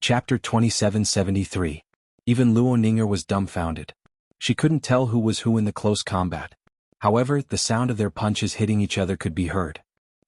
Chapter 2773. Even Luo Ninger was dumbfounded. She couldn't tell who was who in the close combat. However, the sound of their punches hitting each other could be heard.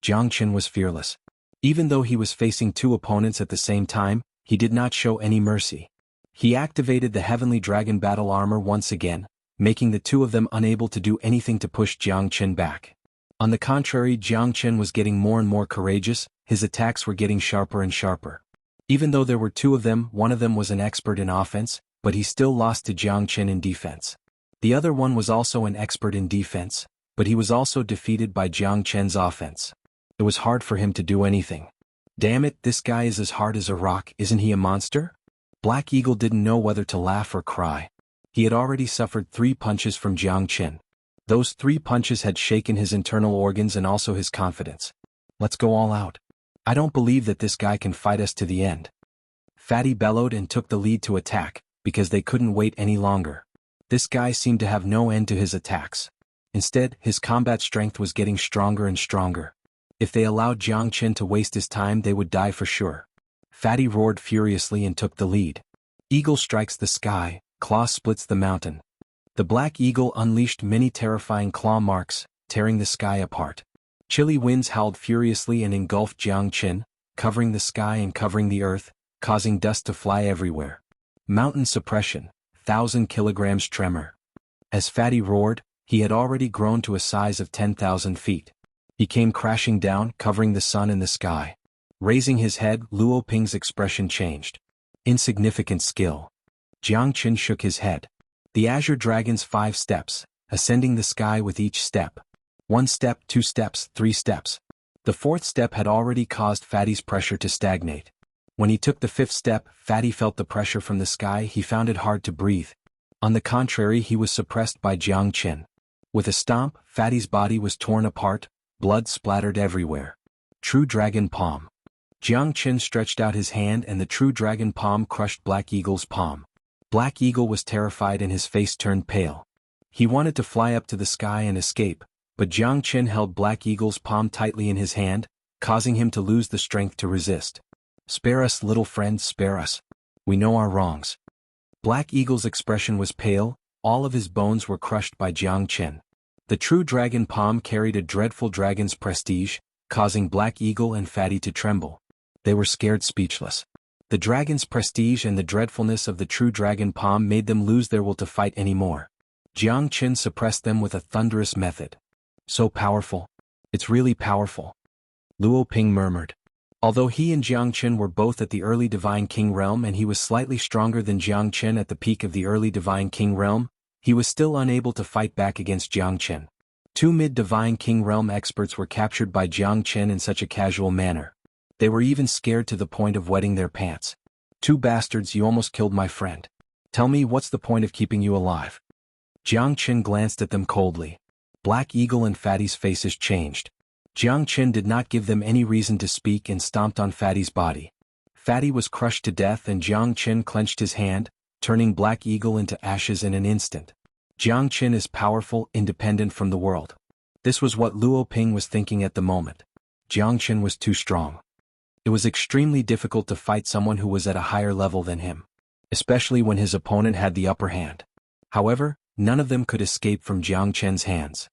Jiang Qin was fearless. Even though he was facing two opponents at the same time, he did not show any mercy. He activated the heavenly dragon battle armor once again, making the two of them unable to do anything to push Jiang Qin back. On the contrary, Jiang Qin was getting more and more courageous, his attacks were getting sharper and sharper. Even though there were two of them, one of them was an expert in offense, but he still lost to Jiang Qin in defense. The other one was also an expert in defense, but he was also defeated by Jiang Qin's offense. It was hard for him to do anything. Damn it, this guy is as hard as a rock, isn't he a monster? Black Eagle didn't know whether to laugh or cry. He had already suffered 3 punches from Jiang Qin. Those 3 punches had shaken his internal organs and also his confidence. Let's go all out. I don't believe that this guy can fight us to the end. Fatty bellowed and took the lead to attack, because they couldn't wait any longer. This guy seemed to have no end to his attacks. Instead, his combat strength was getting stronger and stronger. If they allowed Jiang Qin to waste his time, they would die for sure. Fatty roared furiously and took the lead. Eagle strikes the sky, claw splits the mountain. The black eagle unleashed many terrifying claw marks, tearing the sky apart. Chilly winds howled furiously and engulfed Jiang Qin, covering the sky and covering the earth, causing dust to fly everywhere. Mountain suppression, 1,000 kilograms tremor. As Fatty roared, he had already grown to a size of 10,000 feet. He came crashing down, covering the sun and the sky. Raising his head, Luo Ping's expression changed. Insignificant skill. Jiang Qin shook his head. The azure dragon's 5 steps, ascending the sky with each step. 1 step, 2 steps, 3 steps. The 4th step had already caused Fatty's pressure to stagnate. When he took the 5th step, Fatty felt the pressure from the sky. He found it hard to breathe. On the contrary, he was suppressed by Jiang Qin. With a stomp, Fatty's body was torn apart, blood splattered everywhere. True Dragon Palm. Jiang Qin stretched out his hand and the True Dragon Palm crushed Black Eagle's palm. Black Eagle was terrified and his face turned pale. He wanted to fly up to the sky and escape, but Jiang Qin held Black Eagle's palm tightly in his hand, causing him to lose the strength to resist. Spare us, little friend, spare us. We know our wrongs. Black Eagle's expression was pale, all of his bones were crushed by Jiang Qin. The True Dragon Palm carried a dreadful dragon's prestige, causing Black Eagle and Fatty to tremble. They were scared speechless. The dragon's prestige and the dreadfulness of the True Dragon Palm made them lose their will to fight anymore. Jiang Qin suppressed them with a thunderous method. So powerful. It's really powerful. Luo Ping murmured. Although he and Jiang Qin were both at the early Divine King realm and he was slightly stronger than Jiang Qin at the peak of the early Divine King realm, he was still unable to fight back against Jiang Qin. 2 mid-Divine King realm experts were captured by Jiang Qin in such a casual manner. They were even scared to the point of wetting their pants. 2 bastards, you almost killed my friend. Tell me, what's the point of keeping you alive? Jiang Qin glanced at them coldly. Black Eagle and Fatty's faces changed. Jiang Qin did not give them any reason to speak and stomped on Fatty's body. Fatty was crushed to death and Jiang Qin clenched his hand, turning Black Eagle into ashes in an instant. Jiang Qin is powerful, independent from the world. This was what Luo Ping was thinking at the moment. Jiang Qin was too strong. It was extremely difficult to fight someone who was at a higher level than him, especially when his opponent had the upper hand. However, none of them could escape from Jiang Qin's hands.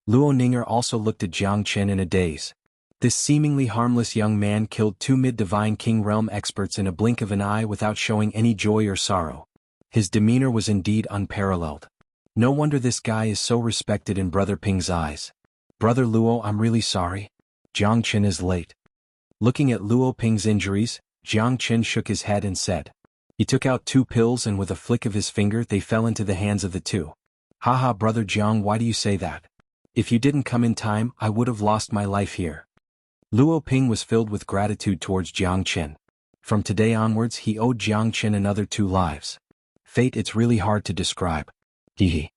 Luo Ninger also looked at Jiang Qin in a daze. This seemingly harmless young man killed 2 mid-Divine King realm experts in a blink of an eye without showing any joy or sorrow. His demeanor was indeed unparalleled. No wonder this guy is so respected in Brother Ping's eyes. Brother Luo, I'm really sorry. Jiang Qin is late. Looking at Luo Ping's injuries, Jiang Qin shook his head and said. He took out 2 pills and with a flick of his finger they fell into the hands of the 2. Haha, Brother Jiang, why do you say that? If you didn't come in time, I would have lost my life here. Luo Ping was filled with gratitude towards Jiang Qin. From today onwards he owed Jiang Qin another 2 lives. Fate, it's really hard to describe. Hehe.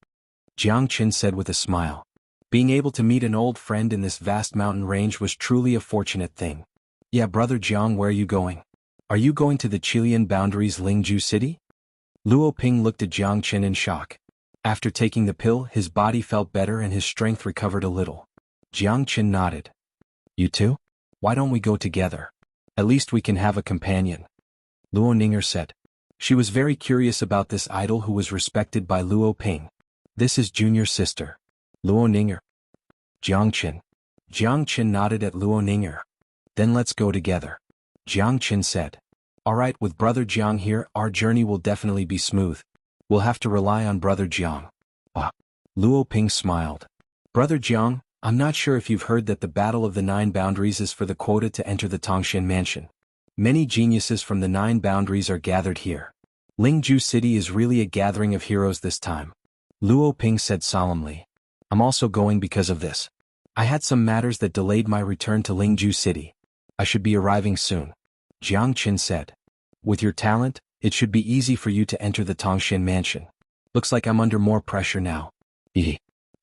Jiang Qin said with a smile. Being able to meet an old friend in this vast mountain range was truly a fortunate thing. Yeah, Brother Jiang, where are you going? Are you going to the Chilean boundaries Lingju city? Luo Ping looked at Jiang Qin in shock. After taking the pill, his body felt better and his strength recovered a little. Jiang Qin nodded. You too? Why don't we go together? At least we can have a companion. Luo Ninger said. She was very curious about this idol who was respected by Luo Ping. This is junior sister. Luo Ninger. Jiangqin. Jiangqin nodded at Luo Ninger. Then let's go together. Jiangqin said. Alright, with brother Jiang here, our journey will definitely be smooth. We'll have to rely on brother Jiang. Luo Ping smiled. Brother Jiang, I'm not sure if you've heard that the Battle of the Nine Boundaries is for the quota to enter the Tongxian Mansion. Many geniuses from the Nine Boundaries are gathered here. Lingju City is really a gathering of heroes this time. Luo Ping said solemnly. I'm also going because of this. I had some matters that delayed my return to Lingju City. I should be arriving soon. Jiangqin said. With your talent, it should be easy for you to enter the Tongxian Mansion. Looks like I'm under more pressure now.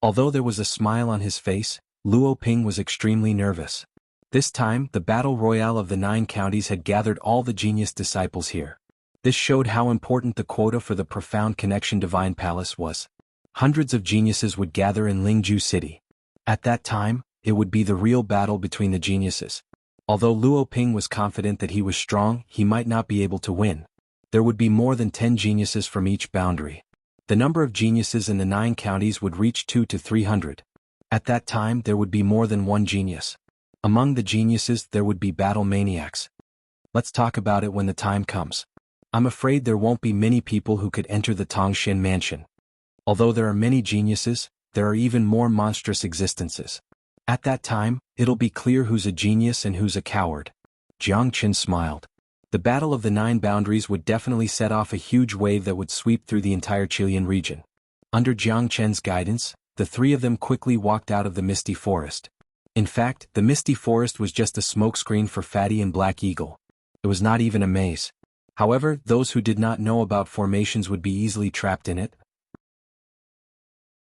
Although there was a smile on his face, Luo Ping was extremely nervous. This time, the battle royale of the 9 counties had gathered all the genius disciples here. This showed how important the quota for the Profound Connection Divine Palace was. Hundreds of geniuses would gather in Lingju City. At that time, it would be the real battle between the geniuses. Although Luo Ping was confident that he was strong, he might not be able to win. There would be more than 10 geniuses from each boundary. The number of geniuses in the 9 counties would reach 200 to 300. At that time, there would be more than one genius. Among the geniuses, there would be battle maniacs. Let's talk about it when the time comes. I'm afraid there won't be many people who could enter the Tongxian Mansion. Although there are many geniuses, there are even more monstrous existences. At that time, it'll be clear who's a genius and who's a coward. Jiangqin smiled. The Battle of the 9 Boundaries would definitely set off a huge wave that would sweep through the entire Qilian region. Under Jiangqin's guidance, the 3 of them quickly walked out of the misty forest. In fact, the misty forest was just a smokescreen for Fatty and Black Eagle. It was not even a maze. However, those who did not know about formations would be easily trapped in it.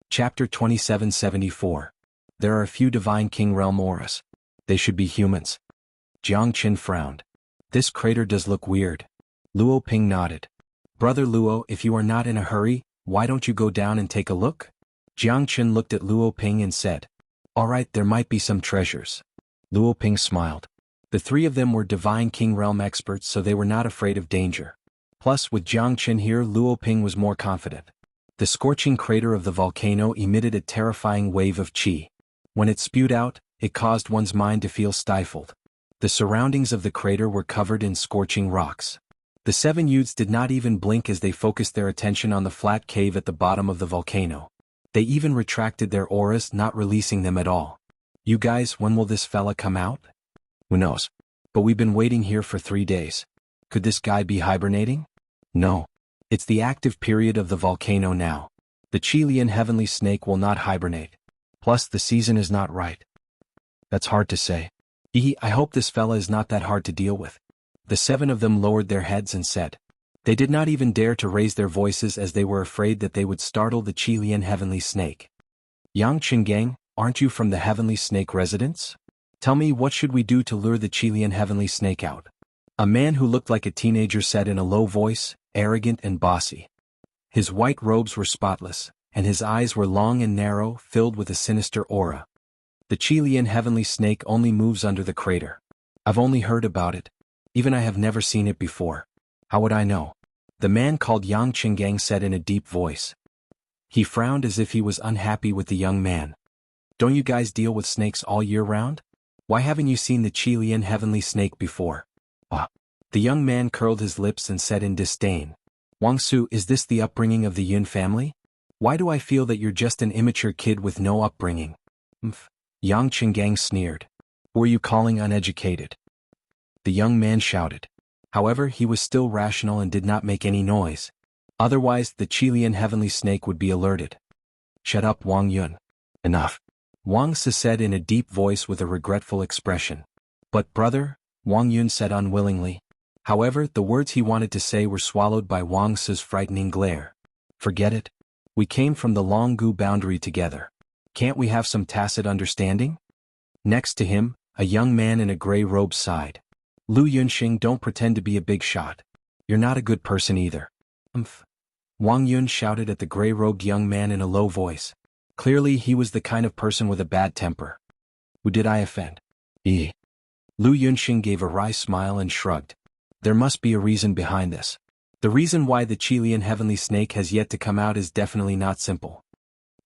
Chapter 2774. There are a few divine king realm auras. They should be humans. Jiangqin frowned. This crater does look weird. Luo Ping nodded. Brother Luo, if you are not in a hurry, why don't you go down and take a look? Jiangqin looked at Luo Ping and said. Alright, there might be some treasures. Luo Ping smiled. The 3 of them were divine king realm experts, so they were not afraid of danger. Plus, with Jiangqin here, Luo Ping was more confident. The scorching crater of the volcano emitted a terrifying wave of qi. When it spewed out, it caused one's mind to feel stifled. The surroundings of the crater were covered in scorching rocks. The 7 youths did not even blink as they focused their attention on the flat cave at the bottom of the volcano. They even retracted their auras, not releasing them at all. You guys, when will this fella come out? Who knows? But we've been waiting here for 3 days. Could this guy be hibernating? No. It's the active period of the volcano now. The Qilian heavenly snake will not hibernate. Plus, the season is not right. That's hard to say. I hope this fella is not that hard to deal with. The 7 of them lowered their heads and said. They did not even dare to raise their voices as they were afraid that they would startle the Qilian heavenly snake. Yang Qinggang, aren't you from the heavenly snake residence? Tell me, what should we do to lure the Qilian heavenly snake out? A man who looked like a teenager said in a low voice, arrogant and bossy. His white robes were spotless, and his eyes were long and narrow, filled with a sinister aura. The Qilian heavenly snake only moves under the crater. I've only heard about it. Even I have never seen it before. How would I know? The man called Yang Qinggang said in a deep voice. He frowned as if he was unhappy with the young man. Don't you guys deal with snakes all year round? Why haven't you seen the Qilian heavenly snake before? The young man curled his lips and said in disdain. Wangsu, is this the upbringing of the Yun family? Why do I feel that you're just an immature kid with no upbringing? Yang Qinggang sneered. Who are you calling uneducated? The young man shouted. However, he was still rational and did not make any noise. Otherwise, the Qilian heavenly snake would be alerted. Shut up, Wang Yun. Enough. Wang Si said in a deep voice with a regretful expression. But brother, Wang Yun said unwillingly. However, the words he wanted to say were swallowed by Wang Si's frightening glare. Forget it. We came from the Longgu boundary together. Can't we have some tacit understanding? Next to him, a young man in a gray robe sighed. Lu Yunxing, don't pretend to be a big shot. You're not a good person either. Wang Yun shouted at the gray-robed young man in a low voice. Clearly he was the kind of person with a bad temper. Who did I offend? Lu Yunxing gave a wry smile and shrugged. There must be a reason behind this. The reason why the Qilian heavenly snake has yet to come out is definitely not simple.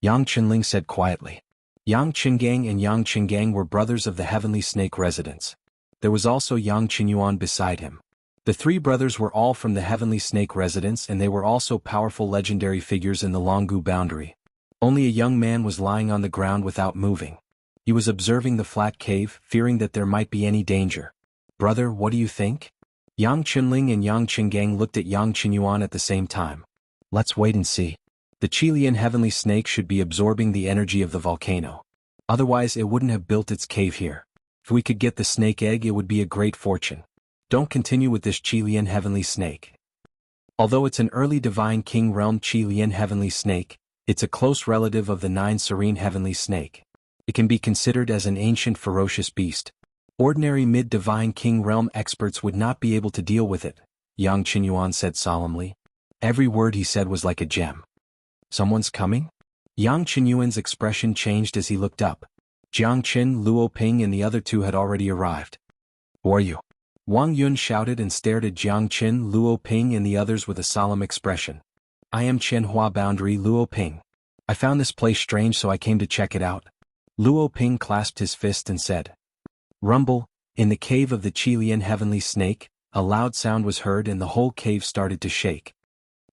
Yang Qinling said quietly. Yang Qingang and Yang Qingang were brothers of the heavenly snake residents. There was also Yang Xuanhuan beside him. The three brothers were all from the heavenly snake residence, and they were also powerful legendary figures in the Longgu boundary. Only a young man was lying on the ground without moving. He was observing the flat cave, fearing that there might be any danger. Brother, what do you think? Yang Qinling and Yang Qingang looked at Yang Xuanhuan at the same time. Let's wait and see. The Qilian heavenly snake should be absorbing the energy of the volcano. Otherwise it wouldn't have built its cave here. If we could get the snake egg, it would be a great fortune. Don't continue with this Qilian heavenly snake. Although it's an early divine king realm Qilian heavenly snake, it's a close relative of the 9 serene heavenly snake. It can be considered as an ancient ferocious beast. Ordinary mid-divine king realm experts would not be able to deal with it, Yang Xuanhuan said solemnly. Every word he said was like a gem. Someone's coming? Yang Xuanhuan's expression changed as he looked up. Jiang Qin, Luo Ping and the other two had already arrived. Who are you? Wang Yun shouted and stared at Jiang Qin, Luo Ping and the others with a solemn expression. I am Xianhua Boundary Luo Ping. I found this place strange, so I came to check it out. Luo Ping clasped his fist and said. Rumble, in the cave of the Qilian heavenly snake, a loud sound was heard and the whole cave started to shake.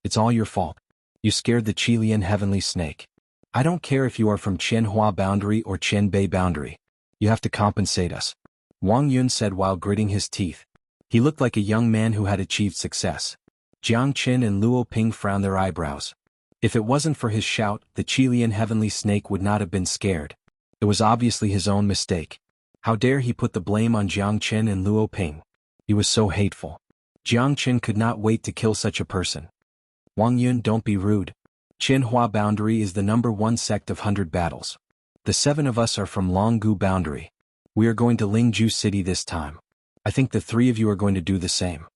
It's all your fault. You scared the Qilian heavenly snake. I don't care if you are from Qianhua Boundary or Qianbei Boundary. You have to compensate us. Wang Yun said while gritting his teeth. He looked like a young man who had achieved success. Jiang Qin and Luo Ping frowned their eyebrows. If it wasn't for his shout, the Qilian heavenly snake would not have been scared. It was obviously his own mistake. How dare he put the blame on Jiang Qin and Luo Ping? He was so hateful. Jiang Qin could not wait to kill such a person. Wang Yun, don't be rude. Qianhua Boundary is the #1 sect of 100 battles. The 7 of us are from Longgu Boundary. We are going to Lingju City this time. I think the 3 of you are going to do the same.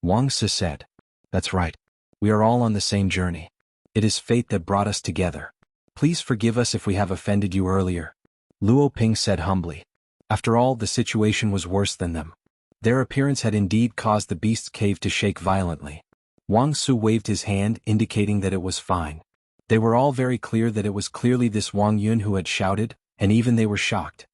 Wang Si said. That's right. We are all on the same journey. It is fate that brought us together. Please forgive us if we have offended you earlier. Luo Ping said humbly. After all, the situation was worse than them. Their appearance had indeed caused the beast's cave to shake violently. Wang Su waved his hand, indicating that it was fine. They were all very clear that it was clearly this Wang Yun who had shouted, and even they were shocked.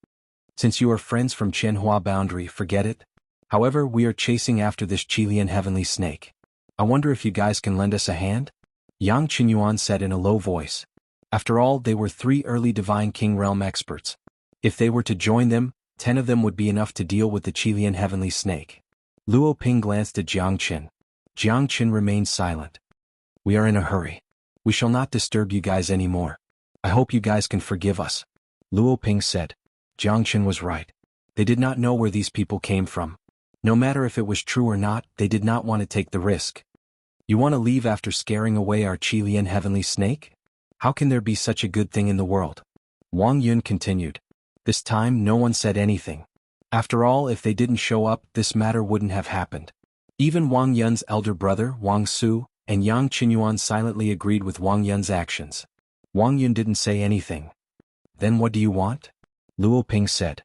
Since you are friends from Qianhua Boundary, forget it. However, we are chasing after this Qilian heavenly snake. I wonder if you guys can lend us a hand? Yang Xuanhuan said in a low voice. After all, they were 3 early divine king realm experts. If they were to join them, 10 of them would be enough to deal with the Qilian heavenly snake. Luo Ping glanced at Jiang Qin. Jiang Qin remained silent. We are in a hurry. We shall not disturb you guys anymore. I hope you guys can forgive us. Luo Ping said. Jiang Qin was right. They did not know where these people came from. No matter if it was true or not, they did not want to take the risk. You want to leave after scaring away our Qilian heavenly snake? How can there be such a good thing in the world? Wang Yun continued. This time no one said anything. After all, if they didn't show up, this matter wouldn't have happened. Even Wang Yun's elder brother, Wang Su, and Yang Xuanhuan silently agreed with Wang Yun's actions. Wang Yun didn't say anything. Then what do you want? Luo Ping said.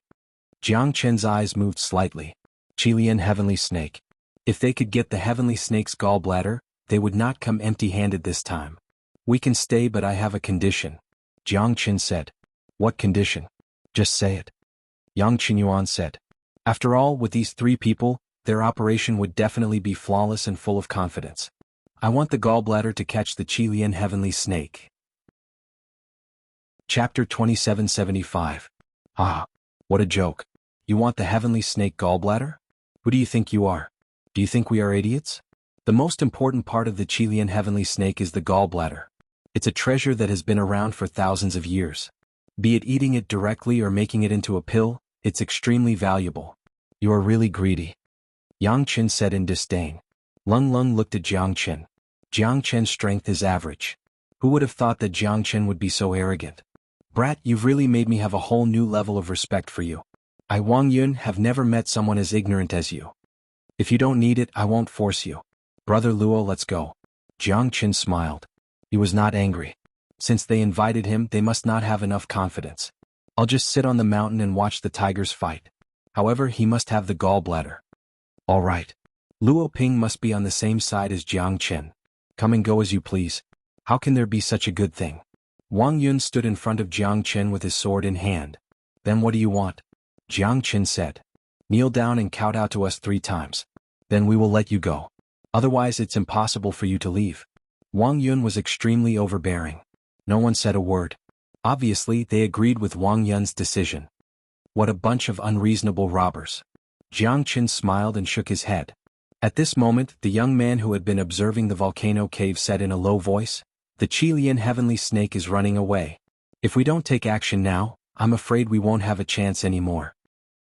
Jiang Qin's eyes moved slightly. Qilian heavenly snake. If they could get the heavenly snake's gallbladder, they would not come empty-handed this time. We can stay, but I have a condition. Jiang Qin said. What condition? Just say it. Yang Xuanhuan said. After all, with these 3 people, their operation would definitely be flawless and full of confidence. I want the gallbladder to catch the Qilian heavenly snake. Chapter 2775. Ah, what a joke. You want the heavenly snake gallbladder? Who do you think you are? Do you think we are idiots? The most important part of the Qilian heavenly snake is the gallbladder. It's a treasure that has been around for thousands of years. Be it eating it directly or making it into a pill, it's extremely valuable. You are really greedy. Yang Qin said in disdain. Lung Lung looked at Jiang Qin. Jiang Qin's strength is average. Who would have thought that Jiang Qin would be so arrogant? Brat, you've really made me have a whole new level of respect for you. I, Wang Yun, have never met someone as ignorant as you. If you don't need it, I won't force you. Brother Luo, let's go. Jiang Qin smiled. He was not angry. Since they invited him, they must not have enough confidence. I'll just sit on the mountain and watch the tigers fight. However, he must have the gallbladder. All right. Luo Ping must be on the same side as Jiang Chen. Come and go as you please. How can there be such a good thing? Wang Yun stood in front of Jiang Chen with his sword in hand. Then what do you want? Jiang Chen said. Kneel down and count out to us 3 times. Then we will let you go. Otherwise it's impossible for you to leave. Wang Yun was extremely overbearing. No one said a word. Obviously they agreed with Wang Yun's decision. What a bunch of unreasonable robbers. Jiang Chen smiled and shook his head. At this moment, the young man who had been observing the volcano cave said in a low voice, "The Qilian heavenly snake is running away. If we don't take action now, I'm afraid we won't have a chance anymore."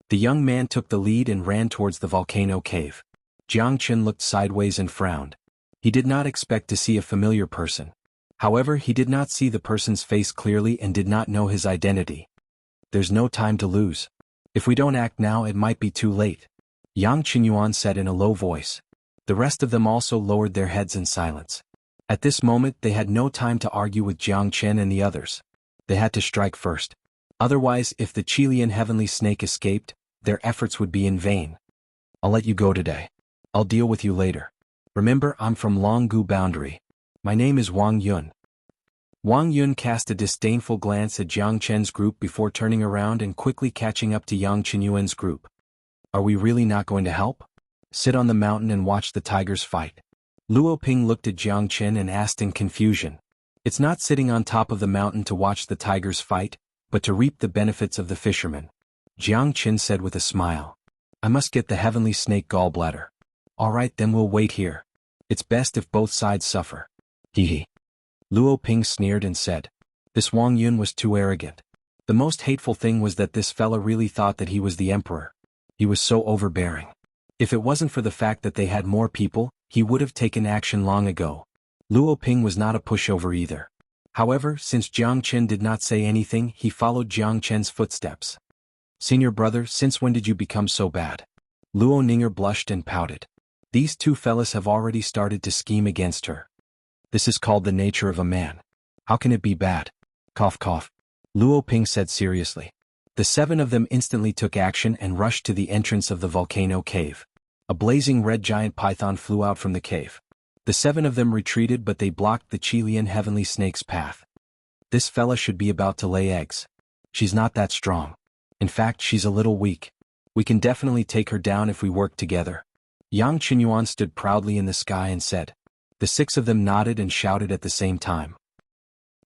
The young man took the lead and ran towards the volcano cave. Jiang Chen looked sideways and frowned. He did not expect to see a familiar person. However, he did not see the person's face clearly and did not know his identity. There's no time to lose. If we don't act now, it might be too late, xuanhuan said in a low voice. The rest of them also lowered their heads in silence. At this moment they had no time to argue with Jiang Chen and the others. They had to strike first. Otherwise, if the Qilian heavenly snake escaped, their efforts would be in vain. I'll let you go today. I'll deal with you later. Remember, I'm from Longgu Boundary. My name is Wang Yun. Wang Yun cast a disdainful glance at Jiang Chen's group before turning around and quickly catching up to Yang Qinyuan's group. Are we really not going to help? Sit on the mountain and watch the tigers fight. Luo Ping looked at Jiang Chen and asked in confusion. It's not sitting on top of the mountain to watch the tigers fight, but to reap the benefits of the fishermen. Jiang Chen said with a smile. I must get the heavenly snake gallbladder. Alright, then we'll wait here. It's best if both sides suffer. Hee. Luo Ping sneered and said. This Wang Yun was too arrogant. The most hateful thing was that this fella really thought that he was the emperor. He was so overbearing. If it wasn't for the fact that they had more people, he would have taken action long ago. Luo Ping was not a pushover either. However, since Jiang Chen did not say anything, he followed Jiang Chen's footsteps. Senior brother, since when did you become so bad? Luo Ninger blushed and pouted. These two fellas have already started to scheme against her. This is called the nature of a man. How can it be bad? Cough cough. Luo Ping said seriously. The 7 of them instantly took action and rushed to the entrance of the volcano cave. A blazing red giant python flew out from the cave. The 7 of them retreated, but they blocked the Qilian heavenly snake's path. This fella should be about to lay eggs. She's not that strong. In fact, she's a little weak. We can definitely take her down if we work together. Yang Qinyuan stood proudly in the sky and said. The 6 of them nodded and shouted at the same time.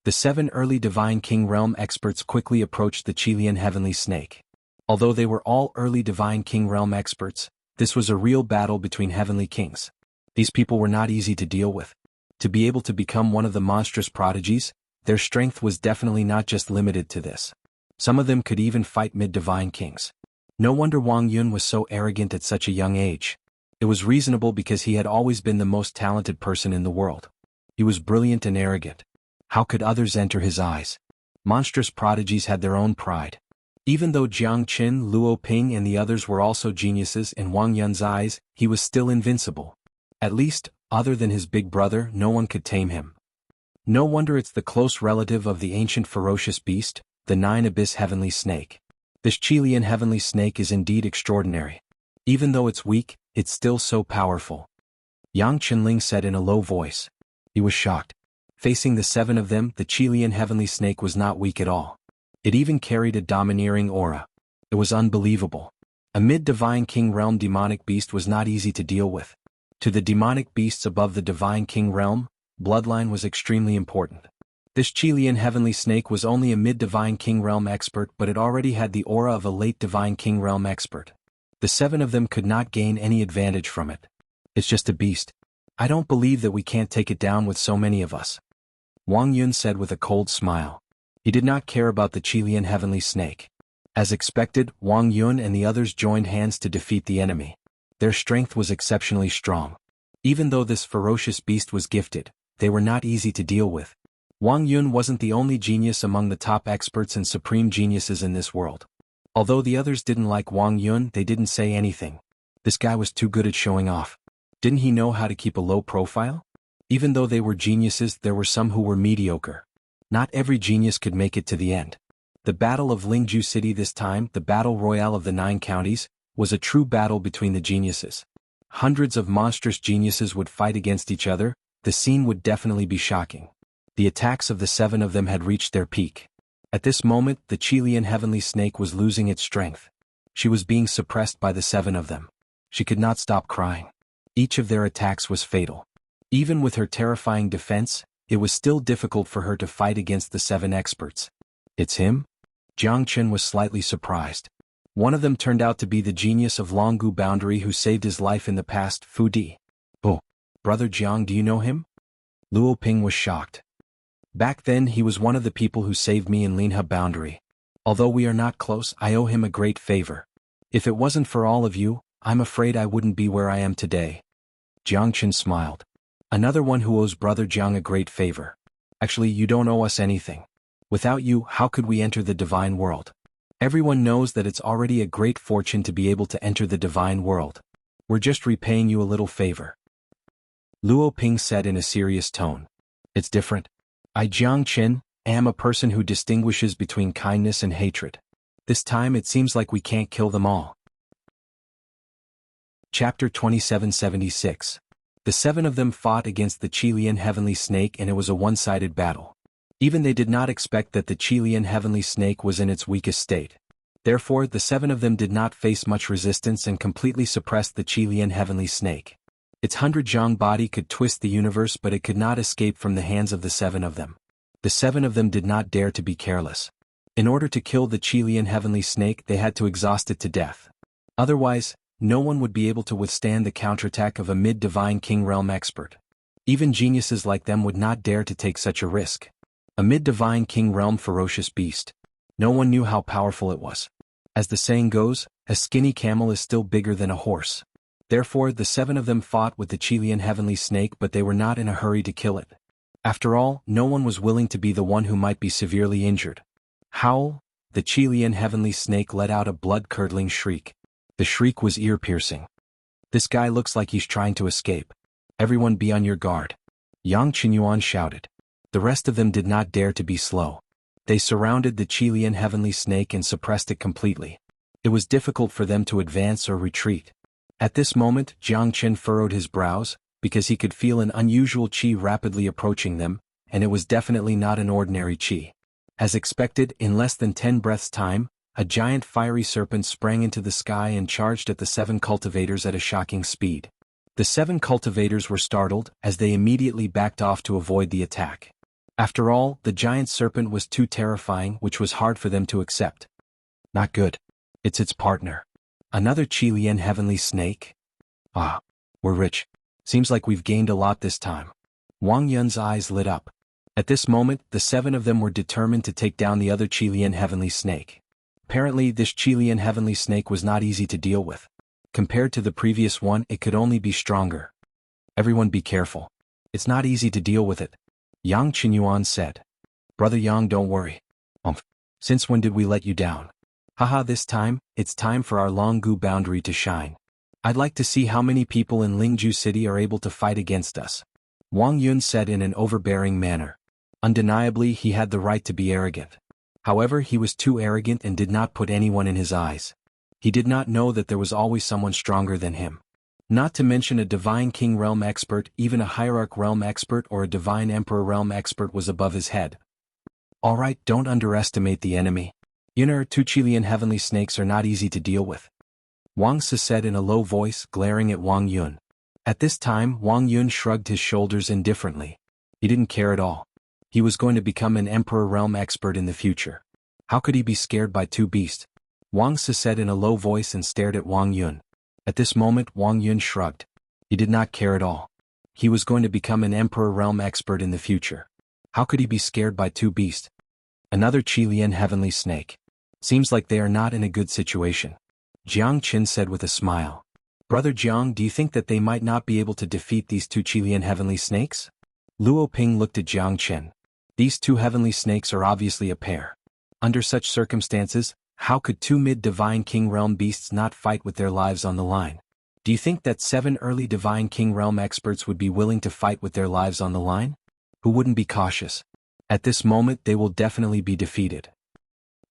The 7 early Divine King Realm experts quickly approached the Qilian heavenly snake. Although they were all early Divine King Realm experts, this was a real battle between heavenly kings. These people were not easy to deal with. To be able to become one of the monstrous prodigies, their strength was definitely not just limited to this. Some of them could even fight mid-divine kings. No wonder Wang Yun was so arrogant at such a young age. It was reasonable because he had always been the most talented person in the world. He was brilliant and arrogant. How could others enter his eyes? Monstrous prodigies had their own pride. Even though Jiang Chen, Luo Ping and the others were also geniuses in Wang Yun's eyes, he was still invincible. At least, other than his big brother, no one could tame him. No wonder it's the close relative of the ancient ferocious beast, the 9 Abyss heavenly snake. This Qilian heavenly snake is indeed extraordinary. Even though it's weak, it's still so powerful. Yang Chenling said in a low voice. He was shocked. Facing the 7 of them, the Qilian heavenly snake was not weak at all. It even carried a domineering aura. It was unbelievable. A mid-divine king realm demonic beast was not easy to deal with. To the demonic beasts above the divine king realm, bloodline was extremely important. This Qilian heavenly snake was only a mid-divine king realm expert, but it already had the aura of a late divine king realm expert. The 7 of them could not gain any advantage from it. It's just a beast. I don't believe that we can't take it down with so many of us. Wang Yun said with a cold smile. He did not care about the Qilian heavenly snake. As expected, Wang Yun and the others joined hands to defeat the enemy. Their strength was exceptionally strong. Even though this ferocious beast was gifted, they were not easy to deal with. Wang Yun wasn't the only genius among the top experts and supreme geniuses in this world. Although the others didn't like Wang Yun, they didn't say anything. This guy was too good at showing off. Didn't he know how to keep a low profile? Even though they were geniuses, there were some who were mediocre. Not every genius could make it to the end. The Battle of Lingju City this time, the Battle Royale of the 9 counties, was a true battle between the geniuses. hundreds of monstrous geniuses would fight against each other, the scene would definitely be shocking. The attacks of the 7 of them had reached their peak. At this moment, the Qilian heavenly snake was losing its strength. She was being suppressed by the 7 of them. She could not stop crying. Each of their attacks was fatal. Even with her terrifying defense, it was still difficult for her to fight against the 7 experts. It's him? Jiangchen was slightly surprised. One of them turned out to be the genius of Longgu Boundary who saved his life in the past, Fu Di. Oh, Brother Jiang, do you know him? Luo Ping was shocked. Back then he was one of the people who saved me in Linhe Boundary. Although we are not close, I owe him a great favor. If it wasn't for all of you, I'm afraid I wouldn't be where I am today. Jiangchen smiled. Another one who owes Brother Jiang a great favor. Actually, you don't owe us anything. Without you, how could we enter the divine world? Everyone knows that it's already a great fortune to be able to enter the divine world. We're just repaying you a little favor. Luo Ping said in a serious tone. It's different. I, Jiangchen, am a person who distinguishes between kindness and hatred. This time it seems like we can't kill them all. Chapter 2776. The 7 of them fought against the Qilian heavenly snake and it was a one-sided battle. Even they did not expect that the Qilian heavenly snake was in its weakest state. Therefore, the 7 of them did not face much resistance and completely suppressed the Qilian heavenly snake. Its 100 zhang body could twist the universe but it could not escape from the hands of the 7 of them. The 7 of them did not dare to be careless. In order to kill the Qilian heavenly snake they had to exhaust it to death. Otherwise, no one would be able to withstand the counterattack of a mid-divine king realm expert. Even geniuses like them would not dare to take such a risk. A mid-divine king realm ferocious beast. No one knew how powerful it was. As the saying goes, a skinny camel is still bigger than a horse. Therefore, the 7 of them fought with the Qilian heavenly snake but they were not in a hurry to kill it. After all, no one was willing to be the one who might be severely injured. Howl! The Qilian heavenly snake let out a blood-curdling shriek. The shriek was ear-piercing. This guy looks like he's trying to escape. Everyone be on your guard. Yang Xuanhuan shouted. The rest of them did not dare to be slow. They surrounded the Qilian heavenly snake and suppressed it completely. It was difficult for them to advance or retreat. At this moment, Jiangchen furrowed his brows, because he could feel an unusual qi rapidly approaching them, and it was definitely not an ordinary qi. As expected, in less than 10 breaths' time, a giant fiery serpent sprang into the sky and charged at the 7 cultivators at a shocking speed. The 7 cultivators were startled, as they immediately backed off to avoid the attack. After all, the giant serpent was too terrifying, which was hard for them to accept. Not good. It's its partner. Another Qilian heavenly snake? Ah, we're rich. Seems like we've gained a lot this time. Wang Yun's eyes lit up. At this moment, the 7 of them were determined to take down the other Qilian heavenly snake. Apparently, this Qilian heavenly snake was not easy to deal with. Compared to the previous one, it could only be stronger. Everyone be careful. It's not easy to deal with it. Yang Xuanhuan said. Brother Yang, don't worry. Since when did we let you down? Haha, this time, it's time for our Longgu Boundary to shine. I'd like to see how many people in Lingju City are able to fight against us. Wang Yun said in an overbearing manner. Undeniably, he had the right to be arrogant. However, he was too arrogant and did not put anyone in his eyes. He did not know that there was always someone stronger than him. Not to mention a divine king realm expert, even a hierarch realm expert or a divine emperor realm expert was above his head. Alright, don't underestimate the enemy. Inner 2 Qilian heavenly snakes are not easy to deal with. Wang Si said in a low voice, glaring at Wang Yun. At this time, Wang Yun shrugged his shoulders indifferently. He didn't care at all. He was going to become an emperor realm expert in the future. How could he be scared by 2 beasts? Wang Si said in a low voice and stared at Wang Yun. At this moment, Wang Yun shrugged. He did not care at all. He was going to become an emperor realm expert in the future. How could he be scared by 2 beasts? Another Qilian heavenly snake. Seems like they are not in a good situation. Jiang Qin said with a smile. Brother Jiang, do you think that they might not be able to defeat these 2 Qilian heavenly snakes? Luo Ping looked at Jiang Qin. These 2 heavenly snakes are obviously a pair. Under such circumstances, how could 2 mid-divine king realm beasts not fight with their lives on the line? Do you think that 7 early divine king realm experts would be willing to fight with their lives on the line? Who wouldn't be cautious? At this moment they will definitely be defeated.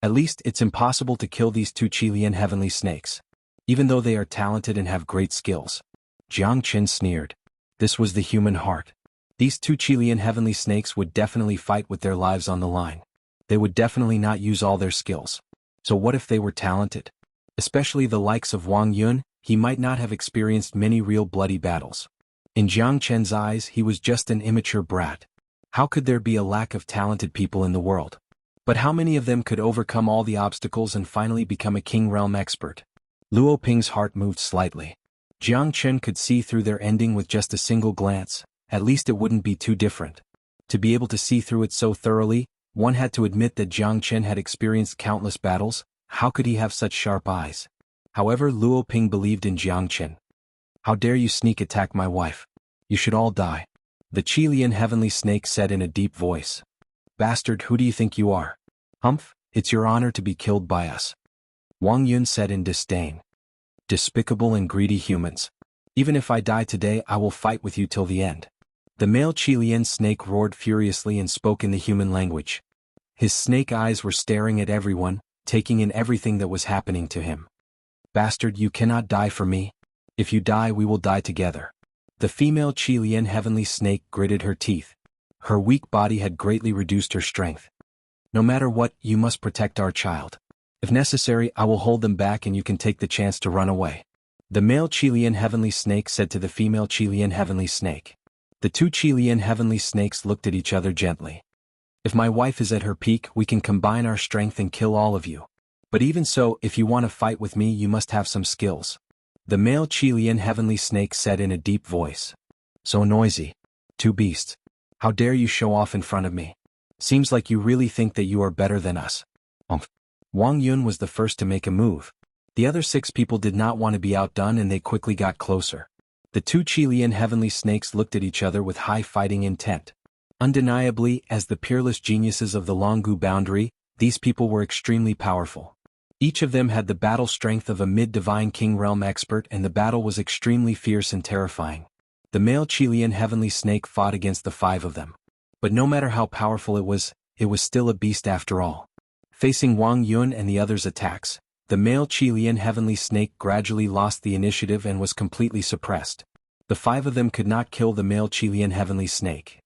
At least it's impossible to kill these 2 Qilian heavenly snakes. Even though they are talented and have great skills. Jiang Qin sneered. This was the human heart. These two Chilean heavenly snakes would definitely fight with their lives on the line. They would definitely not use all their skills. So what if they were talented? Especially the likes of Wang Yun, he might not have experienced many real bloody battles. In Jiang Chen's eyes, he was just an immature brat. How could there be a lack of talented people in the world? But how many of them could overcome all the obstacles and finally become a king realm expert? Luo Ping's heart moved slightly. Jiang Chen could see through their ending with just a single glance. At least it wouldn't be too different. To be able to see through it so thoroughly, one had to admit that Jiang Chen had experienced countless battles. How could he have such sharp eyes? However, Luo Ping believed in Jiang Chen. How dare you sneak attack my wife? You should all die. The Chilean heavenly snake said in a deep voice. Bastard, who do you think you are? Humph, it's your honor to be killed by us. Wang Yun said in disdain. Despicable and greedy humans. Even if I die today, I will fight with you till the end. The male Chilean snake roared furiously and spoke in the human language. His snake eyes were staring at everyone, taking in everything that was happening to him. Bastard, you cannot die for me. If you die, we will die together. The female Chilean heavenly snake gritted her teeth. Her weak body had greatly reduced her strength. No matter what, you must protect our child. If necessary, I will hold them back and you can take the chance to run away. The male Chilean heavenly snake said to the female Chilean heavenly snake. The two Chilean heavenly snakes looked at each other gently. If my wife is at her peak, we can combine our strength and kill all of you. But even so, if you want to fight with me, you must have some skills. The male Chilean heavenly snake said in a deep voice. So noisy. Two beasts. How dare you show off in front of me? Seems like you really think that you are better than us. Wang Yun was the first to make a move. The other 6 people did not want to be outdone and they quickly got closer. The two Chilean heavenly snakes looked at each other with high fighting intent. Undeniably, as the peerless geniuses of the Longgu boundary, these people were extremely powerful. Each of them had the battle strength of a mid-divine king realm expert and the battle was extremely fierce and terrifying. The male Chilean heavenly snake fought against the 5 of them. But no matter how powerful it was still a beast after all. Facing Wang Yun and the others' attacks, the male Chilean heavenly snake gradually lost the initiative and was completely suppressed. The 5 of them could not kill the male Chilean heavenly snake.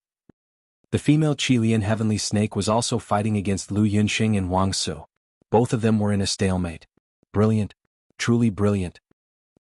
The female Chilean heavenly snake was also fighting against Lu Yunxing and Wang Su. Both of them were in a stalemate. Brilliant. Truly brilliant.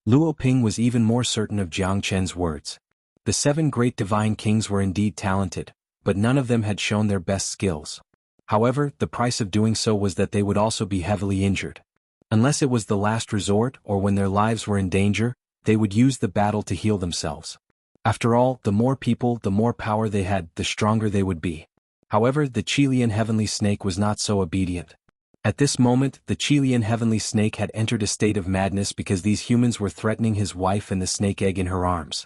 Luo Ping was even more certain of Jiang Chen's words. The 7 great divine kings were indeed talented, but none of them had shown their best skills. However, the price of doing so was that they would also be heavily injured. Unless it was the last resort or when their lives were in danger, they would use the battle to heal themselves. After all, the more people, the more power they had, the stronger they would be. However, the Chilean heavenly snake was not so obedient. At this moment, the Chilean heavenly snake had entered a state of madness because these humans were threatening his wife and the snake egg in her arms.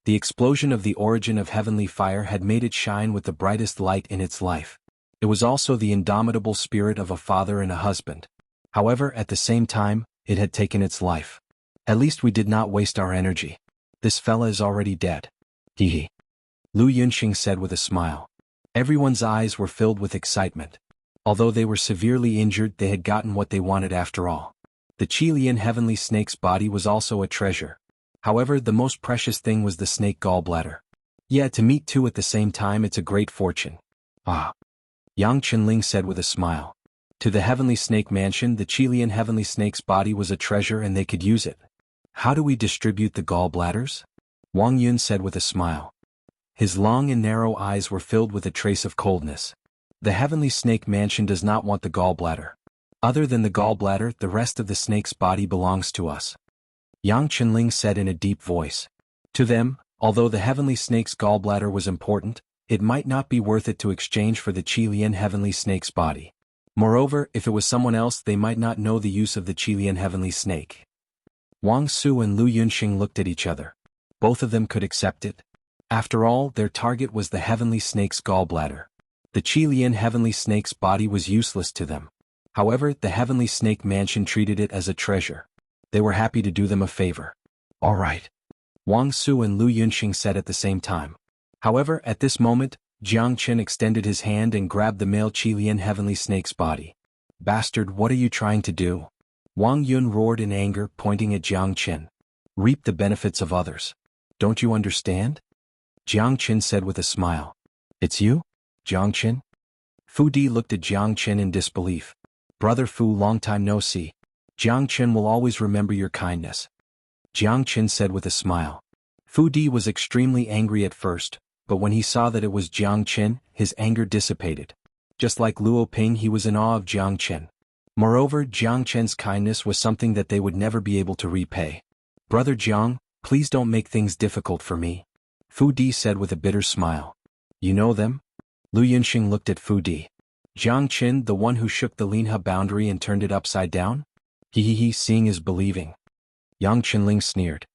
The explosion of the origin of heavenly fire had made it shine with the brightest light in its life. It was also the indomitable spirit of a father and a husband. However, at the same time, it had taken its life. At least we did not waste our energy. This fella is already dead. Hee. Lu Yunxing said with a smile. Everyone's eyes were filled with excitement. Although they were severely injured, they had gotten what they wanted after all. The Chilean heavenly snake's body was also a treasure. However, the most precious thing was the snake gallbladder. Yeah, to meet 2 at the same time, it's a great fortune. Ah. Yang Chenling said with a smile. To the heavenly snake mansion, the Chilean heavenly snake's body was a treasure and they could use it. How do we distribute the gallbladders? Wang Yun said with a smile. His long and narrow eyes were filled with a trace of coldness. The heavenly snake mansion does not want the gallbladder. Other than the gallbladder, the rest of the snake's body belongs to us. Yang Chenling said in a deep voice. To them, although the heavenly snake's gallbladder was important, it might not be worth it to exchange for the Chilean heavenly snake's body. Moreover, if it was someone else, they might not know the use of the Chilean heavenly snake. Wang Su and Lu Yunxing looked at each other. Both of them could accept it. After all, their target was the heavenly snake's gallbladder. The Chilean heavenly snake's body was useless to them. However, the heavenly snake mansion treated it as a treasure. They were happy to do them a favor. All right. Wang Su and Lu Yunxing said at the same time. However, at this moment, Jiang Chen extended his hand and grabbed the male Chilean heavenly snake's body. Bastard, what are you trying to do? Wang Yun roared in anger, pointing at Jiang Chen. Reap the benefits of others. Don't you understand? Jiang Qin said with a smile. It's you? Jiang Qin? Fu Di looked at Jiang Qin in disbelief. Brother Fu, long time no see. Jiang Qin will always remember your kindness. Jiang Qin said with a smile. Fu Di was extremely angry at first, but when he saw that it was Jiang Qin, his anger dissipated. Just like Luo Ping, he was in awe of Jiang Qin. Moreover, Jiang Qin's kindness was something that they would never be able to repay. Brother Jiang, please don't make things difficult for me. Fu Di said with a bitter smile. You know them? Lu Yunxing looked at Fu Di. Jiang Qin, the one who shook the Linha boundary and turned it upside down? He, seeing is believing. Yang Qinling sneered.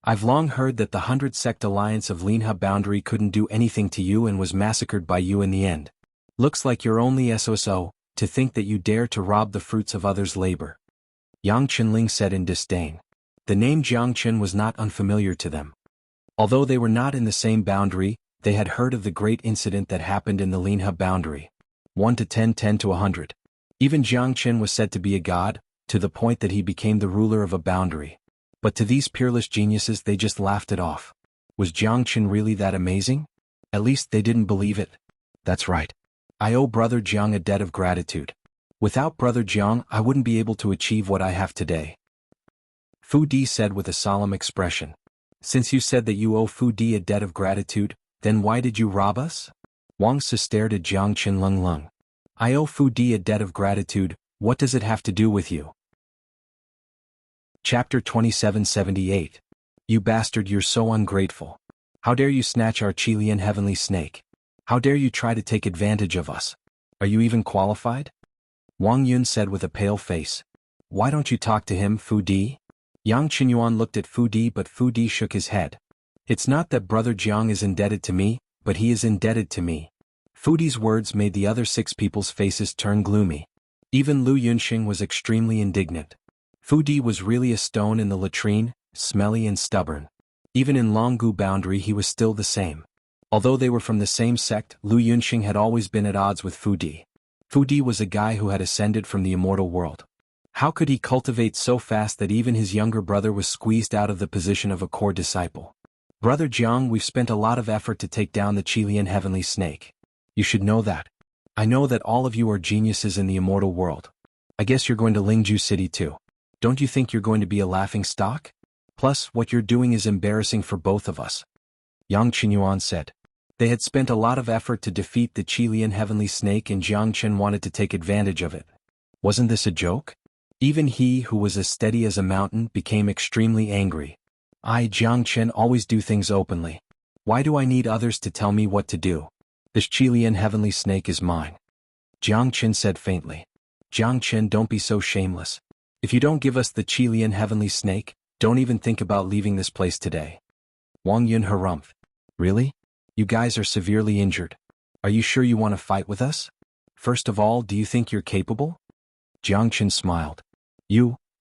I've long heard that the 100-sect alliance of Linha boundary couldn't do anything to you and was massacred by you in the end. Looks like you're only SOSO, to think that you dare to rob the fruits of others' labor. Yang Qinling said in disdain. The name Jiang Qin was not unfamiliar to them. Although they were not in the same boundary, they had heard of the great incident that happened in the Linha boundary. 1 to 10, 10 to 100. Even Jiang Qin was said to be a god, to the point that he became the ruler of a boundary. But to these peerless geniuses they just laughed it off. Was Jiang Qin really that amazing? At least they didn't believe it. That's right. I owe Brother Jiang a debt of gratitude. Without Brother Jiang, I wouldn't be able to achieve what I have today. Fu Di said with a solemn expression. Since you said that you owe Fu Di a debt of gratitude, then why did you rob us? Wang Su stared at Jiang Qin Lung. I owe Fu Di a debt of gratitude, what does it have to do with you? Chapter 2778. You bastard, you're so ungrateful. How dare you snatch our Qilian heavenly snake? How dare you try to take advantage of us? Are you even qualified? Wang Yun said with a pale face. Why don't you talk to him, Fu Di? Yang Xuanhuan looked at Fu Di, but Fu Di shook his head. It's not that Brother Jiang is indebted to me, but he is indebted to me. Fu Di's words made the other 6 people's faces turn gloomy. Even Lu Yunxing was extremely indignant. Fu Di was really a stone in the latrine, smelly and stubborn. Even in Longgu boundary he was still the same. Although they were from the same sect, Lu Yunxing had always been at odds with Fu Di. Fu Di was a guy who had ascended from the immortal world. How could he cultivate so fast that even his younger brother was squeezed out of the position of a core disciple? Brother Jiang, we've spent a lot of effort to take down the Qilian heavenly snake. You should know that. I know that all of you are geniuses in the immortal world. I guess you're going to Lingju City too. Don't you think you're going to be a laughing stock? Plus, what you're doing is embarrassing for both of us. Yang Xuanhuan said. They had spent a lot of effort to defeat the Qilian heavenly snake and Jiang Qin wanted to take advantage of it. Wasn't this a joke? Even he, who was as steady as a mountain, became extremely angry. I, Jiang Qin, always do things openly. Why do I need others to tell me what to do? This Qilian heavenly snake is mine. Jiang Qin said faintly. Jiang Qin, don't be so shameless. If you don't give us the Qilian heavenly snake, don't even think about leaving this place today. Wang Yun harumphed. Really? You guys are severely injured. Are you sure you want to fight with us? First of all, do you think you're capable? Jiang Qin smiled.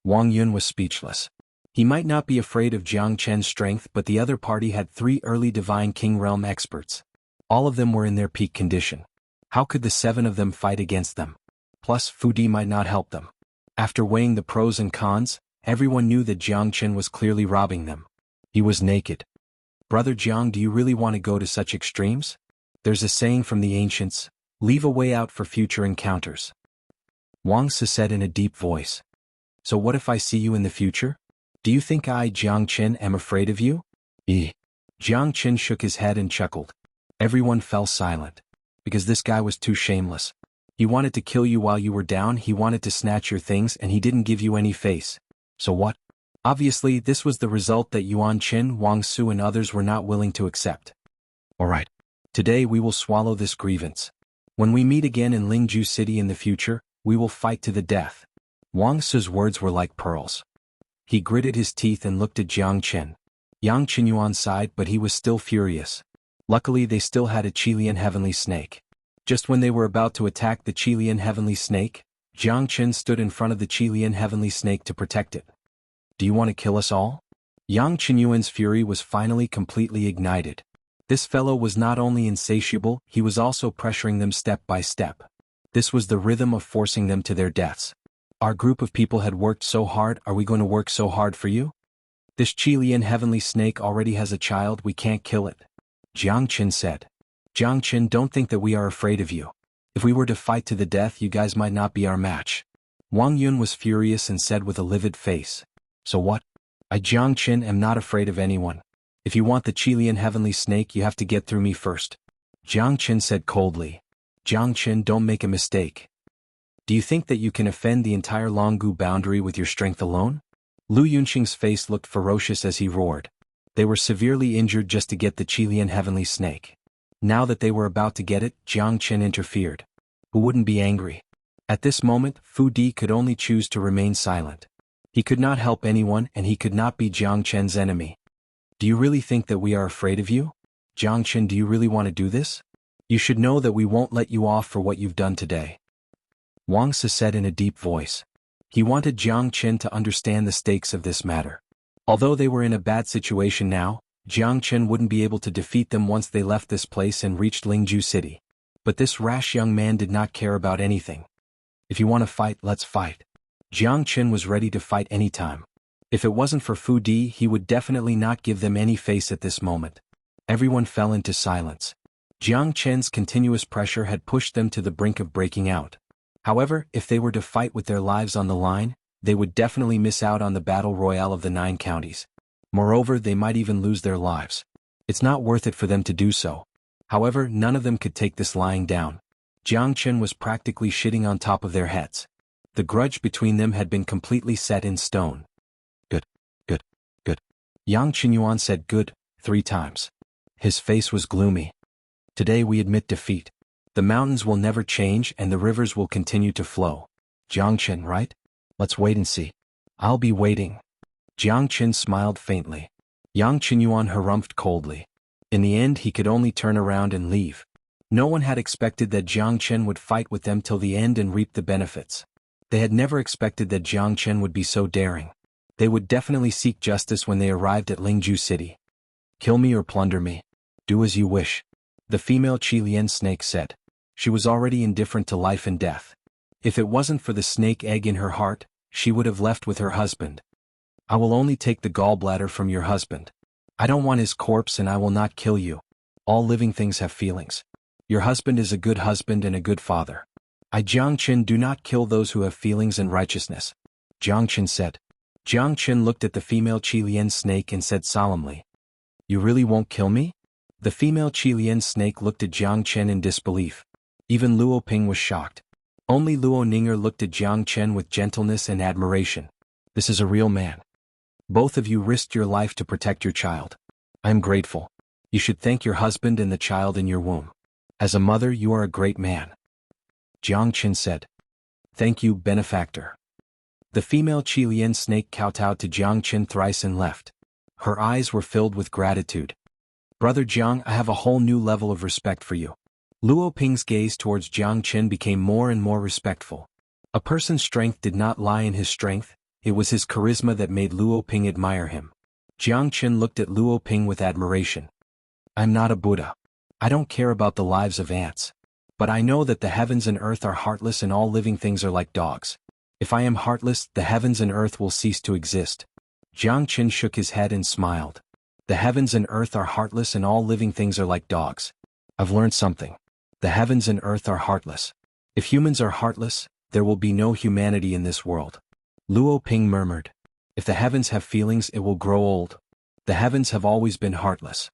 Wang Yun was speechless. He might not be afraid of Jiang Qin's strength, but the other party had 3 early Divine King Realm experts. All of them were in their peak condition. How could the 7 of them fight against them? Plus, Fu Di might not help them. After weighing the pros and cons, everyone knew that Jiang Qin was clearly robbing them. He was naked. Brother Jiang, do you really want to go to such extremes? There's a saying from the ancients, leave a way out for future encounters. Wang Su said in a deep voice. So what if I see you in the future? Do you think I, Jiang Qin, am afraid of you? Jiang Qin shook his head and chuckled. Everyone fell silent. Because this guy was too shameless. He wanted to kill you while you were down, he wanted to snatch your things, and he didn't give you any face. So what? Obviously, this was the result that Yuan Qin, Wang Su and others were not willing to accept. Alright. Today we will swallow this grievance. When we meet again in Lingju City in the future, we will fight to the death. Wang Su's words were like pearls. He gritted his teeth and looked at Jiang Qin. Yang Xuanhuan sighed, but he was still furious. Luckily they still had a Qilian heavenly snake. Just when they were about to attack the Qilian heavenly snake, Jiang Qin stood in front of the Qilian heavenly snake to protect it. Do you want to kill us all? Yang Xuanhuan's fury was finally completely ignited. This fellow was not only insatiable, he was also pressuring them step by step. This was the rhythm of forcing them to their deaths. Our group of people had worked so hard, are we going to work so hard for you? This Qilian heavenly snake already has a child, we can't kill it. Jiangchen said. Jiangchen, don't think that we are afraid of you. If we were to fight to the death, you guys might not be our match. Wang Yun was furious and said with a livid face. So what? I Jiangchen am not afraid of anyone. If you want the Qilian heavenly snake, you have to get through me first. Jiangchen said coldly. Jiangchen, don't make a mistake. Do you think that you can offend the entire Longgu boundary with your strength alone? Lu Yunqing's face looked ferocious as he roared. They were severely injured just to get the Qilian heavenly snake. Now that they were about to get it, Jiangchen interfered. Who wouldn't be angry? At this moment, Fu Di could only choose to remain silent. He could not help anyone and he could not be Jiangchen's enemy. Do you really think that we are afraid of you? Jiangchen, do you really want to do this? You should know that we won't let you off for what you've done today. Wang Si said in a deep voice. He wanted Jiangchen to understand the stakes of this matter. Although they were in a bad situation now, Jiangchen wouldn't be able to defeat them once they left this place and reached Lingju City. But this rash young man did not care about anything. If you want to fight, let's fight. Jiangchen was ready to fight anytime. If it wasn't for Fu Di, he would definitely not give them any face at this moment. Everyone fell into silence. Jiangchen's continuous pressure had pushed them to the brink of breaking out. However, if they were to fight with their lives on the line, they would definitely miss out on the battle royale of the 9 counties. Moreover, they might even lose their lives. It's not worth it for them to do so. However, none of them could take this lying down. Jiangchen was practically shitting on top of their heads. The grudge between them had been completely set in stone. Good, good, good. Yang Xuanhuan said good 3 times. His face was gloomy. Today we admit defeat. The mountains will never change and the rivers will continue to flow. Jiangchen, right? Let's wait and see. I'll be waiting. Jiangchen smiled faintly. Yang Xuanhuan harumphed coldly. In the end, he could only turn around and leave. No one had expected that Jiangchen would fight with them till the end and reap the benefits. They had never expected that Jiangchen would be so daring. They would definitely seek justice when they arrived at Lingju City. Kill me or plunder me. Do as you wish. The female Qilian snake said. She was already indifferent to life and death. If it wasn't for the snake egg in her heart, she would have left with her husband. I will only take the gallbladder from your husband. I don't want his corpse and I will not kill you. All living things have feelings. Your husband is a good husband and a good father. I Jiangchen do not kill those who have feelings and righteousness. Jiangchen said. Jiangchen looked at the female Qilian snake and said solemnly. You really won't kill me? The female Qilian snake looked at Jiangchen in disbelief. Even Luo Ping was shocked. Only Luo Ninger looked at Jiangchen with gentleness and admiration. This is a real man. Both of you risked your life to protect your child. I am grateful. You should thank your husband and the child in your womb. As a mother, you are a great man. Jiangchen said. Thank you, benefactor. The female Qilian snake kowtowed to Jiangchen thrice and left. Her eyes were filled with gratitude. Brother Jiang, I have a whole new level of respect for you. Luo Ping's gaze towards Jiangchen became more and more respectful. A person's strength did not lie in his strength, it was his charisma that made Luo Ping admire him. Jiangchen looked at Luo Ping with admiration. I'm not a Buddha. I don't care about the lives of ants. But I know that the heavens and earth are heartless and all living things are like dogs. If I am heartless, the heavens and earth will cease to exist. Jiangchen shook his head and smiled. The heavens and earth are heartless and all living things are like dogs. I've learned something. The heavens and earth are heartless. If humans are heartless, there will be no humanity in this world. Luo Ping murmured. If the heavens have feelings, it will grow old. The heavens have always been heartless.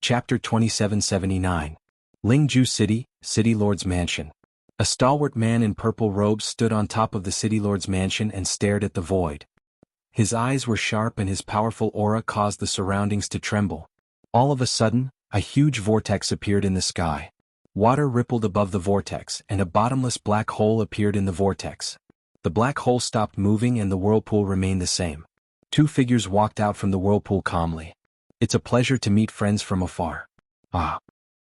Chapter 2779. Lingju City, City Lord's Mansion. A stalwart man in purple robes stood on top of the City Lord's mansion and stared at the void. His eyes were sharp and his powerful aura caused the surroundings to tremble. All of a sudden, a huge vortex appeared in the sky. Water rippled above the vortex and a bottomless black hole appeared in the vortex. The black hole stopped moving and the whirlpool remained the same. 2 figures walked out from the whirlpool calmly. It's a pleasure to meet friends from afar. Ah.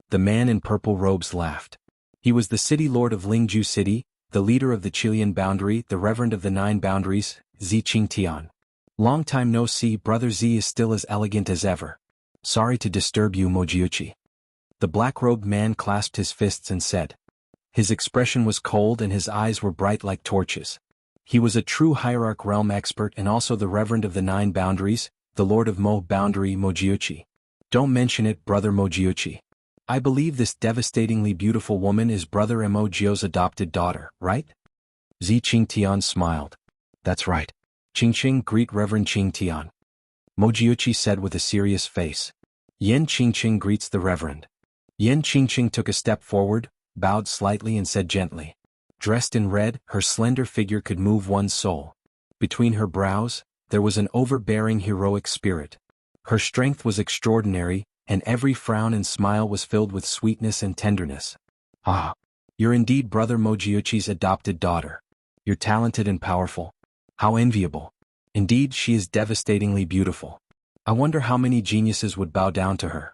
The man in purple robes laughed. He was the city lord of Lingju City, the leader of the Qilian boundary, the reverend of the 9 boundaries, Zi Qingtian. Long time no see, brother Z is still as elegant as ever. Sorry to disturb you, Mojiuchi. The black-robed man clasped his fists and said. His expression was cold and his eyes were bright like torches. He was a true hierarch realm expert and also the Reverend of the Nine Boundaries, the Lord of Boundary Mojiuchi. Don't mention it, Brother Mojiuchi. I believe this devastatingly beautiful woman is Brother Emojio's adopted daughter, right? Zi Qingtian smiled. That's right. Qingqing, greet Reverend Qingtian. Mojiuchi said with a serious face. Yen Qingqing greets the Reverend. Yen Qingqing took a step forward, bowed slightly and said gently. Dressed in red, her slender figure could move one's soul. Between her brows, there was an overbearing heroic spirit. Her strength was extraordinary, and every frown and smile was filled with sweetness and tenderness. Ah, you're indeed Brother Mojiuchi's adopted daughter. You're talented and powerful. How enviable. Indeed, she is devastatingly beautiful. I wonder how many geniuses would bow down to her.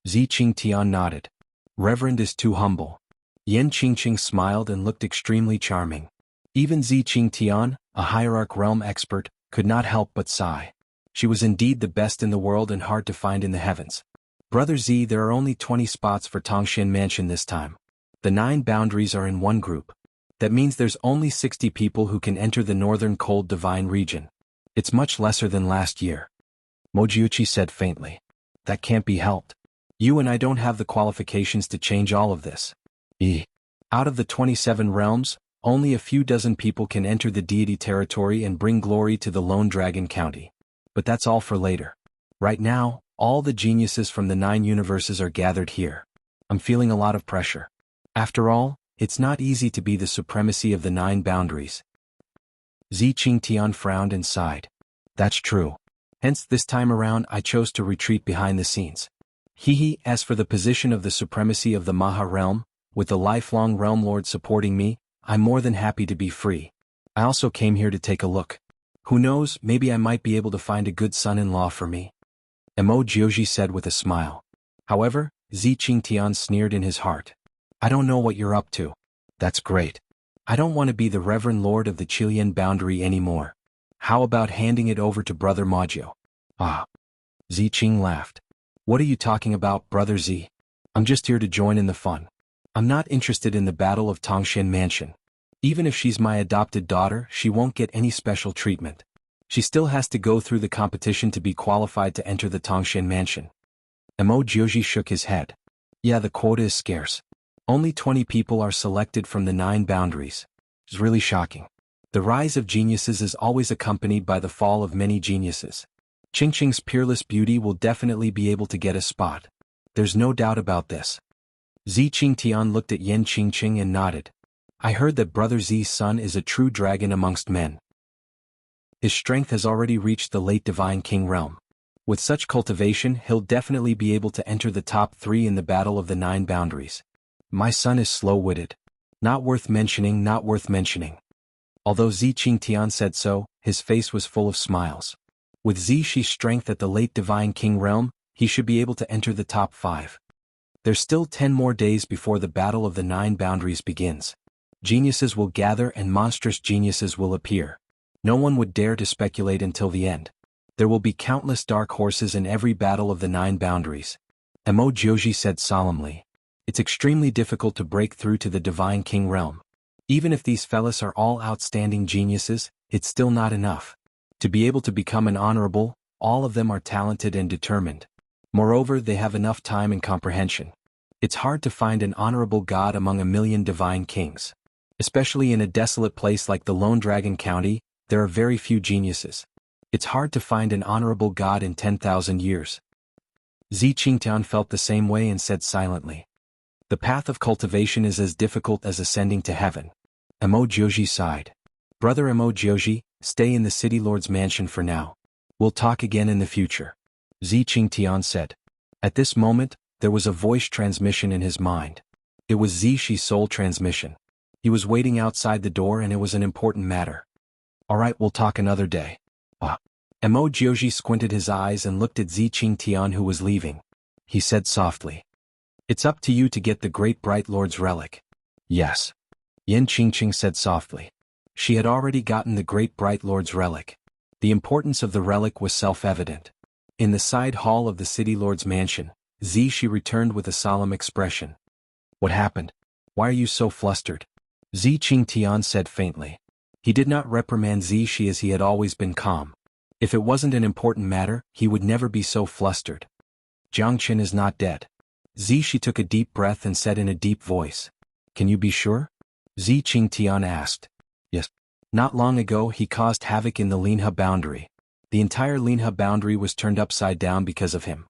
Zi Qingtian nodded. Reverend is too humble. Yen Qingqing smiled and looked extremely charming. Even Zi Qingtian, a hierarch realm expert, could not help but sigh. She was indeed the best in the world and hard to find in the heavens. Brother Z, there are only 20 spots for Tangshan Mansion this time. The 9 boundaries are in one group. That means there's only 60 people who can enter the northern cold divine region. It's much lesser than last year. Mojiuchi said faintly. That can't be helped. You and I don't have the qualifications to change all of this. Out of the 27 realms, only a few dozen people can enter the deity territory and bring glory to the Lone Dragon County. But that's all for later. Right now, all the geniuses from the 9 universes are gathered here. I'm feeling a lot of pressure. After all, it's not easy to be the supremacy of the 9 boundaries. Zi Qingtian frowned and sighed. That's true. Hence this time around I chose to retreat behind the scenes. As for the position of the supremacy of the Maha realm, with the lifelong realm lord supporting me, I'm more than happy to be free. I also came here to take a look. Who knows, maybe I might be able to find a good son-in-law for me. Emo Jioji said with a smile. However, Zi Qingtian sneered in his heart. I don't know what you're up to. That's great. I don't want to be the Reverend Lord of the Chilean boundary anymore. How about handing it over to Brother Majio? Ah. Zi Qing laughed. What are you talking about, Brother Z? I'm just here to join in the fun. I'm not interested in the Battle of Tangshan Mansion. Even if she's my adopted daughter, she won't get any special treatment. She still has to go through the competition to be qualified to enter the Tangshan Mansion. Emo Jioji shook his head. Yeah, the quota is scarce. Only 20 people are selected from the 9 boundaries. It's really shocking. The rise of geniuses is always accompanied by the fall of many geniuses. Qingqing's peerless beauty will definitely be able to get a spot. There's no doubt about this. Zi Qingtian looked at Yen Qingqing and nodded. I heard that Brother Z's son is a true dragon amongst men. His strength has already reached the late Divine King realm. With such cultivation, he'll definitely be able to enter the top 3 in the Battle of the 9 Boundaries. My son is slow-witted. Not worth mentioning, not worth mentioning. Although Zi Qingtian said so, his face was full of smiles. With Zixi's strength at the late Divine King realm, he should be able to enter the top 5. There's still 10 more days before the Battle of the 9 Boundaries begins. Geniuses will gather and monstrous geniuses will appear. No one would dare to speculate until the end. There will be countless dark horses in every battle of the 9 boundaries. Emo Jioji said solemnly. It's extremely difficult to break through to the Divine King realm. Even if these fellas are all outstanding geniuses, it's still not enough. To be able to become an honorable, all of them are talented and determined. Moreover, they have enough time and comprehension. It's hard to find an honorable god among a million divine kings. Especially in a desolate place like the Lone Dragon County, there are very few geniuses. It's hard to find an honorable god in 10,000 years. Zi Qingtian felt the same way and said silently. The path of cultivation is as difficult as ascending to heaven. Emo Jioji sighed. Brother Emo Jioji, stay in the City Lord's mansion for now. We'll talk again in the future. Zi Qingtian said. At this moment, there was a voice transmission in his mind. It was Zixi's soul transmission. He was waiting outside the door and it was an important matter. Alright, we'll talk another day. Emo Jioji squinted his eyes and looked at Zi Qingtian who was leaving. He said softly. It's up to you to get the Great Bright Lord's relic. Yes. Yen Qingqing said softly. She had already gotten the Great Bright Lord's relic. The importance of the relic was self-evident. In the side hall of the City Lord's mansion, Zixi returned with a solemn expression. What happened? Why are you so flustered? Zi Qingtian said faintly. He did not reprimand Zishi as he had always been calm. If it wasn't an important matter, he would never be so flustered. Jiangchen is not dead. Zishi took a deep breath and said in a deep voice. Can you be sure? Zi Qingtian asked. Yes. Not long ago he caused havoc in the Linhe boundary. The entire Linhe boundary was turned upside down because of him.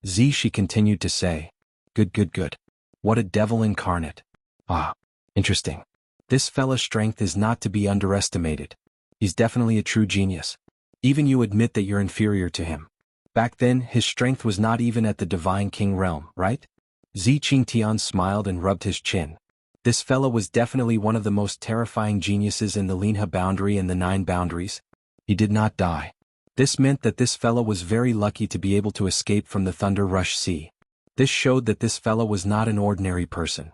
Zishi continued to say. Good. What a devil incarnate. Ah, interesting. This fella's strength is not to be underestimated. He's definitely a true genius. Even you admit that you're inferior to him. Back then, his strength was not even at the Divine King realm, right? Zi Qingtian smiled and rubbed his chin. This fella was definitely one of the most terrifying geniuses in the Linhe boundary and the 9 boundaries. He did not die. This meant that this fella was very lucky to be able to escape from the Thunder Rush Sea. This showed that this fella was not an ordinary person.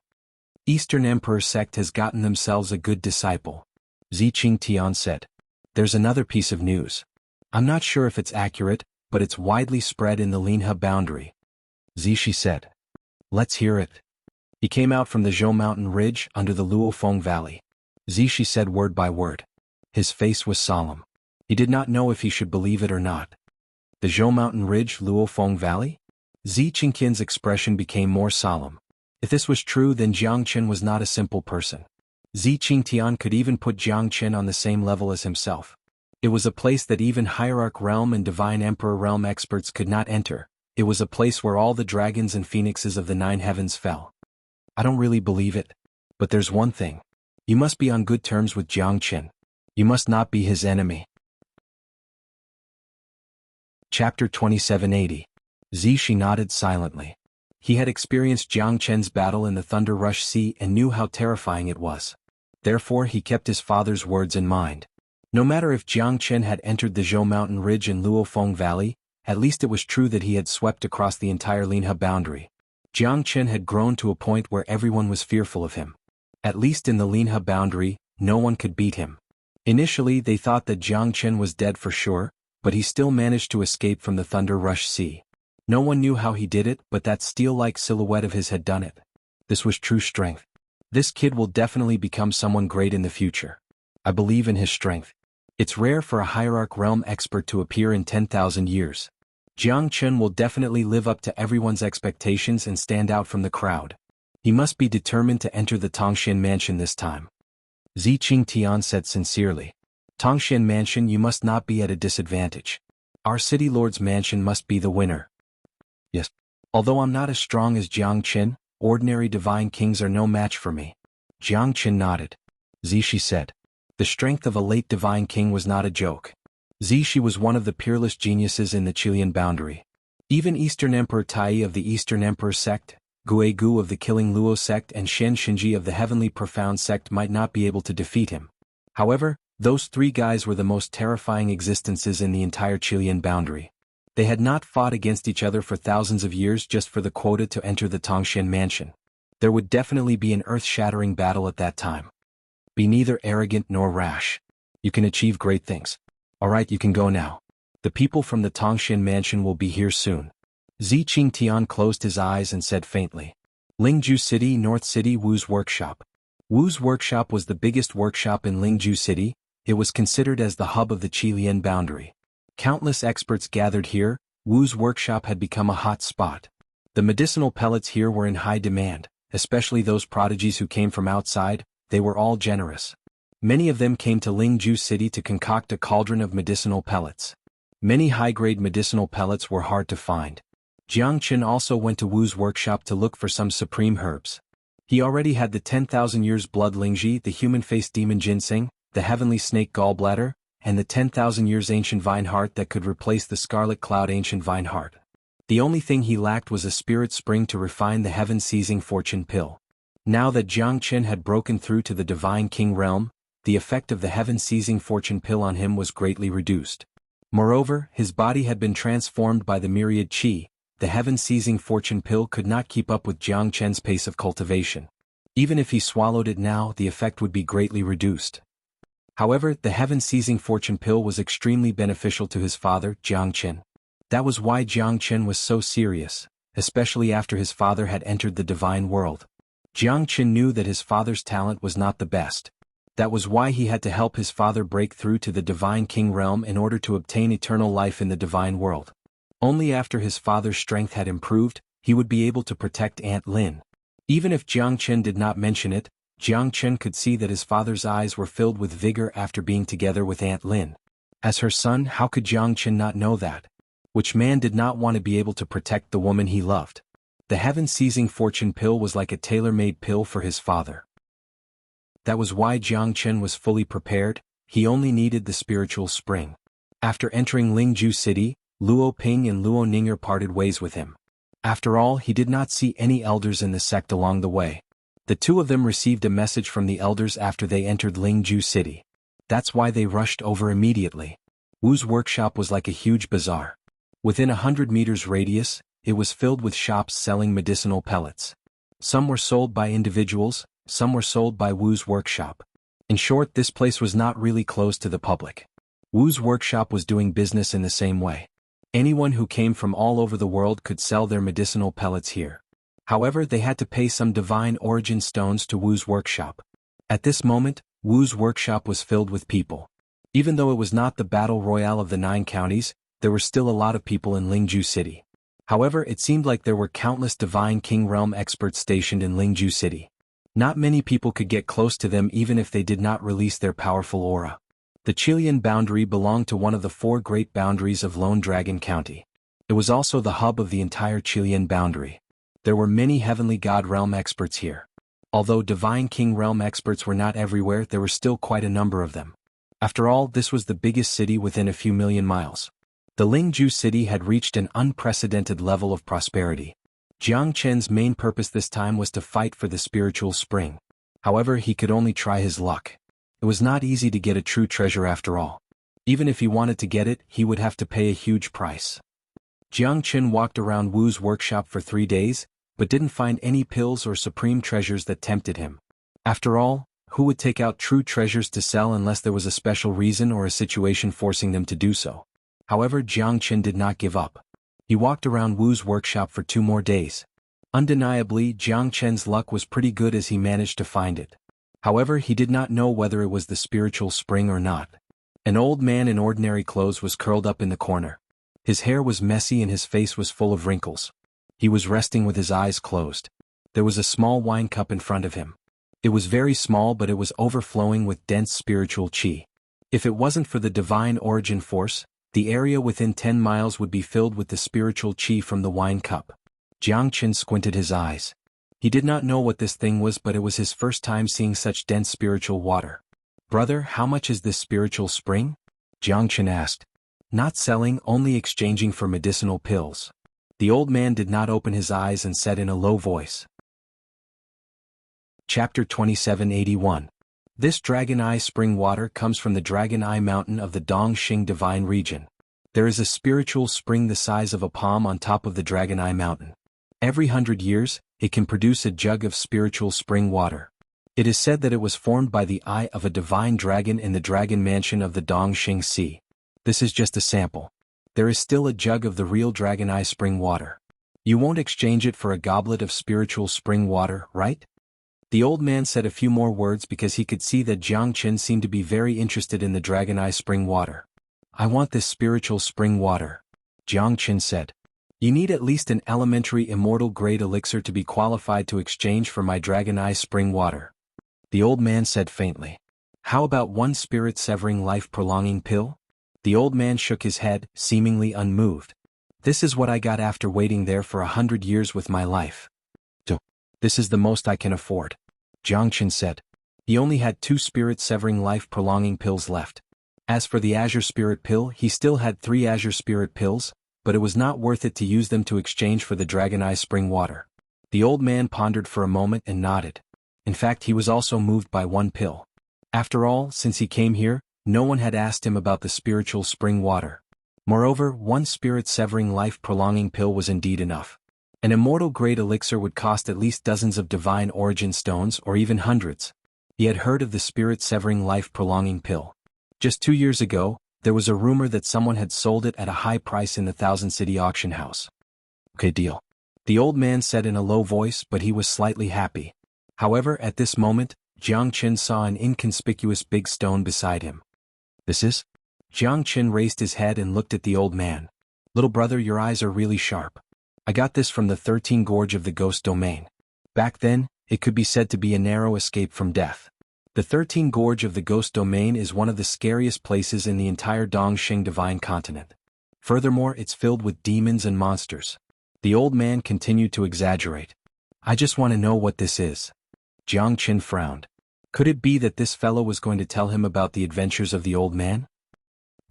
Eastern Emperor sect has gotten themselves a good disciple. Zi Qingtian said. There's another piece of news. I'm not sure if it's accurate, but it's widely spread in the Linhe boundary. Zishi said. Let's hear it. He came out from the Zhou mountain ridge under the Luofeng valley. Zishi said word by word. His face was solemn. He did not know if he should believe it or not. The Zhou mountain ridge, Luofeng valley? Zi Qingqian's expression became more solemn. If this was true, then Jiangchen was not a simple person. Zi Qingtian could even put Jiangchen on the same level as himself. It was a place that even Hierarch Realm and Divine Emperor Realm experts could not enter. It was a place where all the dragons and phoenixes of the 9 heavens fell. I don't really believe it. But there's one thing. You must be on good terms with Jiangchen. You must not be his enemy. Chapter 2780. Zishi nodded silently. He had experienced Jiangchen's battle in the Thunder Rush Sea and knew how terrifying it was. Therefore he kept his father's words in mind. No matter if Jiangchen had entered the Zhou mountain ridge in Luofeng valley, at least it was true that he had swept across the entire Linhe boundary. Jiangchen had grown to a point where everyone was fearful of him. At least in the Linhe boundary, no one could beat him. Initially they thought that Jiangchen was dead for sure, but he still managed to escape from the Thunder Rush Sea. No one knew how he did it, but that steel-like silhouette of his had done it. This was true strength. This kid will definitely become someone great in the future. I believe in his strength. It's rare for a Hierarch Realm expert to appear in 10,000 years. Jiangchen will definitely live up to everyone's expectations and stand out from the crowd. He must be determined to enter the Tongxian mansion this time. Zi Qingtian said sincerely. Tongxian mansion, you must not be at a disadvantage. Our city lord's mansion must be the winner. Yes. Although I'm not as strong as Jiangchen, ordinary divine kings are no match for me. Jiangchen nodded. Zishi said. The strength of a late divine king was not a joke. Zishi was one of the peerless geniuses in the Chilean boundary. Even Eastern Emperor Tai of the Eastern Emperor sect, Guegu of the Killing Luo sect and Shen Shinji of the Heavenly Profound sect might not be able to defeat him. However, those 3 guys were the most terrifying existences in the entire Chilean boundary. They had not fought against each other for thousands of years just for the quota to enter the Tongxian mansion. There would definitely be an earth-shattering battle at that time. Be neither arrogant nor rash. You can achieve great things. Alright, you can go now. The people from the Tongxian mansion will be here soon. Zi Qingtian closed his eyes and said faintly. Lingju City, North City, Wu's workshop. Wu's workshop was the biggest workshop in Lingju City. It was considered as the hub of the Chilean boundary. Countless experts gathered here. Wu's workshop had become a hot spot. The medicinal pellets here were in high demand, especially those prodigies who came from outside. They were all generous. Many of them came to Lingju City to concoct a cauldron of medicinal pellets. Many high-grade medicinal pellets were hard to find. Jiangchen also went to Wu's workshop to look for some supreme herbs. He already had the 10,000 years blood Lingji, the human-faced demon ginseng, the heavenly snake gallbladder, and the 10,000 years ancient vine heart that could replace the scarlet cloud ancient vine heart. The only thing he lacked was a spirit spring to refine the heaven-seizing fortune pill. Now that Jiangchen had broken through to the Divine King realm, the effect of the heaven-seizing fortune pill on him was greatly reduced. Moreover, his body had been transformed by the myriad qi. The heaven-seizing fortune pill could not keep up with Jiangchen's pace of cultivation. Even if he swallowed it now, the effect would be greatly reduced. However, the heaven-seizing fortune pill was extremely beneficial to his father, Jiangchen. That was why Jiangchen was so serious, especially after his father had entered the divine world. Jiangchen knew that his father's talent was not the best. That was why he had to help his father break through to the Divine King realm in order to obtain eternal life in the Divine World. Only after his father's strength had improved, he would be able to protect Aunt Lin. Even if Jiang Chen did not mention it, Jiang Chen could see that his father's eyes were filled with vigor after being together with Aunt Lin. As her son, how could Jiang Chen not know that? Which man did not want to be able to protect the woman he loved? The heaven-seizing fortune pill was like a tailor-made pill for his father. That was why Jiang Chen was fully prepared. He only needed the spiritual spring. After entering Lingju City, Luo Ping and Luo Ninger parted ways with him. After all, he did not see any elders in the sect along the way. The two of them received a message from the elders after they entered Lingju City. That's why they rushed over immediately. Wu's workshop was like a huge bazaar. Within 100 meters radius, it was filled with shops selling medicinal pellets. Some were sold by individuals, some were sold by Wu's workshop. In short, this place was not really closed to the public. Wu's workshop was doing business in the same way. Anyone who came from all over the world could sell their medicinal pellets here. However, they had to pay some divine origin stones to Wu's workshop. At this moment, Wu's workshop was filled with people. Even though it was not the battle royale of the 9 counties, there were still a lot of people in Lingju City. However, it seemed like there were countless Divine King Realm experts stationed in Lingju City. Not many people could get close to them even if they did not release their powerful aura. The Qilian boundary belonged to one of the 4 great boundaries of Lone Dragon County. It was also the hub of the entire Qilian boundary. There were many Heavenly God Realm experts here. Although Divine King Realm experts were not everywhere, there were still quite a number of them. After all, this was the biggest city within a few million miles. The Lingju City had reached an unprecedented level of prosperity. Jiang Chen's main purpose this time was to fight for the spiritual spring. However, he could only try his luck. It was not easy to get a true treasure after all. Even if he wanted to get it, he would have to pay a huge price. Jiang Chen walked around Wu's workshop for 3 days, but didn't find any pills or supreme treasures that tempted him. After all, who would take out true treasures to sell unless there was a special reason or a situation forcing them to do so? However, Jiang Chen did not give up. He walked around Wu's workshop for 2 more days. Undeniably, Jiang Chen's luck was pretty good as he managed to find it. However, he did not know whether it was the spiritual spring or not. An old man in ordinary clothes was curled up in the corner. His hair was messy and his face was full of wrinkles. He was resting with his eyes closed. There was a small wine cup in front of him. It was very small, but it was overflowing with dense spiritual qi. If it wasn't for the divine origin force, the area within 10 miles would be filled with the spiritual qi from the wine cup. Jiang Chen squinted his eyes. He did not know what this thing was, but it was his first time seeing such dense spiritual water. "Brother, how much is this spiritual spring?" Jiang Chen asked. "Not selling, only exchanging for medicinal pills." The old man did not open his eyes and said in a low voice. Chapter 2781. This Dragon Eye spring water comes from the Dragon Eye mountain of the Dongxing divine region. There is a spiritual spring the size of a palm on top of the Dragon Eye mountain. Every 100 years, it can produce a jug of spiritual spring water. It is said that it was formed by the eye of a divine dragon in the dragon mansion of the Dongxing Sea. This is just a sample. There is still a jug of the real Dragon Eye spring water. You won't exchange it for a goblet of spiritual spring water, right? The old man said a few more words because he could see that Jiang Chen seemed to be very interested in the Dragon Eye spring water. "I want this spiritual spring water," Jiang Chen said. "You need at least an elementary immortal grade elixir to be qualified to exchange for my Dragon Eye spring water." The old man said faintly. "How about one spirit-severing life-prolonging pill?" The old man shook his head, seemingly unmoved. "This is what I got after waiting there for 100 years with my life. This is the most I can afford," Jiang Chen said. He only had 2 spirit-severing life-prolonging pills left. As for the Azure Spirit Pill, he still had 3 Azure Spirit Pills, but it was not worth it to use them to exchange for the Dragon Eye spring water. The old man pondered for a moment and nodded. In fact, he was also moved by 1 pill. After all, since he came here, no one had asked him about the spiritual spring water. Moreover, 1 spirit-severing life-prolonging pill was indeed enough. An immortal-grade elixir would cost at least dozens of divine origin stones or even hundreds. He had heard of the spirit-severing life-prolonging pill. Just 2 years ago, there was a rumor that someone had sold it at a high price in the Thousand City auction house. "Okay, deal," the old man said in a low voice, but he was slightly happy. However, at this moment, Jiang Qin saw an inconspicuous big stone beside him. This is? Jiang Qin raised his head and looked at the old man. Little brother, your eyes are really sharp. I got this from the 13 Gorge of the Ghost Domain. Back then, it could be said to be a narrow escape from death. The 13 Gorge of the Ghost Domain is one of the scariest places in the entire Dongxing Divine Continent. Furthermore, it's filled with demons and monsters. The old man continued to exaggerate. I just want to know what this is. Jiang Qin frowned. Could it be that this fellow was going to tell him about the adventures of the old man?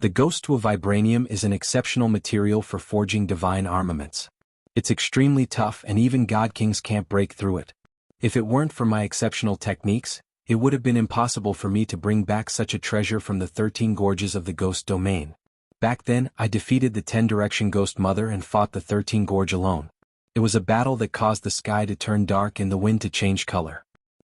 The ghost of vibranium is an exceptional material for forging divine armaments. It's extremely tough and even god kings can't break through it. If it weren't for my exceptional techniques, it would have been impossible for me to bring back such a treasure from the 13 Gorges of the Ghost Domain. Back then, I defeated the 10-direction Ghost Mother and fought the 13 Gorge alone. It was a battle that caused the sky to turn dark and the wind to change color.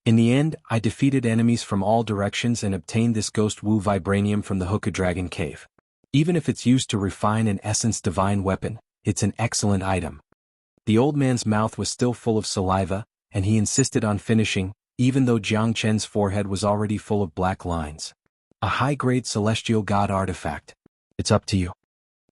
In the end, I defeated enemies from all directions and obtained this Ghost Wu Vibranium from the Hookah Dragon Cave. Even if it's used to refine an essence divine weapon, it's an excellent item. The old man's mouth was still full of saliva, and he insisted on finishing, even though Jiang Chen's forehead was already full of black lines. A high-grade celestial god artifact. It's up to you,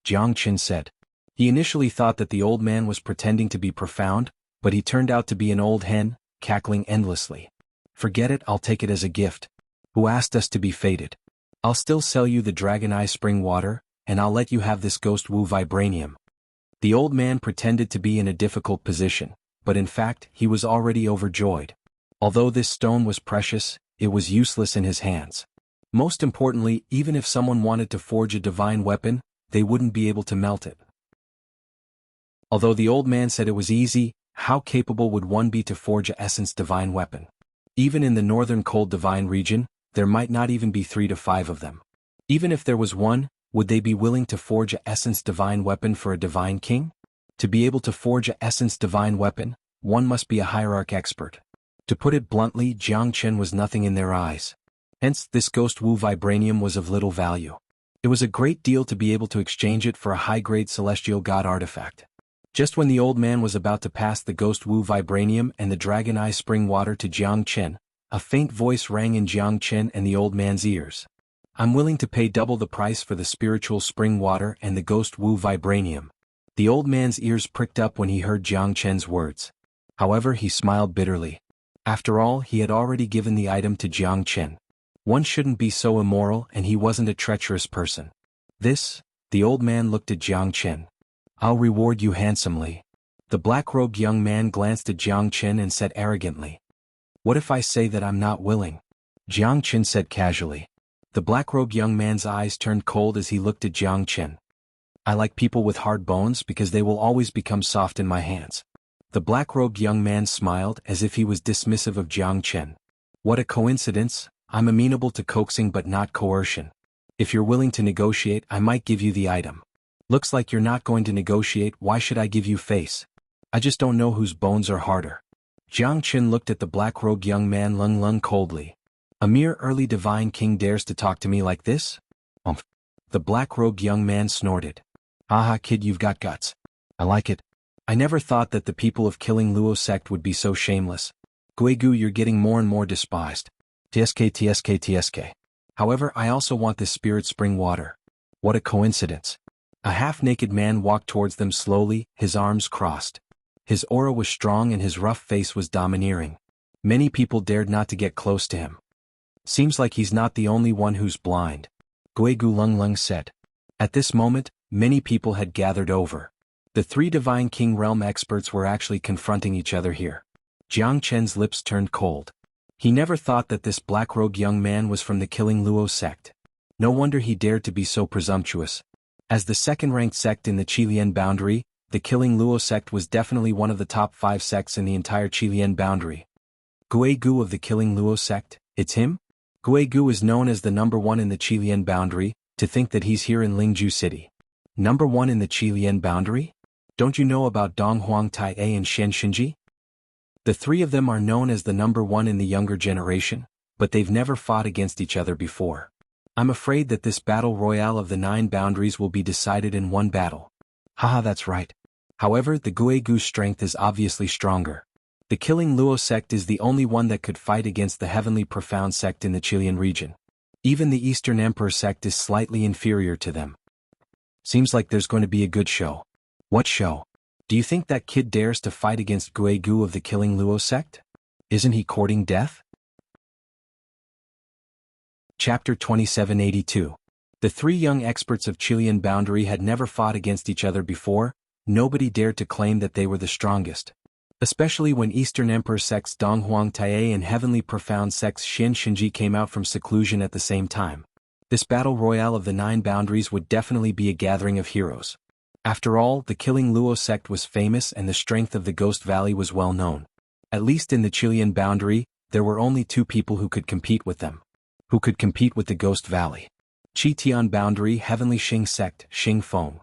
Jiang Chen said. He initially thought that the old man was pretending to be profound, but he turned out to be an old hen, cackling endlessly. Forget it, I'll take it as a gift. Who asked us to be fated? I'll still sell you the Dragon Eye Spring Water, and I'll let you have this Ghost Wu Vibranium. The old man pretended to be in a difficult position, but in fact he was already overjoyed. Although this stone was precious, it was useless in his hands. Most importantly, even if someone wanted to forge a divine weapon, they wouldn't be able to melt it. Although the old man said it was easy, how capable would one be to forge a essence divine weapon? Even in the northern cold divine region, there might not even be 3 to 5 of them. Even if there was one, would they be willing to forge a essence divine weapon for a divine king? To be able to forge a essence divine weapon, one must be a hierarch expert. To put it bluntly, Jiang Chen was nothing in their eyes. Hence, this Ghost Wu Vibranium was of little value. It was a great deal to be able to exchange it for a high-grade celestial god artifact. Just when the old man was about to pass the Ghost Wu Vibranium and the Dragon Eye Spring Water to Jiang Chen, a faint voice rang in Jiang Chen and the old man's ears. I'm willing to pay double the price for the spiritual spring water and the Ghost Wu Vibranium. The old man's ears pricked up when he heard Jiang Chen's words. However, he smiled bitterly. After all, he had already given the item to Jiang Chen. One shouldn't be so immoral, and he wasn't a treacherous person. The old man looked at Jiang Chen. I'll reward you handsomely. The black-robed young man glanced at Jiang Chen and said arrogantly. What if I say that I'm not willing? Jiang Chen said casually. The black-robed young man's eyes turned cold as he looked at Jiang Chen. I like people with hard bones because they will always become soft in my hands. The black-robed young man smiled as if he was dismissive of Jiang Chen. What a coincidence, I'm amenable to coaxing but not coercion. If you're willing to negotiate, I might give you the item. Looks like you're not going to negotiate, why should I give you face? I just don't know whose bones are harder. Jiang Chen looked at the black-robed young man Lung coldly. A mere early divine king dares to talk to me like this? The black-robed young man snorted. Haha kid, you've got guts. I like it. I never thought that the people of Killing Luo sect would be so shameless. Guigu, you're getting more and more despised. TSK. However, I also want this spirit spring water. What a coincidence. A half-naked man walked towards them slowly, his arms crossed. His aura was strong and his rough face was domineering. Many people dared not to get close to him. Seems like he's not the only one who's blind. Guigu Lung said. At this moment, many people had gathered over. The 3 Divine King Realm experts were actually confronting each other here. Jiang Chen's lips turned cold. He never thought that this black-robed young man was from the Killing Luo sect. No wonder he dared to be so presumptuous. As the second-ranked sect in the Qilian boundary, the Killing Luo sect was definitely one of the top 5 sects in the entire Qilian boundary. Guigu of the Killing Luo sect, it's him? Guigu is known as the #1 in the Qilian boundary. To think that he's here in Lingju City. #1 in the Qilian boundary? Don't you know about Donghuang Tai A and Shen Xinji? The 3 of them are known as the #1 in the younger generation, but they've never fought against each other before. I'm afraid that this battle royale of the 9 boundaries will be decided in one battle. Haha, that's right. However, the Guigu's strength is obviously stronger. The Killing Luo sect is the only one that could fight against the Heavenly Profound sect in the Chilean region. Even the Eastern Emperor sect is slightly inferior to them. Seems like there's going to be a good show. What show? Do you think that kid dares to fight against Guegu of the Killing Luo sect? Isn't he courting death? Chapter 2782. The three young experts of Chilean boundary had never fought against each other before. Nobody dared to claim that they were the strongest. Especially when Eastern Emperor sects Donghuang Tae and Heavenly Profound sects Xianxia came out from seclusion at the same time. This battle royale of the 9 boundaries would definitely be a gathering of heroes. After all, the Killing Luo sect was famous and the strength of the Ghost Valley was well known. At least in the Chilean boundary, there were only 2 people who could compete with them. Who could compete with the Ghost Valley? Chitian boundary Heavenly Xing sect, Xing Feng.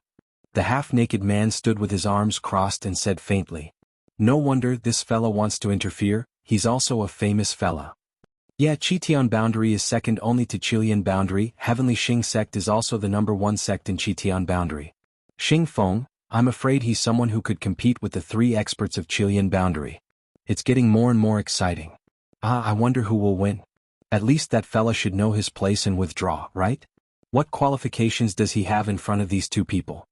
The half-naked man stood with his arms crossed and said faintly, "No wonder this fella wants to interfere, he's also a famous fella." Yeah, Chitian boundary is second only to Chilean boundary. Heavenly Xing sect is also the #1 sect in Chitian boundary. Xing Feng, I'm afraid he's someone who could compete with the 3 experts of Chilean boundary. It's getting more and more exciting. I wonder who will win. At least that fella should know his place and withdraw, right? What qualifications does he have in front of these 2 people?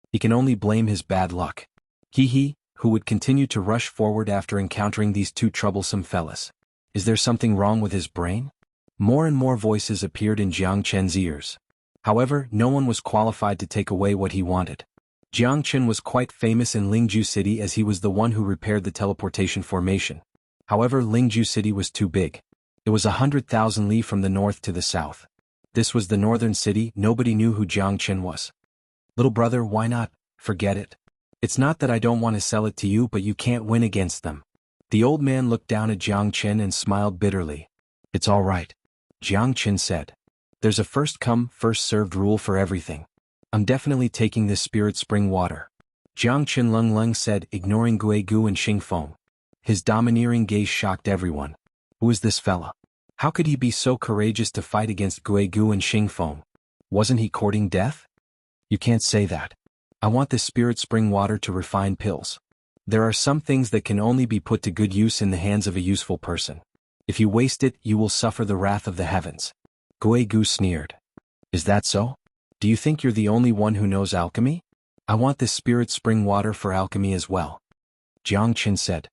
He can only blame his bad luck. He who would continue to rush forward after encountering these 2 troublesome fellas. Is there something wrong with his brain? More and more voices appeared in Jiang Chen's ears. However, no one was qualified to take away what he wanted. Jiang Chen was quite famous in Lingju City as he was the one who repaired the teleportation formation. However, Lingju City was too big. It was 100,000 li from the north to the south. This was the northern city. Nobody knew who Jiang Chen was. Little brother, why not? Forget it. It's not that I don't want to sell it to you, but you can't win against them. The old man looked down at Jiang Chen and smiled bitterly. It's all right. Jiang Chen said. There's a first come, first served rule for everything. I'm definitely taking this spirit spring water. Jiang Chen Lung said, ignoring Guegu and Xing Feng. His domineering gaze shocked everyone. Who is this fella? How could he be so courageous to fight against Guegu and Xing Feng? Wasn't he courting death? You can't say that. I want this spirit spring water to refine pills. There are some things that can only be put to good use in the hands of a useful person. If you waste it, you will suffer the wrath of the heavens. Guegu sneered. Is that so? Do you think you're the only one who knows alchemy? I want this spirit spring water for alchemy as well. Jiang Chen said.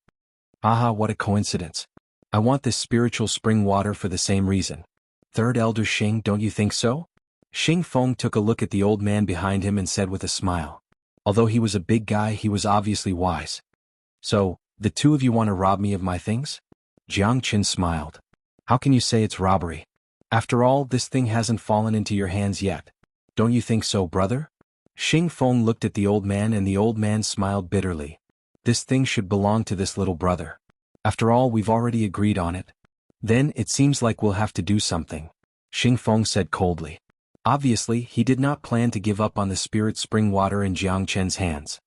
Aha, what a coincidence. I want this spiritual spring water for the same reason. Third Elder Xing, don't you think so? Xing Feng took a look at the old man behind him and said with a smile. Although he was a big guy, he was obviously wise. So, the 2 of you want to rob me of my things? Jiang Chen smiled. How can you say it's robbery? After all, this thing hasn't fallen into your hands yet. Don't you think so, brother? Xing Feng looked at the old man and the old man smiled bitterly. This thing should belong to this little brother. After all, we've already agreed on it. Then, it seems like we'll have to do something. Xing Feng said coldly. Obviously, he did not plan to give up on the spirit spring water in Jiang Chen's hands.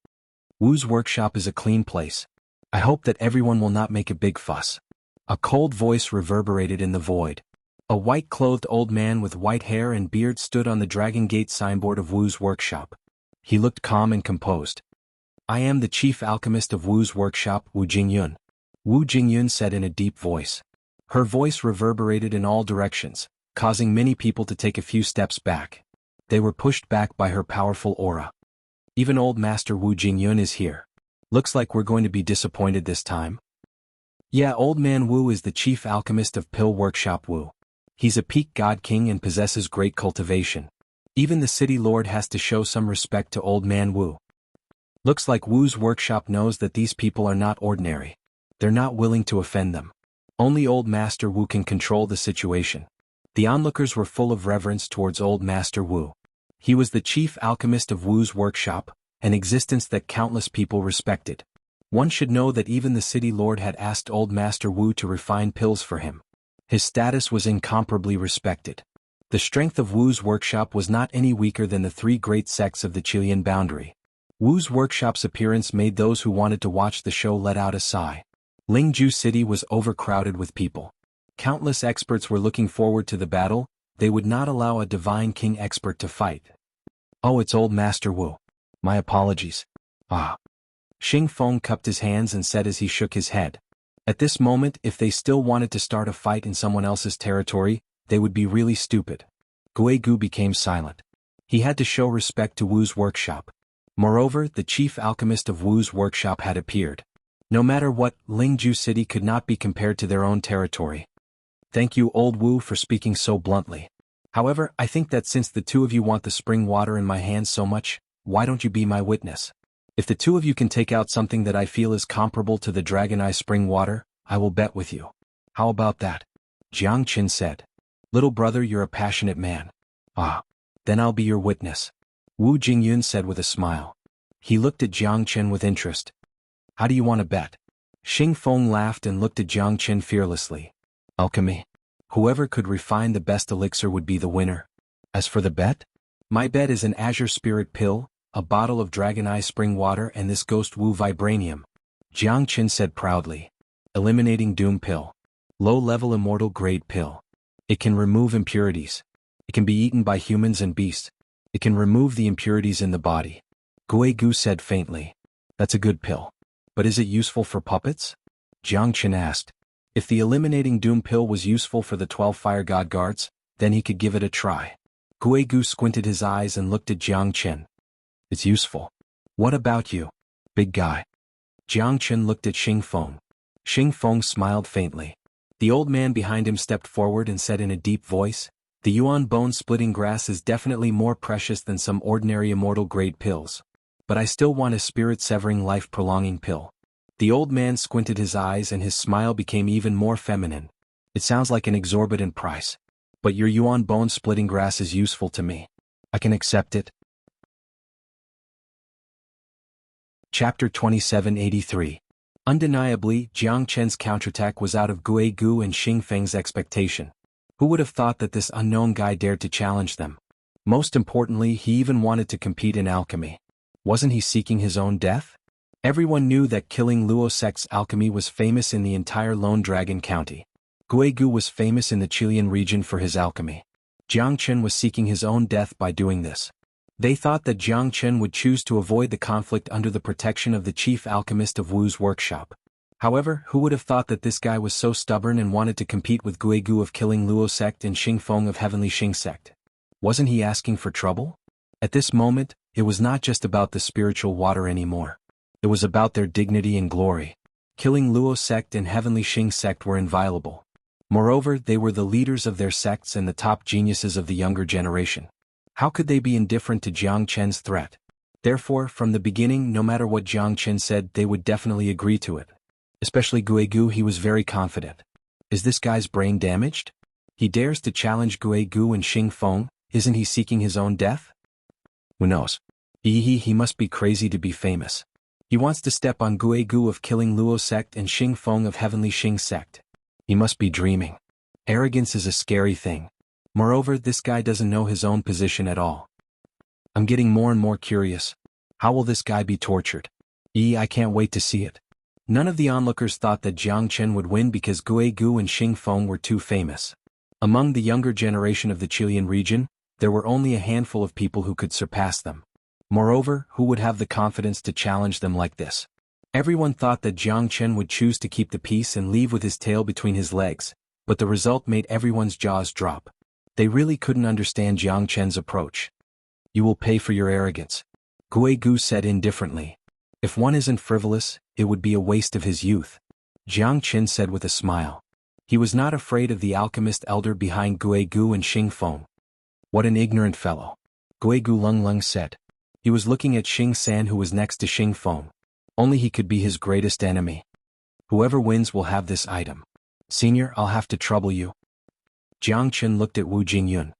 Wu's workshop is a clean place. I hope that everyone will not make a big fuss. A cold voice reverberated in the void. A white-clothed old man with white hair and beard stood on the Dragon Gate signboard of Wu's workshop. He looked calm and composed. I am the chief alchemist of Wu's workshop, Wu Jingyun. Wu Jingyun said in a deep voice. Her voice reverberated in all directions, causing many people to take a few steps back. They were pushed back by her powerful aura. Even old Master Wu Jingyun is here. Looks like we're going to be disappointed this time. Yeah, old man Wu is the chief alchemist of Pill Workshop Wu. He's a peak god king and possesses great cultivation. Even the city lord has to show some respect to old man Wu. Looks like Wu's workshop knows that these people are not ordinary. They're not willing to offend them. Only old Master Wu can control the situation. The onlookers were full of reverence towards old Master Wu. He was the chief alchemist of Wu's workshop, an existence that countless people respected. One should know that even the city lord had asked old Master Wu to refine pills for him. His status was incomparably respected. The strength of Wu's workshop was not any weaker than the 3 great sects of the Chilean boundary. Wu's workshop's appearance made those who wanted to watch the show let out a sigh. Lingju City was overcrowded with people. Countless experts were looking forward to the battle. They would not allow a divine king expert to fight. Oh, it's old Master Wu. My apologies. Xingfeng cupped his hands and said as he shook his head. At this moment, if they still wanted to start a fight in someone else's territory, they would be really stupid. Guigu became silent. He had to show respect to Wu's workshop. Moreover, the chief alchemist of Wu's workshop had appeared. No matter what, Lingju City could not be compared to their own territory. Thank you, old Wu, for speaking so bluntly. However, I think that since the two of you want the spring water in my hands so much, why don't you be my witness? If the two of you can take out something that I feel is comparable to the Dragon Eye spring water, I will bet with you. How about that? Jiang Qin said. Little brother, you're a passionate man. Ah. Then I'll be your witness. Wu Jingyun said with a smile. He looked at Jiang Qin with interest. How do you want to bet? Xingfeng laughed and looked at Jiang Qin fearlessly. Alchemy. Whoever could refine the best elixir would be the winner. As for the bet? My bet is an Azure Spirit pill, a bottle of Dragon Eye spring water and this Ghost Wu vibranium. Jiang Qin said proudly. Eliminating Doom pill. Low-level immortal grade pill. It can remove impurities. It can be eaten by humans and beasts. It can remove the impurities in the body. Guigu said faintly. That's a good pill. But is it useful for puppets? Jiang Qin asked. If the eliminating Doom pill was useful for the 12 Fire God guards, then he could give it a try. Guigu squinted his eyes and looked at Jiang Qin. It's useful. What about you, big guy? Jiang Qin looked at Xingfeng. Xingfeng smiled faintly. The old man behind him stepped forward and said in a deep voice, the Yuan bone-splitting grass is definitely more precious than some ordinary immortal-grade pills. But I still want a spirit-severing life-prolonging pill. The old man squinted his eyes and his smile became even more feminine. It sounds like an exorbitant price. But your Yuan bone-splitting grass is useful to me. I can accept it. Chapter 2783. Undeniably, Jiang Qin's counterattack was out of Guigu and Xingfeng's expectation. Who would have thought that this unknown guy dared to challenge them? Most importantly, he even wanted to compete in alchemy. Wasn't he seeking his own death? Everyone knew that killing Luo sect's alchemy was famous in the entire Lone Dragon County. Guigu was famous in the Chilean region for his alchemy. Jiang Qin was seeking his own death by doing this. They thought that Jiang Qin would choose to avoid the conflict under the protection of the chief alchemist of Wu's workshop. However, who would have thought that this guy was so stubborn and wanted to compete with Guigu of Killing Luo sect and Xingfeng of Heavenly Xing sect? Wasn't he asking for trouble? At this moment, it was not just about the spiritual water anymore. It was about their dignity and glory. Killing Luo sect and Heavenly Xing sect were inviolable. Moreover, they were the leaders of their sects and the top geniuses of the younger generation. How could they be indifferent to Jiang Qin's threat? Therefore, from the beginning, no matter what Jiang Qin said, they would definitely agree to it. Especially Guigu, he was very confident. Is this guy's brain damaged? He dares to challenge Guigu and Xingfeng, isn't he seeking his own death? Who knows? He must be crazy to be famous. He wants to step on Guigu of Killing Luo sect and Xingfeng of Heavenly Xing sect. He must be dreaming. Arrogance is a scary thing. Moreover, this guy doesn't know his own position at all. I'm getting more and more curious. How will this guy be tortured? I can't wait to see it. None of the onlookers thought that Jiang Qin would win because Guigu and Xingfeng were too famous. Among the younger generation of the Chilean region, there were only a handful of people who could surpass them. Moreover, who would have the confidence to challenge them like this? Everyone thought that Jiang Qin would choose to keep the peace and leave with his tail between his legs, but the result made everyone's jaws drop. They really couldn't understand Jiang Qin's approach. You will pay for your arrogance, Guigu said indifferently. If one isn't frivolous, it would be a waste of his youth. Jiang Qin said with a smile. He was not afraid of the alchemist elder behind Guigu and Xingfeng. What an ignorant fellow, Guigu Lung said. He was looking at Xing San who was next to Xingfeng. Only he could be his greatest enemy. Whoever wins will have this item. Senior, I'll have to trouble you. Jiang Qin looked at Wu Jingyun.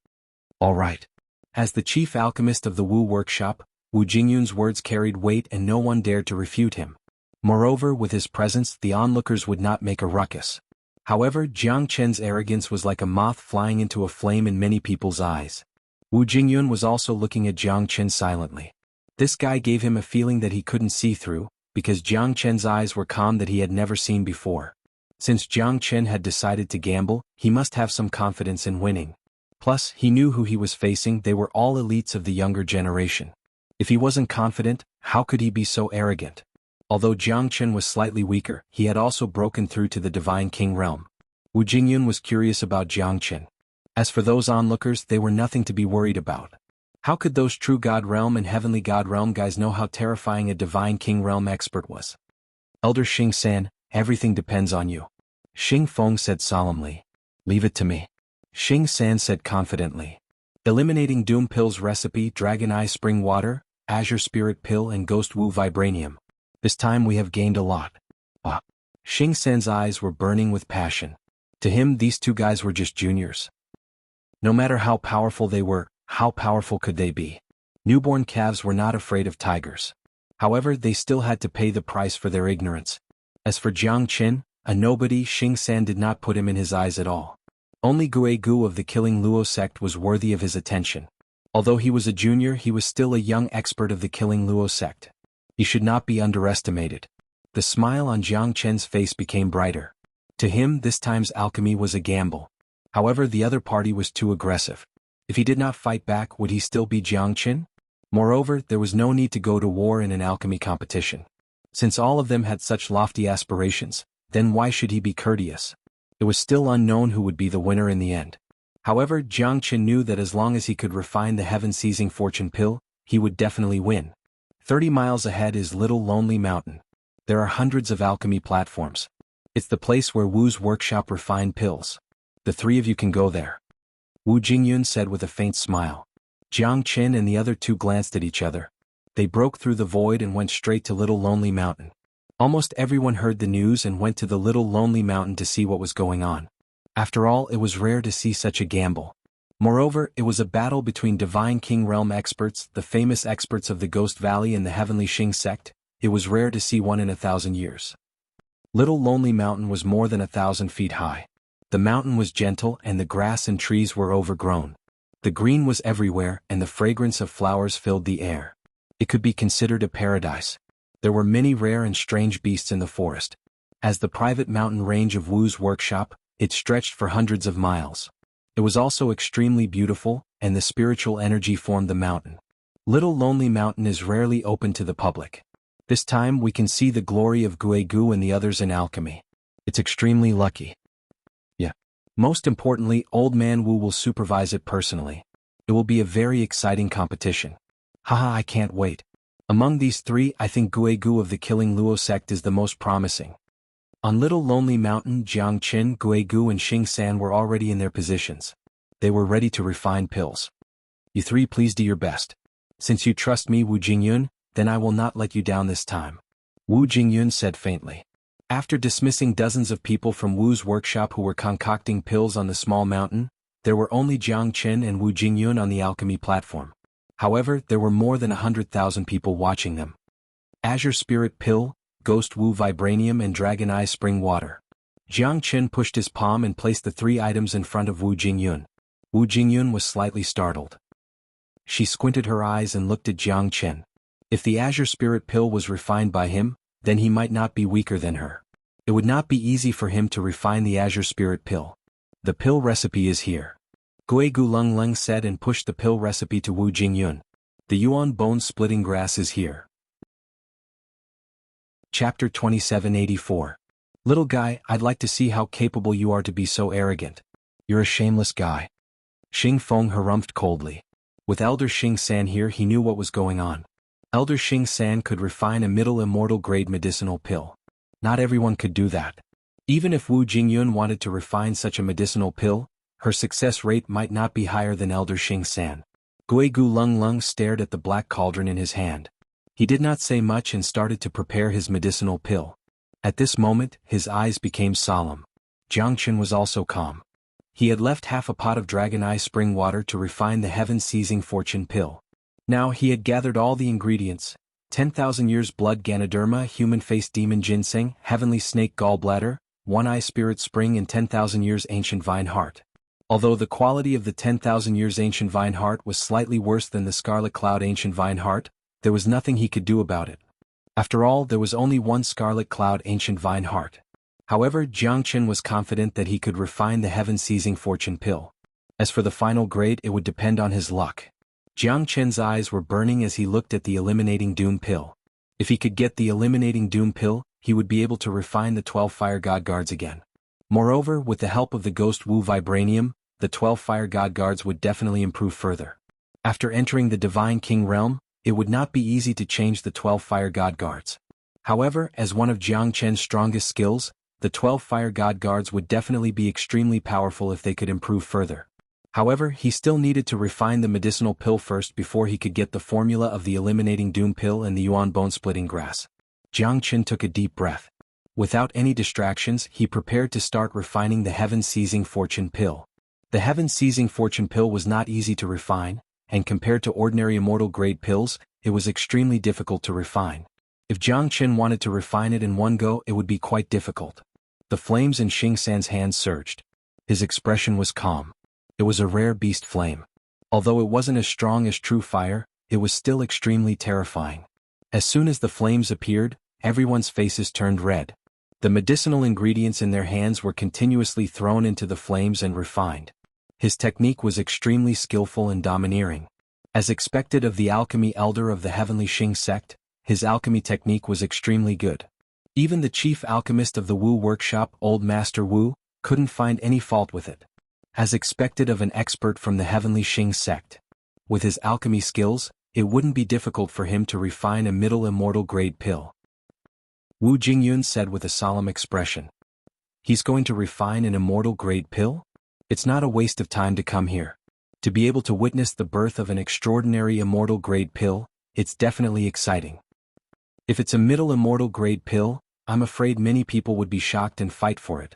All right. As the chief alchemist of the Wu workshop, Wu Jingyun's words carried weight and no one dared to refute him. Moreover, with his presence, the onlookers would not make a ruckus. However, Jiang Qin's arrogance was like a moth flying into a flame in many people's eyes. Wu Jingyun was also looking at Jiang Qin silently. This guy gave him a feeling that he couldn't see through, because Jiang Qin's eyes were calm that he had never seen before. Since Jiang Qin had decided to gamble, he must have some confidence in winning. Plus, he knew who he was facing, they were all elites of the younger generation. If he wasn't confident, how could he be so arrogant? Although Jiangchen was slightly weaker, he had also broken through to the Divine King realm. Wu Jingyun was curious about Jiangchen. As for those onlookers, they were nothing to be worried about. How could those true God realm and heavenly God realm guys know how terrifying a Divine King realm expert was? Elder Xing San, everything depends on you. Xing Feng said solemnly. Leave it to me. Xing San said confidently. Eliminating Doom Pill's recipe, Dragon Eye Spring Water, Azure Spirit Pill and Ghost Wu Vibranium. This time we have gained a lot. Ah. Xing San's eyes were burning with passion. To him, these two guys were just juniors. No matter how powerful they were, how powerful could they be? Newborn calves were not afraid of tigers. However, they still had to pay the price for their ignorance. As for Jiang Qin, a nobody, Xing San did not put him in his eyes at all. Only Gui Gu of the Killing Luo sect was worthy of his attention. Although he was a junior, he was still a young expert of the Killing Luo sect. He should not be underestimated. The smile on Jiang Chen's face became brighter. To him, this time's alchemy was a gamble. However, the other party was too aggressive. If he did not fight back, would he still be Jiang Qin? Moreover, there was no need to go to war in an alchemy competition. Since all of them had such lofty aspirations, then why should he be courteous? It was still unknown who would be the winner in the end. However, Jiang Qin knew that as long as he could refine the heaven-seizing fortune pill, he would definitely win. 30 miles ahead is Little Lonely Mountain. There are hundreds of alchemy platforms. It's the place where Wu's workshop refined pills. The three of you can go there. Wu Jingyun said with a faint smile. Jiang Qin and the other two glanced at each other. They broke through the void and went straight to Little Lonely Mountain. Almost everyone heard the news and went to the Little Lonely Mountain to see what was going on. After all, it was rare to see such a gamble. Moreover, it was a battle between Divine King Realm experts, the famous experts of the Ghost Valley and the Heavenly Xing sect. It was rare to see one in 1,000 years. Little Lonely Mountain was more than 1,000 feet high. The mountain was gentle and the grass and trees were overgrown. The green was everywhere and the fragrance of flowers filled the air. It could be considered a paradise. There were many rare and strange beasts in the forest. As the private mountain range of Wu's workshop, it stretched for hundreds of miles. It was also extremely beautiful, and the spiritual energy formed the mountain. Little Lonely Mountain is rarely open to the public. This time we can see the glory of Gui Gu and the others in alchemy. It's extremely lucky. Yeah. Most importantly, Old Man Wu will supervise it personally. It will be a very exciting competition. Haha, I can't wait. Among these three, I think Gui Gu of the Killing Luo sect is the most promising. On Little Lonely Mountain, Jiang Qin, Gui Gu and Xing San were already in their positions. They were ready to refine pills. You three please do your best. Since you trust me, Wu Jingyun, then I will not let you down this time. Wu Jingyun said faintly. After dismissing dozens of people from Wu's workshop who were concocting pills on the small mountain, there were only Jiang Qin and Wu Jingyun on the alchemy platform. However, there were more than 100,000 people watching them. Azure Spirit Pill, Ghost Wu Vibranium and Dragon Eye Spring Water. Jiang Qin pushed his palm and placed the three items in front of Wu Jingyun. Wu Jingyun was slightly startled. She squinted her eyes and looked at Jiang Qin. If the Azure Spirit Pill was refined by him, then he might not be weaker than her. It would not be easy for him to refine the Azure Spirit Pill. The pill recipe is here. Gui Gu Lung Lung said and pushed the pill recipe to Wu Jingyun. The Yuan bone-splitting grass is here. Chapter 2784. Little guy, I'd like to see how capable you are to be so arrogant. You're a shameless guy. Xing Feng harumphed coldly. With Elder Xing San here, he knew what was going on. Elder Xing San could refine a middle immortal grade medicinal pill. Not everyone could do that. Even if Wu Jingyun wanted to refine such a medicinal pill, her success rate might not be higher than Elder Xing San. Gui Gu Lung Lung stared at the black cauldron in his hand. He did not say much and started to prepare his medicinal pill. At this moment, his eyes became solemn. Jiang Qin was also calm. He had left half a pot of Dragon Eye Spring Water to refine the heaven-seizing fortune pill. Now he had gathered all the ingredients: 10,000 years blood Ganoderma, human face demon ginseng, heavenly snake gallbladder, one-eye spirit spring and 10,000 years ancient vine heart. Although the quality of the 10,000 years ancient vine heart was slightly worse than the Scarlet Cloud ancient vine heart, there was nothing he could do about it. After all, there was only one Scarlet Cloud ancient vine heart. However, Jiang Qin was confident that he could refine the heaven-seizing fortune pill. As for the final grade, it would depend on his luck. Jiang Qin's eyes were burning as he looked at the eliminating doom pill. If he could get the eliminating doom pill, he would be able to refine the 12 fire god guards again. Moreover, with the help of the ghost Wu vibranium, the 12 fire god guards would definitely improve further. After entering the divine king realm, it would not be easy to change the 12 fire god guards. However, as one of Jiang Chen's strongest skills, the 12 fire god guards would definitely be extremely powerful if they could improve further. However, he still needed to refine the medicinal pill first before he could get the formula of the eliminating doom pill and the yuan bone-splitting grass. Jiang Chen took a deep breath. Without any distractions, he prepared to start refining the heaven-seizing fortune pill. The heaven-seizing fortune pill was not easy to refine, and compared to ordinary immortal-grade pills, it was extremely difficult to refine. If Jiang Chen wanted to refine it in one go, it would be quite difficult. The flames in Xing San's hands surged. His expression was calm. It was a rare beast flame. Although it wasn't as strong as true fire, it was still extremely terrifying. As soon as the flames appeared, everyone's faces turned red. The medicinal ingredients in their hands were continuously thrown into the flames and refined. His technique was extremely skillful and domineering. As expected of the alchemy elder of the heavenly Xing sect, his alchemy technique was extremely good. Even the chief alchemist of the Wu workshop, Old Master Wu, couldn't find any fault with it. As expected of an expert from the heavenly Xing sect. With his alchemy skills, it wouldn't be difficult for him to refine a middle immortal grade pill. Wu Jingyun said with a solemn expression. He's going to refine an immortal grade pill? It's not a waste of time to come here. To be able to witness the birth of an extraordinary immortal grade pill, it's definitely exciting. If it's a middle immortal grade pill, I'm afraid many people would be shocked and fight for it.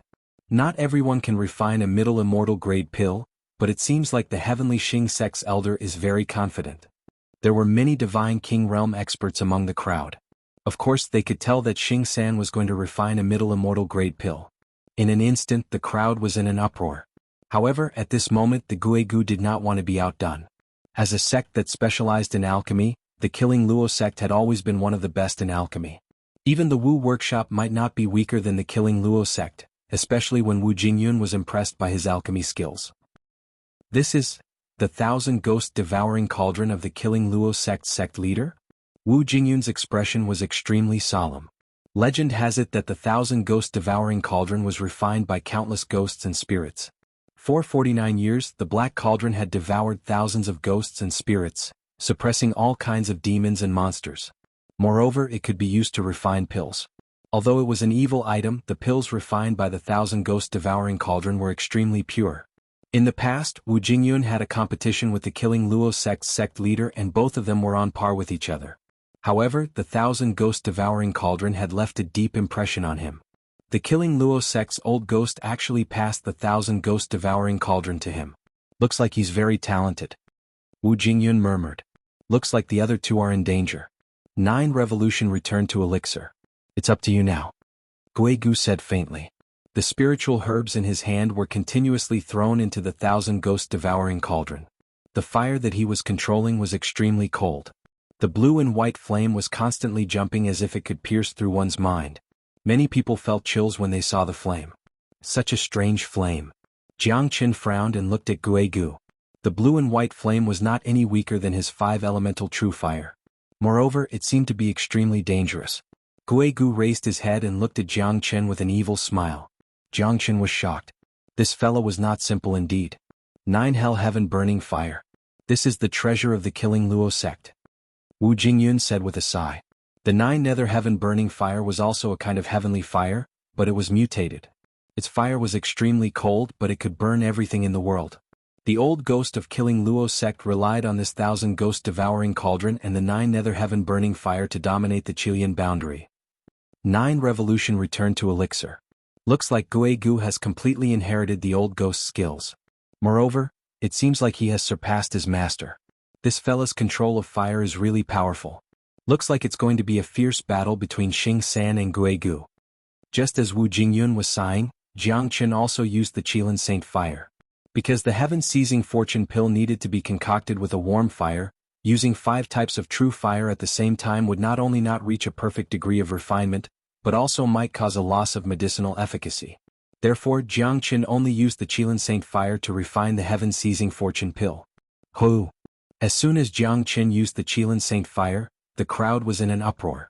Not everyone can refine a middle immortal grade pill, but it seems like the heavenly Xing sect's elder is very confident. There were many divine king realm experts among the crowd. Of course they could tell that Xing San was going to refine a middle immortal grade pill. In an instant the crowd was in an uproar. However, at this moment the Guegu did not want to be outdone. As a sect that specialized in alchemy, the Killing Luo sect had always been one of the best in alchemy. Even the Wu workshop might not be weaker than the Killing Luo sect, especially when Wu Jingyun was impressed by his alchemy skills. This is the 1,000 Ghost Devouring Cauldron of the Killing Luo sect leader? Wu Jingyun's expression was extremely solemn. Legend has it that the 1,000 Ghost Devouring Cauldron was refined by countless ghosts and spirits. For 49 years, the Black Cauldron had devoured thousands of ghosts and spirits, suppressing all kinds of demons and monsters. Moreover, it could be used to refine pills. Although it was an evil item, the pills refined by the 1,000 Ghost Devouring Cauldron were extremely pure. In the past, Wu Jingyun had a competition with the Killing Luo sect leader and both of them were on par with each other. However, the 1,000 Ghost Devouring Cauldron had left a deep impression on him. The Killing Luo sect's old ghost actually passed the 1,000 Ghost Devouring Cauldron to him. Looks like he's very talented. Wu Jingyun murmured. Looks like the other two are in danger. 9 Revolution returned to Elixir. It's up to you now. Guegu said faintly. The spiritual herbs in his hand were continuously thrown into the 1,000 Ghost Devouring Cauldron. The fire that he was controlling was extremely cold. The blue and white flame was constantly jumping as if it could pierce through one's mind. Many people felt chills when they saw the flame. Such a strange flame. Jiang Chen frowned and looked at Guegu. The blue and white flame was not any weaker than his 5-elemental true fire. Moreover, it seemed to be extremely dangerous. Guegu raised his head and looked at Jiang Chen with an evil smile. Jiang Chen was shocked. This fellow was not simple indeed. 9 hell heaven burning fire. This is the treasure of the Killing Luo sect. Wu Jingyun said with a sigh. The 9 nether heaven burning fire was also a kind of heavenly fire, but it was mutated. Its fire was extremely cold, but it could burn everything in the world. The old ghost of Killing Luo sect relied on this 1,000 Ghost Devouring Cauldron and the 9 nether heaven burning fire to dominate the Chilean boundary. 9 Revolution returned to Elixir. Looks like Guegu has completely inherited the old ghost's skills. Moreover, it seems like he has surpassed his master. This fella's control of fire is really powerful. Looks like it's going to be a fierce battle between Xing San and Guegu. Just as Wu Jingyun was sighing, Jiang Chen also used the Chilean Saint fire. Because the heaven-seizing fortune pill needed to be concocted with a warm fire, using 5 types of true fire at the same time would not only not reach a perfect degree of refinement, but also might cause a loss of medicinal efficacy. Therefore, Jiang Chen only used the Chilean Saint fire to refine the heaven-seizing fortune pill. Ho! As soon as Jiang Chen used the Chilean Saint fire, the crowd was in an uproar.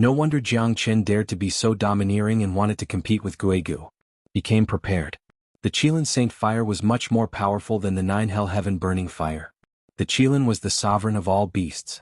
No wonder Jiang Chen dared to be so domineering and wanted to compete with Guigu. Became prepared. The Qilin Saint Fire was much more powerful than the 9 Hell Heaven Burning Fire. The Qilin was the sovereign of all beasts.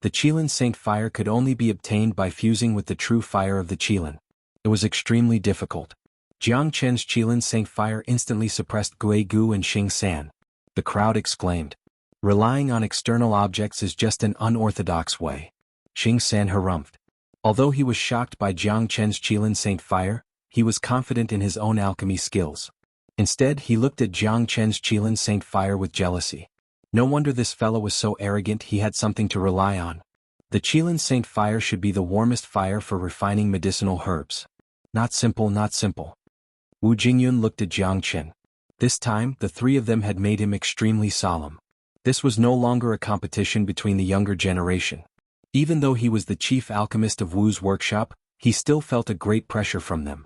The Qilin Saint Fire could only be obtained by fusing with the true fire of the Qilin. It was extremely difficult. Jiang Chen's Qilin Saint Fire instantly suppressed Guigu and Xing San. The crowd exclaimed. Relying on external objects is just an unorthodox way. Xing San harumphed. Although he was shocked by Jiang Chen's Qilin Saint Fire, he was confident in his own alchemy skills. Instead, he looked at Jiang Chen's Qilin Saint Fire with jealousy. No wonder this fellow was so arrogant, he had something to rely on. The Qilin Saint Fire should be the warmest fire for refining medicinal herbs. Not simple, not simple. Wu Jingyun looked at Jiang Chen. This time, the three of them had made him extremely solemn. This was no longer a competition between the younger generation. Even though he was the chief alchemist of Wu's workshop, he still felt a great pressure from them.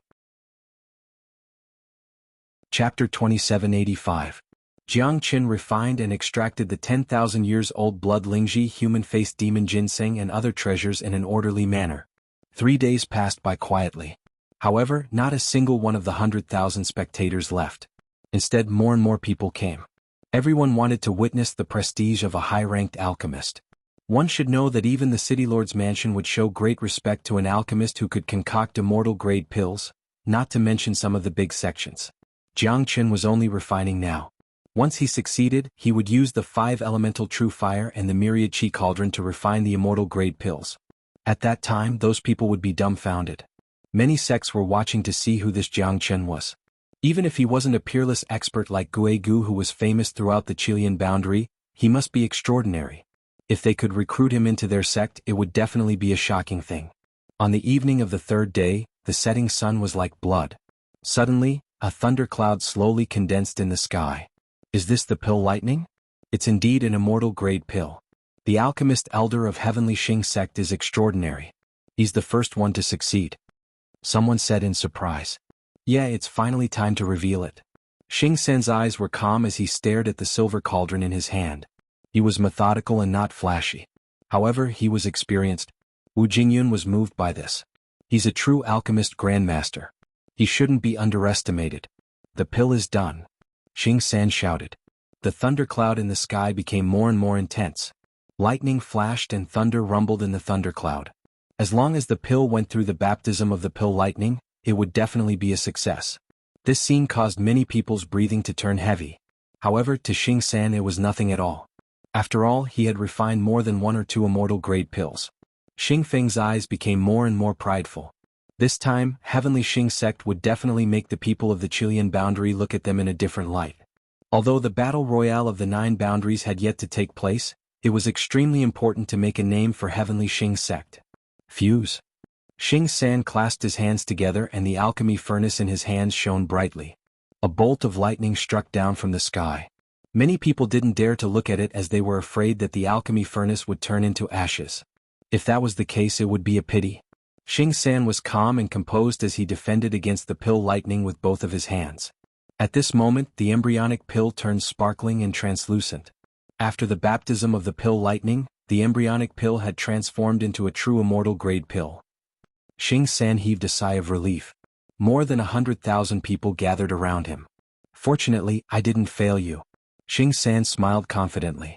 Chapter 2785. Jiang Chen refined and extracted the 10,000 years old blood Lingji human-faced demon ginseng and other treasures in an orderly manner. 3 days passed by quietly. However, not a single one of the 100,000 spectators left. Instead, more and more people came. Everyone wanted to witness the prestige of a high-ranked alchemist. One should know that even the city lord's mansion would show great respect to an alchemist who could concoct immortal-grade pills, not to mention some of the big sections. Jiang Chen was only refining now. Once he succeeded, he would use the 5 elemental true fire and the myriad chi cauldron to refine the immortal-grade pills. At that time, those people would be dumbfounded. Many sects were watching to see who this Jiang Chen was. Even if he wasn't a peerless expert like Guigu, who was famous throughout the Qilian boundary, he must be extraordinary. If they could recruit him into their sect, it would definitely be a shocking thing. On the evening of the 3rd day, the setting sun was like blood. Suddenly, a thundercloud slowly condensed in the sky. Is this the pill lightning? It's indeed an immortal-grade pill. The alchemist elder of Heavenly Xing sect is extraordinary. He's the first one to succeed. Someone said in surprise. Yeah, it's finally time to reveal it. Xing San's eyes were calm as he stared at the silver cauldron in his hand. He was methodical and not flashy. However, he was experienced. Wu Jingyun was moved by this. He's a true alchemist grandmaster. He shouldn't be underestimated. The pill is done. Xing San shouted. The thundercloud in the sky became more and more intense. Lightning flashed and thunder rumbled in the thundercloud. As long as the pill went through the baptism of the pill lightning, it would definitely be a success. This scene caused many people's breathing to turn heavy. However, to Xing San it was nothing at all. After all, he had refined more than 1 or 2 immortal-grade pills. Xing Feng's eyes became more and more prideful. This time, Heavenly Xing sect would definitely make the people of the Qilian boundary look at them in a different light. Although the battle royale of the 9 boundaries had yet to take place, it was extremely important to make a name for Heavenly Xing sect. Fuse. Xing San clasped his hands together and the alchemy furnace in his hands shone brightly. A bolt of lightning struck down from the sky. Many people didn't dare to look at it as they were afraid that the alchemy furnace would turn into ashes. If that was the case, it would be a pity. Xing San was calm and composed as he defended against the pill lightning with both of his hands. At this moment, the embryonic pill turned sparkling and translucent. After the baptism of the pill lightning, the embryonic pill had transformed into a true immortal-grade pill. Xing San heaved a sigh of relief. More than 100,000 people gathered around him. Fortunately, I didn't fail you. Xing San smiled confidently.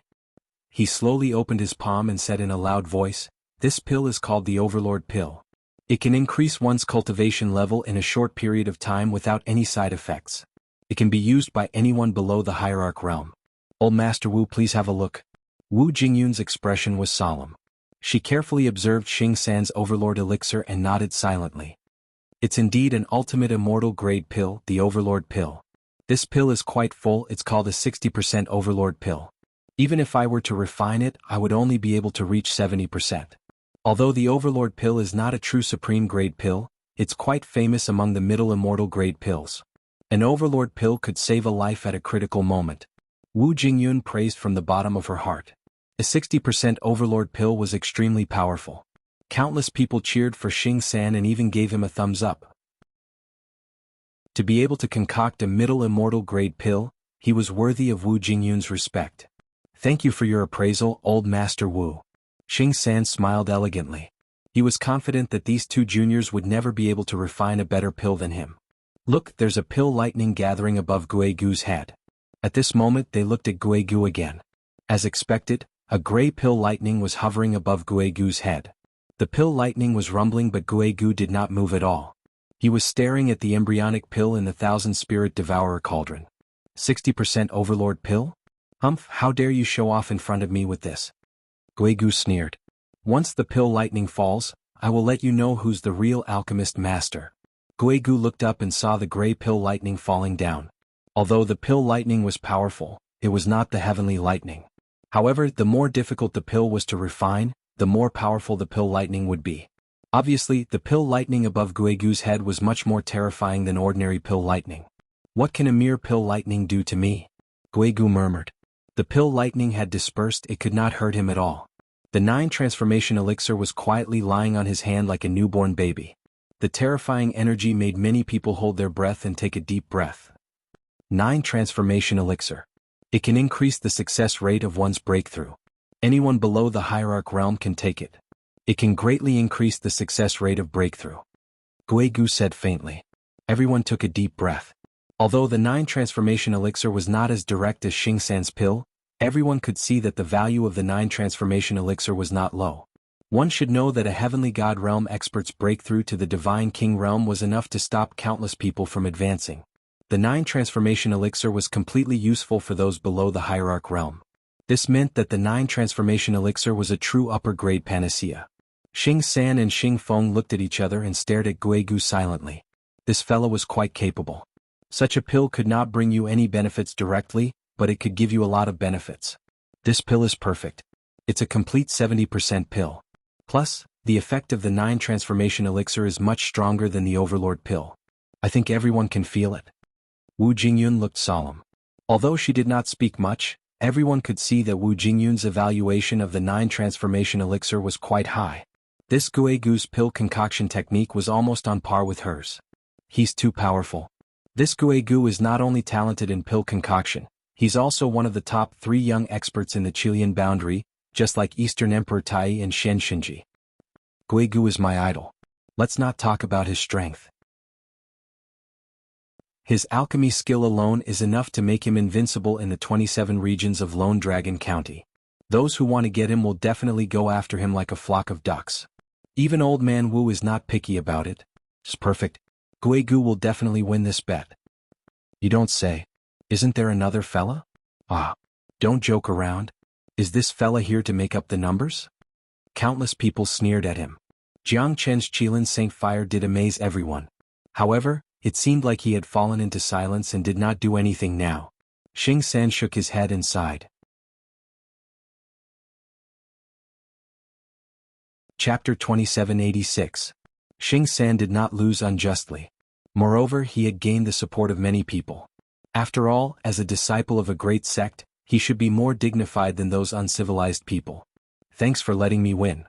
He slowly opened his palm and said in a loud voice, "This pill is called the Overlord pill. It can increase one's cultivation level in a short period of time without any side effects. It can be used by anyone below the hierarch realm. Old Master Wu, please have a look." Wu Jingyun's expression was solemn. She carefully observed Xing San's Overlord elixir and nodded silently. It's indeed an ultimate immortal-grade pill, the Overlord pill. This pill is quite full. It's called a 60% Overlord pill. Even if I were to refine it, I would only be able to reach 70%. Although the Overlord pill is not a true supreme grade pill, it's quite famous among the middle immortal grade pills. An Overlord pill could save a life at a critical moment. Wu Jingyun praised from the bottom of her heart. A 60% Overlord pill was extremely powerful. Countless people cheered for Xing San and even gave him a thumbs up. To be able to concoct a middle immortal grade pill, he was worthy of Wu Jingyun's respect. Thank you for your appraisal, Old Master Wu. Xing San smiled elegantly. He was confident that these two juniors would never be able to refine a better pill than him. Look, there's a pill lightning gathering above Guigu's head. At this moment they looked at Guigu again. As expected, a gray pill lightning was hovering above Guigu's head. The pill lightning was rumbling, but Guigu did not move at all. He was staring at the embryonic pill in the 1000-spirit devourer cauldron. 60% overlord pill? Humph, how dare you show off in front of me with this? Guigu sneered. Once the pill lightning falls, I will let you know who's the real alchemist master. Guigu looked up and saw the gray pill lightning falling down. Although the pill lightning was powerful, it was not the heavenly lightning. However, the more difficult the pill was to refine, the more powerful the pill lightning would be. Obviously, the pill lightning above Guigu's head was much more terrifying than ordinary pill lightning. What can a mere pill lightning do to me? Guigu murmured. The pill lightning had dispersed, it could not hurt him at all. The 9 transformation elixir was quietly lying on his hand like a newborn baby. The terrifying energy made many people hold their breath and take a deep breath. 9 transformation elixir. It can increase the success rate of one's breakthrough. Anyone below the hierarch realm can take it. It can greatly increase the success rate of breakthrough. Guigu said faintly. Everyone took a deep breath. Although the 9 transformation elixir was not as direct as Xingsan's pill, everyone could see that the value of the 9 transformation elixir was not low. One should know that a heavenly god realm expert's breakthrough to the divine king realm was enough to stop countless people from advancing. The 9 transformation elixir was completely useful for those below the hierarch realm. This meant that the 9 transformation elixir was a true upper-grade panacea. Xingsan and Xingfeng looked at each other and stared at Guigu silently. This fellow was quite capable. Such a pill could not bring you any benefits directly, but it could give you a lot of benefits. This pill is perfect. It's a complete 70% pill. Plus, the effect of the 9 transformation elixir is much stronger than the overlord pill. I think everyone can feel it. Wu Jingyun looked solemn. Although she did not speak much, everyone could see that Wu Jingyun's evaluation of the 9 transformation elixir was quite high. This Guigu's pill concoction technique was almost on par with hers. He's too powerful. This Guigu is not only talented in pill concoction, he's also one of the top 3 young experts in the Chilean boundary, just like Eastern Emperor Tai and Shenxinji. Guigu is my idol. Let's not talk about his strength. His alchemy skill alone is enough to make him invincible in the 27 regions of Lone Dragon County. Those who want to get him will definitely go after him like a flock of ducks. Even old man Wu is not picky about it. It's perfect. Guigu will definitely win this bet. You don't say. Isn't there another fella? Ah. Don't joke around. Is this fella here to make up the numbers? Countless people sneered at him. Jiang Chen's Qilin Saint Fire did amaze everyone. However, it seemed like he had fallen into silence and did not do anything now. Xingsan shook his head and sighed. Chapter 2786. Xingsan did not lose unjustly. Moreover, he had gained the support of many people. After all, as a disciple of a great sect, he should be more dignified than those uncivilized people. Thanks for letting me win.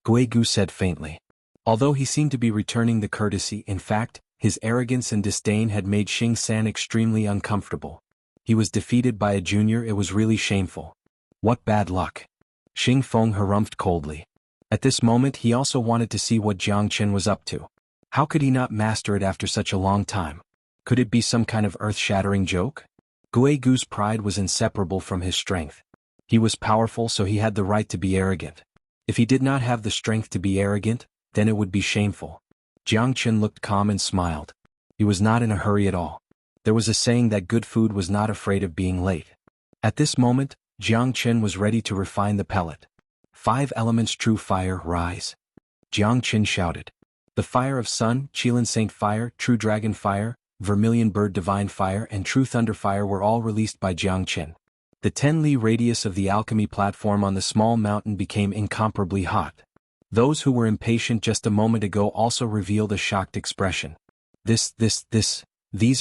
Guigu said faintly. Although he seemed to be returning the courtesy, in fact, his arrogance and disdain had made Xingsan extremely uncomfortable. He was defeated by a junior. It was really shameful. What bad luck. Xingfeng harumphed coldly. At this moment he also wanted to see what Jiang Chen was up to. How could he not master it after such a long time? Could it be some kind of earth-shattering joke? Guigu's pride was inseparable from his strength. He was powerful, so he had the right to be arrogant. If he did not have the strength to be arrogant, then it would be shameful. Jiang Chen looked calm and smiled. He was not in a hurry at all. There was a saying that good food was not afraid of being late. At this moment, Jiang Chen was ready to refine the pellet. 5 elements true fire, rise. Jiang Chen shouted. The fire of sun, Qilin Saint Fire, true dragon fire, vermilion bird divine fire and true thunder fire were all released by Jiang Chen. The 10-li radius of the alchemy platform on the small mountain became incomparably hot. Those who were impatient just a moment ago also revealed a shocked expression. These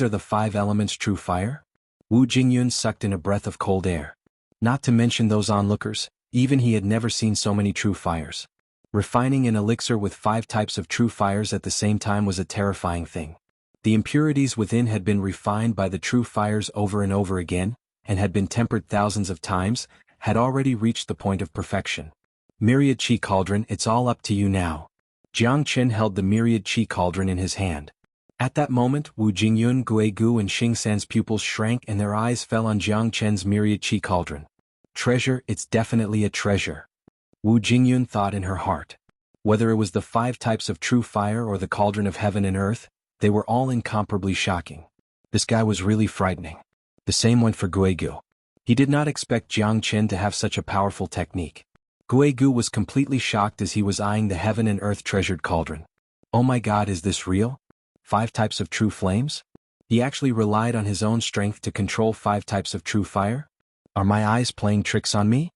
are the 5 elements true fire? Wu Jingyun sucked in a breath of cold air. Not to mention those onlookers, even he had never seen so many true fires. Refining an elixir with 5 types of true fires at the same time was a terrifying thing. The impurities within had been refined by the true fires over and over again, and had been tempered thousands of times, had already reached the point of perfection. Myriad Chi Cauldron, it's all up to you now. Jiangchen held the myriad qi cauldron in his hand. At that moment, Wu Jingyun, Guigu and Xingsan's pupils shrank and their eyes fell on Jiangchen's myriad qi cauldron. Treasure, it's definitely a treasure. Wu Jingyun thought in her heart. Whether it was the 5 types of true fire or the cauldron of heaven and earth, they were all incomparably shocking. This guy was really frightening. The same went for Guigu. He did not expect Jiangchen to have such a powerful technique. Guigu was completely shocked as he was eyeing the heaven and earth treasured cauldron. Oh my god, is this real? 5 types of true flames? He actually relied on his own strength to control 5 types of true fire? Are my eyes playing tricks on me?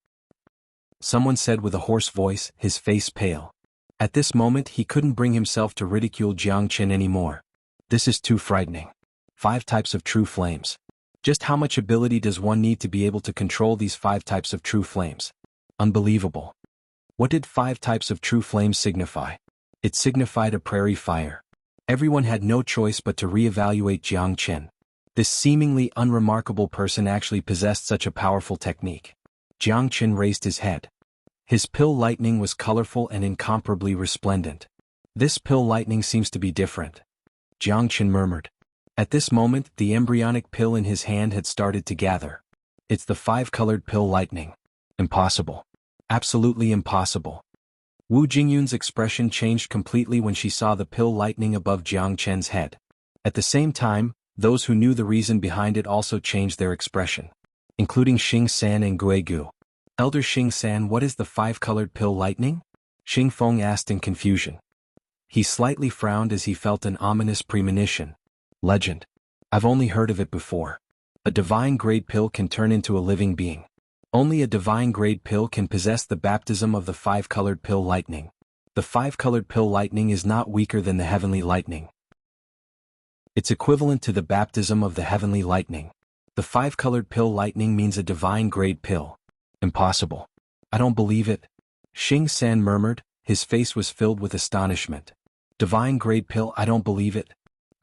Someone said with a hoarse voice, his face pale. At this moment he couldn't bring himself to ridicule Jiangchen anymore. This is too frightening. 5 types of true flames. Just how much ability does one need to be able to control these 5 types of true flames? Unbelievable. What did 5 types of true flames signify? It signified a prairie fire. Everyone had no choice but to re-evaluate Jiangchen. This seemingly unremarkable person actually possessed such a powerful technique. Jiangchen raised his head. His pill lightning was colorful and incomparably resplendent. This pill lightning seems to be different. Jiangchen murmured. At this moment, the embryonic pill in his hand had started to gather. It's the 5-colored pill lightning. Impossible. Absolutely impossible. Wu Jingyun's expression changed completely when she saw the pill lightning above Jiangchen's head. At the same time, those who knew the reason behind it also changed their expression, including Xingsan and Guigu. Elder Xingsan, what is the 5-colored pill lightning? Xingfeng asked in confusion. He slightly frowned as he felt an ominous premonition. Legend. I've only heard of it before. A divine grade pill can turn into a living being. Only a divine grade pill can possess the baptism of the 5-colored pill lightning. The 5-colored pill lightning is not weaker than the heavenly lightning. It's equivalent to the baptism of the heavenly lightning. The 5-colored pill lightning means a divine grade pill. Impossible. I don't believe it. Xingsan murmured, his face was filled with astonishment. Divine grade pill, I don't believe it.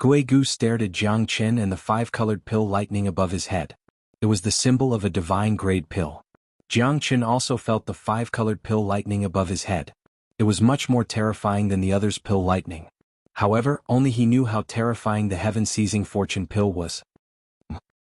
Guigu stared at Jiangchen and the 5-colored pill lightning above his head. It was the symbol of a divine grade pill. Jiangchen also felt the 5-colored pill lightning above his head. It was much more terrifying than the other's pill lightning. However, only he knew how terrifying the heaven-seizing fortune pill was.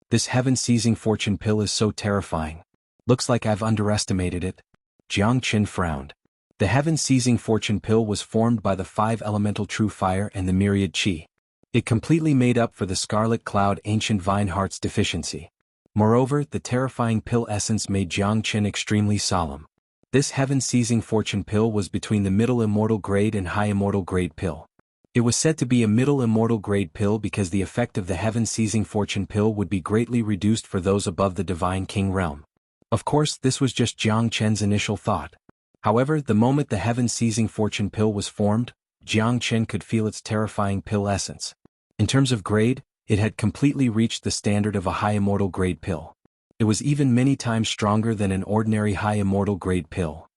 This heaven-seizing fortune pill is so terrifying. Looks like I've underestimated it. Jiangchen frowned. The heaven-seizing fortune pill was formed by the 5 elemental true fire and the myriad qi. It completely made up for the scarlet cloud ancient vine heart's deficiency. Moreover, the terrifying pill essence made Jiangchen extremely solemn. This heaven-seizing fortune pill was between the middle immortal grade and high immortal grade pill. It was said to be a middle immortal grade pill because the effect of the heaven-seizing fortune pill would be greatly reduced for those above the divine king realm. Of course, this was just Jiangchen's initial thought. However, the moment the heaven-seizing fortune pill was formed, Jiangchen could feel its terrifying pill essence. In terms of grade, it had completely reached the standard of a high immortal grade pill. It was even many times stronger than an ordinary high immortal grade pill.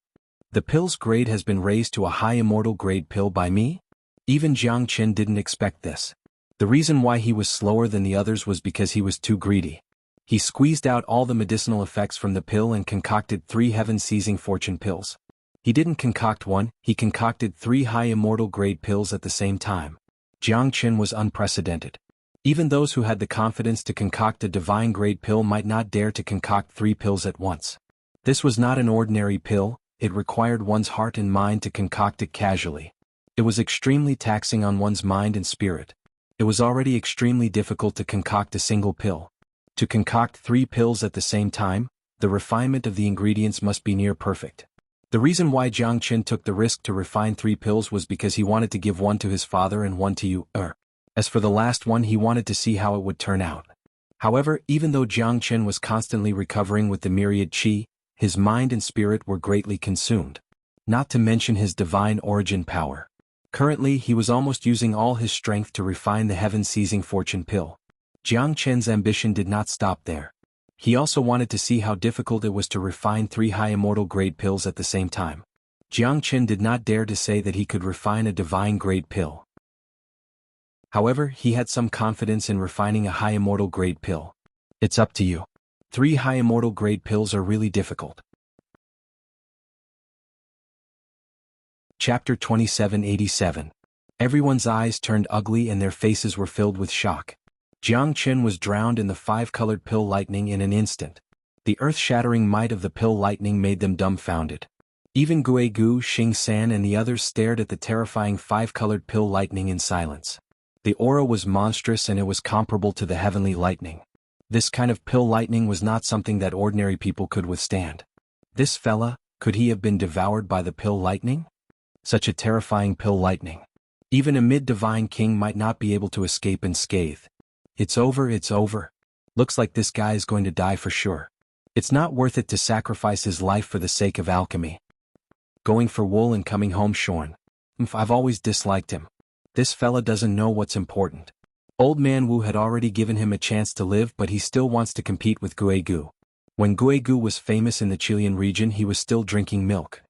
The pill's grade has been raised to a high immortal grade pill by me? Even Jiangchen didn't expect this. The reason why he was slower than the others was because he was too greedy. He squeezed out all the medicinal effects from the pill and concocted 3 heaven-seizing fortune pills. He didn't concoct one, he concocted 3 high immortal grade pills at the same time. Jiangchen was unprecedented. Even those who had the confidence to concoct a divine grade pill might not dare to concoct 3 pills at once. This was not an ordinary pill, it required one's heart and mind to concoct it casually. It was extremely taxing on one's mind and spirit. It was already extremely difficult to concoct a single pill. To concoct 3 pills at the same time, the refinement of the ingredients must be near perfect. The reason why Jiangchen took the risk to refine 3 pills was because he wanted to give one to his father and one to you. As for the last one, he wanted to see how it would turn out. However, even though Jiangchen was constantly recovering with the myriad qi, his mind and spirit were greatly consumed. Not to mention his divine origin power. Currently, he was almost using all his strength to refine the heaven-seizing fortune pill. Jiangchen's ambition did not stop there. He also wanted to see how difficult it was to refine 3 high immortal grade pills at the same time. Jiangchen did not dare to say that he could refine a divine grade pill. However, he had some confidence in refining a high immortal grade pill. It's up to you. 3 high immortal grade pills are really difficult. Chapter 2787. Everyone's eyes turned ugly and their faces were filled with shock. Jianghu was drowned in the five-colored pill lightning in an instant. The earth-shattering might of the pill lightning made them dumbfounded. Even Guigu, Xingsan and the others stared at the terrifying five-colored pill lightning in silence. The aura was monstrous and it was comparable to the heavenly lightning. This kind of pill lightning was not something that ordinary people could withstand. This fella, could he have been devoured by the pill lightning? Such a terrifying pill lightning. Even a mid-divine king might not be able to escape unscathed. It's over, it's over. Looks like this guy is going to die for sure. It's not worth it to sacrifice his life for the sake of alchemy. Going for wool and coming home shorn. I've always disliked him. This fella doesn't know what's important. Old Man Wu had already given him a chance to live, but he still wants to compete with Guigu. When Guigu was famous in the Chilean region, he was still drinking milk.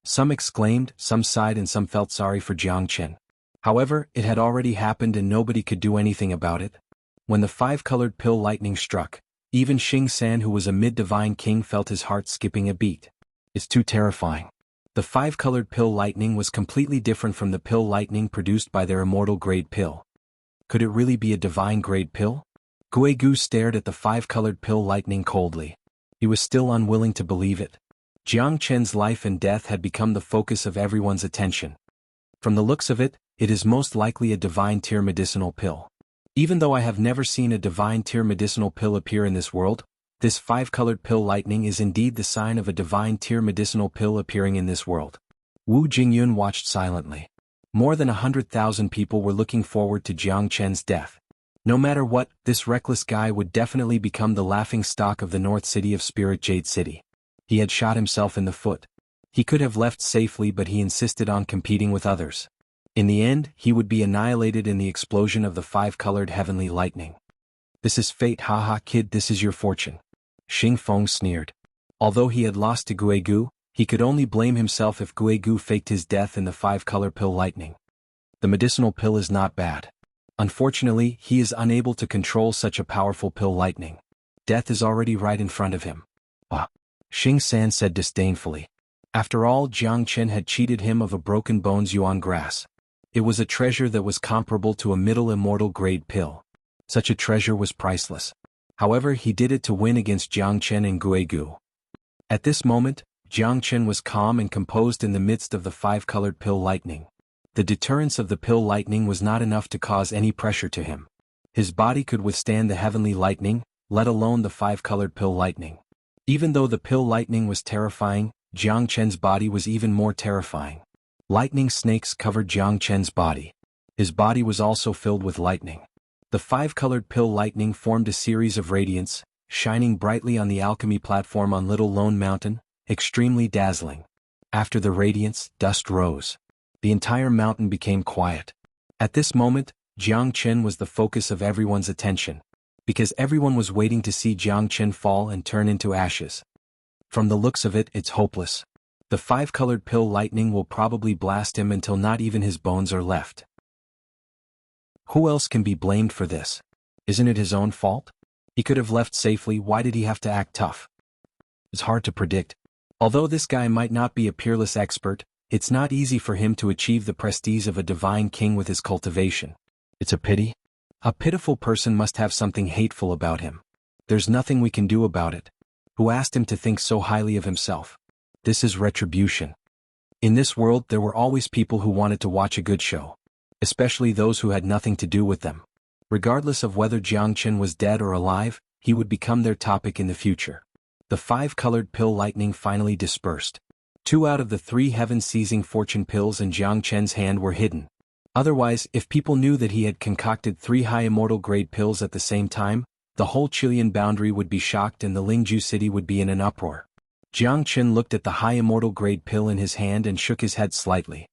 Some exclaimed, some sighed and some felt sorry for Jianghu. However, it had already happened and nobody could do anything about it. When the five-colored pill lightning struck, even Xingsan, who was a mid-divine king, felt his heart skipping a beat. It's too terrifying. The five-colored pill lightning was completely different from the pill lightning produced by their immortal grade pill. Could it really be a divine grade pill? Guigu stared at the five-colored pill lightning coldly. He was still unwilling to believe it. Jianghu's life and death had become the focus of everyone's attention. From the looks of it, it is most likely a divine tier medicinal pill. Even though I have never seen a divine tier medicinal pill appear in this world, this five-colored pill lightning is indeed the sign of a divine tier medicinal pill appearing in this world. Wu Jingyun watched silently. More than 100,000 people were looking forward to Jianghu's death. No matter what, this reckless guy would definitely become the laughingstock of the North City of Spirit Jade City. He had shot himself in the foot. He could have left safely, but he insisted on competing with others. In the end, he would be annihilated in the explosion of the five-colored heavenly lightning. This is fate, haha kid, this is your fortune. Xing Feng sneered. Although he had lost to Guigu, he could only blame himself if Guigu faked his death in the five-color pill lightning. The medicinal pill is not bad. Unfortunately, he is unable to control such a powerful pill lightning. Death is already right in front of him. Ah, Xingsan said disdainfully. After all, Jianghu had cheated him of a broken bones yuan grass. It was a treasure that was comparable to a middle immortal grade pill. Such a treasure was priceless. However, he did it to win against Jianghu and Guigu. At this moment, Jianghu was calm and composed in the midst of the five-colored pill lightning. The deterrence of the pill lightning was not enough to cause any pressure to him. His body could withstand the heavenly lightning, let alone the five-colored pill lightning. Even though the pill lightning was terrifying, Jianghu's body was even more terrifying. Lightning snakes covered Jianghu's body. His body was also filled with lightning. The five-colored pill lightning formed a series of radiance, shining brightly on the alchemy platform on Little Lone Mountain, extremely dazzling. After the radiance, dust rose. The entire mountain became quiet. At this moment, Jianghu was the focus of everyone's attention, because everyone was waiting to see Jianghu fall and turn into ashes. From the looks of it, it's hopeless. The five-colored pill lightning will probably blast him until not even his bones are left. Who else can be blamed for this? Isn't it his own fault? He could have left safely, why did he have to act tough? It's hard to predict. Although this guy might not be a peerless expert, it's not easy for him to achieve the prestige of a divine king with his cultivation. It's a pity. A pitiful person must have something hateful about him. There's nothing we can do about it. Who asked him to think so highly of himself? This is retribution. In this world there were always people who wanted to watch a good show. Especially those who had nothing to do with them. Regardless of whether Jianghu was dead or alive, he would become their topic in the future. The five-colored pill lightning finally dispersed. 2 out of the 3 heaven-seizing fortune pills in Jianghu's hand were hidden. Otherwise, if people knew that he had concocted 3 high immortal grade pills at the same time, the whole Chilean boundary would be shocked and the Lingju city would be in an uproar. Jianghu looked at the high immortal grade pill in his hand and shook his head slightly.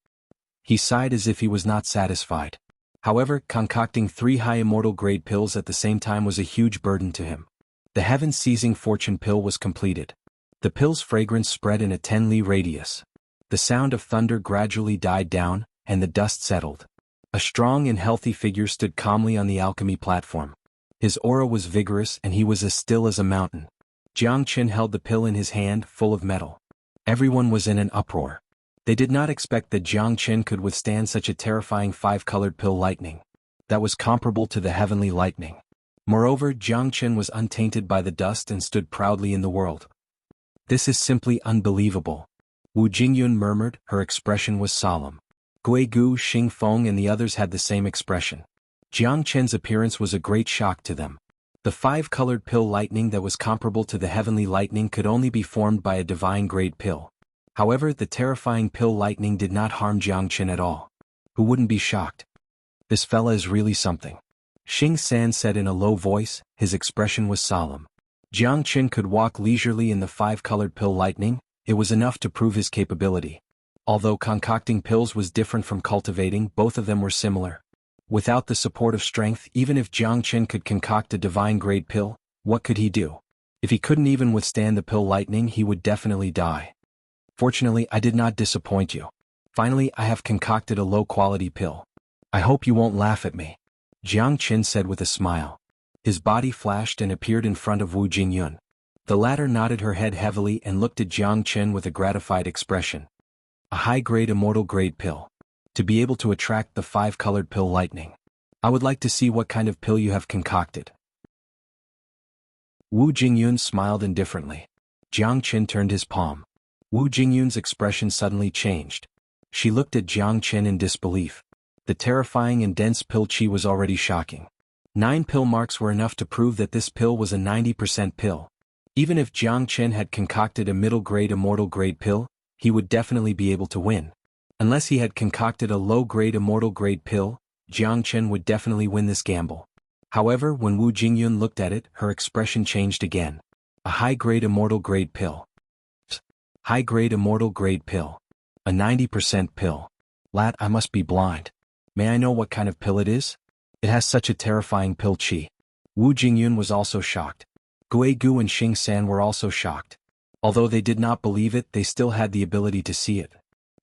He sighed as if he was not satisfied. However, concocting 3 high immortal grade pills at the same time was a huge burden to him. The heaven-seizing fortune pill was completed. The pill's fragrance spread in a 10-li radius. The sound of thunder gradually died down, and the dust settled. A strong and healthy figure stood calmly on the alchemy platform. His aura was vigorous and he was as still as a mountain. Jianghu held the pill in his hand, full of metal. Everyone was in an uproar. They did not expect that Jiang Qin could withstand such a terrifying five-colored pill lightning that was comparable to the heavenly lightning. Moreover, Jiang Qin was untainted by the dust and stood proudly in the world. This is simply unbelievable. Wu Jingyun murmured, her expression was solemn. Gui Gu, Xing Feng and the others had the same expression. Jiang Qin's appearance was a great shock to them. The five-colored pill lightning that was comparable to the heavenly lightning could only be formed by a divine-grade pill. However, the terrifying pill lightning did not harm Jiang Qin at all. Who wouldn't be shocked? This fella is really something. Xing San said in a low voice, his expression was solemn. Jiang Qin could walk leisurely in the five-colored pill lightning, it was enough to prove his capability. Although concocting pills was different from cultivating, both of them were similar. Without the support of strength, even if Jiang Qin could concoct a divine-grade pill, what could he do? If he couldn't even withstand the pill lightning, he would definitely die. Fortunately, I did not disappoint you. Finally, I have concocted a low-quality pill. I hope you won't laugh at me. Jiang Qin said with a smile. His body flashed and appeared in front of Wu Jingyun. The latter nodded her head heavily and looked at Jiang Qin with a gratified expression. A high-grade immortal-grade pill. To be able to attract the five-colored pill lightning. I would like to see what kind of pill you have concocted. Wu Jingyun smiled indifferently. Jiang Qin turned his palm. Wu Jingyun's expression suddenly changed. She looked at Jiang Qin in disbelief. The terrifying and dense pill chi was already shocking. 9 pill marks were enough to prove that this pill was a 90% pill. Even if Jiang Qin had concocted a middle-grade immortal-grade pill, he would definitely be able to win. Unless he had concocted a low-grade immortal-grade pill, Jiang Qin would definitely win this gamble. However, when Wu Jingyun looked at it, her expression changed again. A high-grade immortal-grade pill. High-grade immortal-grade pill. A 90% pill. Lat, I must be blind. May I know what kind of pill it is? It has such a terrifying pill chi. Wu Jingyun was also shocked. Gui Gu and Xing San were also shocked. Although they did not believe it, they still had the ability to see it.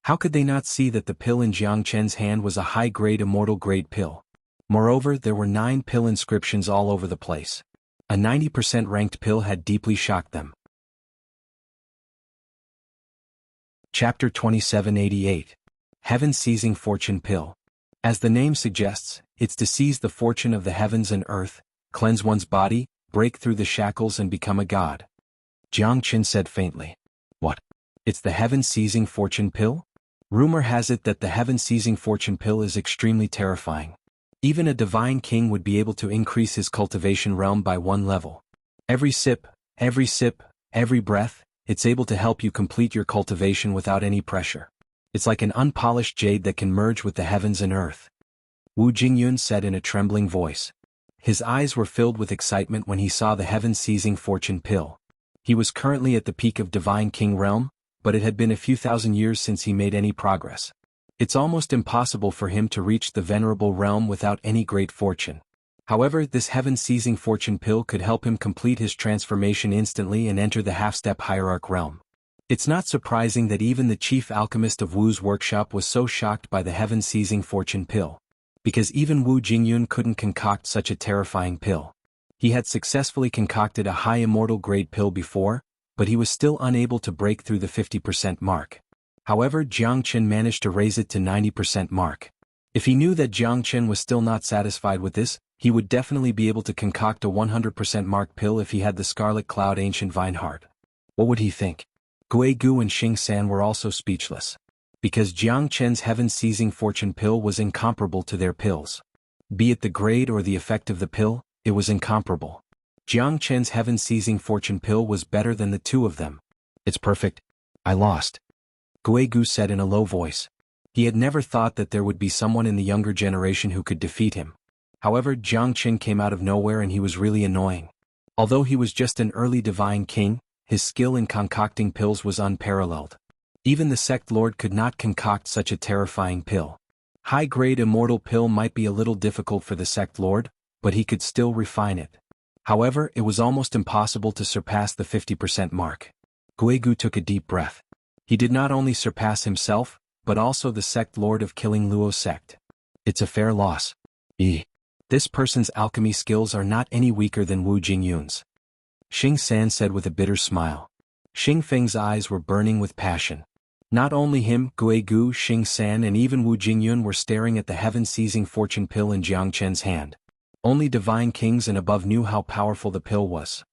How could they not see that the pill in Jiang Qin's hand was a high-grade immortal-grade pill? Moreover, there were 9 pill inscriptions all over the place. A 90% ranked pill had deeply shocked them. Chapter 2788. Heaven-Seizing Fortune Pill. As the name suggests, it's to seize the fortune of the heavens and earth, cleanse one's body, break through the shackles and become a god. Jiang Qin said faintly. What? It's the heaven-seizing fortune pill? Rumor has it that the heaven-seizing fortune pill is extremely terrifying. Even a divine king would be able to increase his cultivation realm by 1 level. Every sip, every breath, it's able to help you complete your cultivation without any pressure. It's like an unpolished jade that can merge with the heavens and earth. Wu Jingyun said in a trembling voice. His eyes were filled with excitement when he saw the heaven-seizing fortune pill. He was currently at the peak of divine king realm, but it had been a few thousand years since he made any progress. It's almost impossible for him to reach the venerable realm without any great fortune. However, this heaven-seizing fortune pill could help him complete his transformation instantly and enter the half-step hierarch realm. It's not surprising that even the chief alchemist of Wu's workshop was so shocked by the heaven-seizing fortune pill. Because even Wu Jingyun couldn't concoct such a terrifying pill. He had successfully concocted a high immortal-grade pill before, but he was still unable to break through the 50% mark. However, Jiang Qin managed to raise it to 90% mark. If he knew that Jiang Qin was still not satisfied with this, he would definitely be able to concoct a 100% mark pill if he had the Scarlet Cloud Ancient Vine Heart. What would he think? Gui Gu and Xing San were also speechless. Because Jiang Qin's heaven-seizing fortune pill was incomparable to their pills. Be it the grade or the effect of the pill, it was incomparable. Jiang Qin's heaven-seizing fortune pill was better than the 2 of them. It's perfect. I lost. Gui Gu said in a low voice. He had never thought that there would be someone in the younger generation who could defeat him. However, Jiang Qin came out of nowhere and he was really annoying. Although he was just an early divine king, his skill in concocting pills was unparalleled. Even the sect lord could not concoct such a terrifying pill. High-grade immortal pill might be a little difficult for the sect lord, but he could still refine it. However, it was almost impossible to surpass the 50% mark. Gui Gu took a deep breath. He did not only surpass himself, but also the sect lord of Killing Luo sect. It's a fair loss. This person's alchemy skills are not any weaker than Wu Jingyun's. Xing San said with a bitter smile. Xing Feng's eyes were burning with passion. Not only him, Guigu, Xingsan and even Wu Jingyun were staring at the heaven-seizing fortune pill in Jiang Chen's hand. Only divine kings and above knew how powerful the pill was.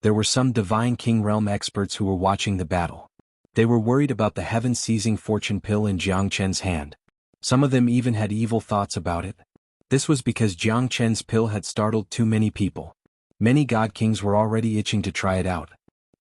There were some divine king realm experts who were watching the battle. They were worried about the heaven-seizing fortune pill in Jiang Chen's hand. Some of them even had evil thoughts about it. This was because Jiang Chen's pill had startled too many people. Many god kings were already itching to try it out.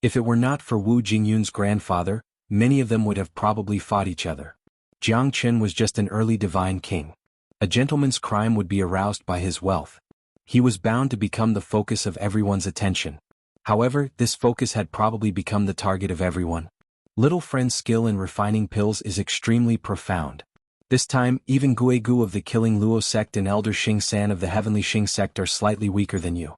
If it were not for Wu Jingyun's grandfather, many of them would have probably fought each other. Jiang Chen was just an early divine king. A gentleman's crime would be aroused by his wealth. He was bound to become the focus of everyone's attention. However, this focus had probably become the target of everyone. Little friend's skill in refining pills is extremely profound. This time, even Guigu of the Killing Luo sect and Elder Xingsan of the Heavenly Xing sect are slightly weaker than you.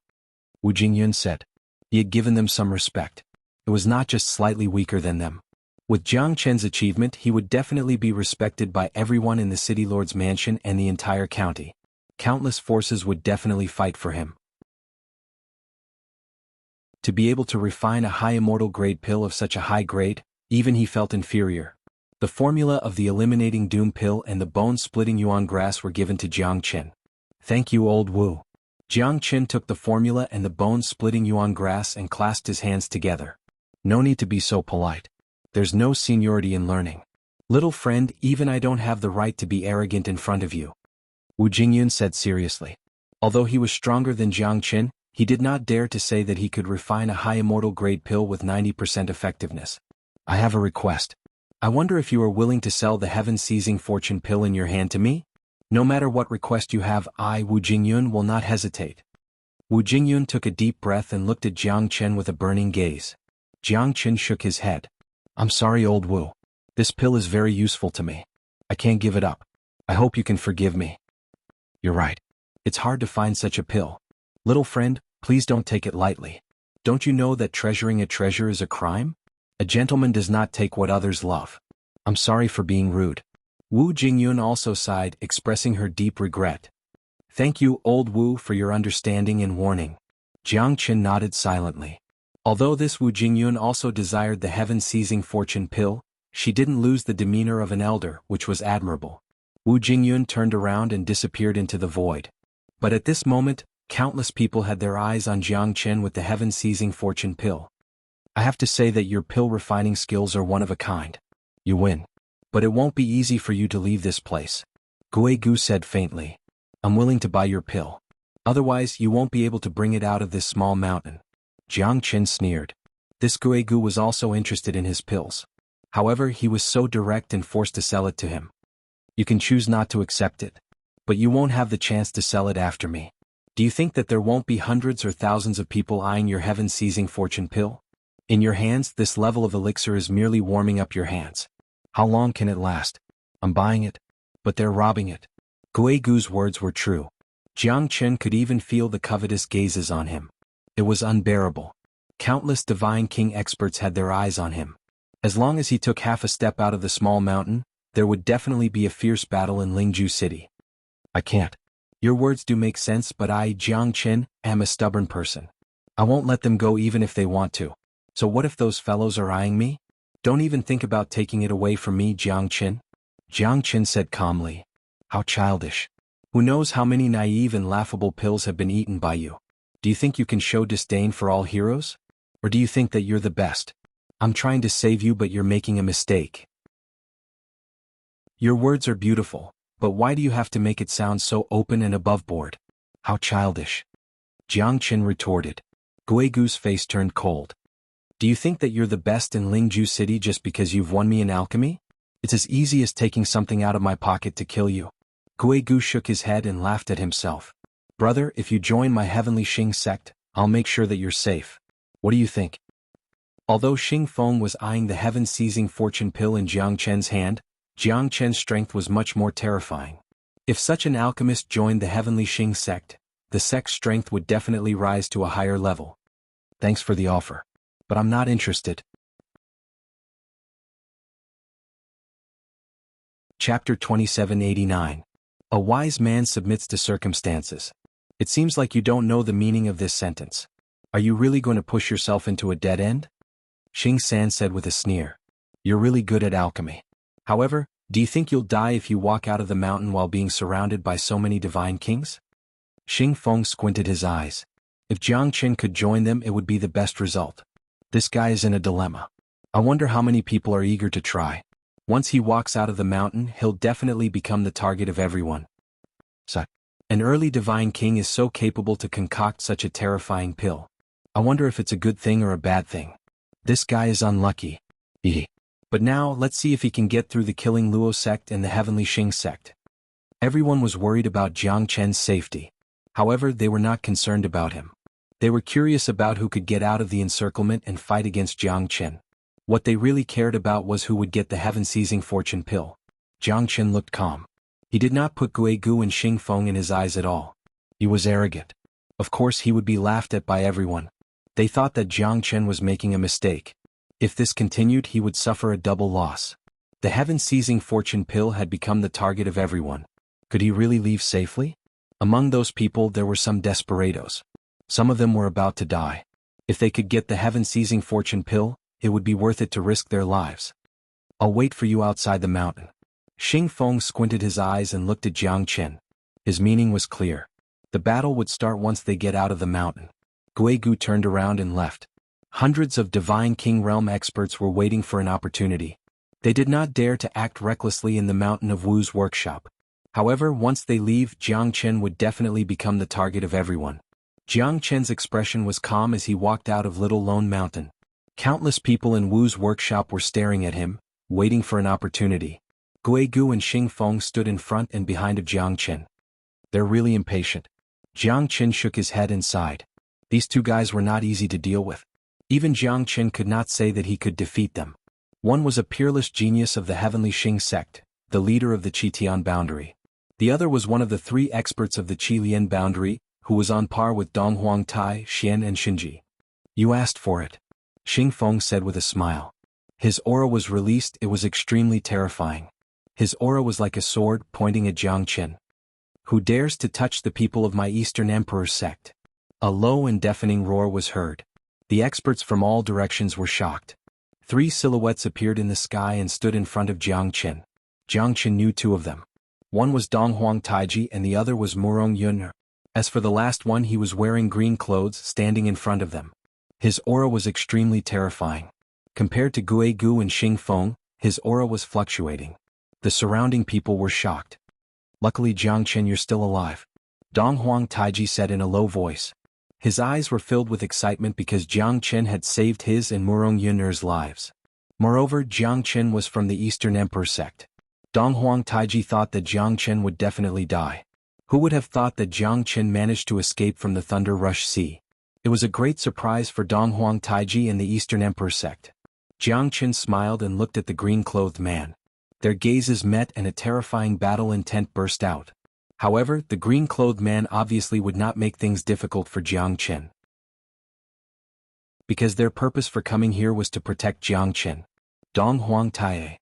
Wu Jingyun said. He had given them some respect. It was not just slightly weaker than them. With Jiang Chen's achievement, he would definitely be respected by everyone in the city lord's mansion and the entire county. Countless forces would definitely fight for him. To be able to refine a high immortal grade pill of such a high grade, even he felt inferior. The formula of the eliminating doom pill and the bone-splitting yuan grass were given to Jiang Chen. Thank you, old Wu. Jiang Chen took the formula and the bone-splitting yuan grass and clasped his hands together. No need to be so polite. There's no seniority in learning. Little friend, even I don't have the right to be arrogant in front of you. Wu Jingyun said seriously. Although he was stronger than Jiang Chen, he did not dare to say that he could refine a high immortal grade pill with 90% effectiveness. I have a request. I wonder if you are willing to sell the heaven-seizing fortune pill in your hand to me? No matter what request you have, I, Wu Jingyun, will not hesitate. Wu Jingyun took a deep breath and looked at Jiang Chen with a burning gaze. Jiang Chen shook his head. I'm sorry, old Wu. This pill is very useful to me. I can't give it up. I hope you can forgive me. You're right. It's hard to find such a pill. Little friend, please don't take it lightly. Don't you know that treasuring a treasure is a crime? A gentleman does not take what others love. I'm sorry for being rude. Wu Jingyun also sighed, expressing her deep regret. Thank you, old Wu, for your understanding and warning. Jiang Chen nodded silently. Although this Wu Jingyun also desired the heaven-seizing fortune pill, she didn't lose the demeanor of an elder, which was admirable. Wu Jingyun turned around and disappeared into the void. But at this moment, countless people had their eyes on Jiang Chen with the heaven-seizing fortune pill. I have to say that your pill refining skills are one of a kind. You win. But it won't be easy for you to leave this place. Guigu said faintly. I'm willing to buy your pill. Otherwise, you won't be able to bring it out of this small mountain. Jiang Chen sneered. This Guigu was also interested in his pills. However, he was so direct and forced to sell it to him. You can choose not to accept it. But you won't have the chance to sell it after me. Do you think that there won't be hundreds or thousands of people eyeing your heaven-seizing fortune pill? In your hands, this level of elixir is merely warming up your hands. How long can it last? I'm buying it. But they're robbing it. Guigu's words were true. Jiang Chen could even feel the covetous gazes on him. It was unbearable. Countless divine king experts had their eyes on him. As long as he took half a step out of the small mountain, there would definitely be a fierce battle in Lingju City. I can't. Your words do make sense, but I, Jiang Chen, am a stubborn person. I won't let them go even if they want to. So what if those fellows are eyeing me? Don't even think about taking it away from me, Jiang Chen. Jiang Chen said calmly. How childish. Who knows how many naive and laughable pills have been eaten by you? Do you think you can show disdain for all heroes? Or do you think that you're the best? I'm trying to save you, but you're making a mistake. Your words are beautiful, but why do you have to make it sound so open and aboveboard? How childish. Jiang Chen retorted. Guigu's face turned cold. Do you think that you're the best in Lingju City just because you've won me in alchemy? It's as easy as taking something out of my pocket to kill you. Guigu shook his head and laughed at himself. Brother, if you join my heavenly Xing sect, I'll make sure that you're safe. What do you think? Although Xing Feng was eyeing the heaven-seizing fortune pill in Jiang Chen's hand, Jiang Chen's strength was much more terrifying. If such an alchemist joined the heavenly Xing sect, the sect's strength would definitely rise to a higher level. Thanks for the offer. But I'm not interested. Chapter 2789. A wise man submits to circumstances. It seems like you don't know the meaning of this sentence. Are you really going to push yourself into a dead end? Xing San said with a sneer. You're really good at alchemy. However, do you think you'll die if you walk out of the mountain while being surrounded by so many divine kings? Xing Feng squinted his eyes. If Jiangchen could join them, it would be the best result. This guy is in a dilemma. I wonder how many people are eager to try. Once he walks out of the mountain, he'll definitely become the target of everyone. So, an early divine king is so capable to concoct such a terrifying pill. I wonder if it's a good thing or a bad thing. This guy is unlucky. But now, let's see if he can get through the killing Luo sect and the heavenly Xing sect. Everyone was worried about Jiang Chen's safety. However, they were not concerned about him. They were curious about who could get out of the encirclement and fight against Jiang Chen. What they really cared about was who would get the heaven-seizing fortune pill. Jiang Chen looked calm. He did not put Guigu and Xing Feng in his eyes at all. He was arrogant. Of course he would be laughed at by everyone. They thought that Jiang Chen was making a mistake. If this continued, he would suffer a double loss. The heaven-seizing fortune pill had become the target of everyone. Could he really leave safely? Among those people there were some desperados. Some of them were about to die. If they could get the heaven-seizing fortune pill, it would be worth it to risk their lives. I'll wait for you outside the mountain. Xing Feng squinted his eyes and looked at Jiang Chen. His meaning was clear. The battle would start once they get out of the mountain. Guigu turned around and left. Hundreds of Divine King Realm experts were waiting for an opportunity. They did not dare to act recklessly in the mountain of Wu's workshop. However, once they leave, Jiang Chen would definitely become the target of everyone. Jiang Chen's expression was calm as he walked out of Little Lone Mountain. Countless people in Wu's workshop were staring at him, waiting for an opportunity. Guigu and Xing Feng stood in front and behind of Jiang Chen. They're really impatient. Jiang Chen shook his head and sighed. These two guys were not easy to deal with. Even Jiang Chen could not say that he could defeat them. One was a peerless genius of the heavenly Xing sect, the leader of the Qitian boundary. The other was one of the three experts of the Qilian boundary, who was on par with Donghuang Tai, Xian and Xinji. You asked for it, Xing Feng said with a smile. His aura was released. It was extremely terrifying. His aura was like a sword pointing at Jiang Chen. Who dares to touch the people of my Eastern Emperor sect? A low and deafening roar was heard. The experts from all directions were shocked. Three silhouettes appeared in the sky and stood in front of Jiang Chen. Jiang Chen knew two of them. One was Donghuang Taiji and the other was Murong Yun. As for the last one, he was wearing green clothes, standing in front of them. His aura was extremely terrifying. Compared to Guigu and Xing Feng, his aura was fluctuating. The surrounding people were shocked. Luckily, Jiang Chen, you're still alive, Donghuang Taiji said in a low voice. His eyes were filled with excitement because Jiang Chen had saved his and Murong Yun'er's lives. Moreover, Jiang Chen was from the Eastern Emperor sect. Donghuang Taiji thought that Jiang Chen would definitely die. Who would have thought that Jiang Chen managed to escape from the Thunder Rush Sea? It was a great surprise for Donghuang Taiji and the Eastern Emperor sect. Jiang Chen smiled and looked at the green-clothed man. Their gazes met and a terrifying battle intent burst out. However, the green-clothed man obviously would not make things difficult for Jiang Chen. Because their purpose for coming here was to protect Jiang Chen. Donghuang Taie.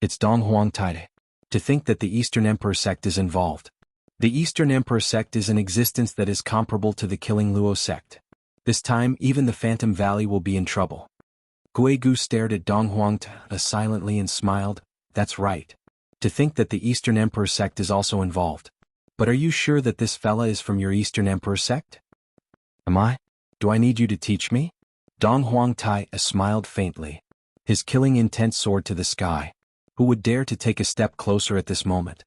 It's Donghuang Taie. To think that the Eastern Emperor sect is involved. The Eastern Emperor sect is an existence that is comparable to the Killing Luo sect. This time, even the Phantom Valley will be in trouble. Guigu stared at Donghuang Taie silently and smiled. That's right. To think that the Eastern Emperor sect is also involved. But are you sure that this fella is from your Eastern Emperor sect? Am I? Do I need you to teach me? Donghuang Taie smiled faintly. His killing intent soared to the sky. Who would dare to take a step closer at this moment?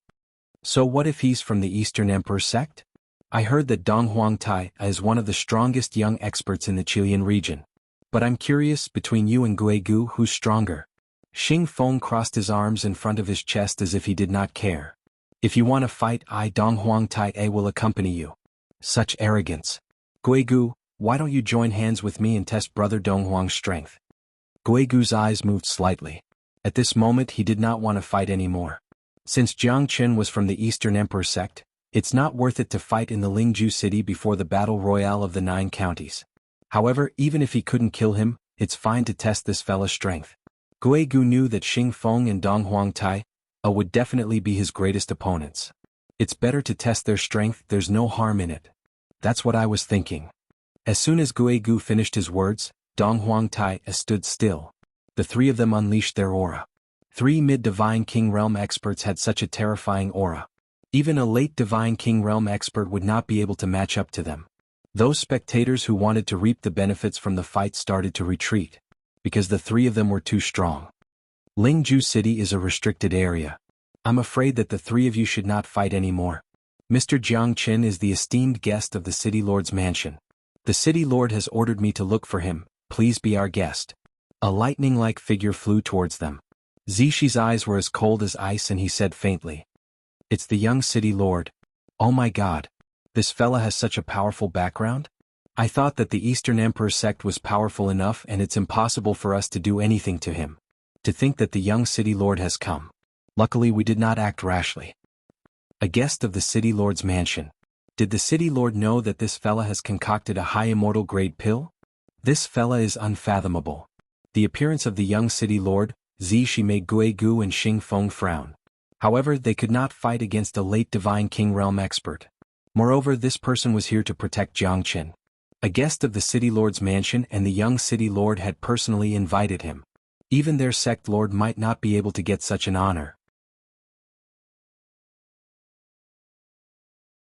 So what if he's from the Eastern Emperor sect? I heard that Donghuang Taie is one of the strongest young experts in the Qilian region. But I'm curious, between you and Guigu, who's stronger? Xing Feng crossed his arms in front of his chest as if he did not care. If you want to fight, I, Donghuang Taie, will accompany you. Such arrogance. Guigu, why don't you join hands with me and test brother Donghuang's strength? Guigu's eyes moved slightly. At this moment he did not want to fight anymore. Since Jiang Chen was from the Eastern Emperor sect, it's not worth it to fight in the Lingju city before the battle royale of the 9 counties. However, even if he couldn't kill him, it's fine to test this fella's strength. Guigu knew that Xing Feng and Donghuang Taie would definitely be his greatest opponents. It's better to test their strength, there's no harm in it. That's what I was thinking. As soon as Guigu finished his words, Donghuang Taie stood still. The three of them unleashed their aura. 3 mid-Divine King Realm experts had such a terrifying aura. Even a late Divine King Realm expert would not be able to match up to them. Those spectators who wanted to reap the benefits from the fight started to retreat, because the three of them were too strong. Lingju City is a restricted area. I'm afraid that the three of you should not fight anymore. Mr. Jiangqin is the esteemed guest of the City Lord's mansion. The City Lord has ordered me to look for him. Please be our guest. A lightning-like figure flew towards them. Zishi's eyes were as cold as ice and he said faintly, "It's the young City Lord. Oh my god. This fella has such a powerful background? I thought that the Eastern Emperor sect was powerful enough and it's impossible for us to do anything to him. To think that the young City Lord has come. Luckily we did not act rashly." A guest of the City Lord's mansion. Did the City Lord know that this fella has concocted a high immortal grade pill? This fella is unfathomable. The appearance of the young City Lord, Zishi, made Guigu and Xingfeng frown. However, they could not fight against a late Divine King Realm expert. Moreover, this person was here to protect Jiangqin. A guest of the City Lord's mansion, and the young City Lord had personally invited him. Even their sect lord might not be able to get such an honor.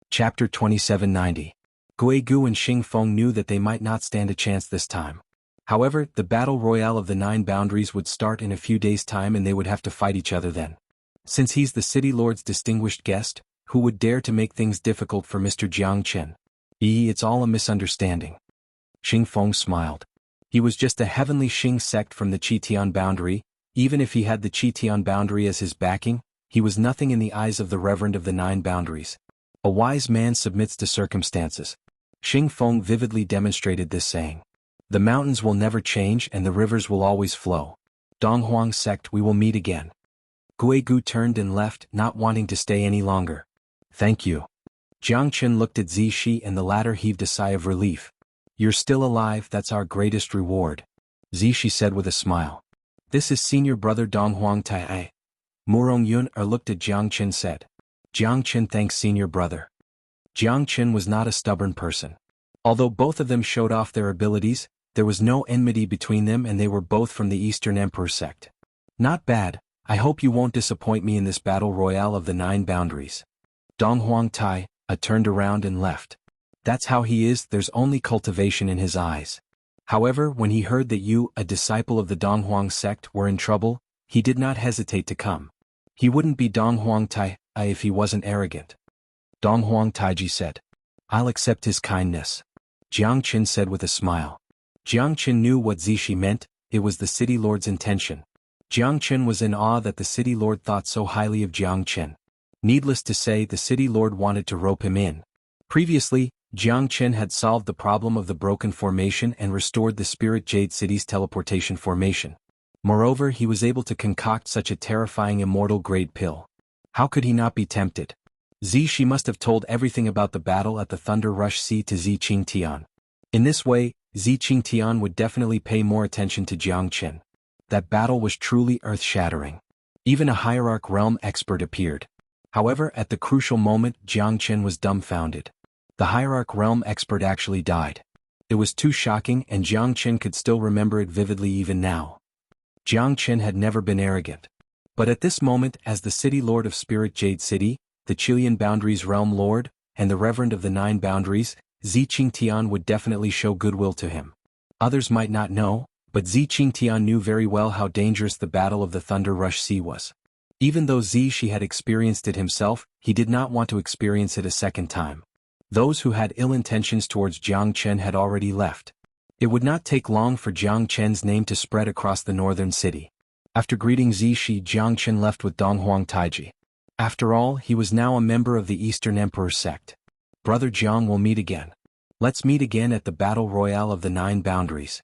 Chapter 2790. Guigu and Xingfeng knew that they might not stand a chance this time. However, the battle royale of the 9 boundaries would start in a few days' time and they would have to fight each other then. Since he's the City Lord's distinguished guest, who would dare to make things difficult for Mr. Jiangqin? It's all a misunderstanding. Xingfeng smiled. He was just a heavenly Xing sect from the Qitian boundary. Even if he had the Qitian boundary as his backing, he was nothing in the eyes of the Reverend of the 9 boundaries. A wise man submits to circumstances. Xingfeng vividly demonstrated this, saying, "The mountains will never change and the rivers will always flow. Donghuang sect, we will meet again." Guigu turned and left, not wanting to stay any longer. "Thank you." Jiangqin looked at Zishi and the latter heaved a sigh of relief. "You're still alive, that's our greatest reward," Zishi said with a smile. "This is senior brother Donghuang Tai." Murong Yun looked at Jiangqin said. "Jiangqin thanks senior brother." Jiangqin was not a stubborn person. Although both of them showed off their abilities, there was no enmity between them and they were both from the Eastern Emperor sect. "Not bad, I hope you won't disappoint me in this battle royale of the 9 boundaries." Donghuang Tai turned around and left. That's how he is, there's only cultivation in his eyes. However, when he heard that you, a disciple of the Donghuang sect, were in trouble, he did not hesitate to come. He wouldn't be Donghuang Tai if he wasn't arrogant. Donghuang Taiji said, "I'll accept his kindness," Jiangqin said with a smile. Jiangqin knew what Zishi meant, it was the City Lord's intention. Jiangqin was in awe that the City Lord thought so highly of Jiangqin. Needless to say, the City Lord wanted to rope him in. Previously, Jiangqin had solved the problem of the broken formation and restored the Spirit Jade City's teleportation formation. Moreover, he was able to concoct such a terrifying immortal grade pill. How could he not be tempted? Zishi must have told everything about the battle at the Thunder Rush Sea to Zi Qingtian. In this way, Zi Qingtian would definitely pay more attention to Jiangqin. That battle was truly earth-shattering. Even a hierarch realm expert appeared. However, at the crucial moment, Jiangqin was dumbfounded. The hierarch realm expert actually died. It was too shocking and Jiangqin could still remember it vividly even now. Jiangqin had never been arrogant. But at this moment, as the City Lord of Spirit Jade City, the Qilian Boundaries Realm Lord, and the Reverend of the 9 Boundaries, Zi Qingtian would definitely show goodwill to him. Others might not know, but Zi Qingtian knew very well how dangerous the Battle of the Thunder Rush Sea was. Even though Zishi had experienced it himself, he did not want to experience it a second time. Those who had ill intentions towards Jiangqin had already left. It would not take long for Jiangqin's name to spread across the northern city. After greeting Zishi, Jiangqin left with Donghuang Taiji. After all, he was now a member of the Eastern Emperor sect. Brother Jiang will meet again. Let's meet again at the Battle Royale of the 9 Boundaries.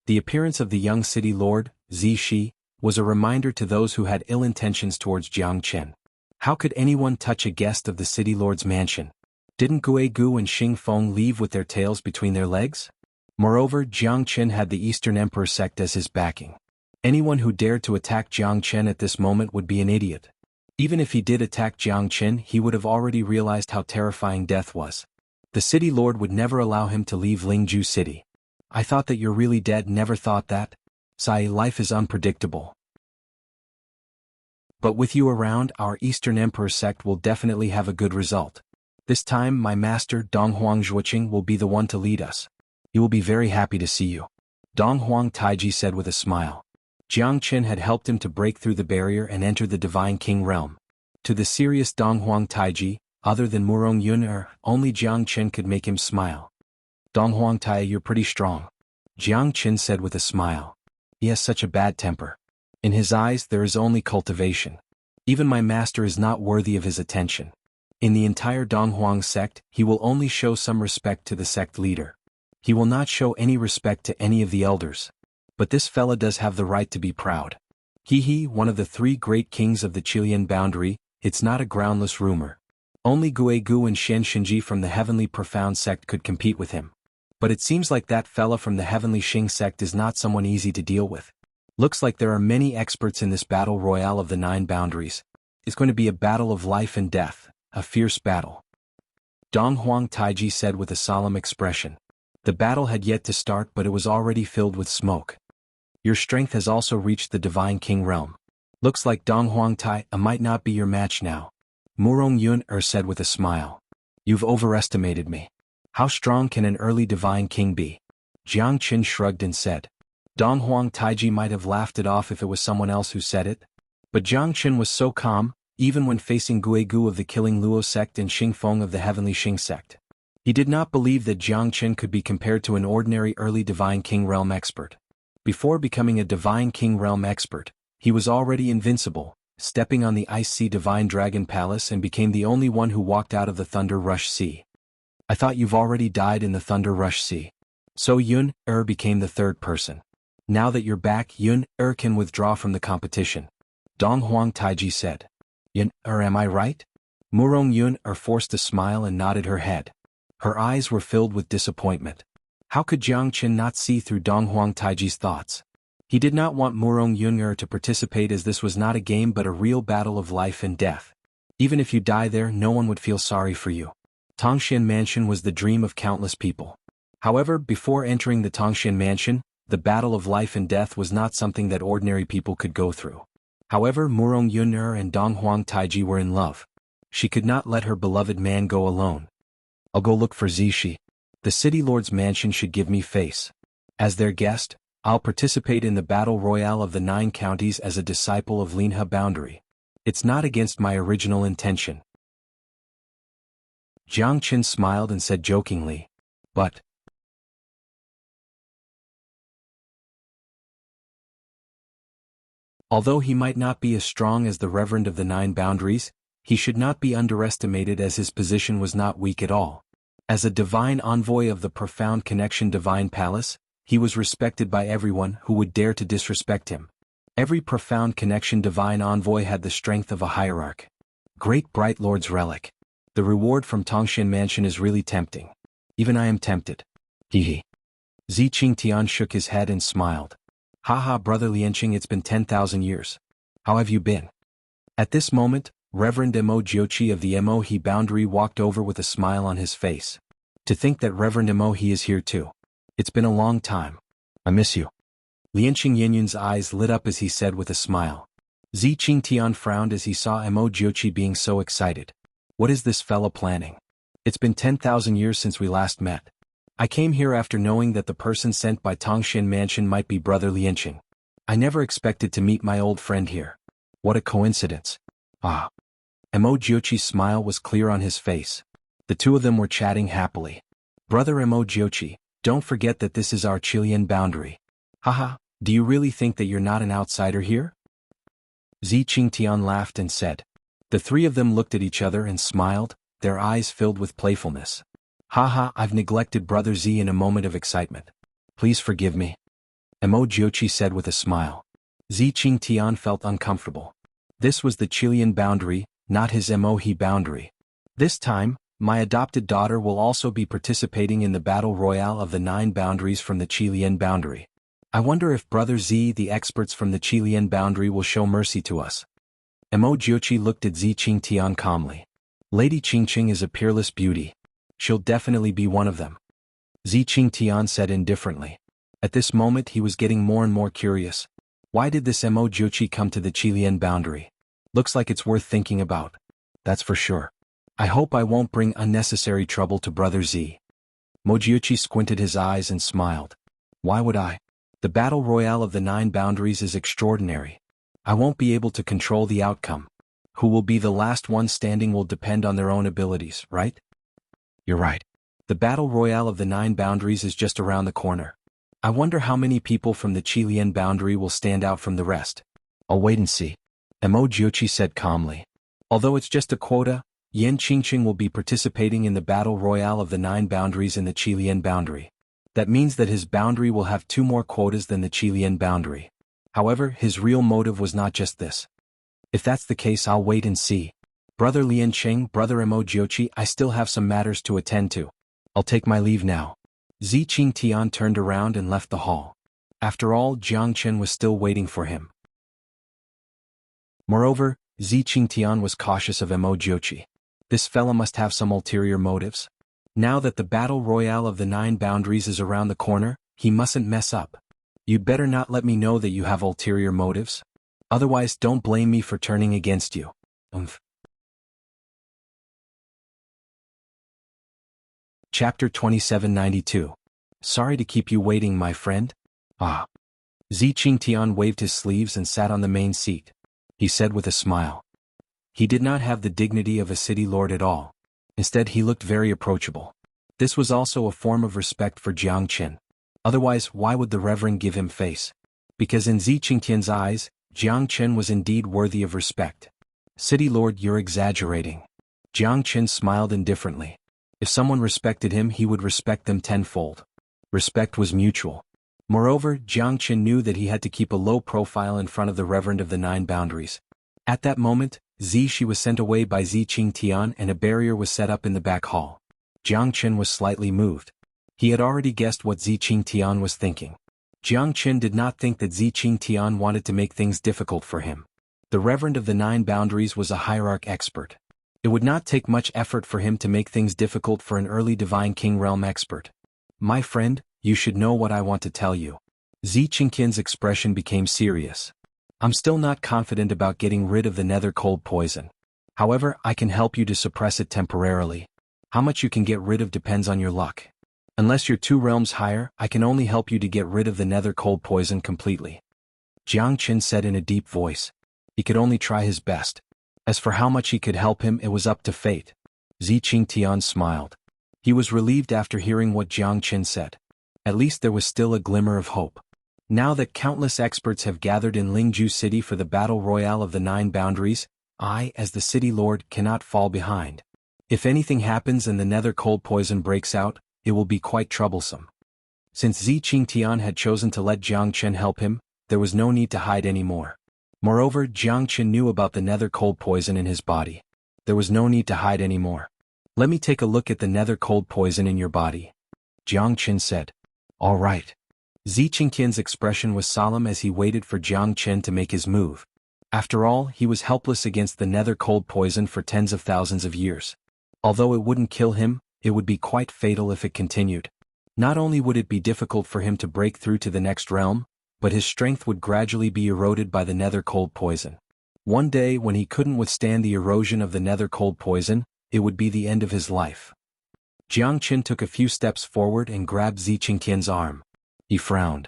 The appearance of the young City Lord, Zishi, was a reminder to those who had ill intentions towards Jiangqin. How could anyone touch a guest of the City Lord's mansion? Didn't Guigu and Xingfeng leave with their tails between their legs? Moreover, Jiangqin had the Eastern Emperor sect as his backing. Anyone who dared to attack Jiangqin at this moment would be an idiot. Even if he did attack Jiangqin, he would have already realized how terrifying death was. The City Lord would never allow him to leave Lingju City. I thought that you're really dead, never thought that. Sai, life is unpredictable. But with you around, our Eastern Emperor sect will definitely have a good result. This time, my master, Donghuang Zhuoqing, will be the one to lead us. He will be very happy to see you. Donghuang Taiji said with a smile. Jiang Qin had helped him to break through the barrier and enter the Divine King realm. To the serious Donghuang Taiji, other than Murong Yun, only Jiang Qin could make him smile. Donghuang Tai, you're pretty strong. Jiang Qin said with a smile. He has such a bad temper. In his eyes there is only cultivation. Even my master is not worthy of his attention. In the entire Donghuang sect, he will only show some respect to the sect leader. He will not show any respect to any of the elders. But this fella does have the right to be proud. He, one of the 3 great kings of the Qilian boundary, it's not a groundless rumor. Only Guegu and Xianxia from the Heavenly Profound sect could compete with him. But it seems like that fella from the Heavenly Xing sect is not someone easy to deal with. Looks like there are many experts in this battle royale of the 9 boundaries. It's going to be a battle of life and death, a fierce battle. Donghuang Taiji said with a solemn expression. The battle had yet to start, but it was already filled with smoke. Your strength has also reached the Divine King realm. Looks like Donghuang Tai might not be your match now. Murong Yun said with a smile. You've overestimated me. How strong can an early Divine King be? Jiang Qin shrugged and said. Donghuang Taiji might have laughed it off if it was someone else who said it. But Jiang Qin was so calm, even when facing Guegu of the Killing Luo sect and Xingfeng of the Heavenly Xing sect. He did not believe that Jiang Qin could be compared to an ordinary early Divine King realm expert. Before becoming a Divine King realm expert, he was already invincible, stepping on the Ice Sea Divine Dragon Palace and became the only one who walked out of the Thunder Rush Sea. I thought you've already died in the Thunder Rush Sea. So Yun became the 3rd person. Now that you're back, Yun can withdraw from the competition. Donghuang Taiji said. Yun am I right? Murong Yun forced a smile and nodded her head. Her eyes were filled with disappointment. How could Jiang Qin not see through Donghuang Taiji's thoughts? He did not want Murong Yun to participate, as this was not a game but a real battle of life and death. Even if you die there, no one would feel sorry for you. Tongshan Mansion was the dream of countless people. However, before entering the Tongshan Mansion, the battle of life and death was not something that ordinary people could go through. However, Murong Yun and Donghuang Taiji were in love. She could not let her beloved man go alone. I'll go look for Zishi. The city lord's mansion should give me face. As their guest, I'll participate in the battle royale of the 9 counties as a disciple of Linhe boundary. It's not against my original intention. Jiang Qin smiled and said jokingly, but although he might not be as strong as the Reverend of the 9 boundaries, he should not be underestimated, as his position was not weak at all. As a divine envoy of the Profound Connection Divine Palace, he was respected by everyone who would dare to disrespect him. Every Profound Connection Divine Envoy had the strength of a hierarch. Great Bright Lord's Relic. The reward from Tongshan Mansion is really tempting. Even I am tempted. Hee. Zi Qingtian shook his head and smiled. Haha, brother Lianqing, it's been 10,000 years. How have you been? At this moment, Reverend Mo Jiochi of the Mo He boundary walked over with a smile on his face. To think that Reverend Mo He is here too. It's been a long time. I miss you. Lianqing Yinyun's eyes lit up as he said with a smile. Zi Qingtian frowned as he saw Mo Jiochi being so excited. What is this fella planning? It's been 10,000 years since we last met. I came here after knowing that the person sent by Tongshan Mansion might be brother Lianqing. I never expected to meet my old friend here. What a coincidence. Ah. Mo Jiochi's smile was clear on his face. The two of them were chatting happily. Brother Mo Jiochi, don't forget that this is our Qilian boundary. Haha, do you really think that you're not an outsider here? Zi Qingtian laughed and said. The 3 of them looked at each other and smiled, their eyes filled with playfulness. Haha, I've neglected Brother Z in a moment of excitement. Please forgive me. Mo Jiochi said with a smile. Zi Qingtian felt uncomfortable. This was the Qilian boundary, not his Mo He boundary. This time, my adopted daughter will also be participating in the battle royale of the 9 boundaries from the Qilian boundary. I wonder if Brother Z, the experts from the Qilian boundary, will show mercy to us. Mo Jiochi looked at Zi Qingtian calmly. Lady Qingqing is a peerless beauty. She'll definitely be one of them. Zi Qingtian said indifferently. At this moment he was getting more and more curious. Why did this emojuchi come to the Qilian boundary? Looks like it's worth thinking about. That's for sure. I hope I won't bring unnecessary trouble to Brother Z. Mojiuchi squinted his eyes and smiled. Why would I? The battle royale of the 9 boundaries is extraordinary. I won't be able to control the outcome. Who will be the last one standing will depend on their own abilities, right? You're right. The battle royale of the 9 boundaries is just around the corner. I wonder how many people from the Qilian boundary will stand out from the rest. I'll wait and see. Emojuchi said calmly. Although it's just a quota, Yan Qingqing will be participating in the battle royale of the 9 boundaries in the Qilian boundary. That means that his boundary will have 2 more quotas than the Qilian boundary. However, his real motive was not just this. If that's the case, I'll wait and see. Brother Liancheng, Brother Emojuchi, I still have some matters to attend to. I'll take my leave now. Zi Qingtian turned around and left the hall. After all, Jiangchen was still waiting for him. Moreover, Zi Qingtian was cautious of Emojuchi. This fella must have some ulterior motives. Now that the battle royale of the 9 boundaries is around the corner, he mustn't mess up. You'd better not let me know that you have ulterior motives. Otherwise, don't blame me for turning against you. Chapter 2792. Sorry to keep you waiting, my friend. Ah. Zi Qingtian waved his sleeves and sat on the main seat. He said with a smile. He did not have the dignity of a city lord at all. Instead, he looked very approachable. This was also a form of respect for Jiangchen. Otherwise, why would the Reverend give him face? Because in Zi Qingtian's eyes, Jiangchen was indeed worthy of respect. City lord, you're exaggerating. Jiangchen smiled indifferently. If someone respected him, he would respect them tenfold. Respect was mutual. Moreover, Jiangchen knew that he had to keep a low profile in front of the Reverend of the 9 boundaries. At that moment, Shi was sent away by Zi Qingtian and a barrier was set up in the back hall. Jiangchen was slightly moved. He had already guessed what Zi Qingtian was thinking. Jiangchen did not think that Zi Qingtian wanted to make things difficult for him. The Reverend of the 9 boundaries was a hierarch expert. It would not take much effort for him to make things difficult for an early Divine King Realm expert. My friend, you should know what I want to tell you. Zi Qingtian's expression became serious. I'm still not confident about getting rid of the nether cold poison. However, I can help you to suppress it temporarily. How much you can get rid of depends on your luck. Unless you're 2 realms higher, I can only help you to get rid of the nether cold poison completely. Jiangchen said in a deep voice. He could only try his best. As for how much he could help him, it was up to fate. Zi Qingtian smiled. He was relieved after hearing what Jiangchen said. At least there was still a glimmer of hope. Now that countless experts have gathered in Lingju City for the battle royale of the 9 boundaries, I, as the city lord, cannot fall behind. If anything happens and the nether cold poison breaks out, it will be quite troublesome. Since Zi Qingtian had chosen to let Jiangchen help him, there was no need to hide anymore. Moreover, Jiangchen knew about the nether cold poison in his body. There was no need to hide anymore. Let me take a look at the nether cold poison in your body. Jiangchen said. All right. Zi Qingtian's expression was solemn as he waited for Jiangchen to make his move. After all, he was helpless against the nether cold poison for tens of thousands of years. Although it wouldn't kill him, it would be quite fatal if it continued. Not only would it be difficult for him to break through to the next realm, but his strength would gradually be eroded by the nether cold poison. One day, when he couldn't withstand the erosion of the nether cold poison, it would be the end of his life. Jiangchen took a few steps forward and grabbed Zi Qingtian's arm. He frowned.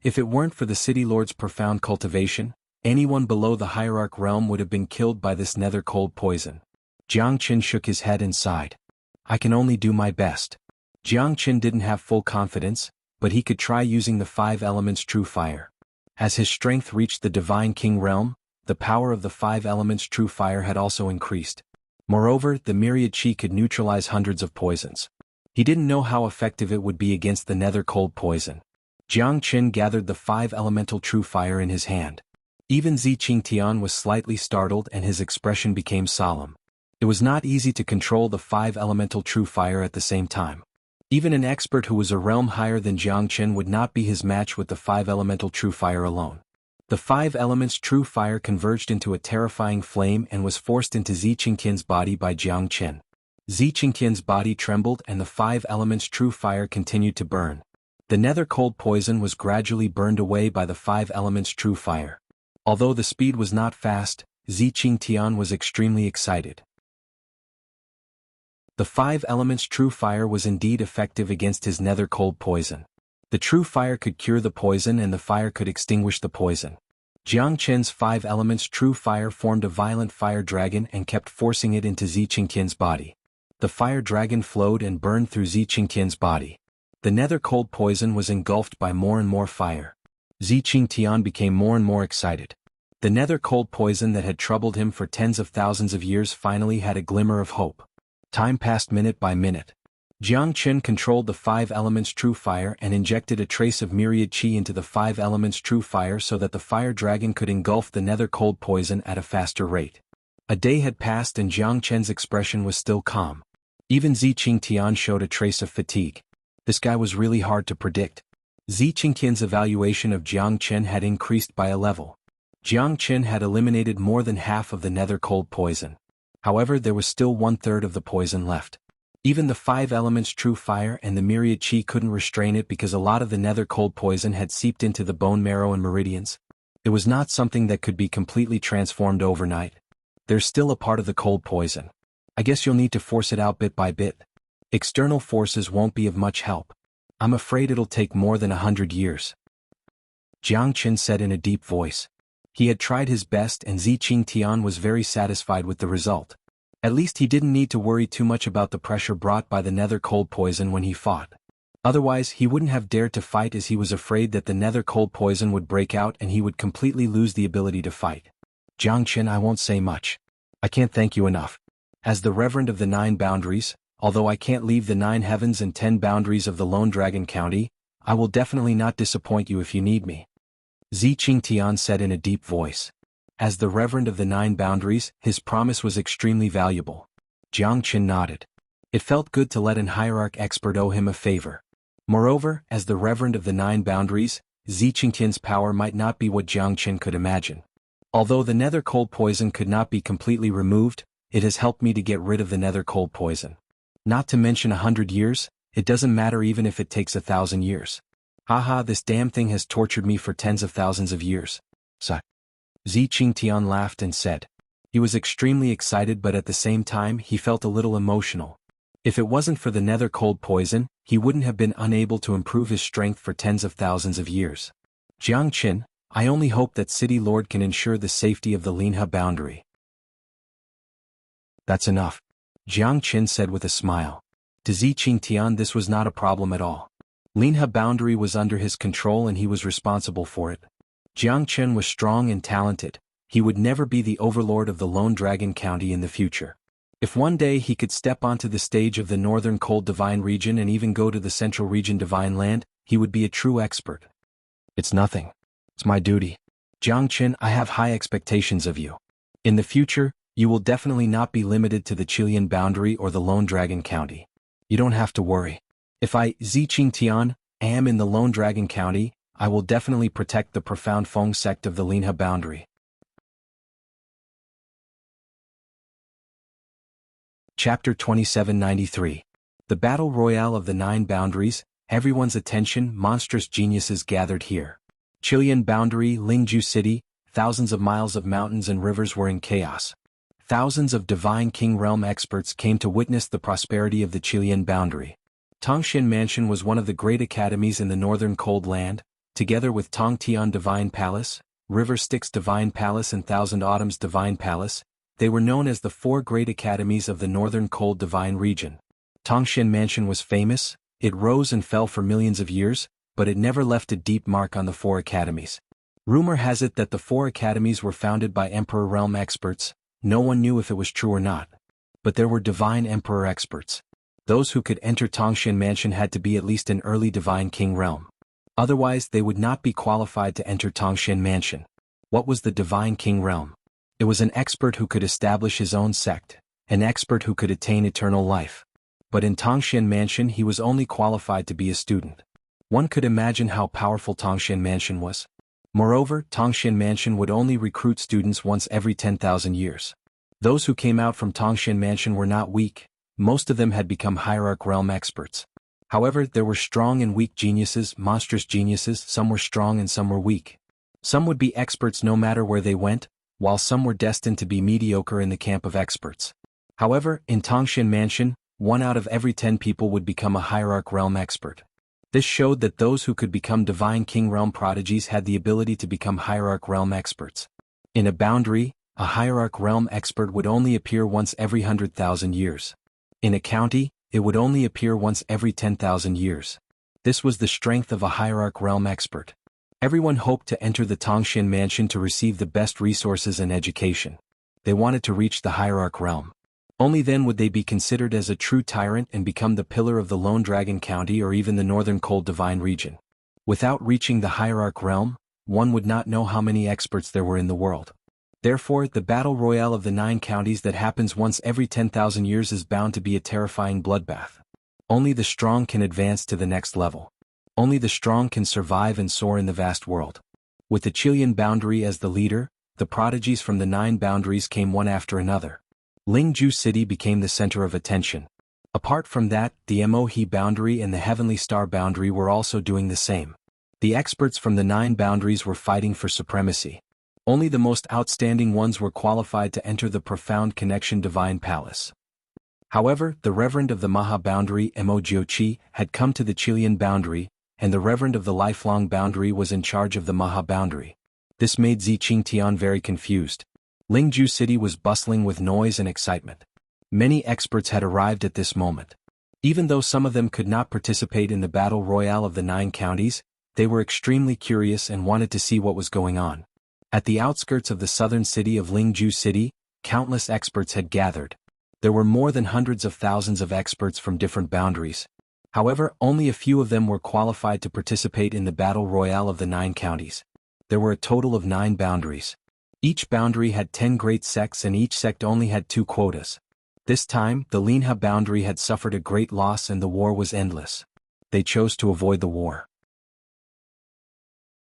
If it weren't for the city lord's profound cultivation, anyone below the hierarch realm would have been killed by this nether cold poison. Jiangchen shook his head and sighed. I can only do my best. Jiangchen didn't have full confidence, but he could try using the 5 elements true fire. As his strength reached the Divine King realm, the power of the 5 elements true fire had also increased. Moreover, the myriad chi could neutralize hundreds of poisons. He didn't know how effective it would be against the nether cold poison. Jiangchen gathered the 5 elemental true fire in his hand. Even Zi Qingtian was slightly startled and his expression became solemn. It was not easy to control the 5 elemental true fire at the same time. Even an expert who was a realm higher than Jiangchen would not be his match with the 5 elemental true fire alone. The 5 elements true fire converged into a terrifying flame and was forced into Zi Qingtian's body by Jiangchen. Zi Qingtian's body trembled and the 5 elements true fire continued to burn. The nether cold poison was gradually burned away by the 5 elements true fire. Although the speed was not fast, Xianxia was extremely excited. The 5 elements true fire was indeed effective against his nether cold poison. The true fire could cure the poison and the fire could extinguish the poison. Jiangchen's 5 elements true fire formed a violent fire dragon and kept forcing it into Xianxia's body. The fire dragon flowed and burned through Xianxia's body. The nether cold poison was engulfed by more and more fire. Xianxia became more and more excited. The nether cold poison that had troubled him for tens of thousands of years finally had a glimmer of hope. Time passed minute by minute. Jiangchen controlled the 5 elements true fire and injected a trace of myriad qi into the 5 elements true fire so that the fire dragon could engulf the nether cold poison at a faster rate. A day had passed and Jiangchen's expression was still calm. Even Xianxia showed a trace of fatigue. This guy was really hard to predict. Xianxia's evaluation of Jiangchen had increased by a level. Jiangchen had eliminated more than half of the nether cold poison. However, there was still 1/3 of the poison left. Even the 5 elements true fire and the myriad qi couldn't restrain it because a lot of the nether cold poison had seeped into the bone marrow and meridians. It was not something that could be completely transformed overnight. There's still a part of the cold poison. I guess you'll need to force it out bit by bit. External forces won't be of much help. I'm afraid it'll take more than 100 years. Jiangchen said in a deep voice. He had tried his best and Xianxia was very satisfied with the result. At least he didn't need to worry too much about the pressure brought by the nether cold poison when he fought. Otherwise he wouldn't have dared to fight as he was afraid that the nether cold poison would break out and he would completely lose the ability to fight. Jiangchen, I won't say much. I can't thank you enough. As the Reverend of the 9 boundaries, although I can't leave the 9 heavens and 10 boundaries of the Lone Dragon County, I will definitely not disappoint you if you need me. Xianxia said in a deep voice. As the Reverend of the 9 boundaries, his promise was extremely valuable. Jiangchen nodded. It felt good to let an hierarch expert owe him a favor. Moreover, as the Reverend of the 9 boundaries, Xianxia's power might not be what Jiangchen could imagine. Although the nether cold poison could not be completely removed, it has helped me to get rid of the nether cold poison. Not to mention 100 years, it doesn't matter even if it takes 1,000 years. Haha, this damn thing has tortured me for tens of thousands of years. Xianxia laughed and said. He was extremely excited but at the same time he felt a little emotional. If it wasn't for the nether cold poison, he wouldn't have been unable to improve his strength for tens of thousands of years. Jiangchen, I only hope that City Lord can ensure the safety of the Linha boundary. That's enough. Jiangchen said with a smile. To Xianxia this was not a problem at all. Linha boundary was under his control and he was responsible for it. Jiangchen was strong and talented. He would never be the overlord of the Lone Dragon County in the future. If one day he could step onto the stage of the Northern Cold Divine Region and even go to the Central Region Divine Land, he would be a true expert. It's nothing. It's my duty. Jiangchen, I have high expectations of you. In the future, you will definitely not be limited to the Chilean boundary or the Lone Dragon County. You don't have to worry. If I, Xianxia, am in the Lone Dragon County, I will definitely protect the profound Feng sect of the Linha boundary. Chapter 2793. The Battle Royale of the 9 Boundaries. Everyone's attention, monstrous geniuses gathered here. Chilean boundary, Lingju City, thousands of miles of mountains and rivers were in chaos. Thousands of Divine King Realm experts came to witness the prosperity of the Chilean boundary. Tongxian Mansion was one of the great academies in the northern cold land, together with Tongtian Divine Palace, River Styx Divine Palace and Thousand Autumns Divine Palace. They were known as the 4 great academies of the northern cold divine region. Tongxian Mansion was famous, it rose and fell for millions of years, but it never left a deep mark on the 4 academies. Rumor has it that the 4 academies were founded by Emperor Realm experts. No one knew if it was true or not. But there were Divine Emperor experts. Those who could enter Tongxian Mansion had to be at least an early Divine King Realm. Otherwise they would not be qualified to enter Tongxian Mansion. What was the Divine King Realm? It was an expert who could establish his own sect, an expert who could attain eternal life. But in Tongxian Mansion he was only qualified to be a student. One could imagine how powerful Tongxian Mansion was. Moreover, Tongxian Mansion would only recruit students once every 10,000 years. Those who came out from Tongxian Mansion were not weak, most of them had become Hierarch Realm experts. However, there were strong and weak geniuses, monstrous geniuses, some were strong and some were weak. Some would be experts no matter where they went, while some were destined to be mediocre in the camp of experts. However, in Tangshan Mansion, 1 out of every 10 people would become a hierarch realm expert. This showed that those who could become divine king realm prodigies had the ability to become hierarch realm experts. In a boundary, a hierarch realm expert would only appear once every 100,000 years. In a county, it would only appear once every 10,000 years. This was the strength of a hierarch realm expert. Everyone hoped to enter the Tangshan Mansion to receive the best resources and education. They wanted to reach the hierarch realm. Only then would they be considered as a true tyrant and become the pillar of the Lone Dragon County or even the Northern Cold Divine region. Without reaching the hierarch realm, one would not know how many experts there were in the world. Therefore, the battle royale of the 9 counties that happens once every 10,000 years is bound to be a terrifying bloodbath. Only the strong can advance to the next level. Only the strong can survive and soar in the vast world. With the Qilian boundary as the leader, the prodigies from the 9 boundaries came one after another. Lingju City became the center of attention. Apart from that, the Mohe boundary and the Heavenly Star boundary were also doing the same. The experts from the 9 boundaries were fighting for supremacy. Only the most outstanding ones were qualified to enter the Profound Connection Divine Palace. However, the Reverend of the Maha boundary, Mogiochi, had come to the Qilian boundary, and the Reverend of the Lifelong boundary was in charge of the Maha boundary. This made Xianxia very confused. Lingju City was bustling with noise and excitement. Many experts had arrived at this moment. Even though some of them could not participate in the battle royale of the 9 counties, they were extremely curious and wanted to see what was going on. At the outskirts of the southern city of Lingju City, countless experts had gathered. There were more than hundreds of thousands of experts from different boundaries. However, only a few of them were qualified to participate in the battle royale of the 9 counties. There were a total of 9 boundaries. Each boundary had 10 great sects and each sect only had 2 quotas. This time, the Linha boundary had suffered a great loss and the war was endless. They chose to avoid the war.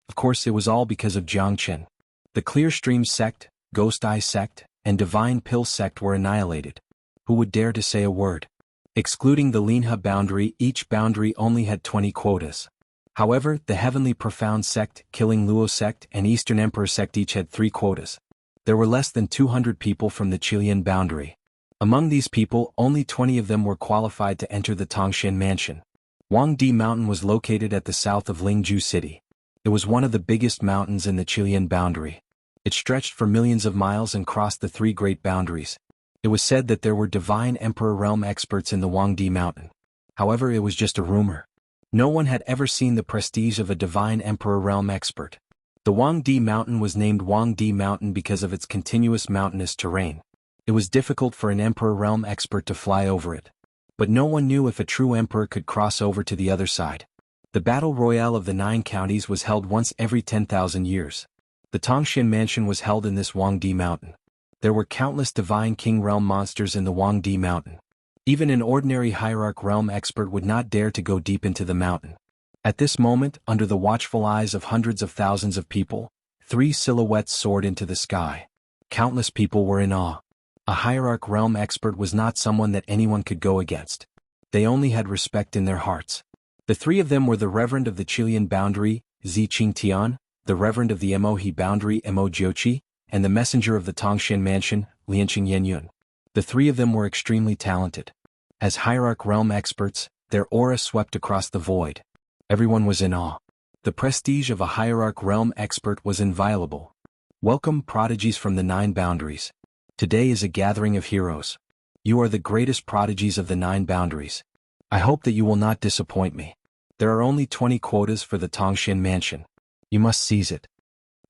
Of course, it was all because of Jiangchen. The Clear Stream sect, Ghost Eye sect, and Divine Pill sect were annihilated. Who would dare to say a word? Excluding the Linha boundary, each boundary only had 20 quotas. However, the Heavenly Profound sect, Killing Luo sect, and Eastern Emperor sect each had 3 quotas. There were less than 200 people from the Qilian boundary. Among these people, only 20 of them were qualified to enter the Tangshan Mansion. Huangdi Mountain was located at the south of Lingju City. It was one of the biggest mountains in the Qilian boundary. It stretched for millions of miles and crossed the 3 great boundaries. It was said that there were Divine Emperor realm experts in the Huangdi Mountain. However, it was just a rumor. No one had ever seen the prestige of a Divine Emperor realm expert. The Huangdi Mountain was named Huangdi Mountain because of its continuous mountainous terrain. It was difficult for an Emperor realm expert to fly over it. But no one knew if a true emperor could cross over to the other side. The battle royale of the 9 counties was held once every 10,000 years. The Tangshan Mansion was held in this Huangdi Mountain. There were countless Divine King realm monsters in the Huangdi Mountain. Even an ordinary hierarch realm expert would not dare to go deep into the mountain. At this moment, under the watchful eyes of hundreds of thousands of people, 3 silhouettes soared into the sky. Countless people were in awe. A hierarch realm expert was not someone that anyone could go against. They only had respect in their hearts. The 3 of them were the Reverend of the Qilian boundary, Xianxia, the Reverend of the Mohe boundary, Mogiochi, and the Messenger of the Tangshan Mansion, Lianqing. The 3 of them were extremely talented. As hierarch realm experts, their aura swept across the void. Everyone was in awe. The prestige of a hierarch realm expert was inviolable. Welcome, prodigies from the 9 boundaries. Today is a gathering of heroes. You are the greatest prodigies of the 9 boundaries. I hope that you will not disappoint me. There are only 20 quotas for the Tangshan Mansion. You must seize it.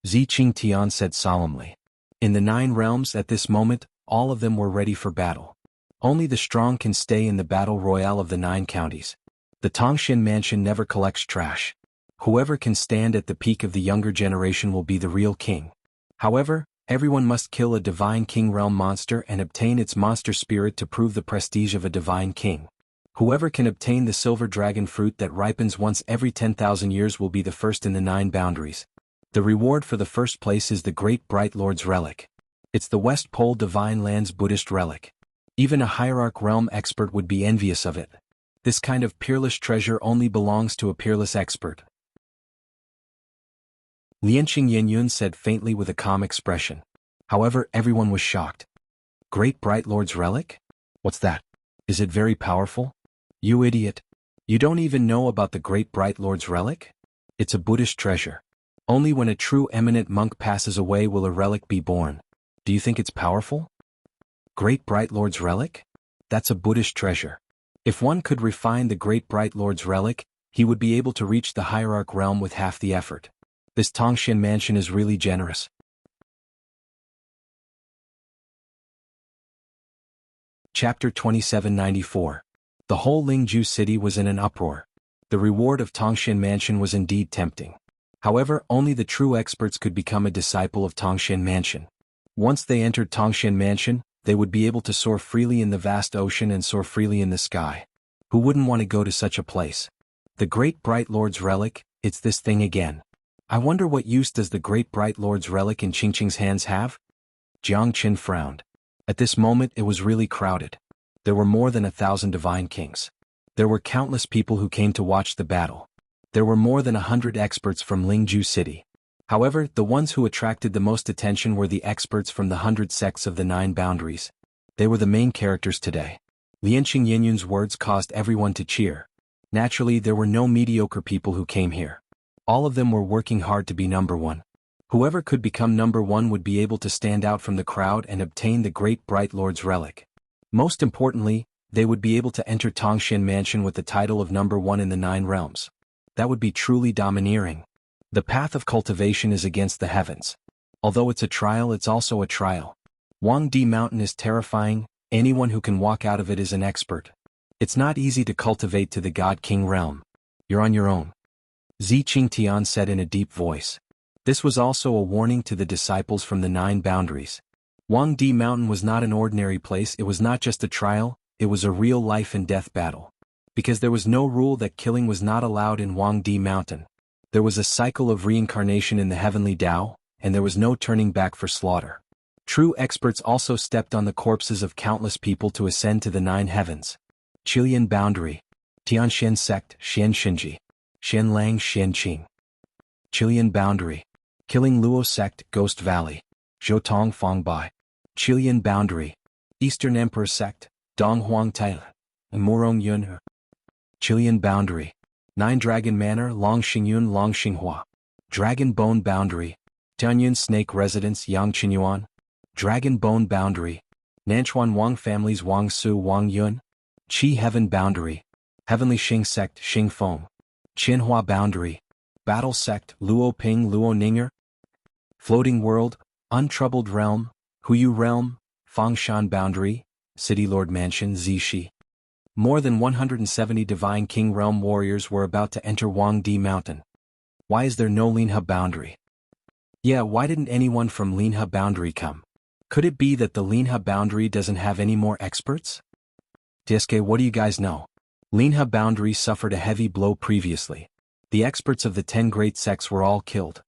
Xianxia said solemnly. In the 9 realms at this moment, all of them were ready for battle. Only the strong can stay in the battle royale of the 9 counties. The Tangshan Mansion never collects trash. Whoever can stand at the peak of the younger generation will be the real king. However, everyone must kill a Divine King realm monster and obtain its monster spirit to prove the prestige of a Divine King. Whoever can obtain the silver dragon fruit that ripens once every 10,000 years will be the first in the 9 boundaries. The reward for the first place is the Great Bright Lord's relic. It's the West Pole Divine Land's Buddhist relic. Even a hierarch realm expert would be envious of it. This kind of peerless treasure only belongs to a peerless expert. Lianqing Yangyun said faintly with a calm expression. However, everyone was shocked. Great Bright Lord's relic? What's that? Is it very powerful? You idiot. You don't even know about the Great Bright Lord's relic? It's a Buddhist treasure. Only when a true eminent monk passes away will a relic be born. Do you think it's powerful? Great Bright Lord's relic? That's a Buddhist treasure. If one could refine the Great Bright Lord's relic, he would be able to reach the hierarch realm with half the effort. This Tongxian mansion is really generous. Chapter 2794. The whole Lingzhou city was in an uproar. The reward of Tongxian mansion was indeed tempting. However, only the true experts could become a disciple of Tongxian mansion. Once they entered Tongxian mansion, they would be able to soar freely in the vast ocean and soar freely in the sky. Who wouldn't want to go to such a place? The Great Bright Lord's relic, it's this thing again. I wonder what use does the Great Bright Lord's relic in Qingqing's hands have? Jiang Qin frowned. At this moment it was really crowded. There were more than 1,000 divine kings. There were countless people who came to watch the battle. There were more than 100 experts from Lingzhou city. However, the ones who attracted the most attention were the experts from the 100 sects of the 9 boundaries. They were the main characters today. Lianqing Yanyun's words caused everyone to cheer. Naturally, there were no mediocre people who came here. All of them were working hard to be number one. Whoever could become number one would be able to stand out from the crowd and obtain the Great Bright Lord's relic. Most importantly, they would be able to enter Tongxian Mansion with the title of number one in the 9 realms. That would be truly domineering. The path of cultivation is against the heavens. Although it's a trial, it's also a trial. Huangdi Mountain is terrifying. Anyone who can walk out of it is an expert. It's not easy to cultivate to the God King realm. You're on your own. Zi Qingtian said in a deep voice. This was also a warning to the disciples from the 9 boundaries. Huangdi Mountain was not an ordinary place. It was not just a trial, it was a real life and death battle. Because there was no rule that killing was not allowed in Huangdi Mountain. There was a cycle of reincarnation in the heavenly Tao, and there was no turning back for slaughter. True experts also stepped on the corpses of countless people to ascend to the 9 heavens. Qilian Boundary, Tianxian Sect, Xianxinji, Xianlang Xianqing. Qilian Boundary, Killing Luo Sect, Ghost Valley, Zhoutong Fangbai. Qilian Boundary, Eastern Emperor Sect, Donghuang Tai, Murong Yunhe. Qilian Boundary, 9 Dragon Manor, Longxingyun Longxinghua. Dragon Bone Boundary, Tianyun Snake Residence, Yangqinyuan. Dragon Bone Boundary, Nanchuan Wang Families, Wangsu Wang Yun. Qi Heaven Boundary, Heavenly Xing Sect, Xingfeng. Xianhua Boundary, Battle Sect, Luo Ping Luo Ninger. Floating World, Untroubled Realm, Huyu Realm, Fangshan Boundary, City Lord Mansion, Zishi. More than 170 Divine King Realm warriors were about to enter Huangdi Mountain. Why is there no Linhe Boundary? Yeah, why didn't anyone from Linhe Boundary come? Could it be that the Linhe Boundary doesn't have any more experts? TSK, what do you guys know? Linhe Boundary suffered a heavy blow previously. The experts of the 10 great sects were all killed.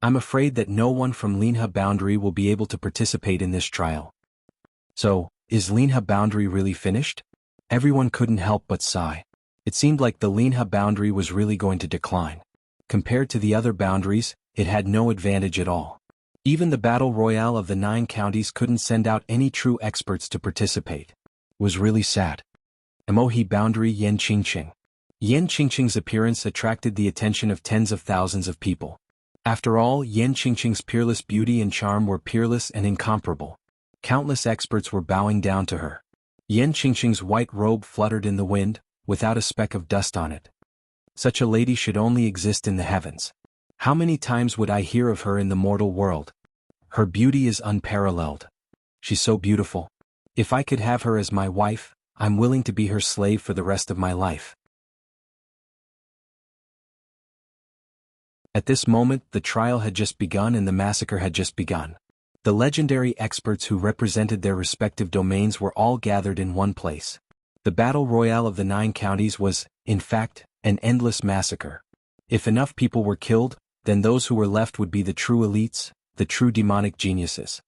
I'm afraid that no one from Linhe Boundary will be able to participate in this trial. So, is Linhe Boundary really finished? Everyone couldn't help but sigh. It seemed like the Linhe Boundary was really going to decline. Compared to the other boundaries, it had no advantage at all. Even the battle royale of the 9 counties couldn't send out any true experts to participate. It was really sad. Emohi Boundary, Yan Qingqing. Yan Qingqing's appearance attracted the attention of tens of thousands of people. After all, Yan Qingqing's peerless beauty and charm were peerless and incomparable. Countless experts were bowing down to her. Yan Qingqing's white robe fluttered in the wind, without a speck of dust on it. Such a lady should only exist in the heavens. How many times would I hear of her in the mortal world? Her beauty is unparalleled. She's so beautiful. If I could have her as my wife, I'm willing to be her slave for the rest of my life. At this moment, the trial had just begun and the massacre had just begun. The legendary experts who represented their respective domains were all gathered in one place. The battle royale of the 9 counties was, in fact, an endless massacre. If enough people were killed, then those who were left would be the true elites, the true demonic geniuses.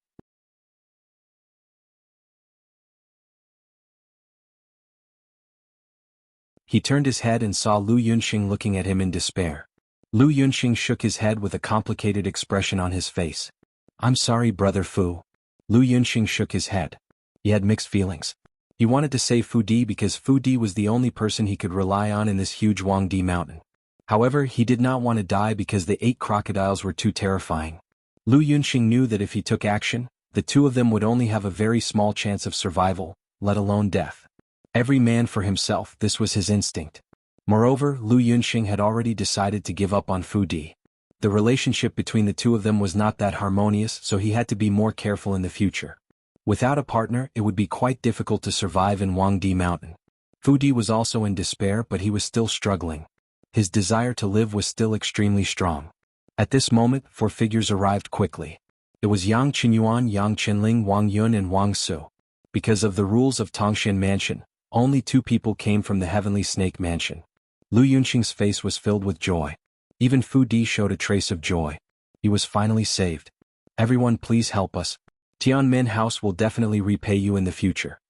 He turned his head and saw Lu Yunxing looking at him in despair. Lu Yunxing shook his head with a complicated expression on his face. "I'm sorry, Brother Fu." Lu Yunxing shook his head. He had mixed feelings. He wanted to save Fu Di because Fu Di was the only person he could rely on in this huge Huangdi mountain. However, he did not want to die because the 8 crocodiles were too terrifying. Lu Yunxing knew that if he took action, the two of them would only have a very small chance of survival, let alone death. Every man for himself, this was his instinct. Moreover, Lu Yunxing had already decided to give up on Fu Di. The relationship between the two of them was not that harmonious, so he had to be more careful in the future. Without a partner, it would be quite difficult to survive in Huangdi Mountain. Fu Di was also in despair, but he was still struggling. His desire to live was still extremely strong. At this moment, 4 figures arrived quickly. It was Yang Qingyuan, Yang Qinling, Wang Yun and Wang Su. Because of the rules of Tongxian Mansion, only 2 people came from the Heavenly Snake Mansion. Lu Yunxing's face was filled with joy. Even Fu Di showed a trace of joy. He was finally saved. "Everyone, please help us. Tianmen House will definitely repay you in the future."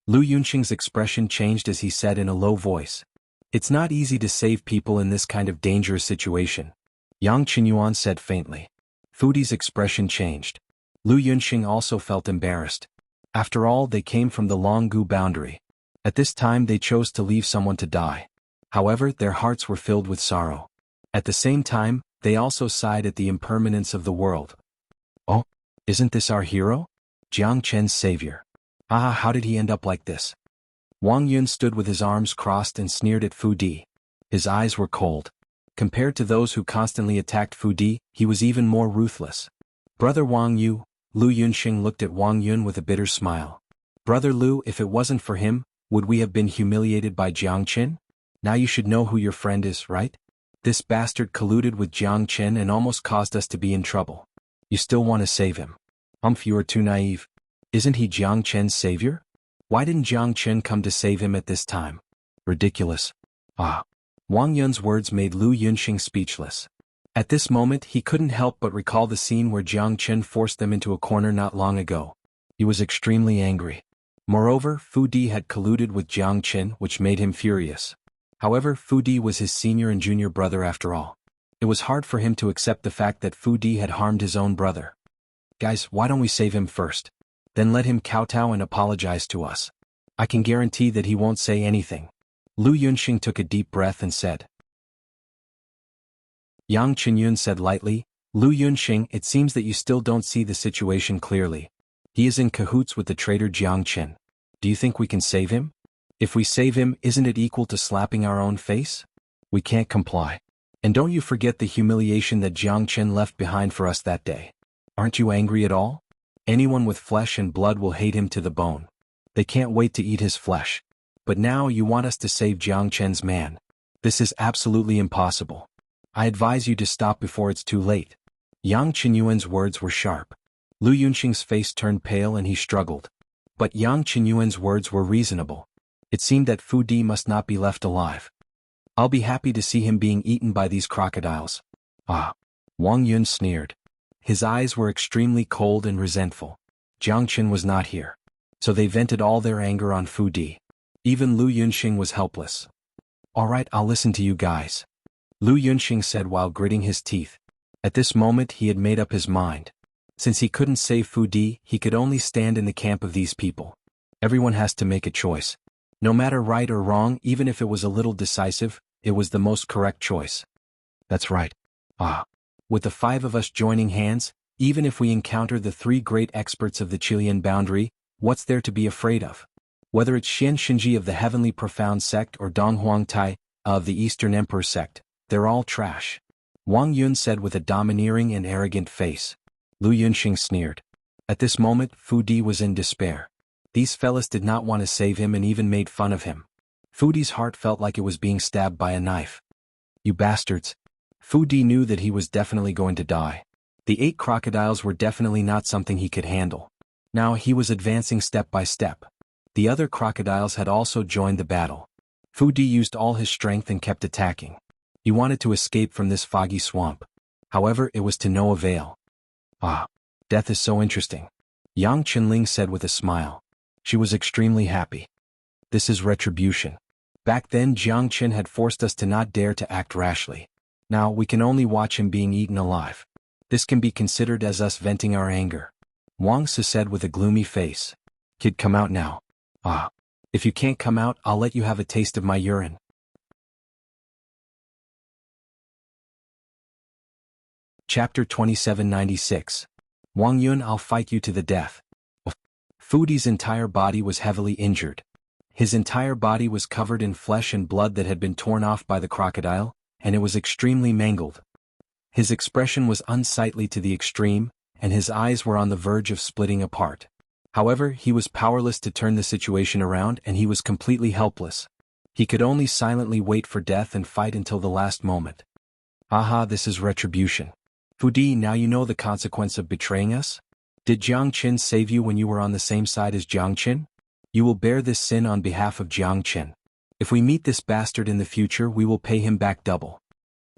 Lu Yunxing's expression changed as he said in a low voice. "It's not easy to save people in this kind of dangerous situation," Yang Qingyuan said faintly. Fu Di's expression changed. Lu Yunxing also felt embarrassed. After all, they came from the Longgu boundary. At this time they chose to leave someone to die. However, their hearts were filled with sorrow. At the same time, they also sighed at the impermanence of the world. "Oh, isn't this our hero? Jiang Chen's savior. Ah, how did he end up like this?" Wang Yun stood with his arms crossed and sneered at Fu Di. His eyes were cold. Compared to those who constantly attacked Fu Di, he was even more ruthless. "Brother Wang Yu," Lu Yunxing looked at Wang Yun with a bitter smile. "Brother Lu, if it wasn't for him, would we have been humiliated by Jiang Chen? Now you should know who your friend is, right? This bastard colluded with Jiang Chen and almost caused us to be in trouble. You still want to save him? You are too naive. Isn't he Jiang Chen's savior? Why didn't Jiang Chen come to save him at this time? Ridiculous." Ah. Wang Yun's words made Lu Yunxing speechless. At this moment he couldn't help but recall the scene where Jiang Chen forced them into a corner not long ago. He was extremely angry. Moreover, Fu Di had colluded with Jiang Chen, which made him furious. However, Fu Di was his senior and junior brother after all. It was hard for him to accept the fact that Fu Di had harmed his own brother. "Guys, why don't we save him first? Then let him kowtow and apologize to us. I can guarantee that he won't say anything." Lu Yunxing took a deep breath and said. Yang Qinyun said lightly, "Lu Yunxing, it seems that you still don't see the situation clearly. He is in cahoots with the traitor Jiang Chen. Do you think we can save him? If we save him, isn't it equal to slapping our own face? We can't comply. And don't you forget the humiliation that Jiang Chen left behind for us that day. Aren't you angry at all? Anyone with flesh and blood will hate him to the bone. They can't wait to eat his flesh. But now you want us to save Jiang Chen's man. This is absolutely impossible. I advise you to stop before it's too late." Yang Qinyuan's words were sharp. Lu Yunxing's face turned pale and he struggled. But Yang Qinyuan's words were reasonable. It seemed that Fu Di must not be left alive. "I'll be happy to see him being eaten by these crocodiles." Ah. Wang Yun sneered. His eyes were extremely cold and resentful. Jiang Chen was not here. So they vented all their anger on Fu Di. Even Lu Yunxing was helpless. "All right, I'll listen to you guys," Lu Yunxing said while gritting his teeth. At this moment he had made up his mind. Since he couldn't save Fu Di, he could only stand in the camp of these people. Everyone has to make a choice. No matter right or wrong, even if it was a little decisive, it was the most correct choice. That's right. Ah. With the 5 of us joining hands, even if we encounter the 3 great experts of the Chilean boundary, what's there to be afraid of? Whether it's Xianxia of the Heavenly Profound sect or Donghuang Tai of the Eastern Emperor sect, they're all trash. Wang Yun said with a domineering and arrogant face. Lu Yunxing sneered. At this moment, Fu Di was in despair. These fellas did not want to save him and even made fun of him. Fu Di's heart felt like it was being stabbed by a knife. "You bastards." Fu Di knew that he was definitely going to die. The 8 crocodiles were definitely not something he could handle. Now he was advancing step by step. The other crocodiles had also joined the battle. Fu Di used all his strength and kept attacking. He wanted to escape from this foggy swamp. However, it was to no avail. Ah, death is so interesting, Yang Qinling said with a smile. She was extremely happy. This is retribution. Back then Jiangchen had forced us to not dare to act rashly. Now we can only watch him being eaten alive. This can be considered as us venting our anger. Wang Su said with a gloomy face. Kid, come out now. Ah. If you can't come out, I'll let you have a taste of my urine. Chapter 2796. Wang Yun, I'll fight you to the death. Fu Di's entire body was heavily injured. His entire body was covered in flesh and blood that had been torn off by the crocodile, and it was extremely mangled. His expression was unsightly to the extreme, and his eyes were on the verge of splitting apart. However, he was powerless to turn the situation around, and he was completely helpless. He could only silently wait for death and fight until the last moment. Aha, this is retribution. Fu Di, now you know the consequence of betraying us? Did Jiangchen save you when you were on the same side as Jiangchen? You will bear this sin on behalf of Jiangchen. If we meet this bastard in the future, we will pay him back double.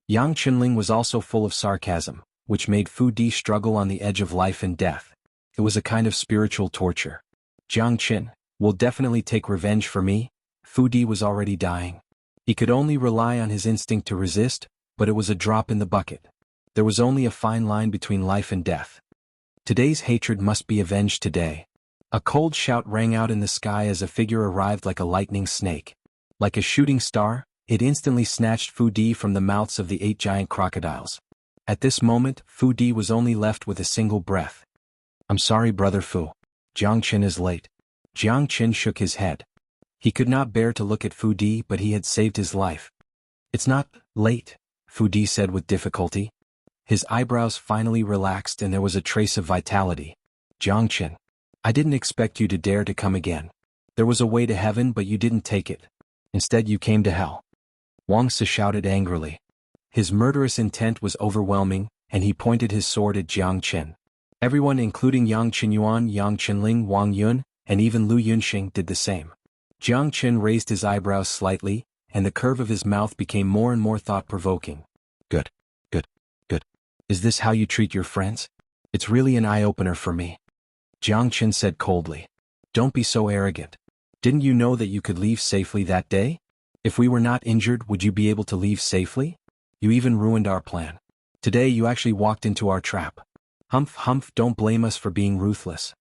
Yang Qinling was also full of sarcasm, which made Fu Di struggle on the edge of life and death. It was a kind of spiritual torture. Jiangchen will definitely take revenge for me. Fu Di was already dying. He could only rely on his instinct to resist, but it was a drop in the bucket. There was only a fine line between life and death. Today's hatred must be avenged today. A cold shout rang out in the sky as a figure arrived like a lightning snake. Like a shooting star, it instantly snatched Fu Di from the mouths of the 8 giant crocodiles. At this moment, Fu Di was only left with a single breath. I'm sorry, brother Fu. Jiangchen is late. Jiangchen shook his head. He could not bear to look at Fu Di, but he had saved his life. It's not late, Fu Di said with difficulty. His eyebrows finally relaxed and there was a trace of vitality. Jiangchen, I didn't expect you to dare to come again. There was a way to heaven, but you didn't take it. Instead you came to hell. Wang Su shouted angrily. His murderous intent was overwhelming, and he pointed his sword at Jiangchen. Everyone including Yang Xuanhuan, Yang Qinling, Wang Yun, and even Lu Yunxing did the same. Jiangchen raised his eyebrows slightly, and the curve of his mouth became more and more thought-provoking. Good. Is this how you treat your friends? It's really an eye-opener for me. Jiangchen said coldly. Don't be so arrogant. Didn't you know that you could leave safely that day? If we were not injured, would you be able to leave safely? You even ruined our plan. Today you actually walked into our trap. Humph, don't blame us for being ruthless.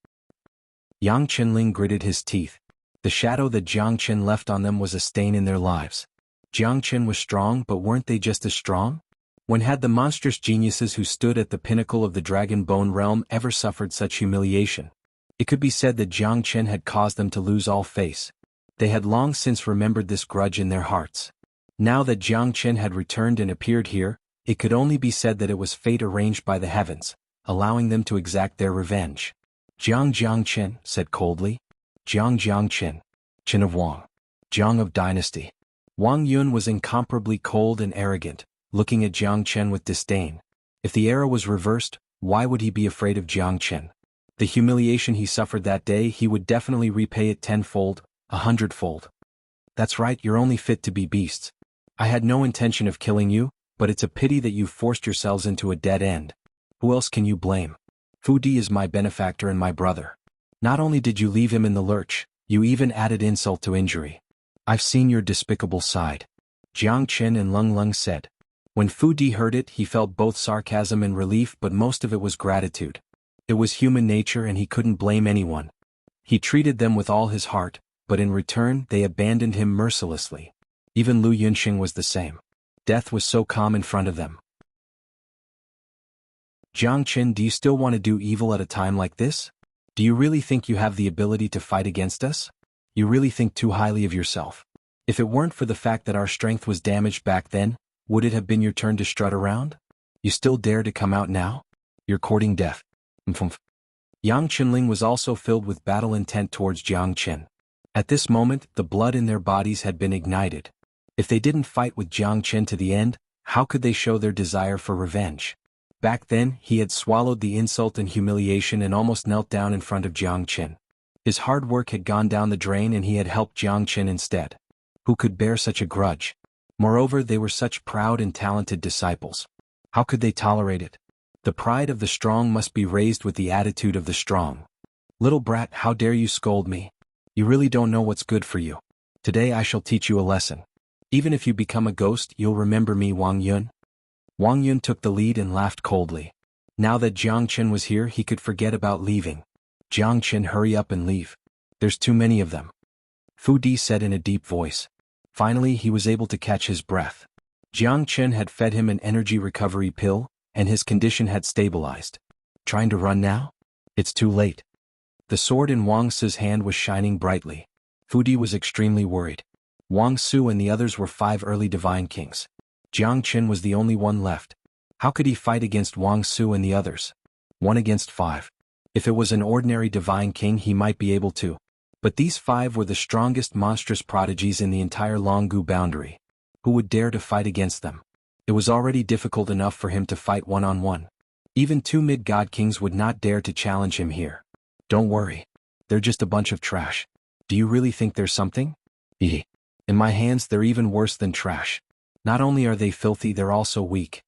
Yang Qinling gritted his teeth. The shadow that Jiangchen left on them was a stain in their lives. Jiangchen was strong, but weren't they just as strong? When had the monstrous geniuses who stood at the pinnacle of the Dragon Bone realm ever suffered such humiliation? It could be said that Jiangchen had caused them to lose all face. They had long since remembered this grudge in their hearts. Now that Jiangchen had returned and appeared here, it could only be said that it was fate arranged by the heavens, allowing them to exact their revenge. Jiangchen said coldly. Jiangchen. Qin of Wang. Jiang of dynasty. Wang Yun was incomparably cold and arrogant, looking at Jiangchen with disdain. If the era was reversed, why would he be afraid of Jiangchen? The humiliation he suffered that day, he would definitely repay it tenfold, 100-fold. That's right, you're only fit to be beasts. I had no intention of killing you, but it's a pity that you've forced yourselves into a dead end. Who else can you blame? Fu Di is my benefactor and my brother. Not only did you leave him in the lurch, you even added insult to injury. I've seen your despicable side. Jiangchen and Lung said. When Fu Di heard it, he felt both sarcasm and relief, but most of it was gratitude. It was human nature and he couldn't blame anyone. He treated them with all his heart, but in return they abandoned him mercilessly. Even Lu Yunxing was the same. Death was so calm in front of them. Jiangchen, do you still want to do evil at a time like this? Do you really think you have the ability to fight against us? You really think too highly of yourself. If it weren't for the fact that our strength was damaged back then, would it have been your turn to strut around? You still dare to come out now? You're courting death. Yang Qinling was also filled with battle intent towards Jiangchen. At this moment, the blood in their bodies had been ignited. If they didn't fight with Jiangchen to the end, how could they show their desire for revenge? Back then, he had swallowed the insult and humiliation and almost knelt down in front of Jiangchen. His hard work had gone down the drain and he had helped Jiangchen instead. Who could bear such a grudge? Moreover, they were such proud and talented disciples. How could they tolerate it? The pride of the strong must be raised with the attitude of the strong. Little brat, how dare you scold me? You really don't know what's good for you. Today I shall teach you a lesson. Even if you become a ghost, you'll remember me, Wang Yun. Wang Yun took the lead and laughed coldly. Now that Jiang Chen was here, he could forget about leaving. Jiang Chen, hurry up and leave. There's too many of them. Fu Di said in a deep voice. Finally, he was able to catch his breath. Jiang Chen had fed him an energy recovery pill, and his condition had stabilized. Trying to run now? It's too late. The sword in Wang Si's hand was shining brightly. Fu Di was extremely worried. Wang Su and the others were 5 early divine kings. Jiang Chen was the only one left. How could he fight against Wang Su and the others? 1 against 5. If it was an ordinary divine king, he might be able to. But these 5 were the strongest monstrous prodigies in the entire Longgu boundary. Who would dare to fight against them? It was already difficult enough for him to fight one-on-one. Even 2 mid-god kings would not dare to challenge him here. Don't worry. They're just a bunch of trash. Do you really think there's something? In my hands, they're even worse than trash. Not only are they filthy, they're also weak.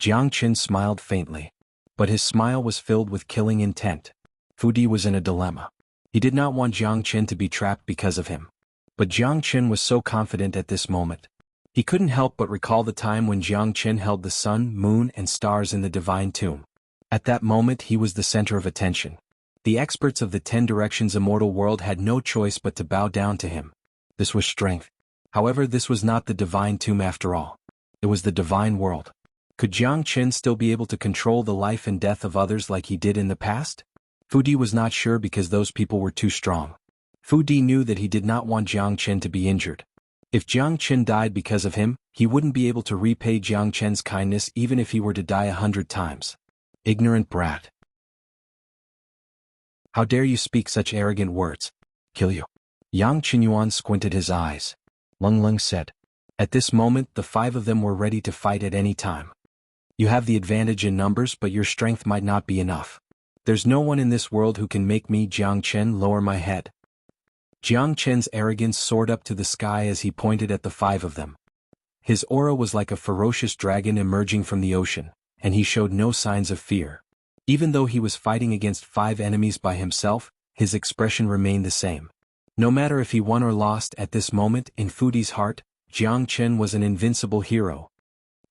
Jiang Chen smiled faintly. But his smile was filled with killing intent. Fu Di was in a dilemma. He did not want Jiang Chen to be trapped because of him. But Jiang Chen was so confident at this moment. He couldn't help but recall the time when Jiang Chen held the sun, moon, and stars in the divine tomb. At that moment, he was the center of attention. The experts of the 10 Directions Immortal World had no choice but to bow down to him. This was strength. However, this was not the divine tomb after all. It was the divine world. Could Jiang Chen still be able to control the life and death of others like he did in the past? Fu Di was not sure because those people were too strong. Fu Di knew that he did not want Jiang Chen to be injured. If Jiang Chen died because of him, he wouldn't be able to repay Jiang Chen's kindness even if he were to die 100 times. Ignorant brat. How dare you speak such arrogant words? Kill you. Yang Xuanhuan squinted his eyes. Lung Lung said. At this moment, the 5 of them were ready to fight at any time. You have the advantage in numbers, but your strength might not be enough. There's no one in this world who can make me, Jiang Chen, lower my head. Jiang Chen's arrogance soared up to the sky as he pointed at the 5 of them. His aura was like a ferocious dragon emerging from the ocean, and he showed no signs of fear. Even though he was fighting against 5 enemies by himself, his expression remained the same. No matter if he won or lost at this moment, in Fu Di's heart, Jiang Chen was an invincible hero.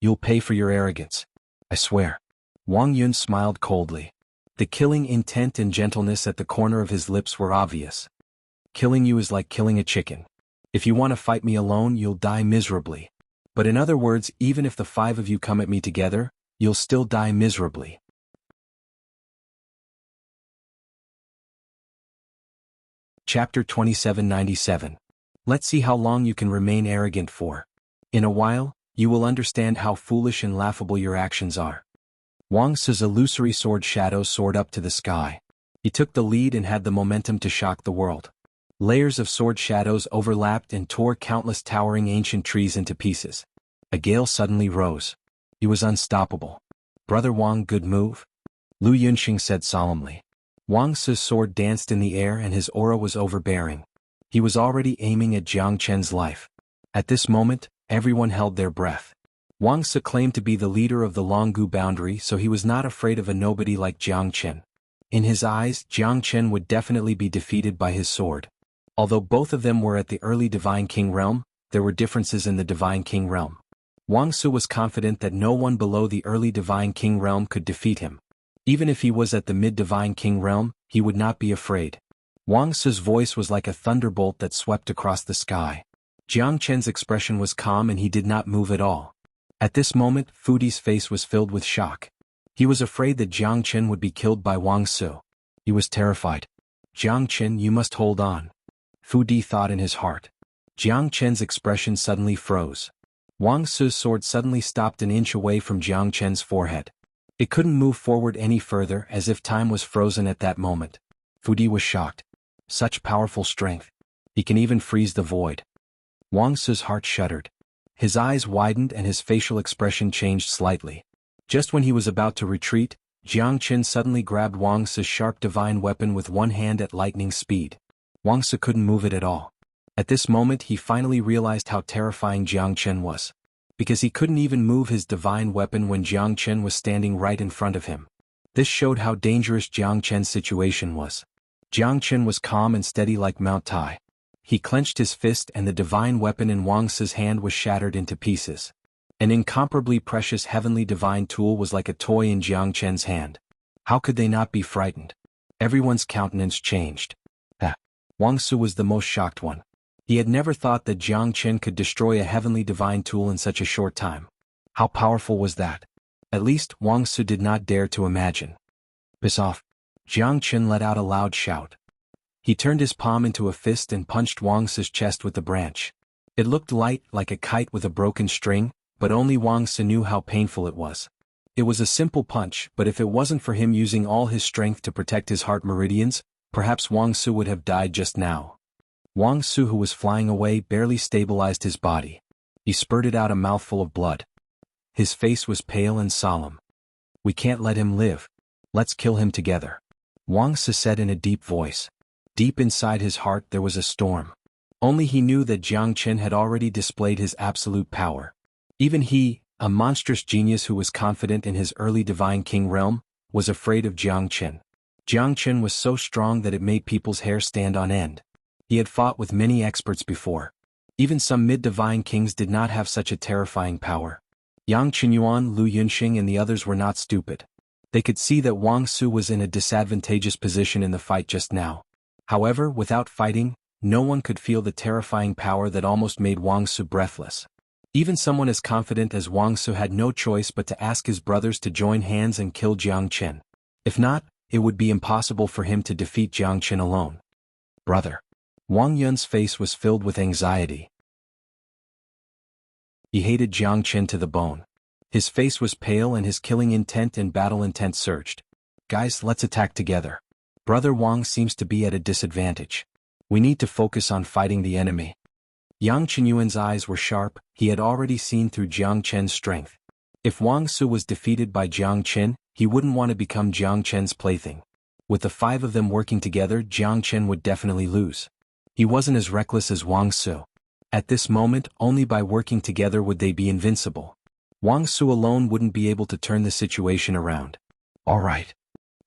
You'll pay for your arrogance. I swear. Wang Yun smiled coldly. The killing intent and gentleness at the corner of his lips were obvious. Killing you is like killing a chicken. If you want to fight me alone, you'll die miserably. But in other words, even if the 5 of you come at me together, you'll still die miserably. Chapter 2797. Let's see how long you can remain arrogant for. In a while, you will understand how foolish and laughable your actions are. Wang Si's illusory sword shadow soared up to the sky. He took the lead and had the momentum to shock the world. Layers of sword shadows overlapped and tore countless towering ancient trees into pieces. A gale suddenly rose. He was unstoppable. Brother Wang, good move? Lu Yunxing said solemnly. Wang Si's sword danced in the air and his aura was overbearing. He was already aiming at Jiang Chen's life. At this moment, everyone held their breath. Wang Si claimed to be the leader of the Longgu boundary, so he was not afraid of a nobody like Jiang Chen. In his eyes, Jiang Chen would definitely be defeated by his sword. Although both of them were at the early Divine King realm, there were differences in the Divine King realm. Wang Su was confident that no one below the early Divine King realm could defeat him. Even if he was at the mid-Divine King realm, he would not be afraid. Wang Su's voice was like a thunderbolt that swept across the sky. Jiang Chen's expression was calm and he did not move at all. At this moment, Fu Di's face was filled with shock. He was afraid that Jiang Chen would be killed by Wang Su. He was terrified. Jiang Chen, you must hold on. Fu Di thought in his heart. Jiang Chen's expression suddenly froze. Wang Su's sword suddenly stopped an inch away from Jiang Chen's forehead. It couldn't move forward any further, as if time was frozen at that moment. Fu Di was shocked. Such powerful strength. He can even freeze the void. Wang Su's heart shuddered. His eyes widened and his facial expression changed slightly. Just when he was about to retreat, Jiang Chen suddenly grabbed Wang Su's sharp divine weapon with one hand at lightning speed. Wang Su couldn't move it at all. At this moment he finally realized how terrifying Jiang Chen was. Because he couldn't even move his divine weapon when Jiang Chen was standing right in front of him. This showed how dangerous Jiang Chen's situation was. Jiang Chen was calm and steady like Mount Tai. he clenched his fist and the divine weapon in Wang Si's hand was shattered into pieces. An incomparably precious heavenly divine tool was like a toy in Jiang Chen's hand. How could they not be frightened? Everyone's countenance changed. Wang Su was the most shocked one. He had never thought that Jiang Chen could destroy a heavenly divine tool in such a short time. How powerful was that? At least, Wang Su did not dare to imagine. Piss off. Jiang Chen let out a loud shout. He turned his palm into a fist and punched Wang Su's chest with the branch. It looked light, like a kite with a broken string, but only Wang Su knew how painful it was. It was a simple punch, but if it wasn't for him using all his strength to protect his heart meridians, perhaps Wang Su would have died just now. Wang Su, who was flying away, barely stabilized his body. He spurted out a mouthful of blood. His face was pale and solemn. We can't let him live. Let's kill him together. Wang Su said in a deep voice. Deep inside his heart there was a storm. Only he knew that Jiang Chen had already displayed his absolute power. Even he, a monstrous genius who was confident in his early divine king realm, was afraid of Jiang Chen. Jiang Chen was so strong that it made people's hair stand on end. He had fought with many experts before. Even some mid-divine kings did not have such a terrifying power. Yang Xuanhuan, Lu Yunxing and the others were not stupid. They could see that Wang Su was in a disadvantageous position in the fight just now. However, without fighting, no one could feel the terrifying power that almost made Wang Su breathless. Even someone as confident as Wang Su had no choice but to ask his brothers to join hands and kill Jiang Chen. If not, it would be impossible for him to defeat Jiang Chen alone. Brother. Wang Yun's face was filled with anxiety. He hated Jiang Chen to the bone. His face was pale and his killing intent and battle intent surged. Guys, let's attack together. Brother Wang seems to be at a disadvantage. We need to focus on fighting the enemy. Yang Qinyuan's eyes were sharp. He had already seen through Jiang Chen's strength. If Wang Su was defeated by Jiang Chen, he wouldn't want to become Jiang Chen's plaything. With the 5 of them working together, Jiang Chen would definitely lose. He wasn't as reckless as Wang Su. At this moment, only by working together would they be invincible. Wang Su alone wouldn't be able to turn the situation around. All right.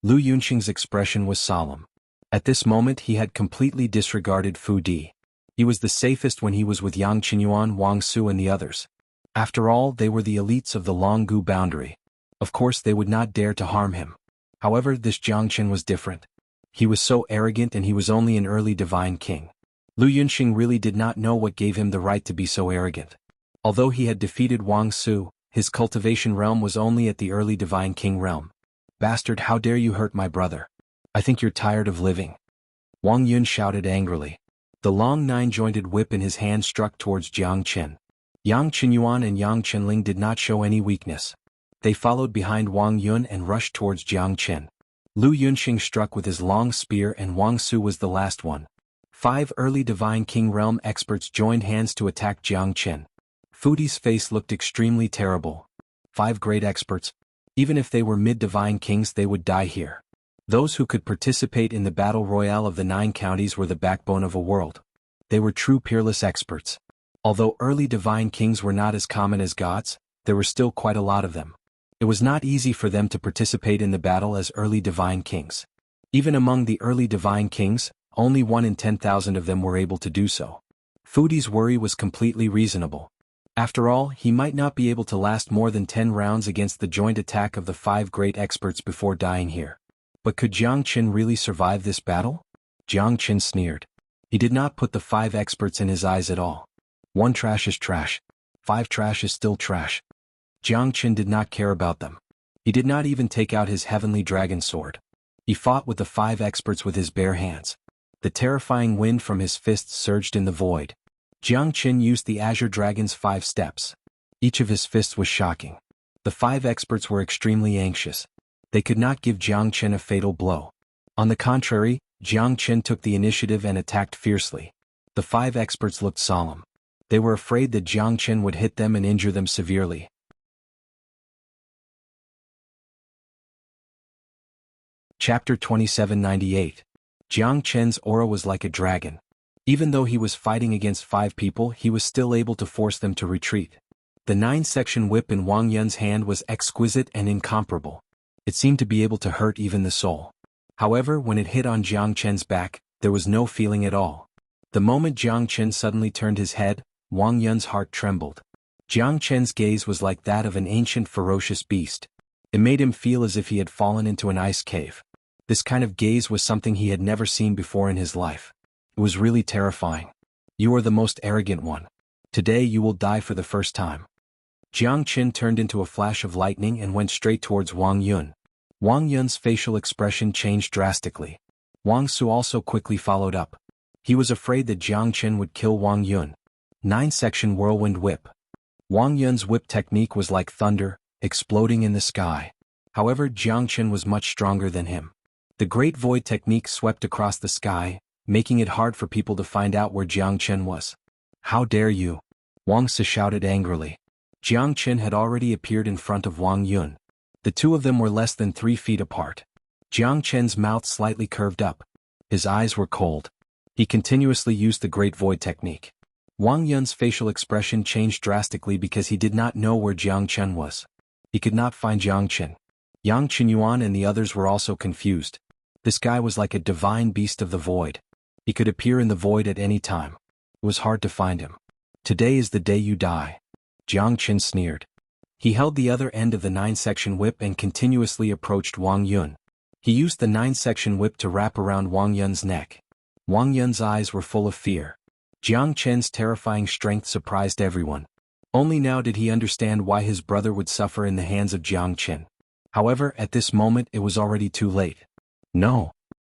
Lu Yunxing's expression was solemn. At this moment he had completely disregarded Fu Di. He was the safest when he was with Yang Qinyuan, Wang Su and the others. After all, they were the elites of the Longgu boundary. Of course they would not dare to harm him. However, this Jiang Chen was different. He was so arrogant and he was only an early divine king. Lu Yunxing really did not know what gave him the right to be so arrogant. Although he had defeated Wang Su, his cultivation realm was only at the early divine king realm. Bastard, how dare you hurt my brother? I think you're tired of living. Wang Yun shouted angrily. The long 9-jointed whip in his hand struck towards Jiang Chen. Yang Qinyuan and Yang Chenling did not show any weakness. They followed behind Wang Yun and rushed towards Jiang Chen. Lu Yunxing struck with his long spear and Wang Su was the last one. 5 early divine king realm experts joined hands to attack Jiang Chen. Fu Di's face looked extremely terrible. 5 great experts. Even if they were mid-divine kings they would die here. Those who could participate in the battle royale of the 9 counties were the backbone of a world. They were true peerless experts. Although early divine kings were not as common as gods, there were still quite a lot of them. It was not easy for them to participate in the battle as early divine kings. Even among the early divine kings, only 1 in 10,000 of them were able to do so. Fu Di's worry was completely reasonable. After all, he might not be able to last more than 10 rounds against the joint attack of the 5 great experts before dying here. But could Jiang Chen really survive this battle? Jiang Chen sneered. He did not put the 5 experts in his eyes at all. 1 trash is trash. 5 trash is still trash. Jiang Chen did not care about them. He did not even take out his heavenly dragon sword. He fought with the 5 experts with his bare hands. The terrifying wind from his fists surged in the void. Jiang Chen used the Azure Dragon's 5 steps. Each of his fists was shocking. The 5 experts were extremely anxious. They could not give Jiang Chen a fatal blow. On the contrary, Jiang Chen took the initiative and attacked fiercely. The 5 experts looked solemn. They were afraid that Jiang Chen would hit them and injure them severely. Chapter 2798. Jiang Chen's aura was like a dragon. Even though he was fighting against 5 people, he was still able to force them to retreat. The 9-section whip in Wang Yun's hand was exquisite and incomparable. It seemed to be able to hurt even the soul. However, when it hit on Jiang Chen's back, there was no feeling at all. The moment Jiang Chen suddenly turned his head, Wang Yun's heart trembled. Jiang Chen's gaze was like that of an ancient ferocious beast. It made him feel as if he had fallen into an ice cave. This kind of gaze was something he had never seen before in his life. It was really terrifying. You are the most arrogant one. Today you will die for the first time. Jiang Chen turned into a flash of lightning and went straight towards Wang Yun. Wang Yun's facial expression changed drastically. Wang Su also quickly followed up. He was afraid that Jiang Chen would kill Wang Yun. 9-section whirlwind whip. Wang Yun's whip technique was like thunder, exploding in the sky. However, Jiang Chen was much stronger than him. The Great Void technique swept across the sky, making it hard for people to find out where Jiang Chen was. How dare you? Wang Su shouted angrily. Jiang Chen had already appeared in front of Wang Yun. The two of them were less than 3 feet apart. Jiang Chen's mouth slightly curved up. His eyes were cold. He continuously used the Great Void technique. Wang Yun's facial expression changed drastically because he did not know where Jiang Chen was. He could not find Jiang Chen. Xuanhuan and the others were also confused. This guy was like a divine beast of the void. He could appear in the void at any time. It was hard to find him. Today is the day you die. Jiang Chen sneered. He held the other end of the 9-section whip and continuously approached Wang Yun. He used the 9-section whip to wrap around Wang Yun's neck. Wang Yun's eyes were full of fear. Jiang Chen's terrifying strength surprised everyone. Only now did he understand why his brother would suffer in the hands of Jiang Chen. However, at this moment it was already too late. No.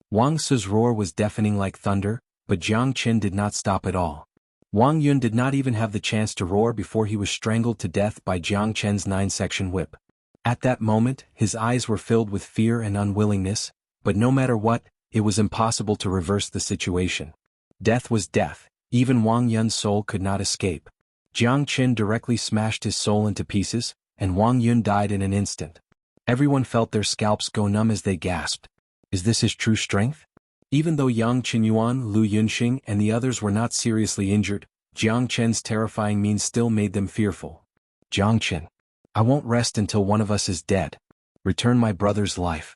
Wang Su's roar was deafening like thunder, but Jiang Chen did not stop at all. Wang Yun did not even have the chance to roar before he was strangled to death by Jiang Chen's 9-section whip. At that moment, his eyes were filled with fear and unwillingness, but no matter what, it was impossible to reverse the situation. Death was death. Even Wang Yun's soul could not escape. Jiang Chen directly smashed his soul into pieces, and Wang Yun died in an instant. Everyone felt their scalps go numb as they gasped. Is this his true strength? Even though Yang Qinyuan, Lu Yunxing, and the others were not seriously injured, Jiang Chen's terrifying mien still made them fearful. Jiang Chen. I won't rest until one of us is dead. Return my brother's life.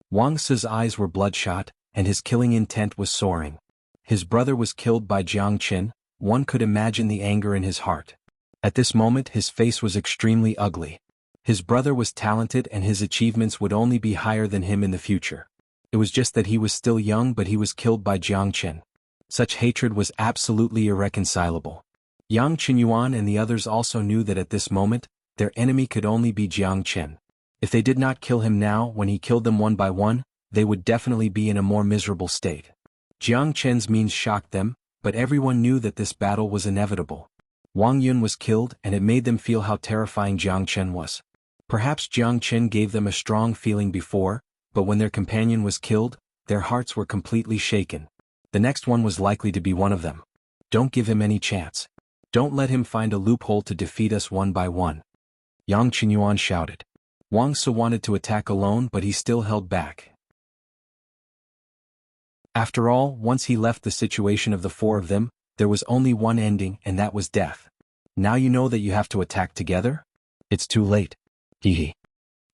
Wang Su's eyes were bloodshot, and his killing intent was soaring. His brother was killed by Jiang Chen. One could imagine the anger in his heart. At this moment his face was extremely ugly. His brother was talented and his achievements would only be higher than him in the future. It was just that he was still young, but he was killed by Jiang Chen. Such hatred was absolutely irreconcilable. Yang Qinyuan and the others also knew that at this moment, their enemy could only be Jiang Chen. If they did not kill him now, when he killed them one by one, they would definitely be in a more miserable state. Jiang Chen's means shocked them, but everyone knew that this battle was inevitable. Wang Yun was killed and it made them feel how terrifying Jiang Chen was. Perhaps Jiang Chen gave them a strong feeling before, but when their companion was killed, their hearts were completely shaken. The next one was likely to be one of them. Don't give him any chance. Don't let him find a loophole to defeat us one by one. Yang Qinyuan shouted. Wang Su wanted to attack alone, but he still held back. After all, once he left the situation of the 4 of them, there was only one ending, and that was death. Now you know that you have to attack together? It's too late. Hee.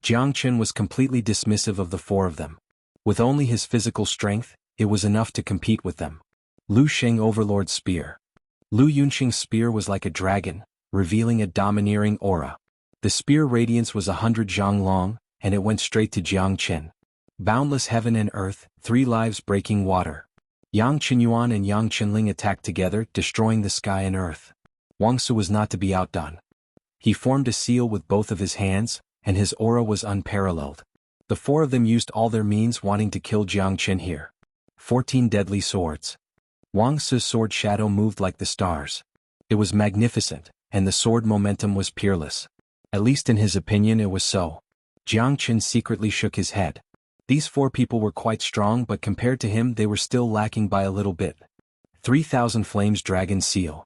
Jiang Chen was completely dismissive of the 4 of them. With only his physical strength, it was enough to compete with them. Lu Sheng Overlord's spear. Lu Yunxing's spear was like a dragon, revealing a domineering aura. The spear radiance was 100 zhang long, and it went straight to Jiang Chen. Boundless heaven and earth, 3 lives breaking water. Yang Qinyuan and Yang Qinling attacked together, destroying the sky and earth. Wang Su was not to be outdone. He formed a seal with both of his hands, and his aura was unparalleled. The 4 of them used all their means wanting to kill Jiang Chen here. 14 deadly swords. Wang Su's sword shadow moved like the stars. It was magnificent, and the sword momentum was peerless. At least in his opinion it was so. Jiang Chen secretly shook his head. These 4 people were quite strong, but compared to him they were still lacking by a little bit. 3,000 Flames Dragon Seal.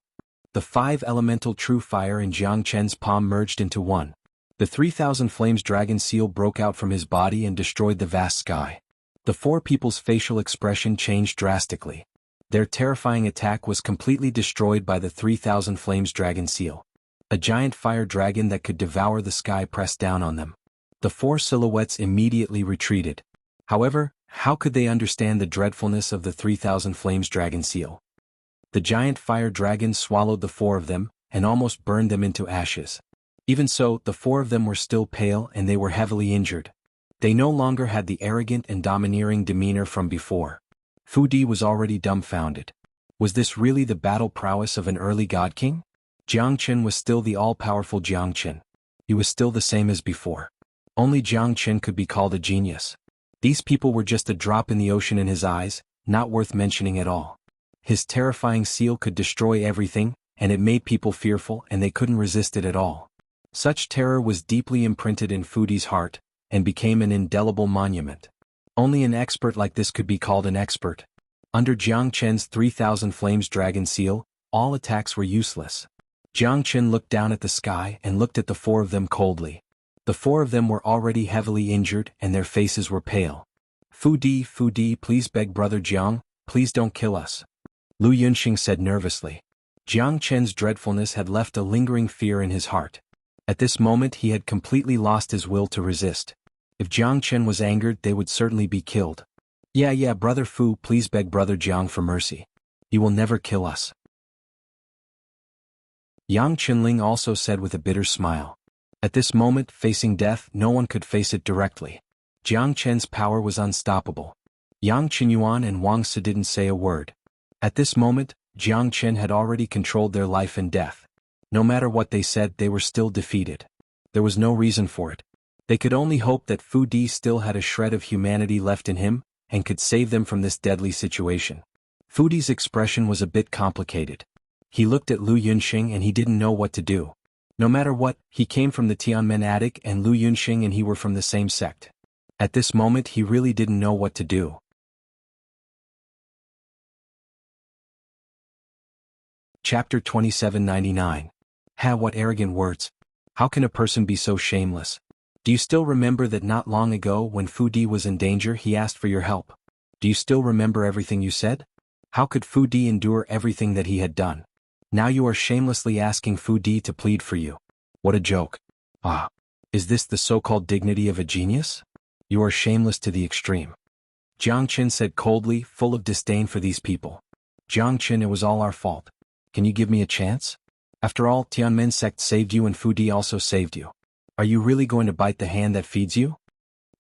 The 5 elemental true fire in Jiang Chen's palm merged into one. The 3,000 Flames Dragon Seal broke out from his body and destroyed the vast sky. The 4 people's facial expression changed drastically. Their terrifying attack was completely destroyed by the 3,000 Flames Dragon Seal. A giant fire dragon that could devour the sky pressed down on them. The 4 silhouettes immediately retreated. However, how could they understand the dreadfulness of the 3,000 Flames Dragon Seal? The giant fire dragon swallowed the four of them, and almost burned them into ashes. Even so, the four of them were still pale and they were heavily injured. They no longer had the arrogant and domineering demeanor from before. Fu Di was already dumbfounded. Was this really the battle prowess of an early god king? Jiangchen was still the all-powerful Jiangchen. He was still the same as before. Only Jiangchen could be called a genius. These people were just a drop in the ocean in his eyes, not worth mentioning at all. His terrifying seal could destroy everything, and it made people fearful and they couldn't resist it at all. Such terror was deeply imprinted in Fu Di's heart, and became an indelible monument. Only an expert like this could be called an expert. Under Jiangchen's 3,000 Flames Dragon seal, all attacks were useless. Jiangchen looked down at the sky and looked at the four of them coldly. The four of them were already heavily injured and their faces were pale. Fu Di, please beg Brother Jiang, please don't kill us," Lu Yunxing said nervously. Jiangchen's dreadfulness had left a lingering fear in his heart. At this moment he had completely lost his will to resist. If Jiangchen was angered, they would certainly be killed. Yeah, Brother Fu, please beg Brother Jiang for mercy. He will never kill us." Yang Qinling also said with a bitter smile. At this moment, facing death, no one could face it directly. Jiang Chen's power was unstoppable. Yang Xuanhuan and Wang Si didn't say a word. At this moment, Jiang Chen had already controlled their life and death. No matter what they said, they were still defeated. There was no reason for it. They could only hope that Fu Di still had a shred of humanity left in him, and could save them from this deadly situation. Fu Di's expression was a bit complicated. He looked at Lu Yunxing and he didn't know what to do. No matter what, he came from the Tianmen attic and Lu Yunxing and he were from the same sect. At this moment he really didn't know what to do. Chapter 2799. What arrogant words. How can a person be so shameless? Do you still remember that not long ago when Fu Di was in danger he asked for your help? Do you still remember everything you said? How could Fu Di endure everything that he had done? Now you are shamelessly asking Fu Di to plead for you. What a joke. Is this the so-called dignity of a genius? You are shameless to the extreme. Jiang Qin said coldly, full of disdain for these people. Jiang Qin, it was all our fault. Can you give me a chance? After all, Tianmen sect saved you and Fu Di also saved you. Are you really going to bite the hand that feeds you?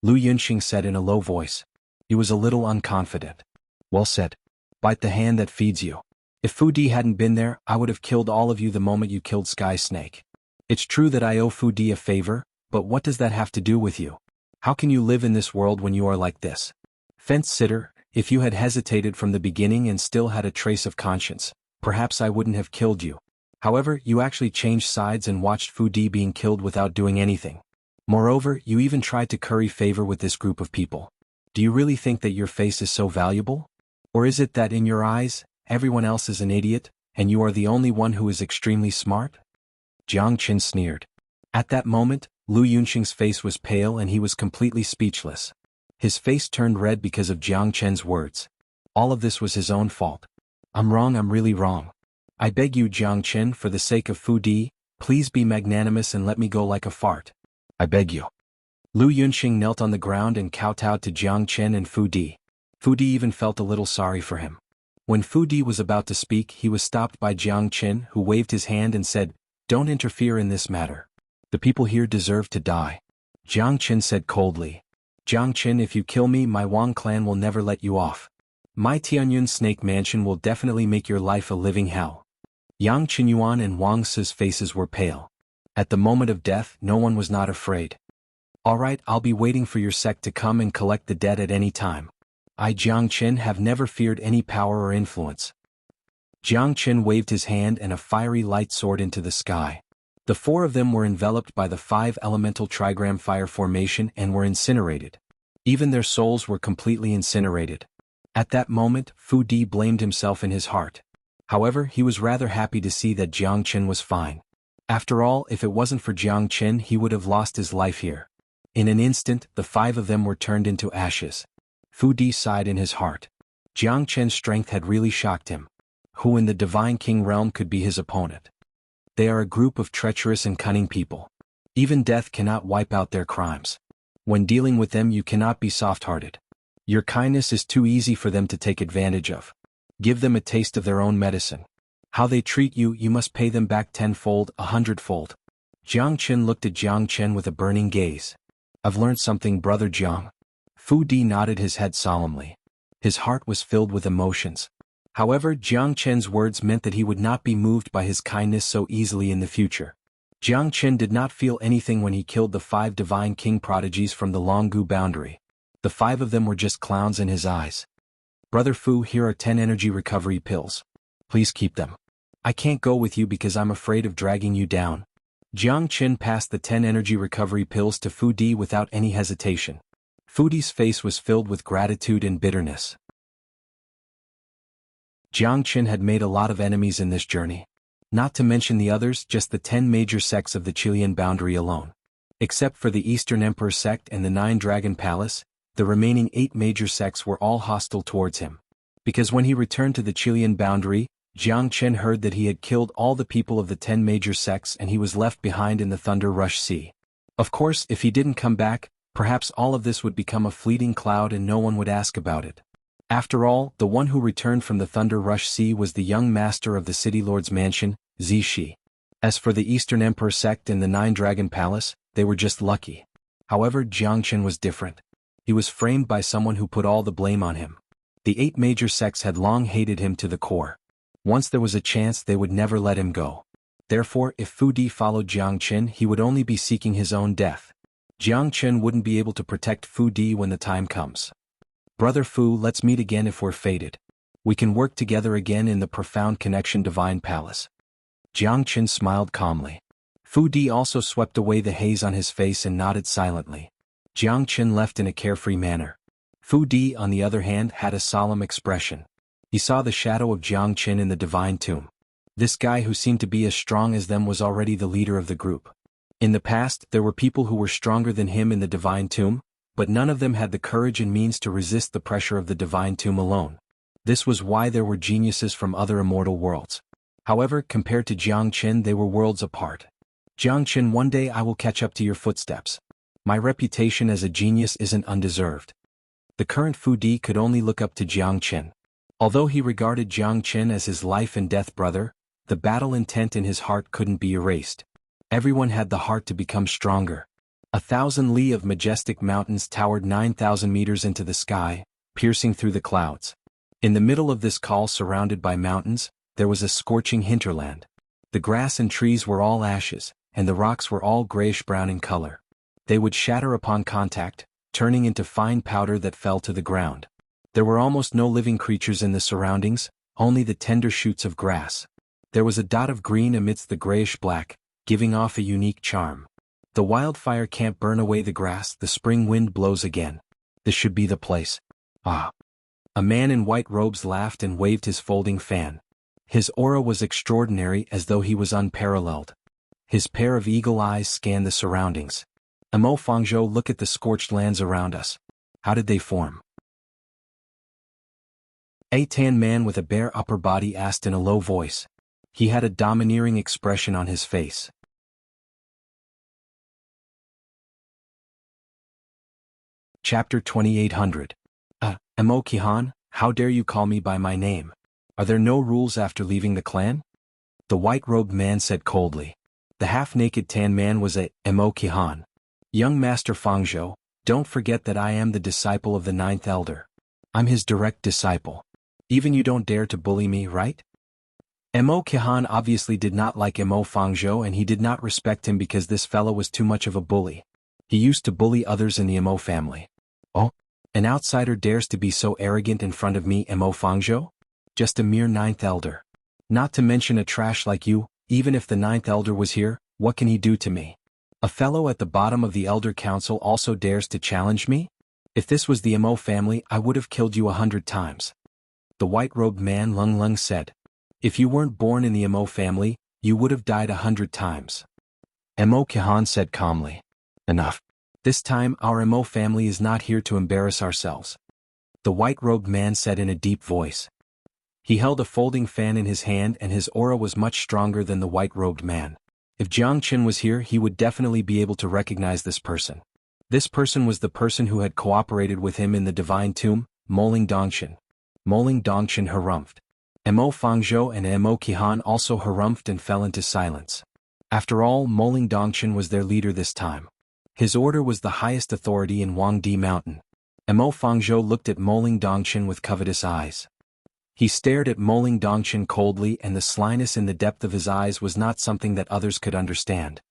Lu Yunxing said in a low voice. He was a little unconfident. Well said. Bite the hand that feeds you. If Fu Di hadn't been there, I would have killed all of you the moment you killed Sky Snake. It's true that I owe Fu Di a favor, but what does that have to do with you? How can you live in this world when you are like this? Fence sitter, if you had hesitated from the beginning and still had a trace of conscience, perhaps I wouldn't have killed you. However, you actually changed sides and watched Fu Di being killed without doing anything. Moreover, you even tried to curry favor with this group of people. Do you really think that your face is so valuable? Or is it that in your eyes, everyone else is an idiot, and you are the only one who is extremely smart? Jiang Qin sneered. At that moment, Lu Yunxing's face was pale and he was completely speechless. His face turned red because of Jiang Chen's words. All of this was his own fault. I'm wrong, I'm really wrong. I beg you, Jiang Chen, for the sake of Fu Di, please be magnanimous and let me go like a fart. I beg you. Lu Yunxing knelt on the ground and kowtowed to Jiang Chen and Fu Di. Fu Di even felt a little sorry for him. When Fu Di was about to speak, he was stopped by Jiang Chen, who waved his hand and said, "Don't interfere in this matter. The people here deserve to die." Jiang Chen said coldly. "Jiang Chen, if you kill me, my Wang clan will never let you off. My Tianyun Snake Mansion will definitely make your life a living hell." Yang Xuanhuan and Wang Si's faces were pale. At the moment of death, no one was not afraid. "All right, I'll be waiting for your sect to come and collect the debt at any time. I, Jiang Chen, have never feared any power or influence." Jiang Chen waved his hand and a fiery light soared into the sky. The four of them were enveloped by the 5 elemental trigram fire formation and were incinerated. Even their souls were completely incinerated. At that moment, Fu Di blamed himself in his heart. However, he was rather happy to see that Jiang Chen was fine. After all, if it wasn't for Jiang Chen, he would have lost his life here. In an instant, the 5 of them were turned into ashes. Fu Di sighed in his heart. Jiang Chen's strength had really shocked him. Who in the Divine King realm could be his opponent? They are a group of treacherous and cunning people. Even death cannot wipe out their crimes. When dealing with them, you cannot be soft-hearted. Your kindness is too easy for them to take advantage of. Give them a taste of their own medicine. How they treat you, you must pay them back tenfold, 100-fold. Jiang Qin looked at Jiang Chen with a burning gaze. I've learned something, brother Jiang. Fu Di nodded his head solemnly. His heart was filled with emotions. However, Jiang Chen's words meant that he would not be moved by his kindness so easily in the future. Jiang Chen did not feel anything when he killed the 5 divine king prodigies from the Longgu boundary. The 5 of them were just clowns in his eyes. Brother Fu, here are 10 energy recovery pills. Please keep them. I can't go with you because I'm afraid of dragging you down. Jiang Chen passed the 10 energy recovery pills to Fu Di without any hesitation. Fu Di's face was filled with gratitude and bitterness. Jiang Chen had made a lot of enemies in this journey. Not to mention the others, just the 10 major sects of the Chilean boundary alone. Except for the Eastern Emperor sect and the 9 Dragon Palace, the remaining 8 major sects were all hostile towards him. Because when he returned to the Chilean boundary, Jiang Chen heard that he had killed all the people of the 10 major sects and he was left behind in the Thunder Rush Sea. Of course, if he didn't come back, perhaps all of this would become a fleeting cloud and no one would ask about it. After all, the one who returned from the Thunder Rush Sea was the young master of the City Lord's mansion, Zishi. As for the Eastern Emperor sect and the 9 Dragon Palace, they were just lucky. However, Jiang Chen was different. He was framed by someone who put all the blame on him. The 8 major sects had long hated him to the core. Once there was a chance, they would never let him go. Therefore, if Fu Di followed Jiang Chen, he would only be seeking his own death. Jiang Chen wouldn't be able to protect Fu Di when the time comes. Brother Fu, let's meet again if we're fated. We can work together again in the profound connection divine palace. Jiang Chen smiled calmly. Fu Di also swept away the haze on his face and nodded silently. Jiang Chen left in a carefree manner. Fu Di, on the other hand, had a solemn expression. He saw the shadow of Jiang Chen in the divine tomb. This guy who seemed to be as strong as them was already the leader of the group. In the past, there were people who were stronger than him in the divine tomb, but none of them had the courage and means to resist the pressure of the divine tomb alone. This was why there were geniuses from other immortal worlds. However, compared to Jiang Chen, they were worlds apart. Jiang Chen, one day I will catch up to your footsteps. My reputation as a genius isn't undeserved. The current Fu Di could only look up to Jiang Chen. Although he regarded Jiang Chen as his life and death brother, the battle intent in his heart couldn't be erased. Everyone had the heart to become stronger. 1,000 li of majestic mountains towered 9,000 meters into the sky, piercing through the clouds. In the middle of this col, surrounded by mountains, there was a scorching hinterland. The grass and trees were all ashes, and the rocks were all grayish-brown in color. They would shatter upon contact, turning into fine powder that fell to the ground. There were almost no living creatures in the surroundings, only the tender shoots of grass. There was a dot of green amidst the grayish-black, giving off a unique charm. The wildfire can't burn away the grass, the spring wind blows again. This should be the place. Ah. A man in white robes laughed and waved his folding fan. His aura was extraordinary, as though he was unparalleled. His pair of eagle eyes scanned the surroundings. Amo Fangzhou, look at the scorched lands around us. How did they form? A tan man with a bare upper body asked in a low voice. He had a domineering expression on his face. Chapter 2800. Amo Kihan, how dare you call me by my name? Are there no rules after leaving the clan? The white-robed man said coldly. The half-naked tan man was Amo Kihan. Young Master Fangzhou, don't forget that I am the disciple of the 9th Elder. I'm his direct disciple. Even you don't dare to bully me, right? Amo Kihan obviously did not like Amo Fangzhou, and he did not respect him because this fellow was too much of a bully. He used to bully others in the Amo family. Oh? An outsider dares to be so arrogant in front of me, Amo Fangzhou? Just a mere 9th Elder. Not to mention a trash like you. Even if the 9th Elder was here, what can he do to me? A fellow at the bottom of the Elder Council also dares to challenge me? If this was the Amo family, I would have killed you 100 times. The white-robed man Lung Lung said. If you weren't born in the Amo family, you would have died 100 times. Amo Kihan said calmly. Enough. This time our Amo family is not here to embarrass ourselves. The white-robed man said in a deep voice. He held a folding fan in his hand and his aura was much stronger than the white-robed man. If Jiang Chen was here, he would definitely be able to recognize this person. This person was the person who had cooperated with him in the divine tomb, Moling Dongshan. Moling Dongshan harumphed. Mo Fangzhou and Mo Qihan also harumphed and fell into silence. After all, Moling Dongchen was their leader this time. His order was the highest authority in Huangdi Mountain. Mo Fangzhou looked at Moling Dongchen with covetous eyes. He stared at Moling Dongchen coldly, and the slyness in the depth of his eyes was not something that others could understand.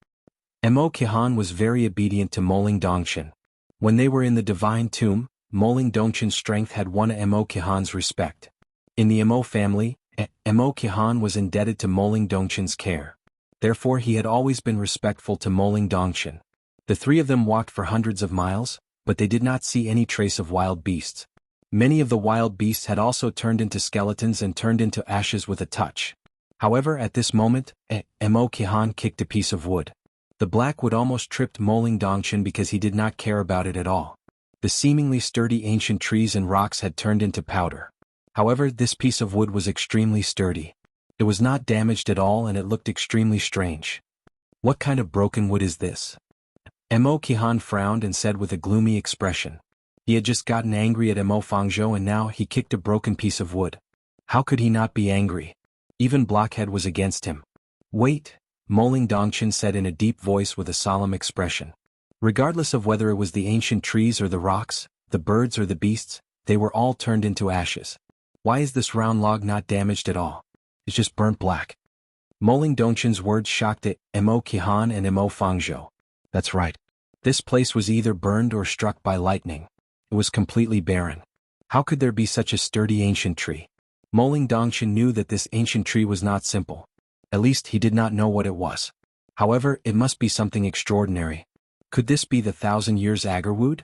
Mo Qihan was very obedient to Moling Dongchen. When they were in the divine tomb, Moling Dongchen's strength had won Mo Qihan's respect. In the Mo family, Mo Qihan was indebted to Moling Dongchen's care. Therefore he had always been respectful to Moling Dongchen. The three of them walked for hundreds of miles, but they did not see any trace of wild beasts. Many of the wild beasts had also turned into skeletons and turned into ashes with a touch. However, at this moment, Mo Qihan kicked a piece of wood. The black wood almost tripped Moling Dongchen because he did not care about it at all. The seemingly sturdy ancient trees and rocks had turned into powder. However, this piece of wood was extremely sturdy. It was not damaged at all, and it looked extremely strange. What kind of broken wood is this? Mo Qihan frowned and said with a gloomy expression. He had just gotten angry at Mo Fangzhou and now he kicked a broken piece of wood. How could he not be angry? Even Blockhead was against him. Wait, Moling Dongchen said in a deep voice with a solemn expression. Regardless of whether it was the ancient trees or the rocks, the birds or the beasts, they were all turned into ashes. Why is this round log not damaged at all? It's just burnt black. Moling Dongchen's words shocked Mo Qihan and Mo Fangzhou. That's right. This place was either burned or struck by lightning. It was completely barren. How could there be such a sturdy ancient tree? Moling Dongchen knew that this ancient tree was not simple. At least he did not know what it was. However, it must be something extraordinary. Could this be the 1,000 years agarwood?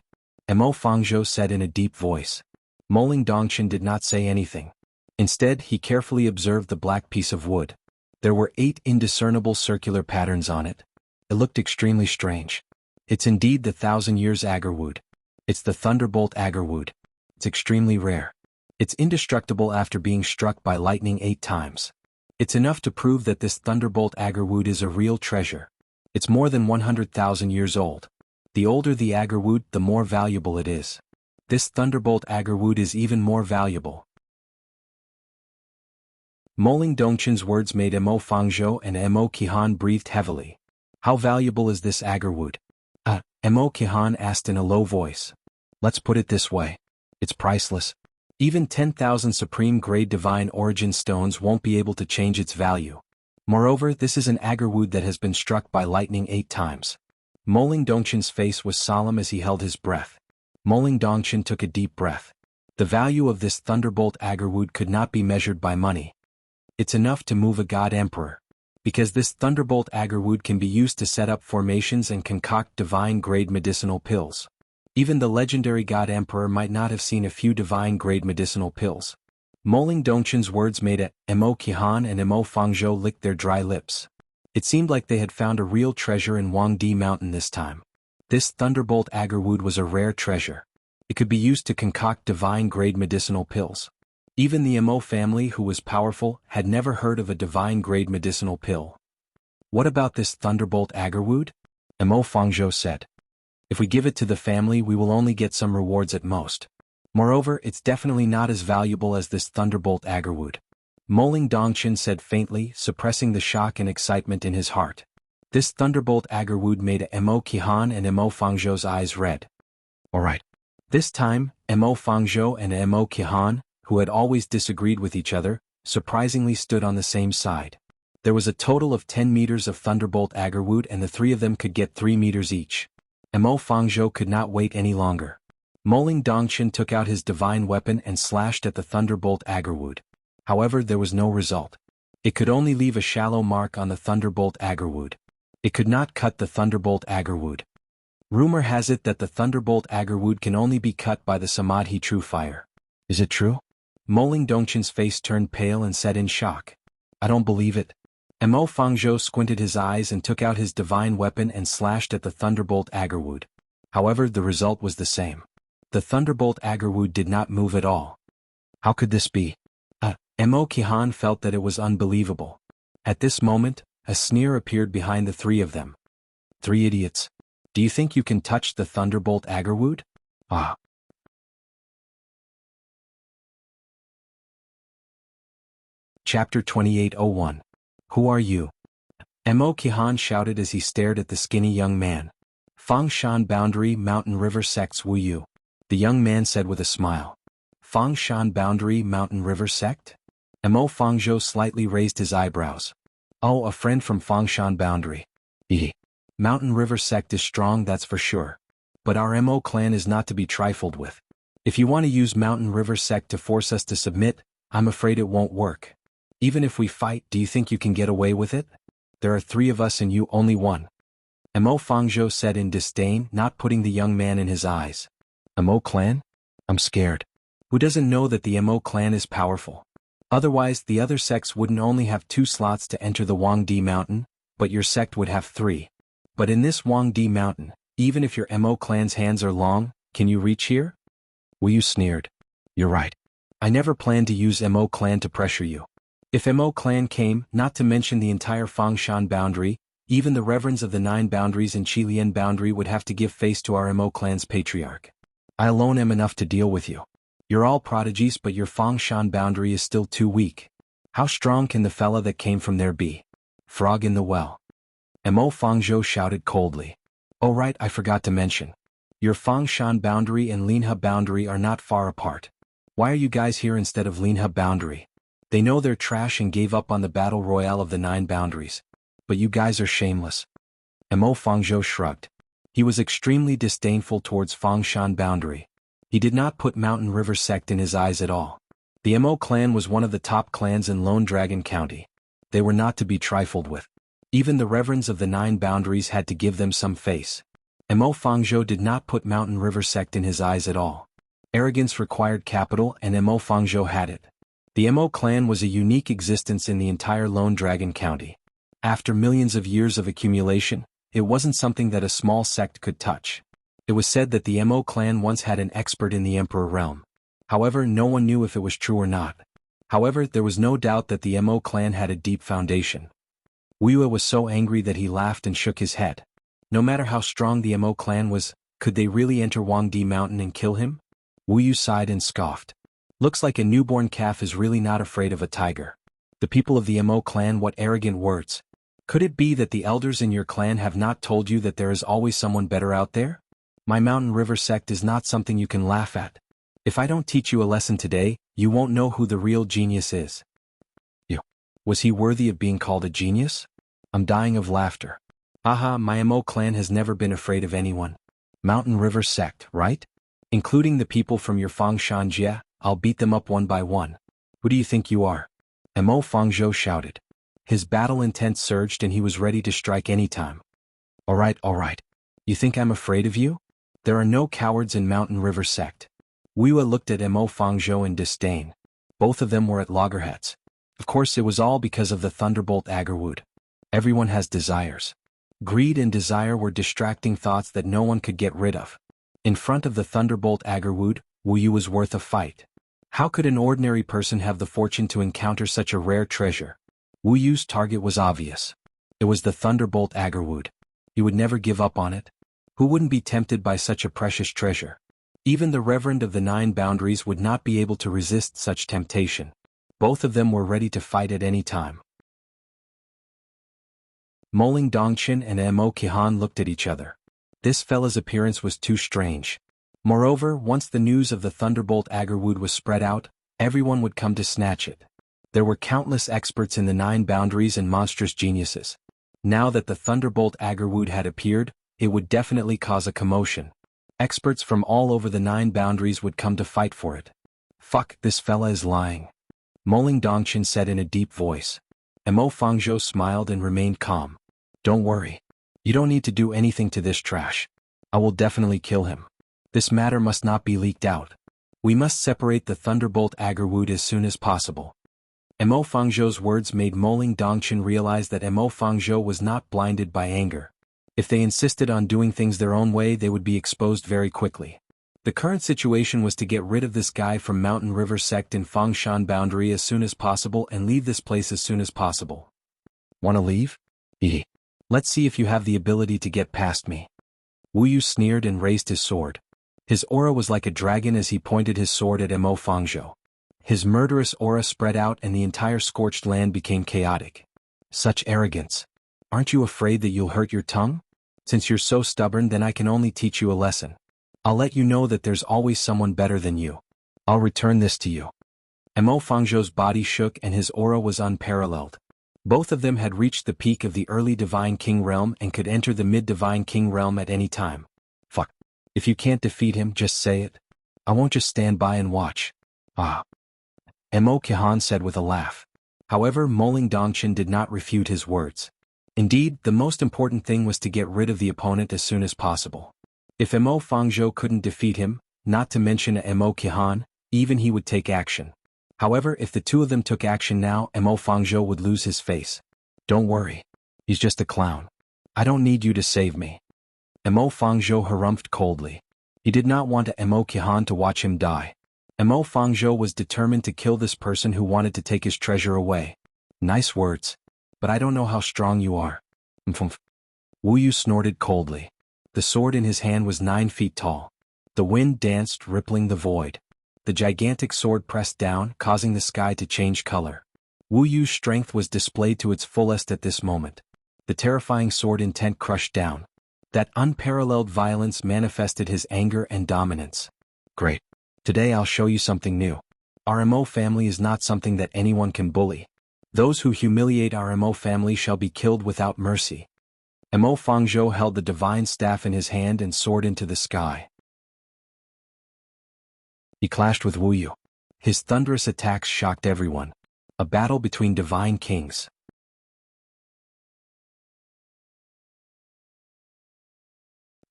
Mo Fangzhou said in a deep voice. Moling Dongchen did not say anything. Instead, he carefully observed the black piece of wood. There were 8 indiscernible circular patterns on it. It looked extremely strange. It's indeed the 1,000 years agarwood. It's the thunderbolt agarwood. It's extremely rare. It's indestructible after being struck by lightning 8 times. It's enough to prove that this thunderbolt agarwood is a real treasure. It's more than 100,000 years old. The older the agarwood, the more valuable it is. This thunderbolt agarwood is even more valuable. Moling Dongchen's words made Mo Fangzhou and Mo Qihan breathed heavily. How valuable is this agarwood? Mo Qihan asked in a low voice. Let's put it this way. It's priceless. Even 10,000 supreme-grade divine origin stones won't be able to change its value. Moreover, this is an agarwood that has been struck by lightning 8 times. Moling Dongchen's face was solemn as he held his breath. Moling Dongchen took a deep breath. The value of this thunderbolt agarwood could not be measured by money. It's enough to move a god emperor. Because this thunderbolt agarwood can be used to set up formations and concoct divine-grade medicinal pills. Even the legendary god emperor might not have seen a few divine-grade medicinal pills. Moling Dongchen's words made Mo Qihan and Mo Fangzhou lick their dry lips. It seemed like they had found a real treasure in Huangdi Mountain this time. This thunderbolt agarwood was a rare treasure. It could be used to concoct divine-grade medicinal pills. Even the Mo family, who was powerful, had never heard of a divine-grade medicinal pill. What about this thunderbolt agarwood? Mo Fangzhou said. If we give it to the family, we will only get some rewards at most. Moreover, it's definitely not as valuable as this thunderbolt agarwood. Moling Dongchen said faintly, suppressing the shock and excitement in his heart. This thunderbolt agarwood made Mo Qihan and Mo Fangzhou's eyes red. Alright. This time, Mo Fangzhou and Mo Qihan, who had always disagreed with each other, surprisingly stood on the same side. There was a total of 10 meters of thunderbolt agarwood and the three of them could get 3 meters each. Mo Fangzhou could not wait any longer. Moling Dongchen took out his divine weapon and slashed at the thunderbolt agarwood. However, there was no result. It could only leave a shallow mark on the thunderbolt agarwood. It could not cut the thunderbolt agarwood. Rumor has it that the thunderbolt agarwood can only be cut by the samadhi true fire. Is it true? Moling Dongchen's face turned pale and said in shock. I don't believe it. Mo Fangzhou squinted his eyes and took out his divine weapon and slashed at the thunderbolt agarwood. However, the result was the same. The thunderbolt agarwood did not move at all. How could this be? Mo Qihan felt that it was unbelievable. At this moment, a sneer appeared behind the three of them. 3 idiots. Do you think you can touch the thunderbolt agarwood? Ah. Chapter 2801. Who are you? Mo shouted as he stared at the skinny young man. Fangshan Boundary Mountain River Sect's Wu Yu. The young man said with a smile. Fangshan Boundary Mountain River Sect? Mo Fangzhou slightly raised his eyebrows. Oh, a friend from Fangshan Boundary. Mountain River Sect is strong, that's for sure. But our Mo clan is not to be trifled with. If you want to use Mountain River Sect to force us to submit, I'm afraid it won't work. Even if we fight, do you think you can get away with it? There are 3 of us and you only one. Mo Fangzhou said in disdain, not putting the young man in his eyes. Mo clan? I'm scared. Who doesn't know that the Mo clan is powerful? Otherwise, the other sects wouldn't only have 2 slots to enter the Wangdi Mountain, but your sect would have 3. But in this Wangdi Mountain, even if your Mo clan's hands are long, can you reach here? Wu Yu sneered. You're right. I never planned to use Mo clan to pressure you. If Mo clan came, not to mention the entire Fangshan boundary, even the reverends of the 9 boundaries and Qilian boundary would have to give face to our Mo clan's patriarch. I alone am enough to deal with you. You're all prodigies, but your Fangshan boundary is still too weak. How strong can the fella that came from there be? Frog in the well. Mo Fangzhou shouted coldly. Oh right, I forgot to mention. Your Fangshan boundary and Linhe boundary are not far apart. Why are you guys here instead of Linhe boundary? They know they're trash and gave up on the battle royale of the 9 boundaries. But you guys are shameless. Mo Fangzhou shrugged. He was extremely disdainful towards Fangshan boundary. He did not put Mountain River Sect in his eyes at all. The Mo clan was one of the top clans in Lone Dragon County. They were not to be trifled with. Even the reverends of the 9 boundaries had to give them some face. Mo Fangzhou did not put Mountain River Sect in his eyes at all. Arrogance required capital and Mo Fangzhou had it. The Mo clan was a unique existence in the entire Lone Dragon County. After millions of years of accumulation, it wasn't something that a small sect could touch. It was said that the Mo clan once had an expert in the Emperor realm. However, no one knew if it was true or not. However, there was no doubt that the Mo clan had a deep foundation. Wu Yu was so angry that he laughed and shook his head. No matter how strong the Mo clan was, could they really enter Wangdi Mountain and kill him? Wu Yu sighed and scoffed. Looks like a newborn calf is really not afraid of a tiger. The people of the Mo clan, what arrogant words. Could it be that the elders in your clan have not told you that there is always someone better out there? My Mountain River Sect is not something you can laugh at. If I don't teach you a lesson today, you won't know who the real genius is. Was he worthy of being called a genius? I'm dying of laughter. Haha, my Mo clan has never been afraid of anyone. Mountain River Sect, right? Including the people from your Fangshan Jia, I'll beat them up one by one. Who do you think you are? Mo Fangzhou shouted. His battle intent surged and he was ready to strike anytime. Alright. You think I'm afraid of you? There are no cowards in Mountain River Sect. Wu Yu looked at Mo Fangzhou in disdain. Both of them were at loggerheads. Of course it was all because of the Thunderbolt Agarwood. Everyone has desires. Greed and desire were distracting thoughts that no one could get rid of. In front of the Thunderbolt Agarwood, Wu Yu was worth a fight. How could an ordinary person have the fortune to encounter such a rare treasure? Wu Yu's target was obvious. It was the Thunderbolt Agarwood. He would never give up on it. Who wouldn't be tempted by such a precious treasure? Even the Reverend of the 9 boundaries would not be able to resist such temptation. Both of them were ready to fight at any time. Moling Dongchen and Mo Qihan looked at each other. This fella's appearance was too strange. Moreover, once the news of the Thunderbolt Agarwood was spread out, everyone would come to snatch it. There were countless experts in the 9 boundaries and monstrous geniuses. Now that the Thunderbolt Agarwood had appeared, it would definitely cause a commotion. Experts from all over the 9 boundaries would come to fight for it. Fuck, this fella is lying. Moling Dongchen said in a deep voice. Mo Fangzhou smiled and remained calm. Don't worry. You don't need to do anything to this trash. I will definitely kill him. This matter must not be leaked out. We must separate the Thunderbolt Agarwood as soon as possible. Mo Fangzhou's words made Moling Dongchen realize that Mo Fangzhou was not blinded by anger. If they insisted on doing things their own way, they would be exposed very quickly. The current situation was to get rid of this guy from Mountain River Sect in Fangshan Boundary as soon as possible and leave this place as soon as possible. Wanna leave? Let's see if you have the ability to get past me. Wu Yu sneered and raised his sword. His aura was like a dragon as he pointed his sword at Mo Fangzhou. His murderous aura spread out and the entire scorched land became chaotic. Such arrogance. Aren't you afraid that you'll hurt your tongue? Since you're so stubborn, then I can only teach you a lesson. I'll let you know that there's always someone better than you. I'll return this to you. Mo Fangzhou's body shook and his aura was unparalleled. Both of them had reached the peak of the early Divine King realm and could enter the mid-Divine King realm at any time. Fuck. If you can't defeat him, just say it. I won't just stand by and watch. Ah. Mo Qian said with a laugh. However, Moling Dongchen did not refute his words. Indeed, the most important thing was to get rid of the opponent as soon as possible. If Mo Fangzhou couldn't defeat him, not to mention Mo Qian, even he would take action. However, if the two of them took action now, Mo Fangzhou would lose his face. Don't worry. He's just a clown. I don't need you to save me. Mo Fangzhou harumphed coldly. He did not want Mo Qian to watch him die. Mo Fangzhou was determined to kill this person who wanted to take his treasure away. Nice words. But I don't know how strong you are. Wu Yu snorted coldly. The sword in his hand was 9 feet tall. The wind danced, rippling the void. The gigantic sword pressed down, causing the sky to change color. Wu Yu's strength was displayed to its fullest at this moment. The terrifying sword intent crushed down. That unparalleled violence manifested his anger and dominance. Great. Today I'll show you something new. Our Mo family is not something that anyone can bully. Those who humiliate our Mo family shall be killed without mercy. Mo Fangzhou held the divine staff in his hand and soared into the sky. He clashed with Wu Yu. His thunderous attacks shocked everyone. A battle between divine kings.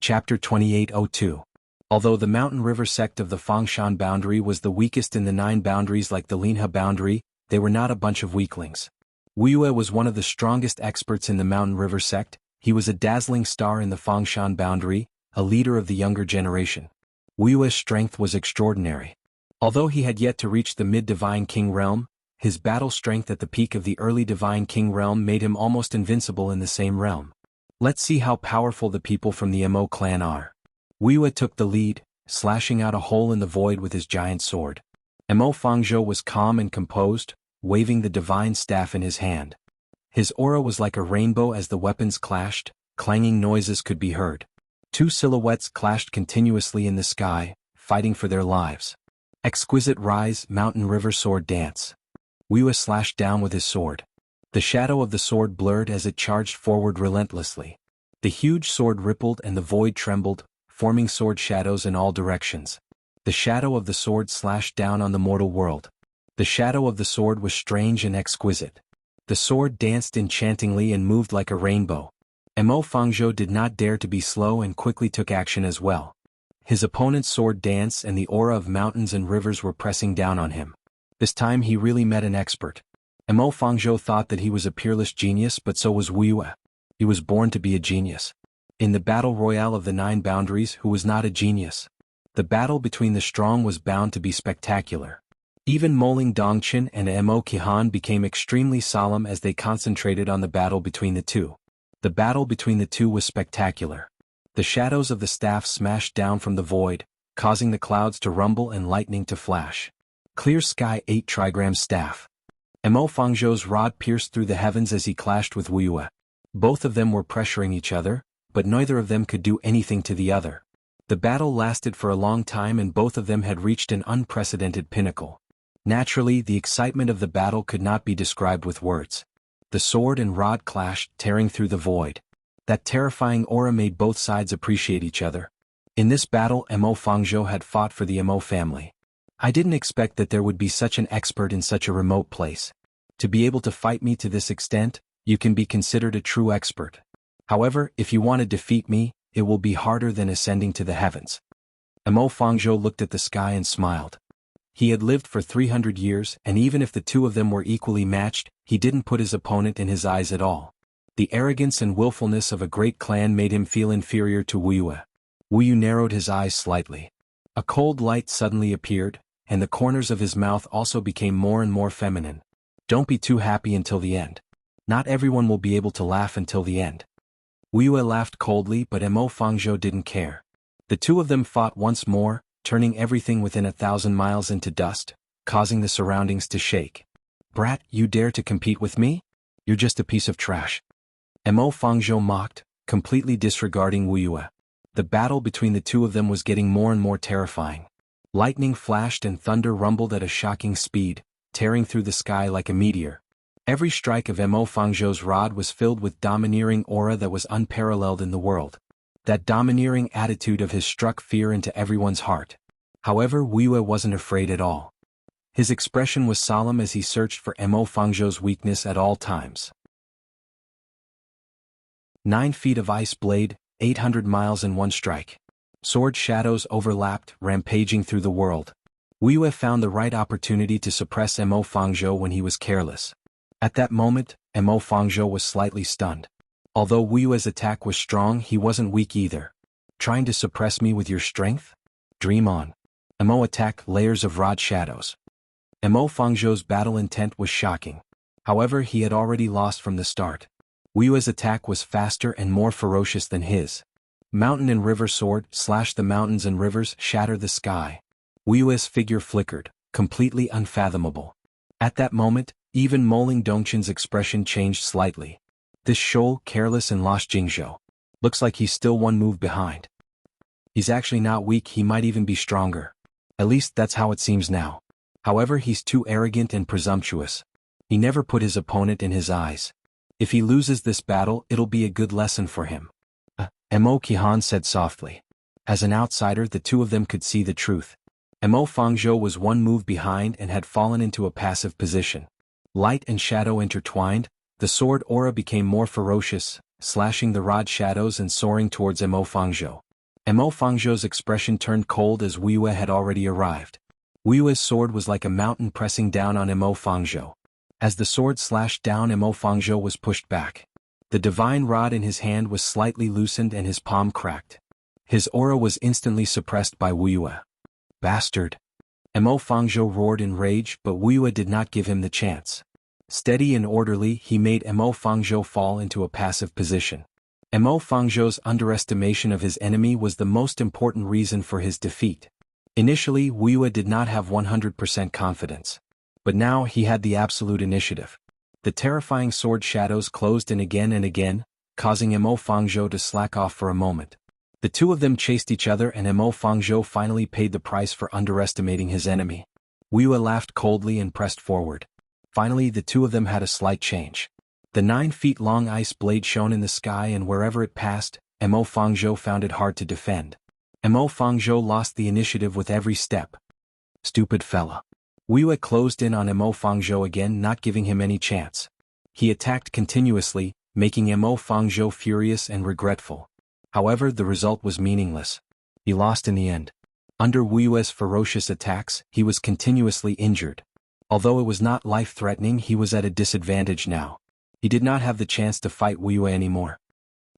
Chapter 2802. Although the mountain river sect of the Fangshan boundary was the weakest in the 9 boundaries like the Linhe boundary, they were not a bunch of weaklings. Wu Yue was one of the strongest experts in the mountain river sect. He was a dazzling star in the Fangshan boundary, a leader of the younger generation. Wu Yue's strength was extraordinary. Although he had yet to reach the mid-Divine King realm, his battle strength at the peak of the early Divine King realm made him almost invincible in the same realm. Let's see how powerful the people from the Mo clan are. Wu Yue took the lead, slashing out a hole in the void with his giant sword. Mo Fangzhou was calm and composed, waving the divine staff in his hand. His aura was like a rainbow as the weapons clashed, clanging noises could be heard. 2 silhouettes clashed continuously in the sky, fighting for their lives. Exquisite rise, mountain river sword dance. Wu Yue slashed down with his sword. The shadow of the sword blurred as it charged forward relentlessly. The huge sword rippled and the void trembled, forming sword shadows in all directions. The shadow of the sword slashed down on the mortal world. The shadow of the sword was strange and exquisite. The sword danced enchantingly and moved like a rainbow. Mo Fangzhou did not dare to be slow and quickly took action as well. His opponent's sword danced and the aura of mountains and rivers were pressing down on him. This time he really met an expert. Mo Fangzhou thought that he was a peerless genius, but so was Wu Yue. He was born to be a genius. In the battle royale of the 9 boundaries, who was not a genius? The battle between the strong was bound to be spectacular. Even Moling Dongchen and Mo Qian became extremely solemn as they concentrated on the battle between the two. The battle between the two was spectacular. The shadows of the staff smashed down from the void, causing the clouds to rumble and lightning to flash. Clear sky 8 trigram staff. Mo Fangzhou's rod pierced through the heavens as he clashed with Wu Yue. Both of them were pressuring each other, but neither of them could do anything to the other. The battle lasted for a long time and both of them had reached an unprecedented pinnacle. Naturally, the excitement of the battle could not be described with words. The sword and rod clashed, tearing through the void. That terrifying aura made both sides appreciate each other. In this battle, Mo Fangzhou had fought for the Mo family. I didn't expect that there would be such an expert in such a remote place. To be able to fight me to this extent, you can be considered a true expert. However, if you want to defeat me, it will be harder than ascending to the heavens. Mo Fangzhou looked at the sky and smiled. He had lived for 300 years, and even if the two of them were equally matched, he didn't put his opponent in his eyes at all. The arrogance and willfulness of a great clan made him feel inferior to Wu Yue. Wu Yu narrowed his eyes slightly. A cold light suddenly appeared, and the corners of his mouth also became more and more feminine. Don't be too happy until the end. Not everyone will be able to laugh until the end. Wu Yue laughed coldly, but Mo Fangzhou didn't care. The two of them fought once more, turning everything within 1,000 miles into dust, causing the surroundings to shake. "Brat, you dare to compete with me? You're just a piece of trash." Mo Fangzhou mocked, completely disregarding Wu Yue. The battle between the two of them was getting more and more terrifying. Lightning flashed and thunder rumbled at a shocking speed, tearing through the sky like a meteor. Every strike of Mo Fangzhou's rod was filled with domineering aura that was unparalleled in the world. That domineering attitude of his struck fear into everyone's heart. However, Wu Yue wasn't afraid at all. His expression was solemn as he searched for Mo Fangzhou's weakness at all times. 9 feet of ice blade, 800 miles in one strike. Sword shadows overlapped, rampaging through the world. Wu Yue found the right opportunity to suppress Mo Fangzhou when he was careless. At that moment, Mo Fangzhou was slightly stunned. Although Wu Yue's attack was strong, he wasn't weak either. "Trying to suppress me with your strength? Dream on." Mo attacked layers of rod shadows. Mo Fangzhou's battle intent was shocking. However, he had already lost from the start. Wu Yue's attack was faster and more ferocious than his. Mountain and river sword, slash the mountains and rivers, shatter the sky. Wu Yue's figure flickered, completely unfathomable. At that moment, even Moling Dongqin's expression changed slightly. "This shoal, careless and lost Jingzhou. Looks like he's still one move behind. He's actually not weak, he might even be stronger. At least that's how it seems now. However, he's too arrogant and presumptuous. He never put his opponent in his eyes. If he loses this battle, it'll be a good lesson for him." Mo Qihan said softly. As an outsider, the two of them could see the truth. Mo Fangzhou was one move behind and had fallen into a passive position. Light and shadow intertwined, the sword aura became more ferocious, slashing the rod shadows and soaring towards Mo Fangzhou. Mo Fangzhou's expression turned cold as Wu Yue had already arrived. Wu Yue's sword was like a mountain pressing down on Mo Fangzhou. As the sword slashed down, Mo Fangzhou was pushed back. The divine rod in his hand was slightly loosened and his palm cracked. His aura was instantly suppressed by Wu Yue. "Bastard!" Mo Fangzhou roared in rage, but Wu Yue did not give him the chance. Steady and orderly, he made Mo Fangzhou fall into a passive position. Mo Fangzhou's underestimation of his enemy was the most important reason for his defeat. Initially, Wu Yue did not have 100% confidence. But now he had the absolute initiative. The terrifying sword shadows closed in again and again, causing Mo Fangzhou to slack off for a moment. The two of them chased each other and Mo Fangzhou finally paid the price for underestimating his enemy. Wu Yue laughed coldly and pressed forward. Finally, the two of them had a slight change. The 9-feet-long ice blade shone in the sky, and wherever it passed, Mo Fangzhou found it hard to defend. Mo Fangzhou lost the initiative with every step. "Stupid fella." Wu Yue closed in on Mo Fangzhou again, not giving him any chance. He attacked continuously, making Mo Fangzhou furious and regretful. However, the result was meaningless. He lost in the end. Under Wu Yue's ferocious attacks, he was continuously injured. Although it was not life-threatening, he was at a disadvantage now. He did not have the chance to fight Wu Yue anymore.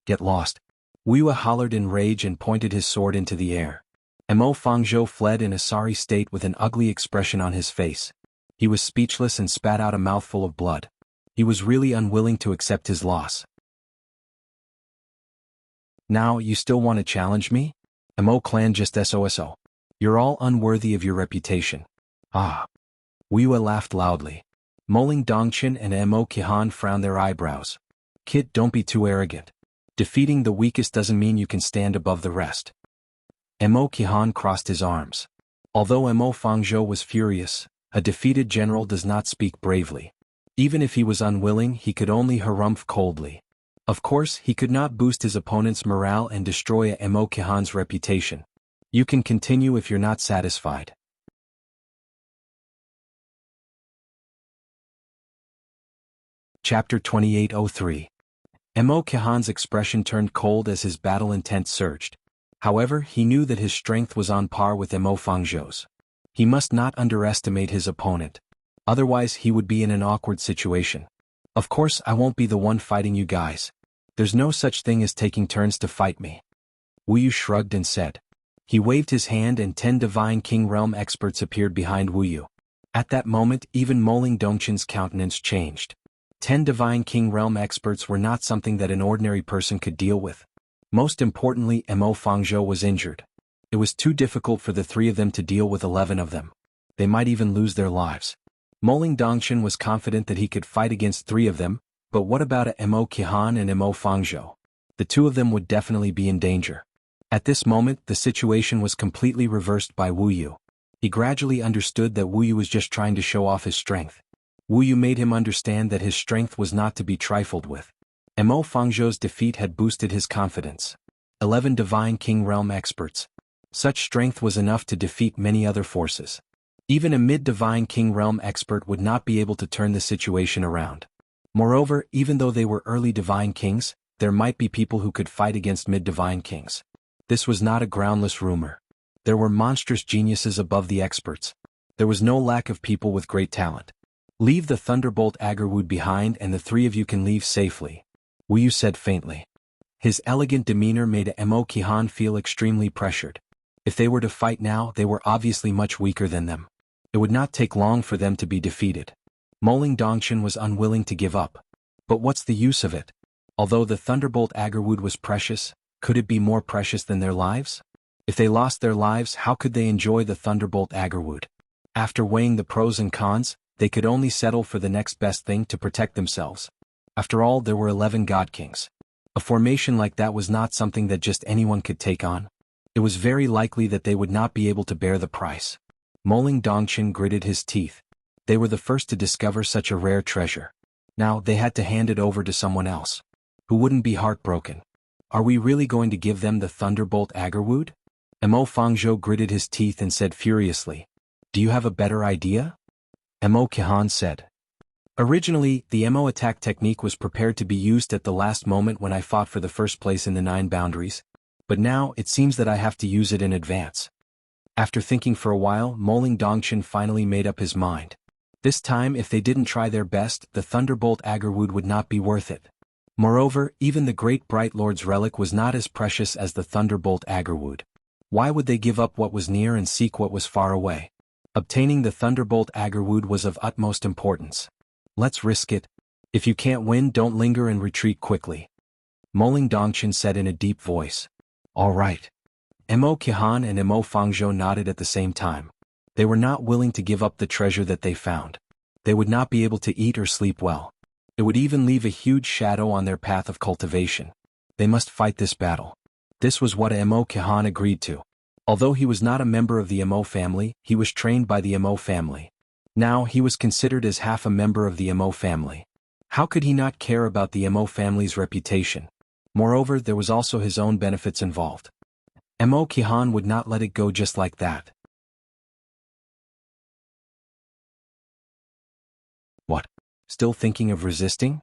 "Get lost." Wu Yue hollered in rage and pointed his sword into the air. Mo Fangzhou fled in a sorry state with an ugly expression on his face. He was speechless and spat out a mouthful of blood. He was really unwilling to accept his loss. "Now, you still want to challenge me? Mo clan just SOSO. You're all unworthy of your reputation." "Ah." Wu Yue laughed loudly. Moling Dongqin and Mo Qihan frowned their eyebrows. "Kid, don't be too arrogant. Defeating the weakest doesn't mean you can stand above the rest." Mo Qihan crossed his arms. Although Mo Fangzhou was furious, a defeated general does not speak bravely. Even if he was unwilling, he could only harumph coldly. Of course, he could not boost his opponent's morale and destroy Mo Qihan's reputation. "You can continue if you're not satisfied." Chapter 2803. Mo Qihan's expression turned cold as his battle intent surged. However, he knew that his strength was on par with Mo Fangzhou's. He must not underestimate his opponent. Otherwise, he would be in an awkward situation. "Of course, I won't be the one fighting you guys. There's no such thing as taking turns to fight me." Wu Yu shrugged and said. He waved his hand and 10 Divine King Realm experts appeared behind Wu Yu. At that moment, even Moling Dongqin's countenance changed. 10 Divine King Realm experts were not something that an ordinary person could deal with. Most importantly, Mo Fangzhou was injured. It was too difficult for the three of them to deal with 11 of them. they might even lose their lives. Moling Dongchen was confident that he could fight against 3 of them, but what about Mo Qihan and Mo Fangzhou? The 2 of them would definitely be in danger. At this moment, the situation was completely reversed by Wu Yu. He gradually understood that Wu Yu was just trying to show off his strength. Wu Yu made him understand that his strength was not to be trifled with. Mo Fangzhou's defeat had boosted his confidence. 11 Divine King Realm experts. Such strength was enough to defeat many other forces. Even a mid-Divine King Realm expert would not be able to turn the situation around. Moreover, even though they were early Divine Kings, there might be people who could fight against mid-Divine Kings. This was not a groundless rumor. There were monstrous geniuses above the experts. There was no lack of people with great talent. Leave the Thunderbolt Agarwood behind and the 3 of you can leave safely, Wu Yu said faintly. His elegant demeanor made Mo Qihan feel extremely pressured. If they were to fight now, they were obviously much weaker than them. It would not take long for them to be defeated. Moling Dongchen was unwilling to give up. But what's the use of it? Although the Thunderbolt Agarwood was precious, could it be more precious than their lives? If they lost their lives, how could they enjoy the Thunderbolt Agarwood? After weighing the pros and cons, they could only settle for the next best thing to protect themselves. After all, there were 11 God Kings. A formation like that was not something that just anyone could take on. It was very likely that they would not be able to bear the price. Moling Dongchen gritted his teeth. They were the first to discover such a rare treasure. Now they had to hand it over to someone else. Who wouldn't be heartbroken? Are we really going to give them the Thunderbolt Agarwood? Mo Fangzhou gritted his teeth and said furiously. Do you have a better idea? Mo Qihan said. Originally, the Mo attack technique was prepared to be used at the last moment when I fought for the first place in the 9 boundaries, but now it seems that I have to use it in advance. After thinking for a while, Moling Dongchen finally made up his mind. This time, if they didn't try their best, the Thunderbolt Agarwood would not be worth it. Moreover, even the Great Bright Lord's relic was not as precious as the Thunderbolt Agarwood. Why would they give up what was near and seek what was far away? Obtaining the Thunderbolt Agarwood was of utmost importance. Let's risk it. If you can't win, don't linger and retreat quickly. Moling Dongchen said in a deep voice. All right. Mo Qihan and Mo Fangzhou nodded at the same time. They were not willing to give up the treasure that they found. They would not be able to eat or sleep well. It would even leave a huge shadow on their path of cultivation. They must fight this battle. This was what Mo Qihan agreed to. Although he was not a member of the Mo family, he was trained by the Mo family. Now he was considered as half a member of the Mo family. How could he not care about the Mo family's reputation? Moreover, there was also his own benefits involved. Mo Qihan would not let it go just like that. What? Still thinking of resisting?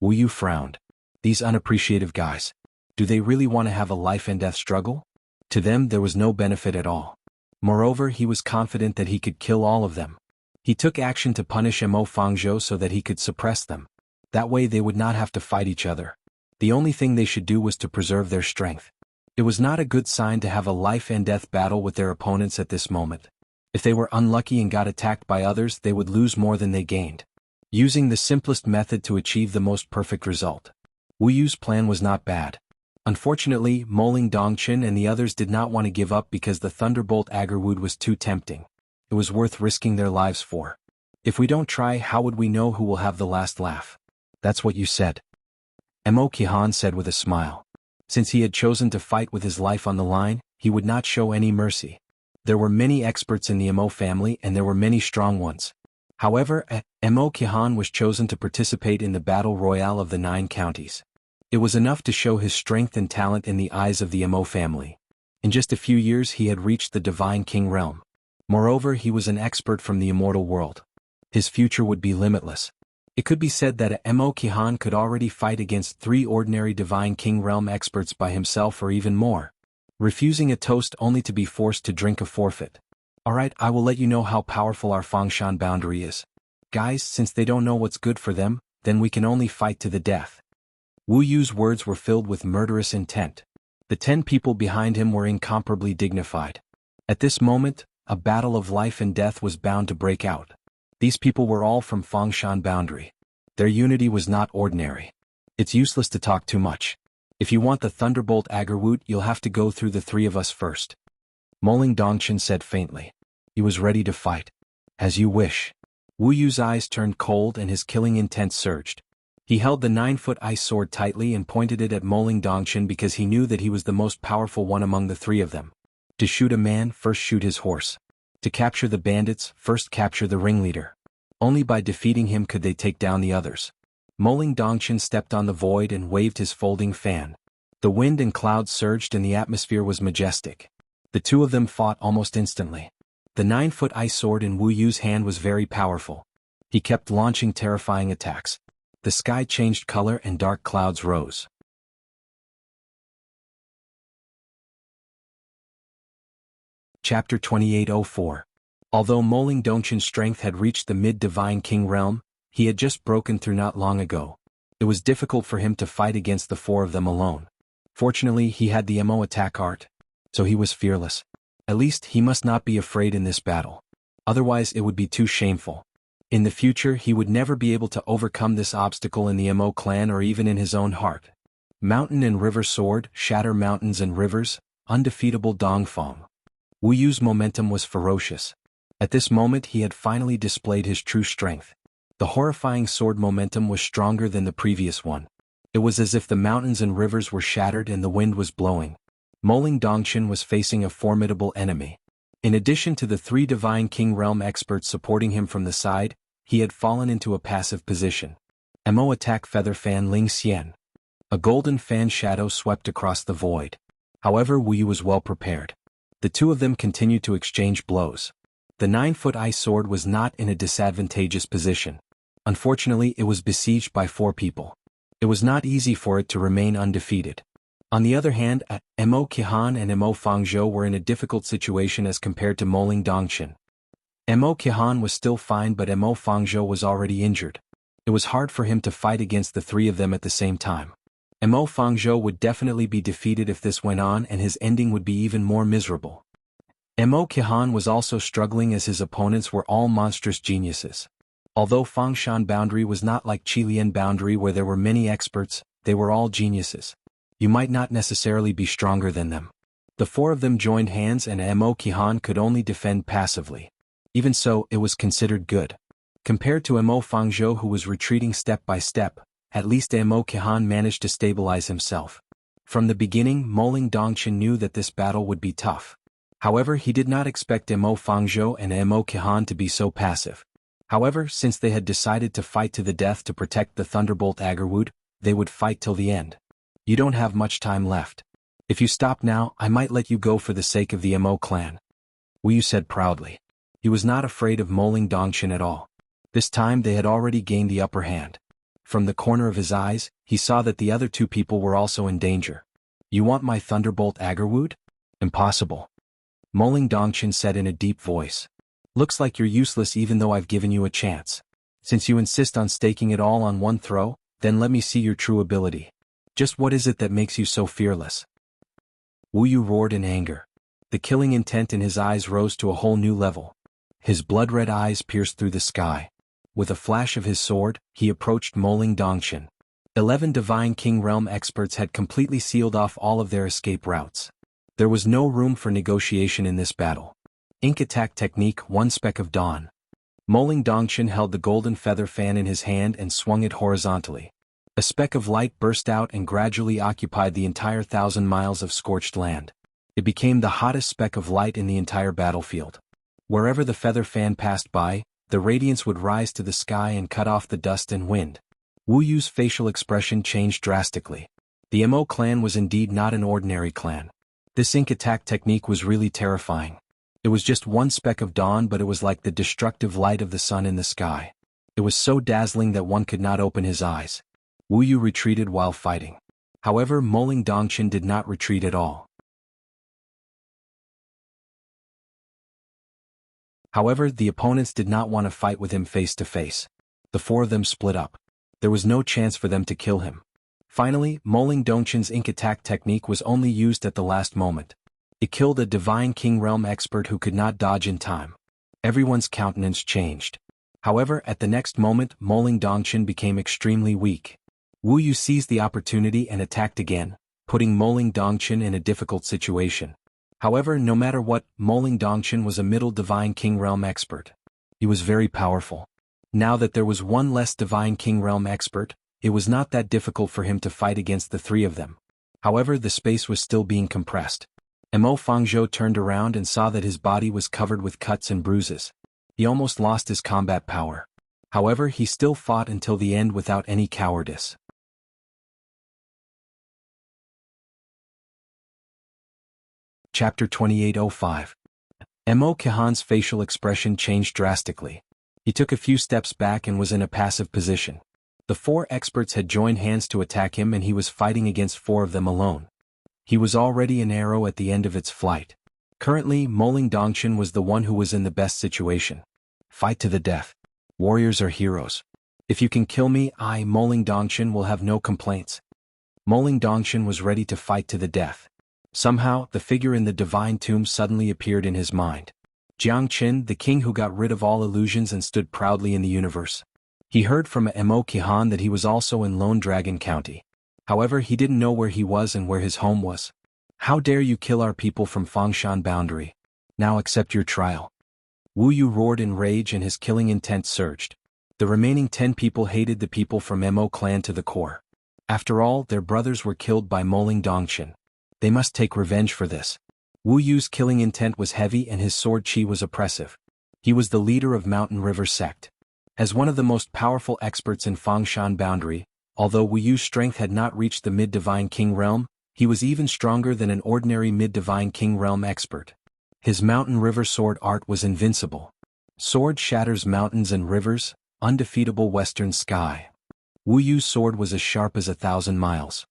Wu Yu frowned. These unappreciative guys. Do they really want to have a life and death struggle? To them there was no benefit at all. Moreover, he was confident that he could kill all of them. He took action to punish Mo Fangzhou so that he could suppress them. That way they would not have to fight each other. The only thing they should do was to preserve their strength. It was not a good sign to have a life and death battle with their opponents at this moment. If they were unlucky and got attacked by others, they would lose more than they gained. Using the simplest method to achieve the most perfect result. Wu Yu's plan was not bad. Unfortunately, Moling Dongchen and the others did not want to give up because the Thunderbolt Agarwood was too tempting. It was worth risking their lives for. If we don't try, how would we know who will have the last laugh? That's what you said. Mo Qihan said with a smile. Since he had chosen to fight with his life on the line, he would not show any mercy. There were many experts in the Mo family and there were many strong ones. However, Mo Qihan was chosen to participate in the battle royale of the 9 counties. It was enough to show his strength and talent in the eyes of the Mo family. In just a few years he had reached the Divine King realm. Moreover, he was an expert from the immortal world. His future would be limitless. It could be said that Mo Qihan could already fight against 3 ordinary Divine King realm experts by himself or even more. Refusing a toast only to be forced to drink a forfeit. Alright, I will let you know how powerful our Fangshan boundary is. Guys, since they don't know what's good for them, then we can only fight to the death. Wu Yu's words were filled with murderous intent. The 10 people behind him were incomparably dignified. At this moment, a battle of life and death was bound to break out. These people were all from Fangshan boundary. Their unity was not ordinary. It's useless to talk too much. If you want the Thunderbolt Agarwood, you'll have to go through the 3 of us first. Moling Dongchen said faintly. He was ready to fight. As you wish. Wu Yu's eyes turned cold and his killing intent surged. He held the 9-foot ice sword tightly and pointed it at Moling Dongchen because he knew that he was the most powerful one among the three of them. To shoot a man, first shoot his horse. To capture the bandits, first capture the ringleader. Only by defeating him could they take down the others. Moling Dongchen stepped on the void and waved his folding fan. The wind and clouds surged and the atmosphere was majestic. The two of them fought almost instantly. The 9-foot ice sword in Wu Yu's hand was very powerful. He kept launching terrifying attacks. The sky changed color and dark clouds rose. Chapter 2804. Although Moling Dongchen's strength had reached the mid-divine king realm, he had just broken through not long ago. It was difficult for him to fight against the four of them alone. Fortunately, he had the Mo attack art, so he was fearless. At least he must not be afraid in this battle. Otherwise it would be too shameful. In the future he would never be able to overcome this obstacle in the Mo clan or even in his own heart. Mountain and river sword, shatter mountains and rivers, undefeatable Dongfeng. Wu Yu's momentum was ferocious. At this moment he had finally displayed his true strength. The horrifying sword momentum was stronger than the previous one. It was as if the mountains and rivers were shattered and the wind was blowing. Moling Dongchen was facing a formidable enemy. In addition to the 3 Divine King Realm experts supporting him from the side, he had fallen into a passive position. Mo attack feather fan Ling Xian. A golden fan shadow swept across the void. However, Wu Yu was well prepared. The two of them continued to exchange blows. The 9-foot ice sword was not in a disadvantageous position. Unfortunately, it was besieged by 4 people. It was not easy for it to remain undefeated. On the other hand, Mo Qihan and Mo Fangzhou were in a difficult situation as compared to Moling Dongchen. Mo Qihan was still fine but Mo Fangzhou was already injured. It was hard for him to fight against the 3 of them at the same time. Mo Fangzhou would definitely be defeated if this went on and his ending would be even more miserable. Mo Qihan was also struggling as his opponents were all monstrous geniuses. Although Fangshan Boundary was not like Qilian Boundary where there were many experts, they were all geniuses. You might not necessarily be stronger than them. The 4 of them joined hands and Mo Qihan could only defend passively. Even so, it was considered good. Compared to Mo Fangzhou who was retreating step by step, at least Mo Qihan managed to stabilize himself. From the beginning, Moling Dongchen knew that this battle would be tough. However, he did not expect Mo Fangzhou and Mo Qihan to be so passive. However, since they had decided to fight to the death to protect the Thunderbolt Agarwood, they would fight till the end. You don't have much time left. If you stop now, I might let you go for the sake of the Mo clan. Wu Yu said proudly. He was not afraid of Moling Dongchen at all. This time they had already gained the upper hand. From the corner of his eyes, he saw that the other 2 people were also in danger. You want my Thunderbolt Agarwood? Impossible. Moling Dongchen said in a deep voice. Looks like you're useless even though I've given you a chance. Since you insist on staking it all on one throw, then let me see your true ability. Just what is it that makes you so fearless? Wu Yu roared in anger. The killing intent in his eyes rose to a whole new level. His blood-red eyes pierced through the sky. With a flash of his sword, he approached Moling Dongchen. 11 Divine King Realm experts had completely sealed off all of their escape routes. There was no room for negotiation in this battle. Ink attack technique 1 speck of dawn. Moling Dongchen held the golden feather fan in his hand and swung it horizontally. A speck of light burst out and gradually occupied the entire 1,000 miles of scorched land. It became the hottest speck of light in the entire battlefield. Wherever the feather fan passed by, the radiance would rise to the sky and cut off the dust and wind. Wu Yu's facial expression changed drastically. The Mo clan was indeed not an ordinary clan. This ink attack technique was really terrifying. It was just 1 speck of dawn but it was like the destructive light of the sun in the sky. It was so dazzling that one could not open his eyes. Wu Yu retreated while fighting. However, Moling Dongchen did not retreat at all. However, the opponents did not want to fight with him face to face. The 4 of them split up. There was no chance for them to kill him. Finally, Moling Dongchen's ink attack technique was only used at the last moment. It killed a Divine King Realm expert who could not dodge in time. Everyone's countenance changed. However, at the next moment, Moling Dongchen became extremely weak. Wu Yu seized the opportunity and attacked again, putting Moling Dongchen in a difficult situation. However, no matter what, Moling Dongchen was a middle Divine King Realm expert. He was very powerful. Now that there was one less divine king realm expert, it was not that difficult for him to fight against the three of them. However, the space was still being compressed. Mo Fangzhou turned around and saw that his body was covered with cuts and bruises. He almost lost his combat power. However, he still fought until the end without any cowardice. Chapter 2805. Mo Qian's facial expression changed drastically. He took a few steps back and was in a passive position. The four experts had joined hands to attack him and he was fighting against four of them alone. He was already an arrow at the end of its flight. Currently, Moling Dongchen was the one who was in the best situation. Fight to the death. Warriors are heroes. If you can kill me, I, Moling Dongchen, will have no complaints. Moling Dongchen was ready to fight to the death. Somehow, the figure in the divine tomb suddenly appeared in his mind. Jiang Qin, the king who got rid of all illusions and stood proudly in the universe. He heard from Mo Qian that he was also in Lone Dragon County. However, he didn't know where he was and where his home was. How dare you kill our people from Fangshan boundary? Now accept your trial. Wu Yu roared in rage and his killing intent surged. The remaining 10 people hated the people from Mo clan to the core. After all, their brothers were killed by Moling Dongchen. They must take revenge for this. Wu Yu's killing intent was heavy and his sword chi was oppressive. He was the leader of Mountain River sect. As one of the most powerful experts in Fangshan boundary, although Wu Yu's strength had not reached the mid-divine king realm, he was even stronger than an ordinary mid-divine king realm expert. His Mountain River sword art was invincible. Sword shatters mountains and rivers, undefeatable western sky. Wu Yu's sword was as sharp as 1,000 miles.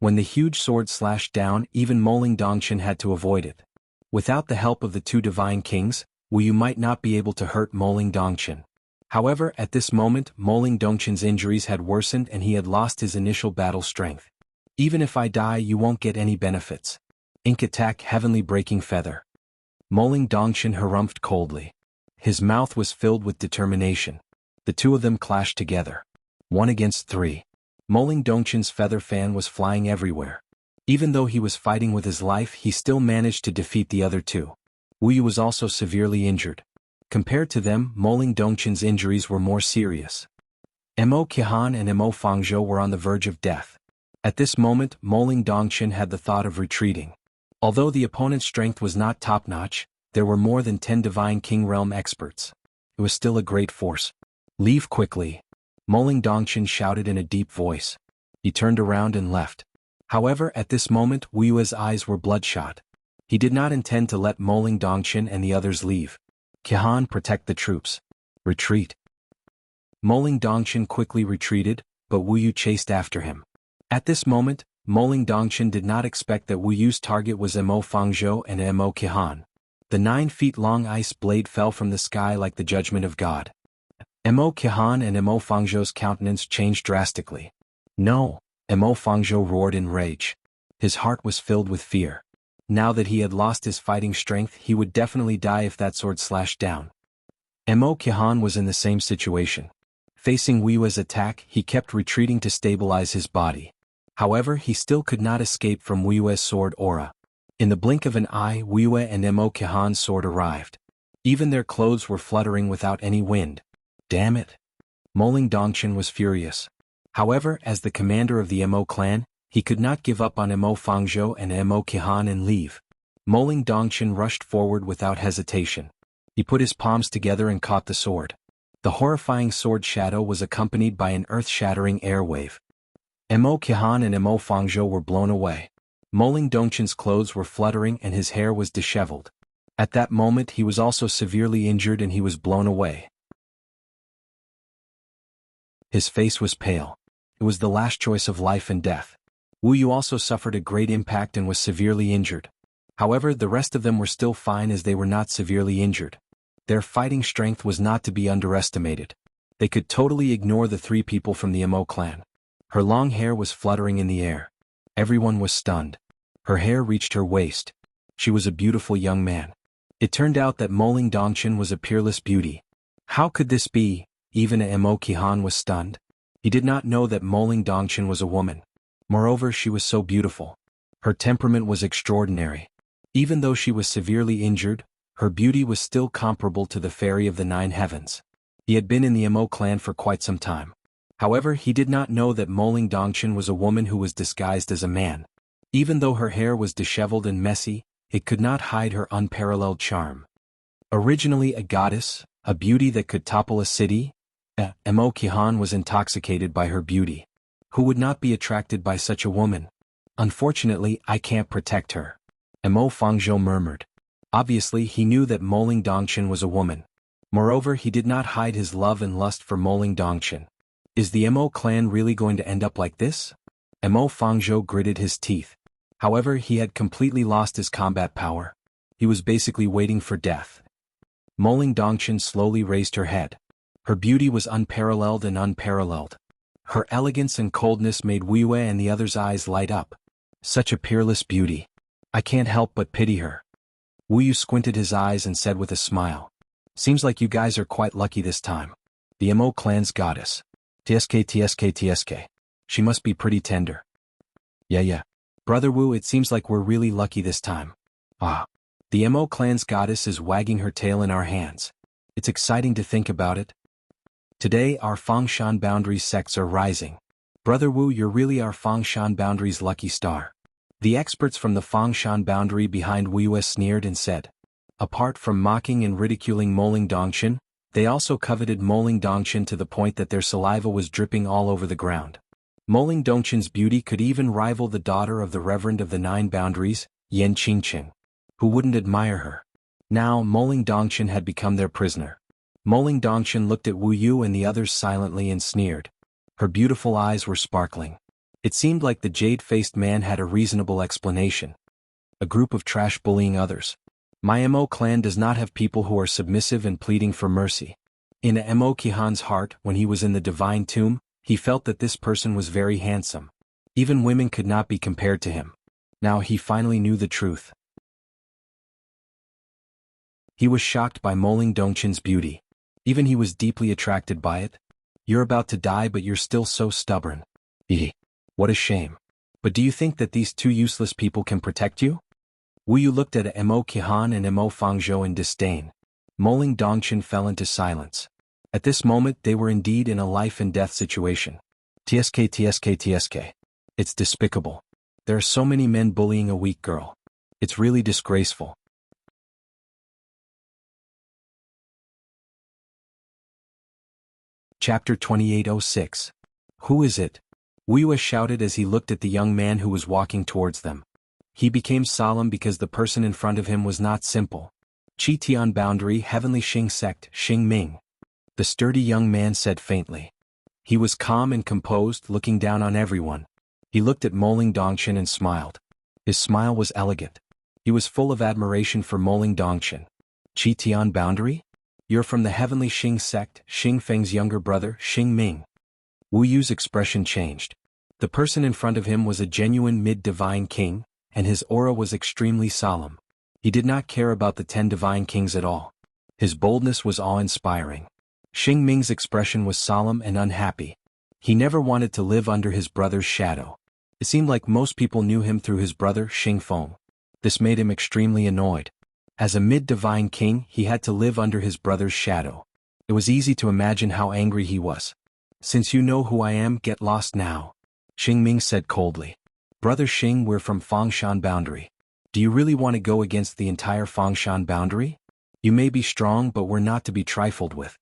When the huge sword slashed down, even Moling Dongchen had to avoid it. Without the help of the two divine kings, Wu Yu might not be able to hurt Moling Dongchen. However, at this moment, Moling Dongchen's injuries had worsened and he had lost his initial battle strength. Even if I die, you won't get any benefits. Ink attack, heavenly breaking feather. Moling Dongchen harumphed coldly. His mouth was filled with determination. The two of them clashed together. 1 against 3. Moling Dongchen's feather fan was flying everywhere. Even though he was fighting with his life, he still managed to defeat the other two. Wu Yu was also severely injured. Compared to them, Moling Dongchen's injuries were more serious. Mo Qian and Mo Fangzhou were on the verge of death. At this moment, Moling Dongchen had the thought of retreating. Although the opponent's strength was not top-notch, there were more than 10 divine king realm experts. It was still a great force. Leave quickly. Moling Dongchen shouted in a deep voice. He turned around and left. However, at this moment, Wu Yu's eyes were bloodshot. He did not intend to let Moling Dongchen and the others leave. Qian, protect the troops. Retreat. Moling Dongchen quickly retreated, but Wu Yu chased after him. At this moment, Moling Dongchen did not expect that Wu Yu's target was Mo Fangzhou and Mo Qian. The 9-feet-long ice blade fell from the sky like the judgment of God. Mo Qian and Mo Fangzhou's countenance changed drastically. No, Mo Fangzhou roared in rage. His heart was filled with fear. Now that he had lost his fighting strength, he would definitely die if that sword slashed down. Mo Qian was in the same situation. Facing Wu Yu's attack, he kept retreating to stabilize his body. However, he still could not escape from Wu Yu's sword aura. In the blink of an eye, Wu Yu and Mo Qian's sword arrived. Even their clothes were fluttering without any wind. Damn it! Moling Dongchen was furious. However, as the commander of the Mo clan, he could not give up on Mo Fangzhou and Mo Qian and leave. Moling Dongchen rushed forward without hesitation. He put his palms together and caught the sword. The horrifying sword shadow was accompanied by an earth-shattering air wave. Mo Qian and Mo Fangzhou were blown away. Moling Dongchen's clothes were fluttering and his hair was disheveled. At that moment he was also severely injured and he was blown away. His face was pale. It was the last choice of life and death. Wu Yu also suffered a great impact and was severely injured. However, the rest of them were still fine as they were not severely injured. Their fighting strength was not to be underestimated. They could totally ignore the 3 people from the Mo clan. Her long hair was fluttering in the air. Everyone was stunned. Her hair reached her waist. She was a beautiful young man. It turned out that Moling Dongchen was a peerless beauty. How could this be? Even Mo Qian was stunned. He did not know that Moling Dongchen was a woman. Moreover, she was so beautiful. Her temperament was extraordinary. Even though she was severely injured, Her beauty was still comparable to the fairy of the 9 heavens. He had been in the Mo clan for quite some time. However, he did not know that Moling Dongchen was a woman who was disguised as a man. Even though her hair was disheveled and messy, it could not hide her unparalleled charm. Originally a goddess, a beauty that could topple a city, Mo Qihan was intoxicated by her beauty. Who would not be attracted by such a woman? Unfortunately, I can't protect her. Mo Fangzhou murmured. Obviously, he knew that Moling Dongchen was a woman. Moreover, he did not hide his love and lust for Moling Dongchen. Is the Mo clan really going to end up like this? Mo Fangzhou gritted his teeth. However, he had completely lost his combat power. He was basically waiting for death. Moling Dongchen slowly raised her head. Her beauty was unparalleled and unparalleled. Her elegance and coldness made Wei Wei and the others' eyes light up. Such a peerless beauty. I can't help but pity her. Wu Yu squinted his eyes and said with a smile. Seems like you guys are quite lucky this time. The Mo clan's goddess. TSK. She must be pretty tender. Yeah. Brother Wu, it seems like we're really lucky this time. Ah. The Mo clan's goddess is wagging her tail in our hands. It's exciting to think about it. Today our Fangshan Boundaries sects are rising. Brother Wu, you're really our Fangshan Boundaries lucky star. The experts from the Fangshan Boundary behind Wei Wei sneered and said. Apart from mocking and ridiculing Moling Dongchen, they also coveted Moling Dongchen to the point that their saliva was dripping all over the ground. Moling Dongchen's beauty could even rival the daughter of the Reverend of the 9 Boundaries, Yan Qingqing. Who wouldn't admire her? Now Moling Dongchen had become their prisoner. Moling Dongchen looked at Wu Yu and the others silently and sneered. Her beautiful eyes were sparkling. It seemed like the jade-faced man had a reasonable explanation. A group of trash bullying others. My Mo clan does not have people who are submissive and pleading for mercy. In Mo Qihan's heart, when he was in the divine tomb, he felt that this person was very handsome. Even women could not be compared to him. Now he finally knew the truth. He was shocked by Moling Dongchen's beauty. Even he was deeply attracted by it. You're about to die but you're still so stubborn. What a shame. But do you think that these two useless people can protect you? Wu Yu looked at Mo Qihan and Mo Fangzhou in disdain. Moling Dongchen fell into silence. At this moment they were indeed in a life and death situation. TSK. It's despicable. There are so many men bullying a weak girl. It's really disgraceful. Chapter 2806. Who is it? Wei Wei shouted as he looked at the young man who was walking towards them. He became solemn because the person in front of him was not simple. Qi Tian Boundary Heavenly Xing Sect Xing Ming. The sturdy young man said faintly. He was calm and composed, looking down on everyone. He looked at Moling Dongchen and smiled. His smile was elegant. He was full of admiration for Moling Dongchen. Qi Tian Boundary? You're from the Heavenly Xing Sect, Xing Feng's younger brother, Xing Ming. Wu Yu's expression changed. The person in front of him was a genuine mid-divine king, and his aura was extremely solemn. He did not care about the 10 divine kings at all. His boldness was awe-inspiring. Xing Ming's expression was solemn and unhappy. He never wanted to live under his brother's shadow. It seemed like most people knew him through his brother Xing Feng. This made him extremely annoyed. As a mid-divine king, he had to live under his brother's shadow. It was easy to imagine how angry he was. Since you know who I am, get lost now. Xing Ming said coldly. Brother Xing, we're from Fangshan Boundary. Do you really want to go against the entire Fangshan Boundary? You may be strong but we're not to be trifled with.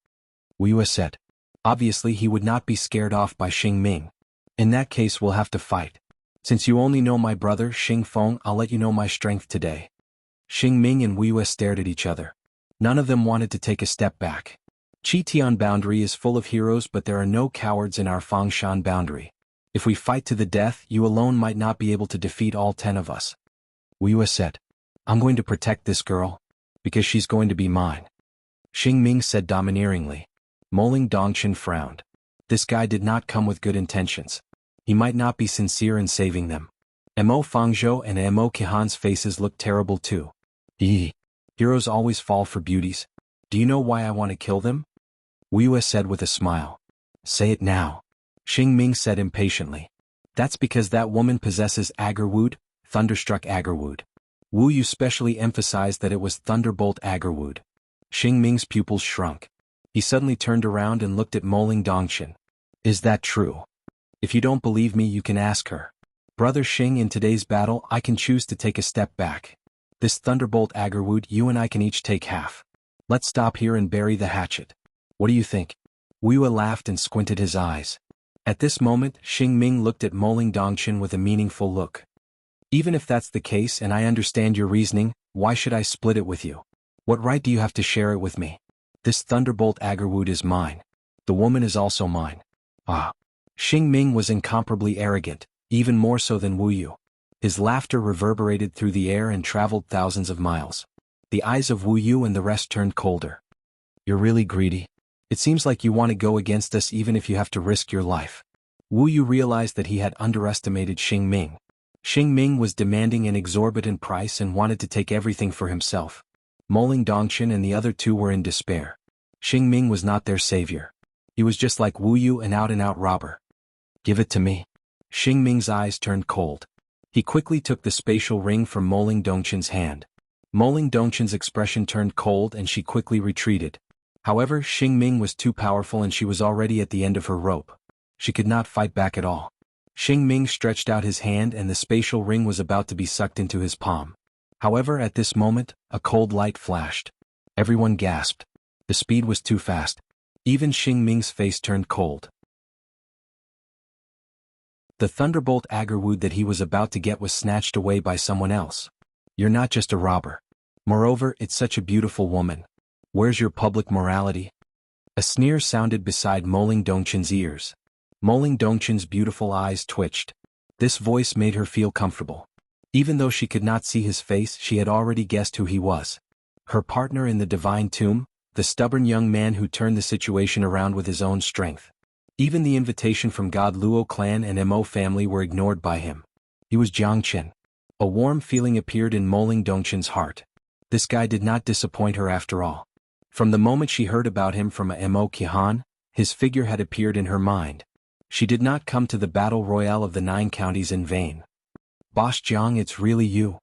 Wei Wei said. Obviously he would not be scared off by Xing Ming. In that case we'll have to fight. Since you only know my brother Xing Feng, I'll let you know my strength today. Xing Ming and Wei Wei stared at each other. None of them wanted to take a step back. Qi Tian Boundary is full of heroes but there are no cowards in our Fangshan Boundary. If we fight to the death, you alone might not be able to defeat all 10 of us. Wei Wei said. I'm going to protect this girl. Because she's going to be mine. Xing Ming said domineeringly. Moling Dongchen frowned. This guy did not come with good intentions. He might not be sincere in saving them. Mo Fangzhou and Mo Qihan's faces looked terrible too. Heroes always fall for beauties. Do you know why I want to kill them? Wei Wei said with a smile. Say it now. Xing Ming said impatiently. That's because that woman possesses Agarwood, thunderstruck Agarwood. Wu Yu specially emphasized that it was Thunderbolt Agarwood. Xing Ming's pupils shrunk. He suddenly turned around and looked at Moling Dongchen. Is that true? If you don't believe me, you can ask her. Brother Xing, in today's battle I can choose to take a step back. This Thunderbolt Agarwood, you and I can each take half. Let's stop here and bury the hatchet. What do you think? Wu Yu laughed and squinted his eyes. At this moment, Xing Ming looked at Moling Dongchen with a meaningful look. Even if that's the case and I understand your reasoning, why should I split it with you? What right do you have to share it with me? This Thunderbolt Agarwood is mine. The woman is also mine. Ah. Xing Ming was incomparably arrogant, even more so than Wu Yu. His laughter reverberated through the air and traveled thousands of miles. The eyes of Wu Yu and the rest turned colder. You're really greedy. It seems like you want to go against us even if you have to risk your life. Wu Yu realized that he had underestimated Xing Ming. Xing Ming was demanding an exorbitant price and wanted to take everything for himself. Moling Dongchen and the other two were in despair. Xing Ming was not their savior. He was just like Wu Yu, an out-and-out robber. Give it to me. Xing Ming's eyes turned cold. He quickly took the spatial ring from Moling Dongchen's hand. Moling Dongchen's expression turned cold and she quickly retreated. However, Xing Ming was too powerful and she was already at the end of her rope. She could not fight back at all. Xing Ming stretched out his hand and the spatial ring was about to be sucked into his palm. However, at this moment, a cold light flashed. Everyone gasped. The speed was too fast. Even Xing Ming's face turned cold. The Thunderbolt Agarwood that he was about to get was snatched away by someone else. You're not just a robber. Moreover, it's such a beautiful woman. Where's your public morality? A sneer sounded beside Moling Dongchen's ears. Moling Dongchen's beautiful eyes twitched. This voice made her feel comfortable. Even though she could not see his face, she had already guessed who he was. Her partner in the divine tomb, the stubborn young man who turned the situation around with his own strength. Even the invitation from God Luo clan and Mo family were ignored by him. He was Jiang Chen. A warm feeling appeared in Moling Dongchen's heart. This guy did not disappoint her after all. From the moment she heard about him from a Mo Qihan, his figure had appeared in her mind. She did not come to the battle royale of the 9 counties in vain. Boss Jiang, it's really you.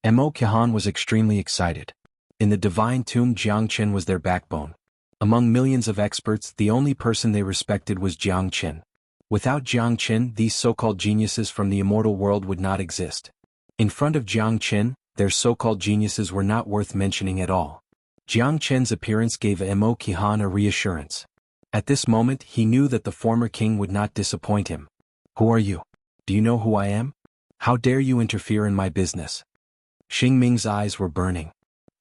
Mo Qihan was extremely excited. In the divine tomb, Jiang Chen was their backbone. Among millions of experts, the only person they respected was Jiang Chen. Without Jiang Chen, these so-called geniuses from the immortal world would not exist. In front of Jiang Chen, their so-called geniuses were not worth mentioning at all. Jiang Chen's appearance gave Mo Qihan a reassurance. At this moment, he knew that the former king would not disappoint him. Who are you? Do you know who I am? How dare you interfere in my business? Xing Ming's eyes were burning.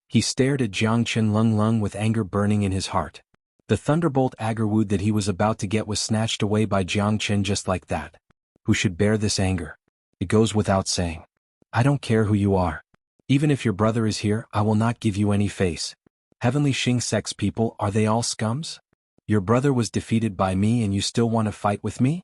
He stared at Jiang Chen Lung with anger burning in his heart. The Thunderbolt Agarwood that he was about to get was snatched away by Jiang Chen just like that. Who should bear this anger? It goes without saying. I don't care who you are. Even if your brother is here, I will not give you any face. Heavenly Xing sect's people, are they all scums? Your brother was defeated by me and you still want to fight with me?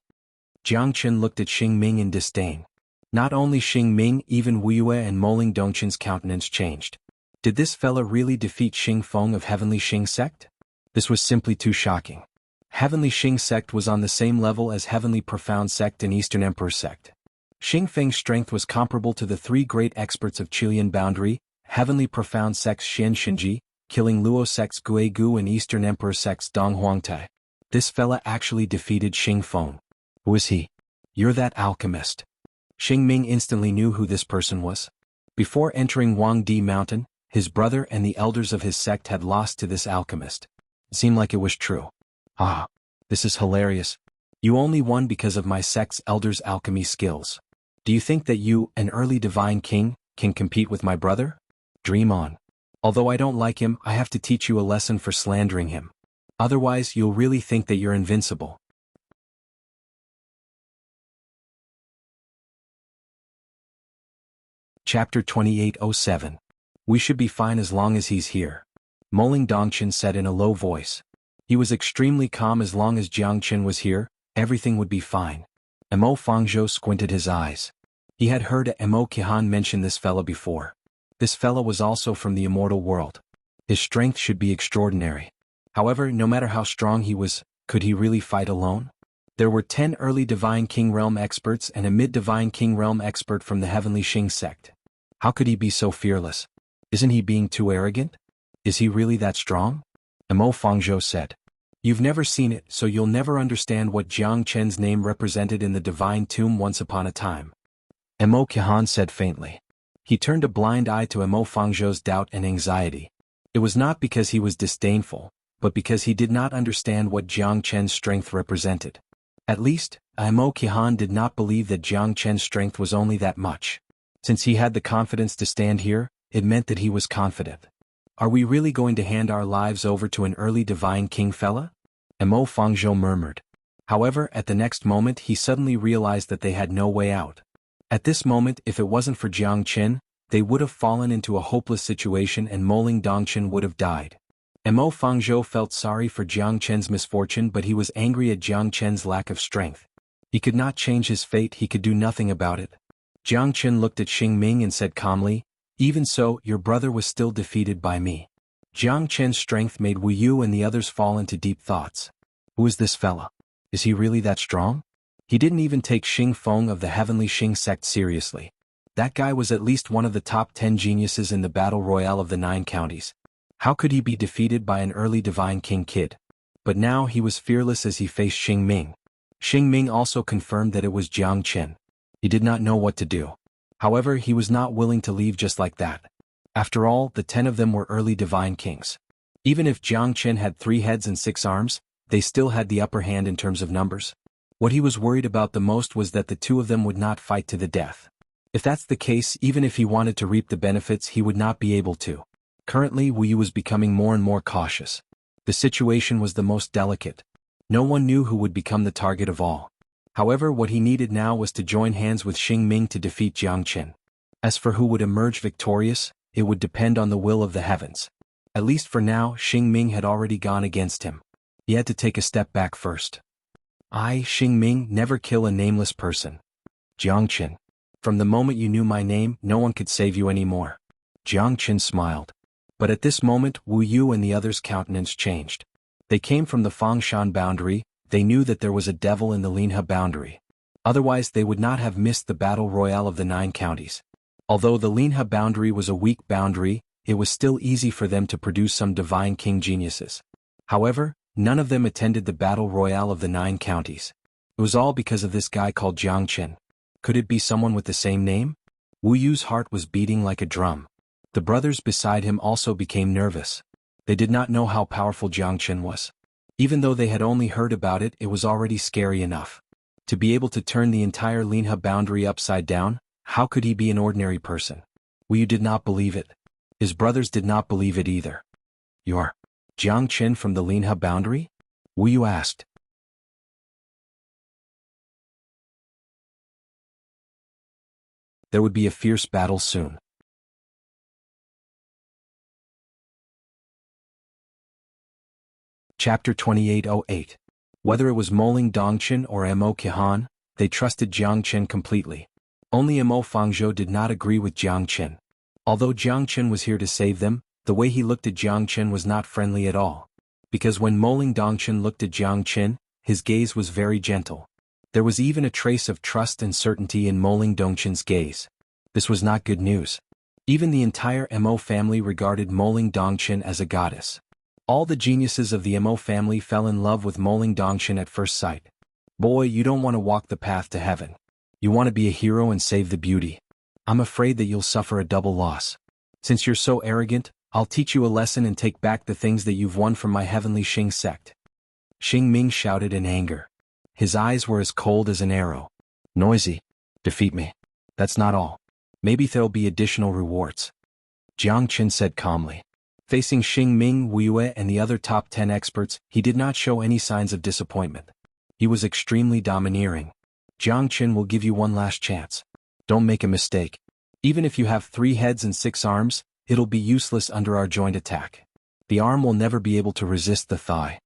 Jiang Chen looked at Xing Ming in disdain. Not only Xing Ming, even Wu Yue and Moling Dongchen's countenance changed. Did this fella really defeat Xing Feng of Heavenly Xing sect? This was simply too shocking. Heavenly Xing sect was on the same level as Heavenly Profound sect and Eastern Emperor sect. Xing Feng's strength was comparable to the 3 great experts of Qilian boundary, Heavenly Profound sect's Xianxia, killing Luo sect's Gui Gu and Eastern Emperor sect's Dong Huangtai. This fella actually defeated Xing Feng. Who is he? You're that alchemist. Xing Ming instantly knew who this person was. Before entering Huangdi Mountain, his brother and the elders of his sect had lost to this alchemist. It seemed like it was true. Ah, this is hilarious. You only won because of my sect's elders' alchemy skills. Do you think that you, an early divine king, can compete with my brother? Dream on. Although I don't like him, I have to teach you a lesson for slandering him. Otherwise, you'll really think that you're invincible. Chapter 2807. We should be fine as long as he's here. Moling Dongchen said in a low voice. He was extremely calm. As long as Jiang Chen was here, everything would be fine. Mo Fangzhou squinted his eyes. He had heard Mo Qihan mention this fella before. This fella was also from the immortal world. His strength should be extraordinary. However, no matter how strong he was, could he really fight alone? There were 10 early Divine King Realm experts and a mid-Divine King Realm expert from the Heavenly Xing sect. How could he be so fearless? Isn't he being too arrogant? Is he really that strong? Mo Fangzhou said. You've never seen it, so you'll never understand what Jiang Chen's name represented in the divine tomb once upon a time. Mo Qian said faintly. He turned a blind eye to Mo Fangzhou's doubt and anxiety. It was not because he was disdainful, but because he did not understand what Jiang Chen's strength represented. At least, Mo Qian did not believe that Jiang Chen's strength was only that much. Since he had the confidence to stand here, it meant that he was confident. Are we really going to hand our lives over to an early divine king fella? Mo Fangzhou murmured. However, at the next moment he suddenly realized that they had no way out. At this moment, if it wasn't for Jiang Chen, they would have fallen into a hopeless situation and Moling Dongchen would have died. Mo Fangzhou felt sorry for Jiang Chen's misfortune, but he was angry at Jiang Chen's lack of strength. He could not change his fate, he could do nothing about it. Jiang Chen looked at Xing Ming and said calmly, "Even so, your brother was still defeated by me." Jiang Chen's strength made Wu Yu and the others fall into deep thoughts. Who is this fella? Is he really that strong? He didn't even take Xing Feng of the Heavenly Xing sect seriously. That guy was at least one of the top 10 geniuses in the battle royale of the 9 counties. How could he be defeated by an early divine king kid? But now he was fearless as he faced Xing Ming. Xing Ming also confirmed that it was Jiang Chen. He did not know what to do. However, he was not willing to leave just like that. After all, the 10 of them were early divine kings. Even if Jiang Chen had 3 heads and 6 arms, they still had the upper hand in terms of numbers. What he was worried about the most was that the 2 of them would not fight to the death. If that's the case, even if he wanted to reap the benefits, he would not be able to. Currently, Wu Yu was becoming more and more cautious. The situation was the most delicate. No one knew who would become the target of all. However, what he needed now was to join hands with Xing Ming to defeat Jiang Chen. As for who would emerge victorious, it would depend on the will of the heavens. At least for now, Xing Ming had already gone against him. He had to take a step back first. I, Xing Ming, never kill a nameless person. Jiang Chen. From the moment you knew my name, no one could save you anymore. Jiang Chen smiled. But at this moment, Wu Yu and the others' countenance changed. They came from the Fangshan boundary. They knew that there was a devil in the Linhe boundary. Otherwise they would not have missed the battle royale of the 9 counties. Although the Linhe boundary was a weak boundary, it was still easy for them to produce some divine king geniuses. However, none of them attended the battle royale of the 9 counties. It was all because of this guy called Jiang Chen. Could it be someone with the same name? Wu Yu's heart was beating like a drum. The brothers beside him also became nervous. They did not know how powerful Jiang Chen was. Even though they had only heard about it, it was already scary enough. To be able to turn the entire Linhe boundary upside down, how could he be an ordinary person? Wu Yu did not believe it. His brothers did not believe it either. You're Jiang Chen from the Linhe boundary? Wu Yu asked. There would be a fierce battle soon. Chapter 2808. Whether it was Moling Dongchen or Mo Qian, they trusted Jiang Chen completely. Only Mo Fangzhou did not agree with Jiang Chen. Although Jiang Chen was here to save them, the way he looked at Jiang Chen was not friendly at all. Because when Moling Dongchen looked at Jiang Chen, his gaze was very gentle. There was even a trace of trust and certainty in Moling Dongchen's gaze. This was not good news. Even the entire Mo family regarded Moling Dongchen as a goddess. All the geniuses of the Mo family fell in love with Moling Dongchen at first sight. Boy, you don't want to walk the path to heaven. You want to be a hero and save the beauty. I'm afraid that you'll suffer a double loss. Since you're so arrogant, I'll teach you a lesson and take back the things that you've won from my heavenly Xing sect. Xing Ming shouted in anger. His eyes were as cold as an arrow. Noisy. Defeat me. That's not all. Maybe there'll be additional rewards. Jiang Chen said calmly. Facing Xing Ming, Wu Yue and the other top 10 experts, he did not show any signs of disappointment. He was extremely domineering. Jiang Chen will give you one last chance. Don't make a mistake. Even if you have 3 heads and 6 arms, it'll be useless under our joint attack. The arm will never be able to resist the thigh.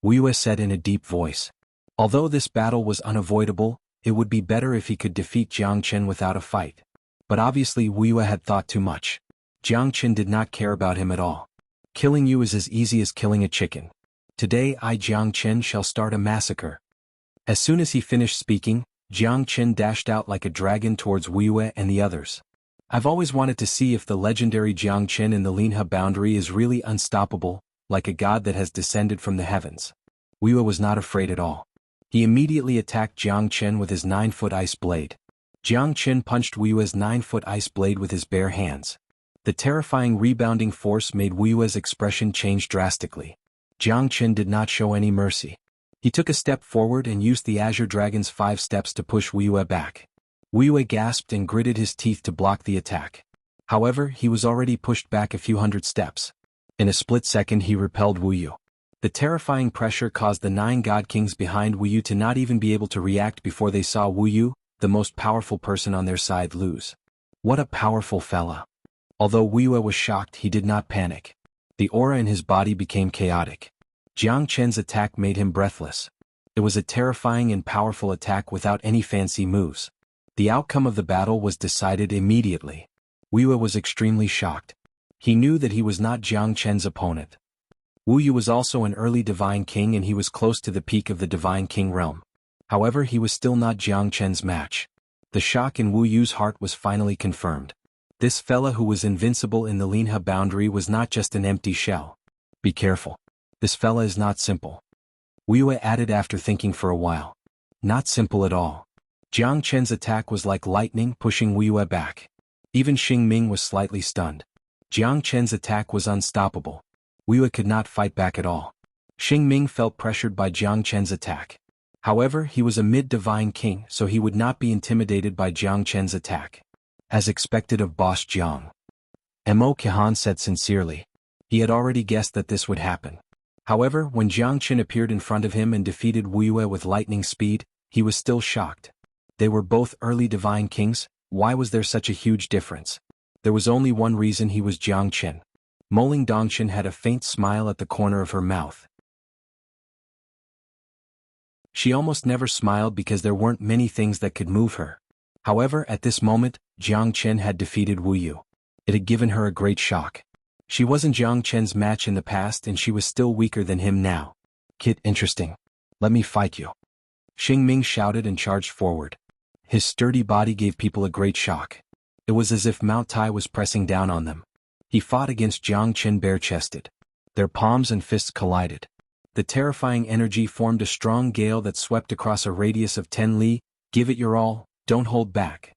Wu Yue said in a deep voice. Although this battle was unavoidable, it would be better if he could defeat Jiang Chen without a fight. But obviously Wu Yue had thought too much. Jiang Chen did not care about him at all. Killing you is as easy as killing a chicken. Today I, Jiang Chen, shall start a massacre. As soon as he finished speaking, Jiang Chen dashed out like a dragon towards Wu Yue and the others. I've always wanted to see if the legendary Jiangchen in the Linhe boundary is really unstoppable, like a god that has descended from the heavens. Wuya was not afraid at all. He immediately attacked Jiangchen with his 9-foot ice blade. Jiangchen punched Wuyue's 9-foot ice blade with his bare hands. The terrifying rebounding force made Wuyue's expression change drastically. Jiangchen did not show any mercy. He took a step forward and used the Azure Dragon's 5 steps to push Wuyue back. Wuyue gasped and gritted his teeth to block the attack. However, he was already pushed back a few hundred steps. In a split second he repelled Wuyu. The terrifying pressure caused the 9 god kings behind Wuyu to not even be able to react before they saw Wuyu, the most powerful person on their side, lose. What a powerful fella. Although Wuyue was shocked, he did not panic. The aura in his body became chaotic. Jiangchen's attack made him breathless. It was a terrifying and powerful attack without any fancy moves. The outcome of the battle was decided immediately. Wuyue was extremely shocked. He knew that he was not Jiangchen's opponent. Wuyu was also an early divine king and he was close to the peak of the divine king realm. However, he was still not Jiangchen's match. The shock in Wuyu's heart was finally confirmed. This fella who was invincible in the Linhe boundary was not just an empty shell. Be careful. This fella is not simple. Wuyue added after thinking for a while. Not simple at all. Jiangchen's attack was like lightning, pushing Wuyue back. Even Xingming was slightly stunned. Jiangchen's attack was unstoppable. Wuyue could not fight back at all. Xingming felt pressured by Jiangchen's attack. However, he was a mid-divine king, so he would not be intimidated by Jiangchen's attack. As expected of boss Jiang. Mo Qian said sincerely. He had already guessed that this would happen. However, when Jiangchen appeared in front of him and defeated Wuyue with lightning speed, he was still shocked. They were both early divine kings. Why was there such a huge difference? There was only one reason: he was Jiangchen. Moling Dongshan had a faint smile at the corner of her mouth. She almost never smiled because there weren't many things that could move her. However, at this moment, Jiangchen had defeated Wuyu. It had given her a great shock. She wasn't Jiangchen's match in the past and she was still weaker than him now. Kid, interesting. Let me fight you. Xingming shouted and charged forward. His sturdy body gave people a great shock. It was as if Mount Tai was pressing down on them. He fought against Jiangchen bare-chested. Their palms and fists collided. The terrifying energy formed a strong gale that swept across a radius of 10 li. Give it your all, don't hold back.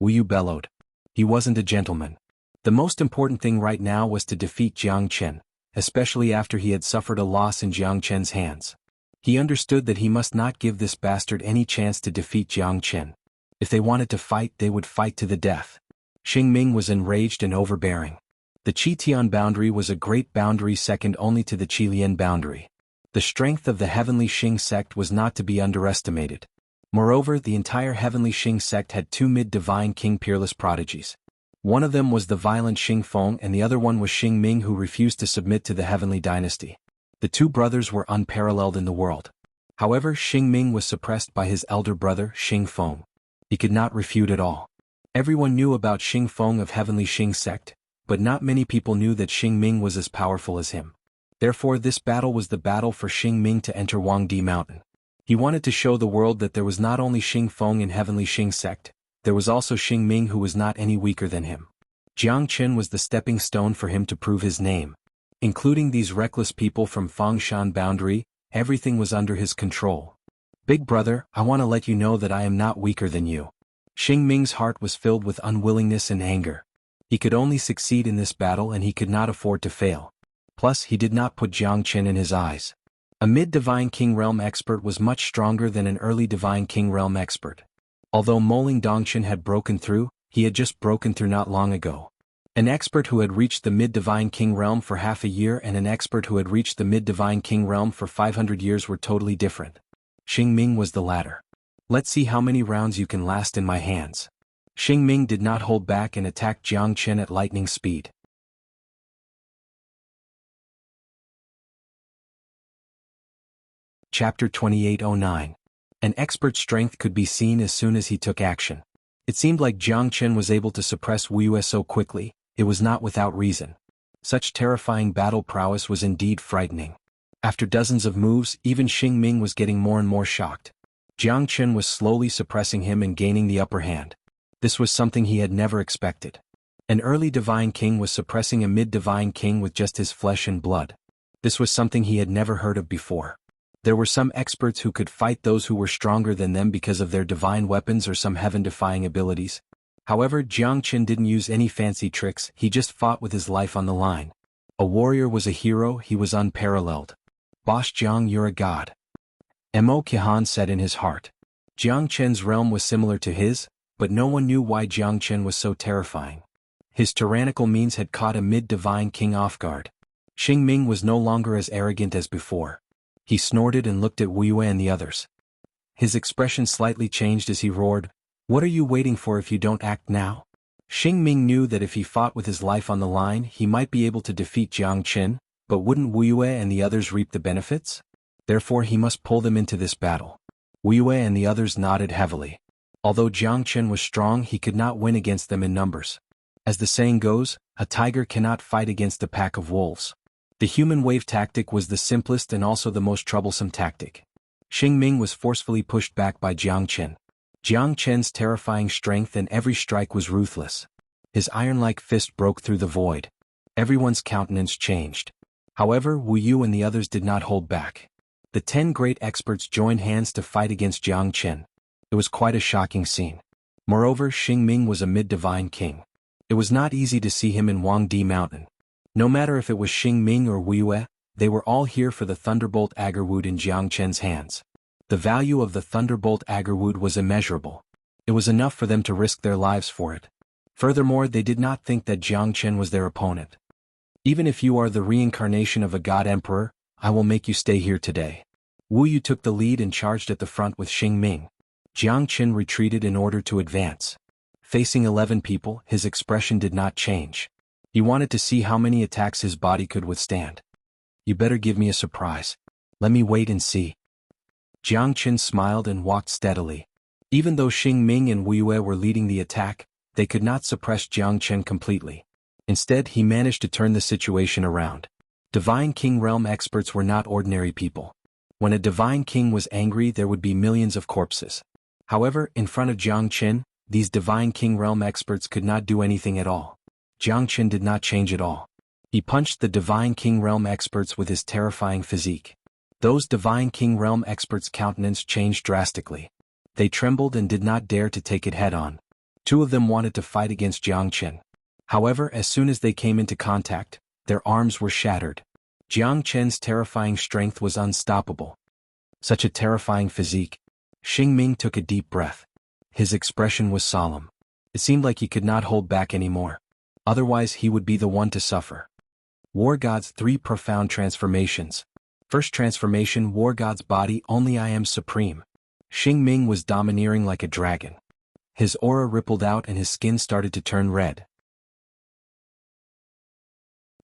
Wuyu bellowed. He wasn't a gentleman. The most important thing right now was to defeat Jiangchen, especially after he had suffered a loss in Jiangchen's hands. He understood that he must not give this bastard any chance to defeat Jiangchen. If they wanted to fight, they would fight to the death. Xingming was enraged and overbearing. The Qitian boundary was a great boundary second only to the Qilian boundary. The strength of the heavenly Xing sect was not to be underestimated. Moreover, the entire heavenly Xing sect had 2 mid-divine king peerless prodigies. One of them was the violent Xing Feng and the other one was Xingming, who refused to submit to the heavenly dynasty. The 2 brothers were unparalleled in the world. However, Xingming was suppressed by his elder brother, Xing Feng. He could not refute at all. Everyone knew about Xing Feng of heavenly Xing sect, but not many people knew that Xingming was as powerful as him. Therefore, this battle was the battle for Xingming to enter Huangdi Mountain. He wanted to show the world that there was not only Xing Feng in heavenly Xing sect, there was also Xingming who was not any weaker than him. Jiangchen was the stepping stone for him to prove his name. Including these reckless people from Fengshan boundary, everything was under his control. Big brother, I want to let you know that I am not weaker than you. Xingming's heart was filled with unwillingness and anger. He could only succeed in this battle and he could not afford to fail. Plus, he did not put Jiangchen in his eyes. A mid-divine king realm expert was much stronger than an early divine king realm expert. Although Moling Dongshan had broken through, he had just broken through not long ago. An expert who had reached the mid-divine king realm for half a year and an expert who had reached the mid-divine king realm for 500 years were totally different. Xingming was the latter. Let's see how many rounds you can last in my hands. Xingming did not hold back and attacked Jiangchen at lightning speed. Chapter 2809. An expert's strength could be seen as soon as he took action. It seemed like Jiangchen was able to suppress Wuyue so quickly. It was not without reason. Such terrifying battle prowess was indeed frightening. After dozens of moves, even Xingming was getting more and more shocked. Jiangchen was slowly suppressing him and gaining the upper hand. This was something he had never expected. An early divine king was suppressing a mid-divine king with just his flesh and blood. This was something he had never heard of before. There were some experts who could fight those who were stronger than them because of their divine weapons or some heaven-defying abilities. However, Jiangchen didn't use any fancy tricks, he just fought with his life on the line. A warrior was a hero, he was unparalleled. Boss Jiang, you're a god. Mo Qihan said in his heart. Jiangchen's realm was similar to his, but no one knew why Jiangchen was so terrifying. His tyrannical means had caught a mid-divine king off guard. Xingming was no longer as arrogant as before. He snorted and looked at Wu Yue and the others. His expression slightly changed as he roared, "What are you waiting for if you don't act now?" Xingming knew that if he fought with his life on the line he might be able to defeat Jiangchen, but wouldn't Wu Yue and the others reap the benefits? Therefore he must pull them into this battle. Wu Yue and the others nodded heavily. Although Jiangchen was strong he could not win against them in numbers. As the saying goes, a tiger cannot fight against a pack of wolves. The human wave tactic was the simplest and also the most troublesome tactic. Xingming was forcefully pushed back by Jiangchen. Jiangchen's terrifying strength and every strike was ruthless. His iron-like fist broke through the void. Everyone's countenance changed. However, Wu Yu and the others did not hold back. The 10 great experts joined hands to fight against Jiangchen. It was quite a shocking scene. Moreover, Xingming was a mid-divine king. It was not easy to see him in Huangdi Mountain. No matter if it was Xingming or Wu Yue, they were all here for the Thunderbolt Agarwood in Jiangchen's hands. The value of the Thunderbolt Agarwood was immeasurable. It was enough for them to risk their lives for it. Furthermore, they did not think that Jiangchen was their opponent. "Even if you are the reincarnation of a god emperor, I will make you stay here today." Wu Yu took the lead and charged at the front with Xingming. Jiangchen retreated in order to advance. Facing 11 people, his expression did not change. He wanted to see how many attacks his body could withstand. "You better give me a surprise. Let me wait and see." Jiangchen smiled and walked steadily. Even though Xingming and Wu Yue were leading the attack, they could not suppress Jiangchen completely. Instead, he managed to turn the situation around. Divine King Realm experts were not ordinary people. When a Divine King was angry there would be millions of corpses. However, in front of Jiangchen, these Divine King Realm experts could not do anything at all. Jiangchen did not change at all. He punched the Divine King Realm experts with his terrifying physique. Those Divine King Realm experts' countenance changed drastically. They trembled and did not dare to take it head-on. 2 of them wanted to fight against Jiangchen. However, as soon as they came into contact, their arms were shattered. Jiangchen's terrifying strength was unstoppable. Such a terrifying physique. Xingming took a deep breath. His expression was solemn. It seemed like he could not hold back anymore. Otherwise he would be the one to suffer. War God's 3 profound transformations. First transformation, War God's body, only I am supreme. Xingming was domineering like a dragon. His aura rippled out and his skin started to turn red.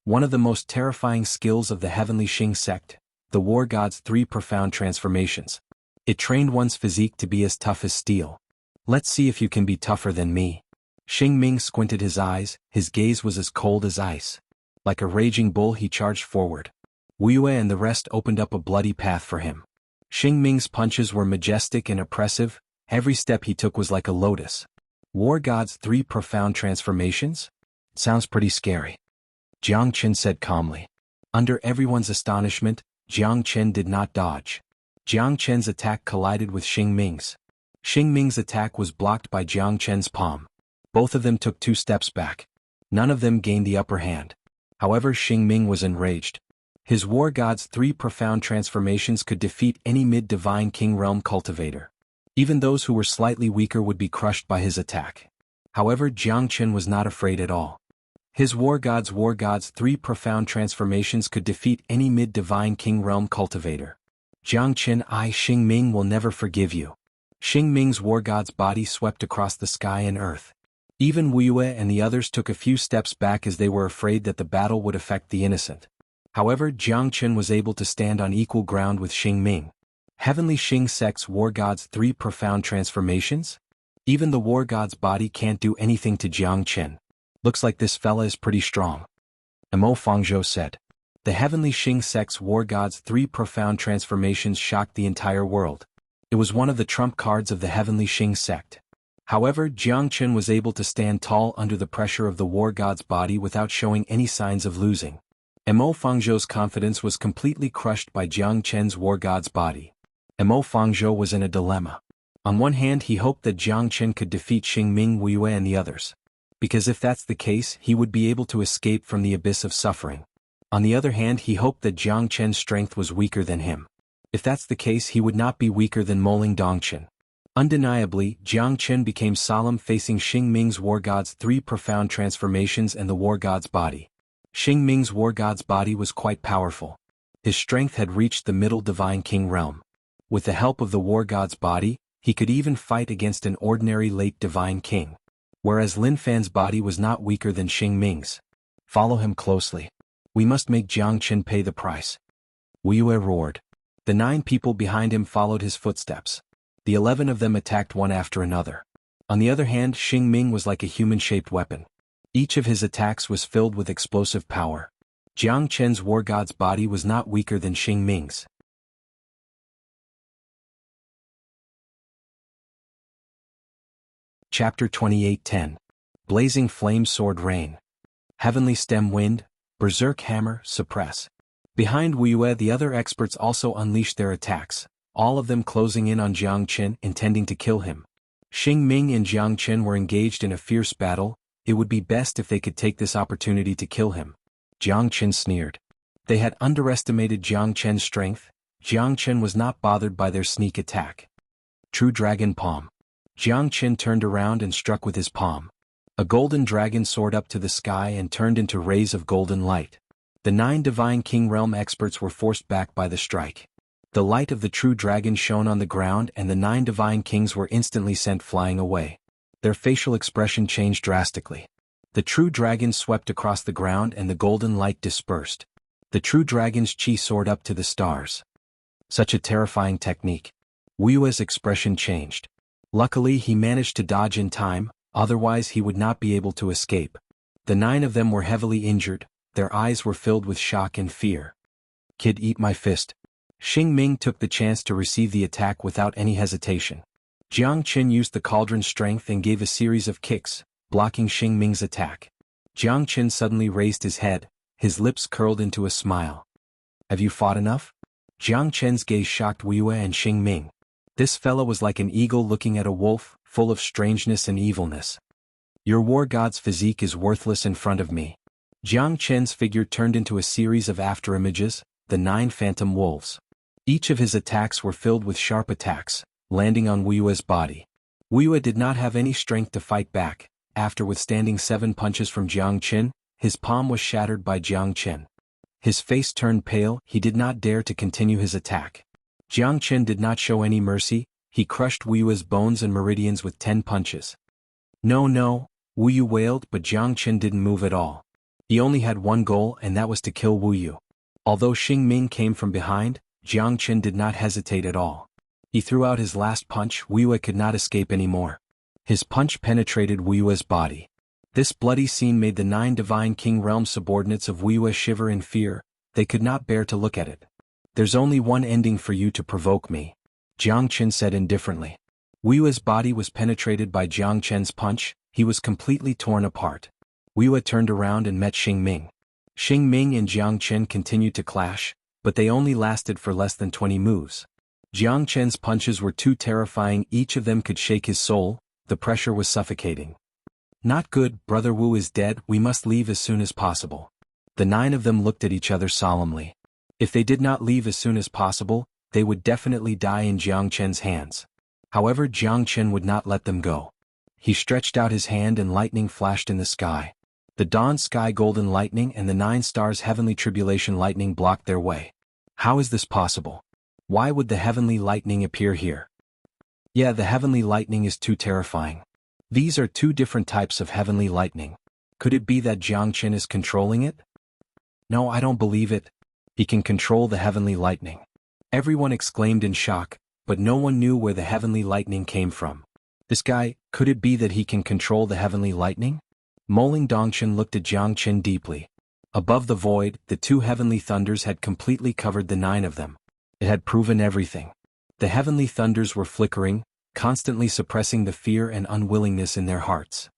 One of the most terrifying skills of the heavenly Xing sect, the War God's 3 profound transformations. It trained one's physique to be as tough as steel. "Let's see if you can be tougher than me." Xingming squinted his eyes, his gaze was as cold as ice. Like a raging bull he charged forward. Wu Yue and the rest opened up a bloody path for him. Xingming's punches were majestic and oppressive, every step he took was like a lotus. War God's 3 profound transformations? Sounds pretty scary. Jiangchen said calmly. Under everyone's astonishment, Jiangchen did not dodge. Jiangchen's attack collided with Xingming's. Xingming's attack was blocked by Jiangchen's palm. Both of them took 2 steps back. None of them gained the upper hand. However, Xingming was enraged. His War God's 3 profound transformations could defeat any mid-divine King Realm cultivator. Even those who were slightly weaker would be crushed by his attack. However, Jiangchen was not afraid at all. His War God's 3 profound transformations could defeat any mid-divine King Realm cultivator. Jiangchen, I Xingming will never forgive you. Xingming's War God's body swept across the sky and earth. Even Wu Yue and the others took a few steps back as they were afraid that the battle would affect the innocent. However, Jiangchen was able to stand on equal ground with Xingming. Heavenly Xing sect's War God's 3 profound transformations? Even the War God's body can't do anything to Jiangchen. Looks like this fella is pretty strong. Mo Fangzhou said. The Heavenly Xing sect's War God's 3 profound transformations shocked the entire world. It was one of the trump cards of the Heavenly Xing sect. However, Jiangchen was able to stand tall under the pressure of the war god's body without showing any signs of losing. Mo Fangzhou's confidence was completely crushed by Jiangchen's war god's body. Mo Fangzhou was in a dilemma. On one hand, he hoped that Jiangchen could defeat Xingming, Wuyue and the others. Because if that's the case, he would be able to escape from the abyss of suffering. On the other hand, he hoped that Jiangchen's strength was weaker than him. If that's the case, he would not be weaker than Moling Dongchen. Undeniably, Jiangchen became solemn facing Xingming's war god's 3 profound transformations and the war god's body. Xingming's war god's body was quite powerful. His strength had reached the middle divine king realm. With the help of the war god's body, he could even fight against an ordinary late divine king. Whereas Lin Fan's body was not weaker than Xingming's. Follow him closely. We must make Jiangchen pay the price. Wuyue roared. The 9 people behind him followed his footsteps. The 11 of them attacked one after another. On the other hand, Xingming was like a human-shaped weapon. Each of his attacks was filled with explosive power. Jiangchen's war god's body was not weaker than Xingming's. Chapter 28:10. Blazing Flame Sword Rain. Heavenly Stem Wind, Berserk Hammer, Suppress. Behind Wuyue, the other experts also unleashed their attacks, all of them closing in on Jiangchen, intending to kill him. Xingming and Jiangchen were engaged in a fierce battle. It would be best if they could take this opportunity to kill him. Jiangchen sneered. They had underestimated Jiangchen's strength. Jiangchen was not bothered by their sneak attack. True Dragon Palm. Jiangchen turned around and struck with his palm. A golden dragon soared up to the sky and turned into rays of golden light. The 9 divine king realm experts were forced back by the strike. The light of the true dragon shone on the ground and the 9 divine kings were instantly sent flying away. Their facial expression changed drastically. The true dragon swept across the ground and the golden light dispersed. The true dragon's chi soared up to the stars. Such a terrifying technique. Wuyue's expression changed. Luckily, he managed to dodge in time, otherwise he would not be able to escape. The 9 of them were heavily injured, their eyes were filled with shock and fear. Kid, eat my fist. Xingming took the chance to receive the attack without any hesitation. Jiangchen used the cauldron's strength and gave a series of kicks, blocking Xingming's attack. Jiangchen suddenly raised his head, his lips curled into a smile. Have you fought enough? Jiangchen's gaze shocked Wuyue and Xingming. This fellow was like an eagle looking at a wolf, full of strangeness and evilness. Your war god's physique is worthless in front of me. Jiangchen's figure turned into a series of afterimages, the 9 phantom wolves. Each of his attacks were filled with sharp attacks, landing on Wuyue's body. Wuyue did not have any strength to fight back. After withstanding 7 punches from Jiangchen, his palm was shattered by Jiangchen. His face turned pale, he did not dare to continue his attack. Jiangchen did not show any mercy, he crushed Wuyue's bones and meridians with 10 punches. No, Wuyue wailed, but Jiangchen didn't move at all. He only had one goal and that was to kill Wuyue. Although Xingming came from behind, Jiangchen did not hesitate at all. He threw out his last punch. Wuyue could not escape anymore. His punch penetrated Wuyue's body. This bloody scene made the 9 divine king realm subordinates of Wuyue shiver in fear. They could not bear to look at it. There's only one ending for you to provoke me, Jiangchen said indifferently. Wuyue's body was penetrated by Jiangchen's punch. He was completely torn apart. Wuyue turned around and met Xingming. Xingming and Jiangchen continued to clash, but they only lasted for less than 20 moves. Jiangchen's punches were too terrifying, each of them could shake his soul, the pressure was suffocating. Not good, Brother Wu is dead, we must leave as soon as possible. The 9 of them looked at each other solemnly. If they did not leave as soon as possible, they would definitely die in Jiangchen's hands. However, Jiangchen would not let them go. He stretched out his hand and lightning flashed in the sky. The dawn sky golden lightning and the 9 stars heavenly tribulation lightning blocked their way. How is this possible? Why would the heavenly lightning appear here? Yeah, the heavenly lightning is too terrifying. These are 2 different types of heavenly lightning. Could it be that Jiangchen is controlling it? No, I don't believe it. He can control the heavenly lightning. Everyone exclaimed in shock, but no one knew where the heavenly lightning came from. This guy, could it be that he can control the heavenly lightning? Moling Dongchen looked at Jiangchen deeply. Above the void, the 2 heavenly thunders had completely covered the 9 of them. It had proven everything. The heavenly thunders were flickering, constantly suppressing the fear and unwillingness in their hearts.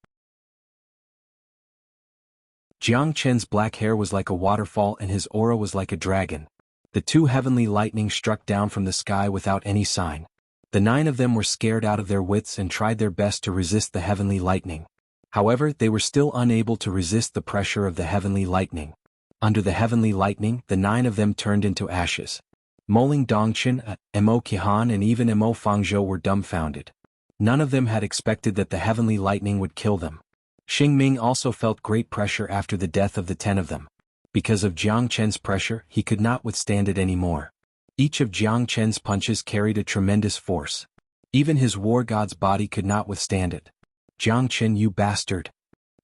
Jiang Chen's black hair was like a waterfall and his aura was like a dragon. The two heavenly lightnings struck down from the sky without any sign. The 9 of them were scared out of their wits and tried their best to resist the heavenly lightning. However, they were still unable to resist the pressure of the heavenly lightning. Under the heavenly lightning, the 9 of them turned into ashes. Moling Dongchen, Mo Qihan and even Mo Fangzhou were dumbfounded. None of them had expected that the heavenly lightning would kill them. Xingming also felt great pressure after the death of the 10 of them. Because of Jiang Chen's pressure, he could not withstand it anymore. Each of Jiang Chen's punches carried a tremendous force. Even his war god's body could not withstand it. Jiang Chen, you bastard!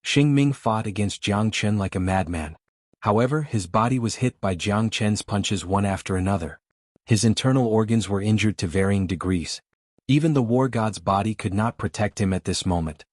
Xingming fought against Jiang Chen like a madman. However, his body was hit by Jiang Chen's punches one after another. His internal organs were injured to varying degrees. Even the war god's body could not protect him at this moment.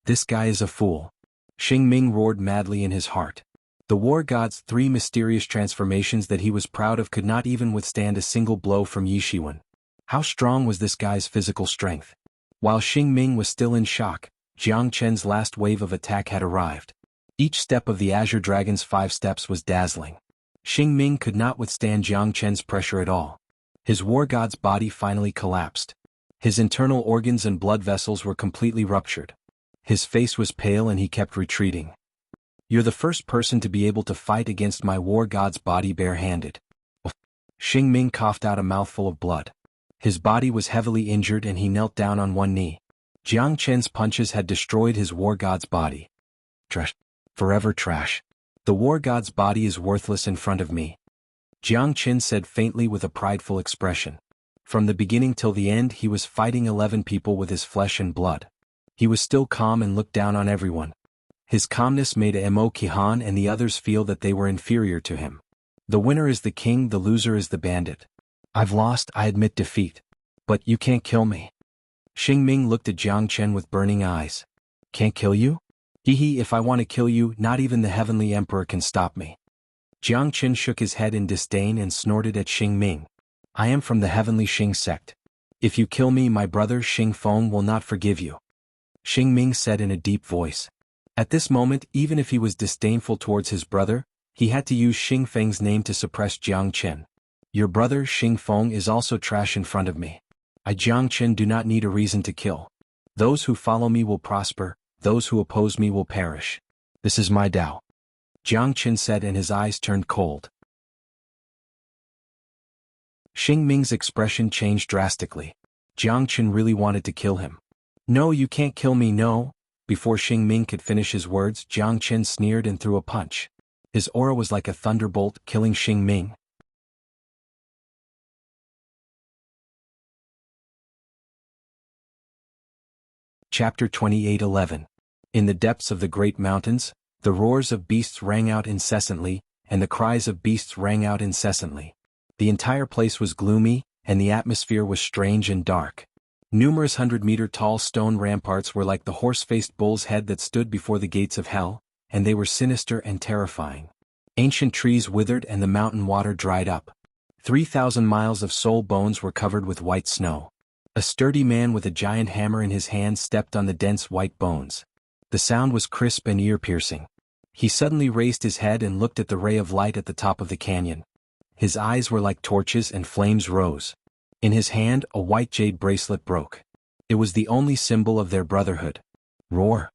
This guy is a fool. Xingming roared madly in his heart. The war god's 3 mysterious transformations that he was proud of could not even withstand a single blow from Yixiwen. How strong was this guy's physical strength? While Xingming was still in shock, Jiang Chen's last wave of attack had arrived. Each step of the Azure Dragon's 5 steps was dazzling. Xingming could not withstand Jiang Chen's pressure at all. His war god's body finally collapsed. His internal organs and blood vessels were completely ruptured. His face was pale and he kept retreating. You're the first person to be able to fight against my war god's body barehanded. Xingming coughed out a mouthful of blood. His body was heavily injured and he knelt down on one knee. Jiang Chen's punches had destroyed his war god's body. Trash. Forever trash. The war god's body is worthless in front of me. Jiang Chen said faintly with a prideful expression. From the beginning till the end he was fighting 11 people with his flesh and blood. He was still calm and looked down on everyone. His calmness made Mo Qihan and the others feel that they were inferior to him. The winner is the king, the loser is the bandit. I've lost, I admit defeat. But you can't kill me. Xingming looked at Jiang Chen with burning eyes. Can't kill you? Hee, if I want to kill you, not even the heavenly emperor can stop me. Jiang Chen shook his head in disdain and snorted at Xingming. I am from the heavenly Xing sect. If you kill me, my brother Xing Feng will not forgive you. Xingming said in a deep voice. At this moment, even if he was disdainful towards his brother, he had to use Xing Feng's name to suppress Jiang Chen. Your brother Xing Feng is also trash in front of me. I Jiang Chen do not need a reason to kill. Those who follow me will prosper, those who oppose me will perish. This is my Tao. Jiang Chen said and his eyes turned cold. Xingming's expression changed drastically. Jiang Chen really wanted to kill him. No, you can't kill me, no. Before Xingming could finish his words, Jiang Chen sneered and threw a punch. His aura was like a thunderbolt, killing Xingming. Chapter 28:11. In the depths of the great mountains, the roars of beasts rang out incessantly, and the cries of beasts rang out incessantly. The entire place was gloomy, and the atmosphere was strange and dark. Numerous 100-meter-tall stone ramparts were like the horse-faced bull's head that stood before the gates of hell, and they were sinister and terrifying. Ancient trees withered and the mountain water dried up. 3,000 miles of soul bones were covered with white snow. A sturdy man with a giant hammer in his hand stepped on the dense white bones. The sound was crisp and ear-piercing. He suddenly raised his head and looked at the ray of light at the top of the canyon. His eyes were like torches and flames rose. In his hand, a white jade bracelet broke. It was the only symbol of their brotherhood. Roar!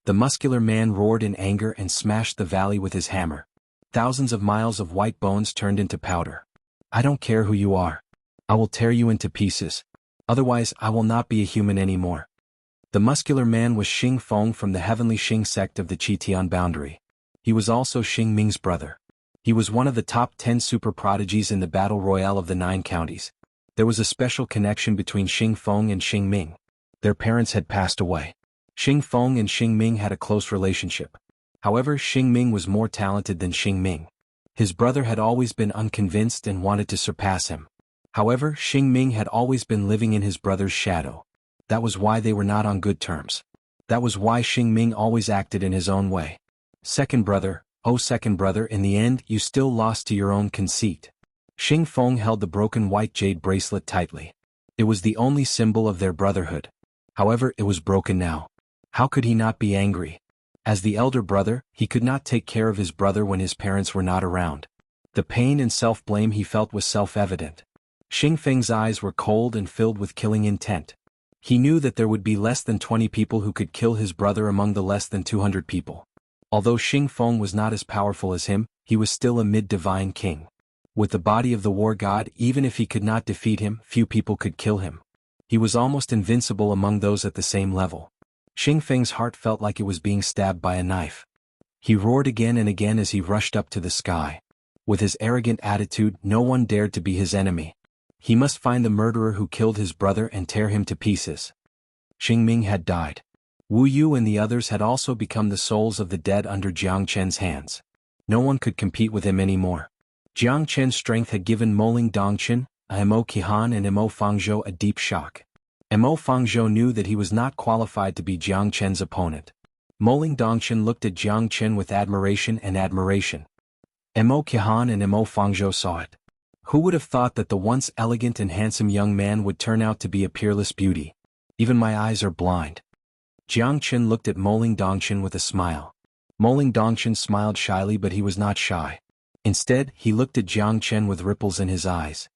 The muscular man roared in anger and smashed the valley with his hammer. Thousands of miles of white bones turned into powder. I don't care who you are. I will tear you into pieces. Otherwise, I will not be a human anymore. The muscular man was Xing Feng from the heavenly Xing sect of the Qitian boundary. He was also Xingming's brother. He was one of the top 10 super prodigies in the battle royale of the 9 counties. There was a special connection between Xing Feng and Xingming. Their parents had passed away. Xing Feng and Xingming had a close relationship. However, Xingming was more talented than Xingming. His brother had always been unconvinced and wanted to surpass him. However, Xingming had always been living in his brother's shadow. That was why they were not on good terms. That was why Xingming always acted in his own way. Second brother, oh second brother, in the end you still lost to your own conceit. Xing Feng held the broken white jade bracelet tightly. It was the only symbol of their brotherhood. However, it was broken now. How could he not be angry? As the elder brother, he could not take care of his brother when his parents were not around. The pain and self-blame he felt was self-evident. Xing Feng's eyes were cold and filled with killing intent. He knew that there would be less than 20 people who could kill his brother among the less than 200 people. Although Xing Feng was not as powerful as him, he was still a mid-divine king. With the body of the war god, even if he could not defeat him, few people could kill him. He was almost invincible among those at the same level. Xing Feng's heart felt like it was being stabbed by a knife. He roared again and again as he rushed up to the sky. With his arrogant attitude, no one dared to be his enemy. He must find the murderer who killed his brother and tear him to pieces. Xing Ming had died. Wu Yu and the others had also become the souls of the dead under Jiang Chen's hands. No one could compete with him anymore. Jiang Chen's strength had given Moling Dongchen, Mo Qihan and Mo Fangzhou a deep shock. Mo Fangzhou knew that he was not qualified to be Jiang Chen's opponent. Moling Dongchen looked at Jiang Chen with admiration and admiration. Mo Qihan and Mo Fangzhou saw it. Who would have thought that the once elegant and handsome young man would turn out to be a peerless beauty? Even my eyes are blind. Jiang Chen looked at Moling Dongchen with a smile. Moling Dongchen smiled shyly, but he was not shy. Instead, he looked at Jiang Chen with ripples in his eyes.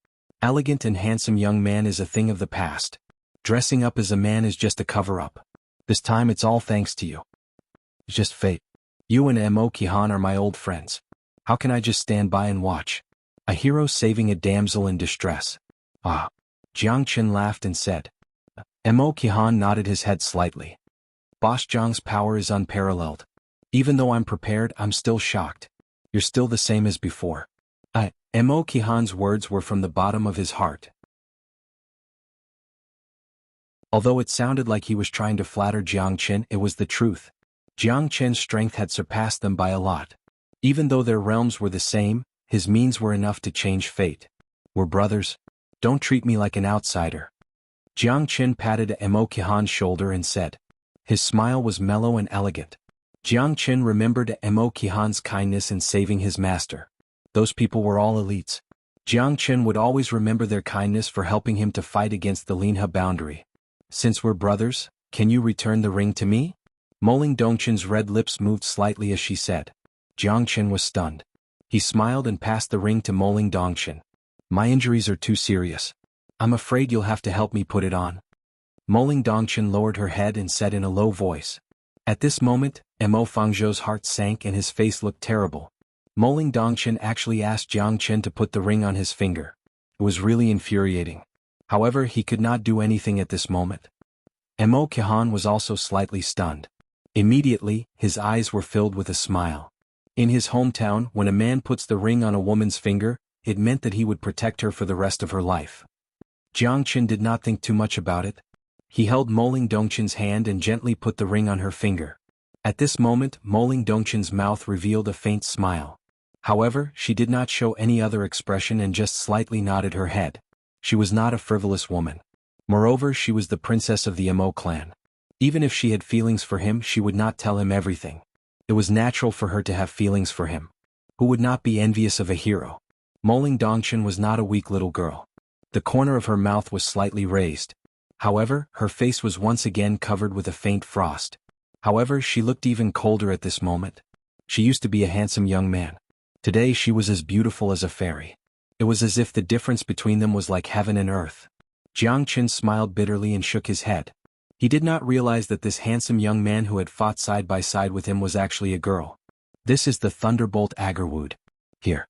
Elegant and handsome young man is a thing of the past. Dressing up as a man is just a cover-up. This time it's all thanks to you. It's just fate. You and Mo Qihan are my old friends. How can I just stand by and watch? A hero saving a damsel in distress. Ah. Jiang Chen laughed and said. Mo Qihan nodded his head slightly. Boss Zhang's power is unparalleled. Even though I'm prepared, I'm still shocked. You're still the same as before. Mo Qihan's words were from the bottom of his heart. Although it sounded like he was trying to flatter Jiang Chen, it was the truth. Jiang Chen's strength had surpassed them by a lot. Even though their realms were the same, his means were enough to change fate. We're brothers. Don't treat me like an outsider. Jiang Chen patted Mo Qihan's shoulder and said. His smile was mellow and elegant. Jiang Chen remembered Mo Qihan's kindness in saving his master. Those people were all elites. Jiang Chen would always remember their kindness for helping him to fight against the Linhe boundary. Since we're brothers, can you return the ring to me? Moling Dongchen's red lips moved slightly as she said. Jiang Chen was stunned. He smiled and passed the ring to Moling Dongchen. My injuries are too serious. I'm afraid you'll have to help me put it on. Moling Dongchen lowered her head and said in a low voice. At this moment, Mo Fangzhou's heart sank and his face looked terrible. Moling Dongchen actually asked Jiang Chen to put the ring on his finger. It was really infuriating. However, he could not do anything at this moment. Mo Qihan was also slightly stunned. Immediately, his eyes were filled with a smile. In his hometown, when a man puts the ring on a woman's finger, it meant that he would protect her for the rest of her life. Jiang Chen did not think too much about it. He held Moling Dongchen's hand and gently put the ring on her finger. At this moment, Moling Dongchen's mouth revealed a faint smile. However, she did not show any other expression and just slightly nodded her head. She was not a frivolous woman. Moreover, she was the princess of the Mo clan. Even if she had feelings for him, she would not tell him everything. It was natural for her to have feelings for him. Who would not be envious of a hero? Moling Dongchen was not a weak little girl. The corner of her mouth was slightly raised. However, her face was once again covered with a faint frost. However, she looked even colder at this moment. She used to be a handsome young man. Today she was as beautiful as a fairy. It was as if the difference between them was like heaven and earth. Jiang Chen smiled bitterly and shook his head. He did not realize that this handsome young man who had fought side by side with him was actually a girl. This is the Thunderbolt Agarwood. Here.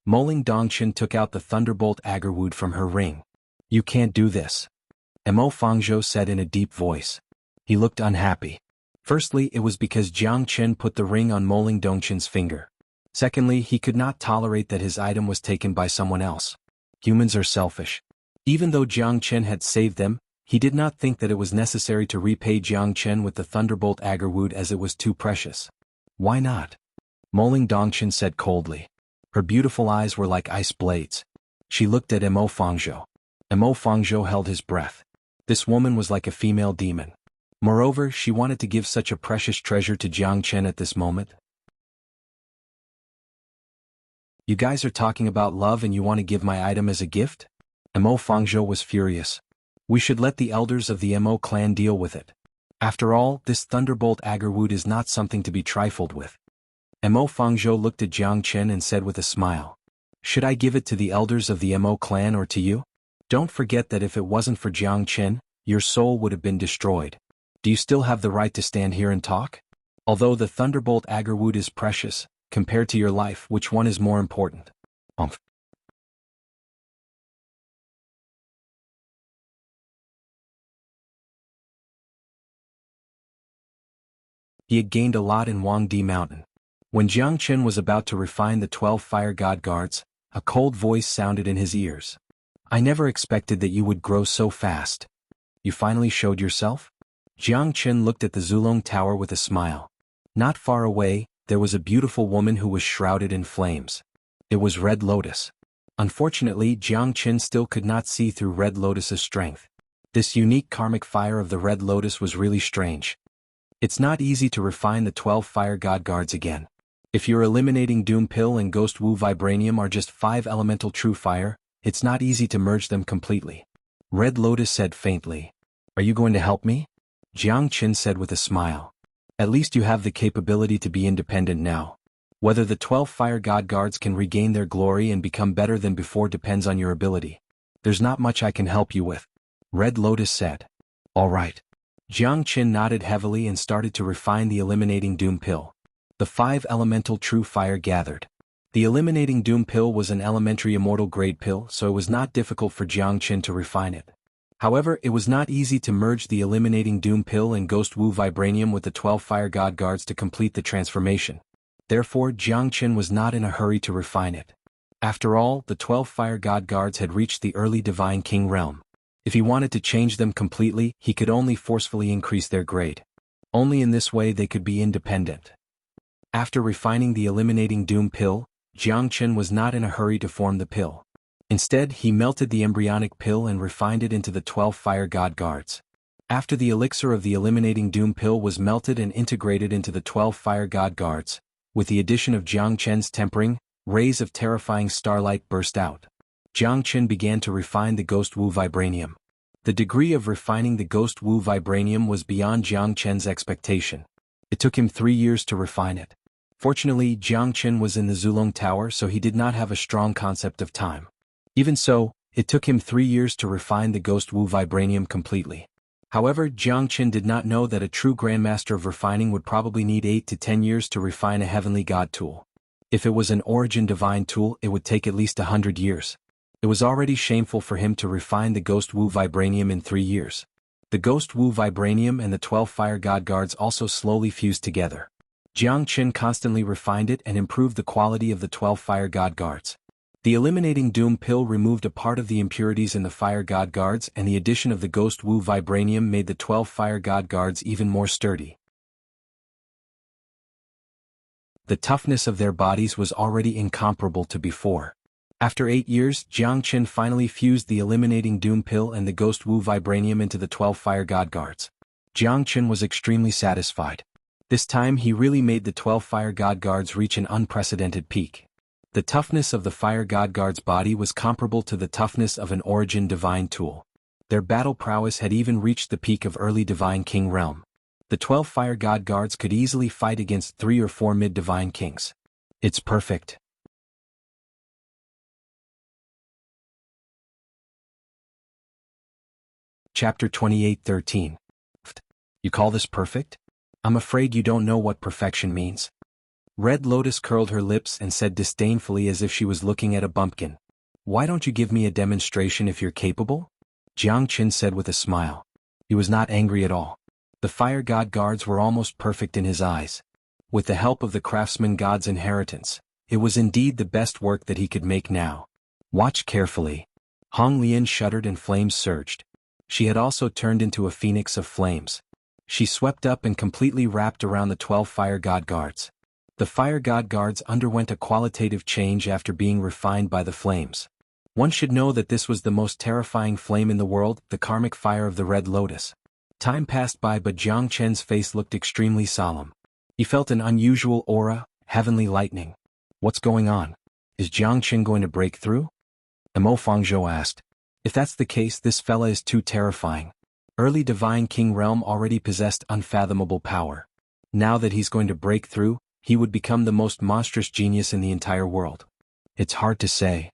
Moling Dongchen took out the Thunderbolt Agarwood from her ring. You can't do this. Mo Fangzhou said in a deep voice. He looked unhappy. Firstly, it was because Jiang Chen put the ring on Moling Dongchen's finger. Secondly, he could not tolerate that his item was taken by someone else. Humans are selfish. Even though Jiang Chen had saved them, he did not think that it was necessary to repay Jiang Chen with the Thunderbolt Agarwood as it was too precious. Why not? Moling Dongchen said coldly. Her beautiful eyes were like ice blades. She looked at Mo Fangzhou. Mo Fangzhou held his breath. This woman was like a female demon. Moreover, she wanted to give such a precious treasure to Jiang Chen at this moment. You guys are talking about love and you want to give my item as a gift? Mo Fangzhou was furious. We should let the elders of the Mo clan deal with it. After all, this thunderbolt Agarwood is not something to be trifled with. Mo Fangzhou looked at Jiang Chen and said with a smile. Should I give it to the elders of the Mo clan or to you? Don't forget that if it wasn't for Jiang Chen, your soul would have been destroyed. Do you still have the right to stand here and talk? Although the thunderbolt Agarwood is precious, compared to your life, which one is more important? He had gained a lot in Wangdi Mountain. When Jiang Chen was about to refine the 12 fire god guards, a cold voice sounded in his ears. I never expected that you would grow so fast. You finally showed yourself? Jiang Chen looked at the Zulong Tower with a smile. Not far away, there was a beautiful woman who was shrouded in flames. It was Red Lotus. Unfortunately, Jiang Chen still could not see through Red Lotus's strength. This unique karmic fire of the Red Lotus was really strange. It's not easy to refine the 12 fire god guards again. If your eliminating Doom Pill and Ghost Wu Vibranium are just 5 elemental true fire, it's not easy to merge them completely. Red Lotus said faintly. Are you going to help me? Jiang Chen said with a smile. At least you have the capability to be independent now. Whether the 12 fire god guards can regain their glory and become better than before depends on your ability. There's not much I can help you with. Red Lotus said. All right. Jiang Chen nodded heavily and started to refine the eliminating Doom Pill. The 5 elemental true fire gathered. The eliminating Doom Pill was an elementary immortal grade pill, so it was not difficult for Jiang Chen to refine it. However, it was not easy to merge the eliminating Doom Pill and Ghost Wu Vibranium with the 12 fire god guards to complete the transformation. Therefore, Jiang Chen was not in a hurry to refine it. After all, the 12 fire god guards had reached the early divine king realm. If he wanted to change them completely, he could only forcefully increase their grade. Only in this way they could be independent. After refining the eliminating Doom Pill, Jiang Chen was not in a hurry to form the pill. Instead, he melted the embryonic pill and refined it into the 12 fire god guards. After the elixir of the eliminating Doom Pill was melted and integrated into the 12 fire god guards, with the addition of Jiang Chen's tempering, rays of terrifying starlight burst out. Jiang Chen began to refine the Ghost Wu Vibranium. The degree of refining the Ghost Wu Vibranium was beyond Jiang Chen's expectation. It took him 3 years to refine it. Fortunately, Jiang Chen was in the Zulong Tower, so he did not have a strong concept of time. Even so, it took him 3 years to refine the Ghost Wu Vibranium completely. However, Jiang Chen did not know that a true Grandmaster of Refining would probably need 8 to 10 years to refine a Heavenly God tool. If it was an Origin Divine tool, it would take at least 100 years. It was already shameful for him to refine the Ghost Wu Vibranium in 3 years. The Ghost Wu Vibranium and the 12 Fire God Guards also slowly fused together. Jiang Chen constantly refined it and improved the quality of the 12 Fire God Guards. The eliminating Doom Pill removed a part of the impurities in the Fire God Guards, and the addition of the Ghost Wu Vibranium made the 12 Fire God Guards even more sturdy. The toughness of their bodies was already incomparable to before. After 8 years, Jiang Chen finally fused the eliminating Doom Pill and the Ghost Wu Vibranium into the 12 Fire God Guards. Jiang Chen was extremely satisfied. This time he really made the 12 Fire God Guards reach an unprecedented peak. The toughness of the Fire God Guard's body was comparable to the toughness of an Origin Divine tool. Their battle prowess had even reached the peak of early Divine King realm. The 12 Fire God Guards could easily fight against 3 or 4 mid-Divine Kings. It's perfect. Chapter 28:13. You call this perfect? I'm afraid you don't know what perfection means. Red Lotus curled her lips and said disdainfully as if she was looking at a bumpkin. Why don't you give me a demonstration if you're capable? Jiang Chen said with a smile. He was not angry at all. The Fire God Guards were almost perfect in his eyes. With the help of the Craftsman God's inheritance, it was indeed the best work that he could make now. Watch carefully. Hong Lian shuddered and flames surged. She had also turned into a phoenix of flames. She swept up and completely wrapped around the 12 Fire God Guards. The Fire God Guards underwent a qualitative change after being refined by the flames. One should know that this was the most terrifying flame in the world, the karmic fire of the Red Lotus. Time passed by, but Jiang Chen's face looked extremely solemn. He felt an unusual aura, heavenly lightning. What's going on? Is Jiang Chen going to break through? Mo Fangzhou asked. If that's the case, this fella is too terrifying. Early Divine King Realm already possessed unfathomable power. Now that he's going to break through, he would become the most monstrous genius in the entire world. It's hard to say.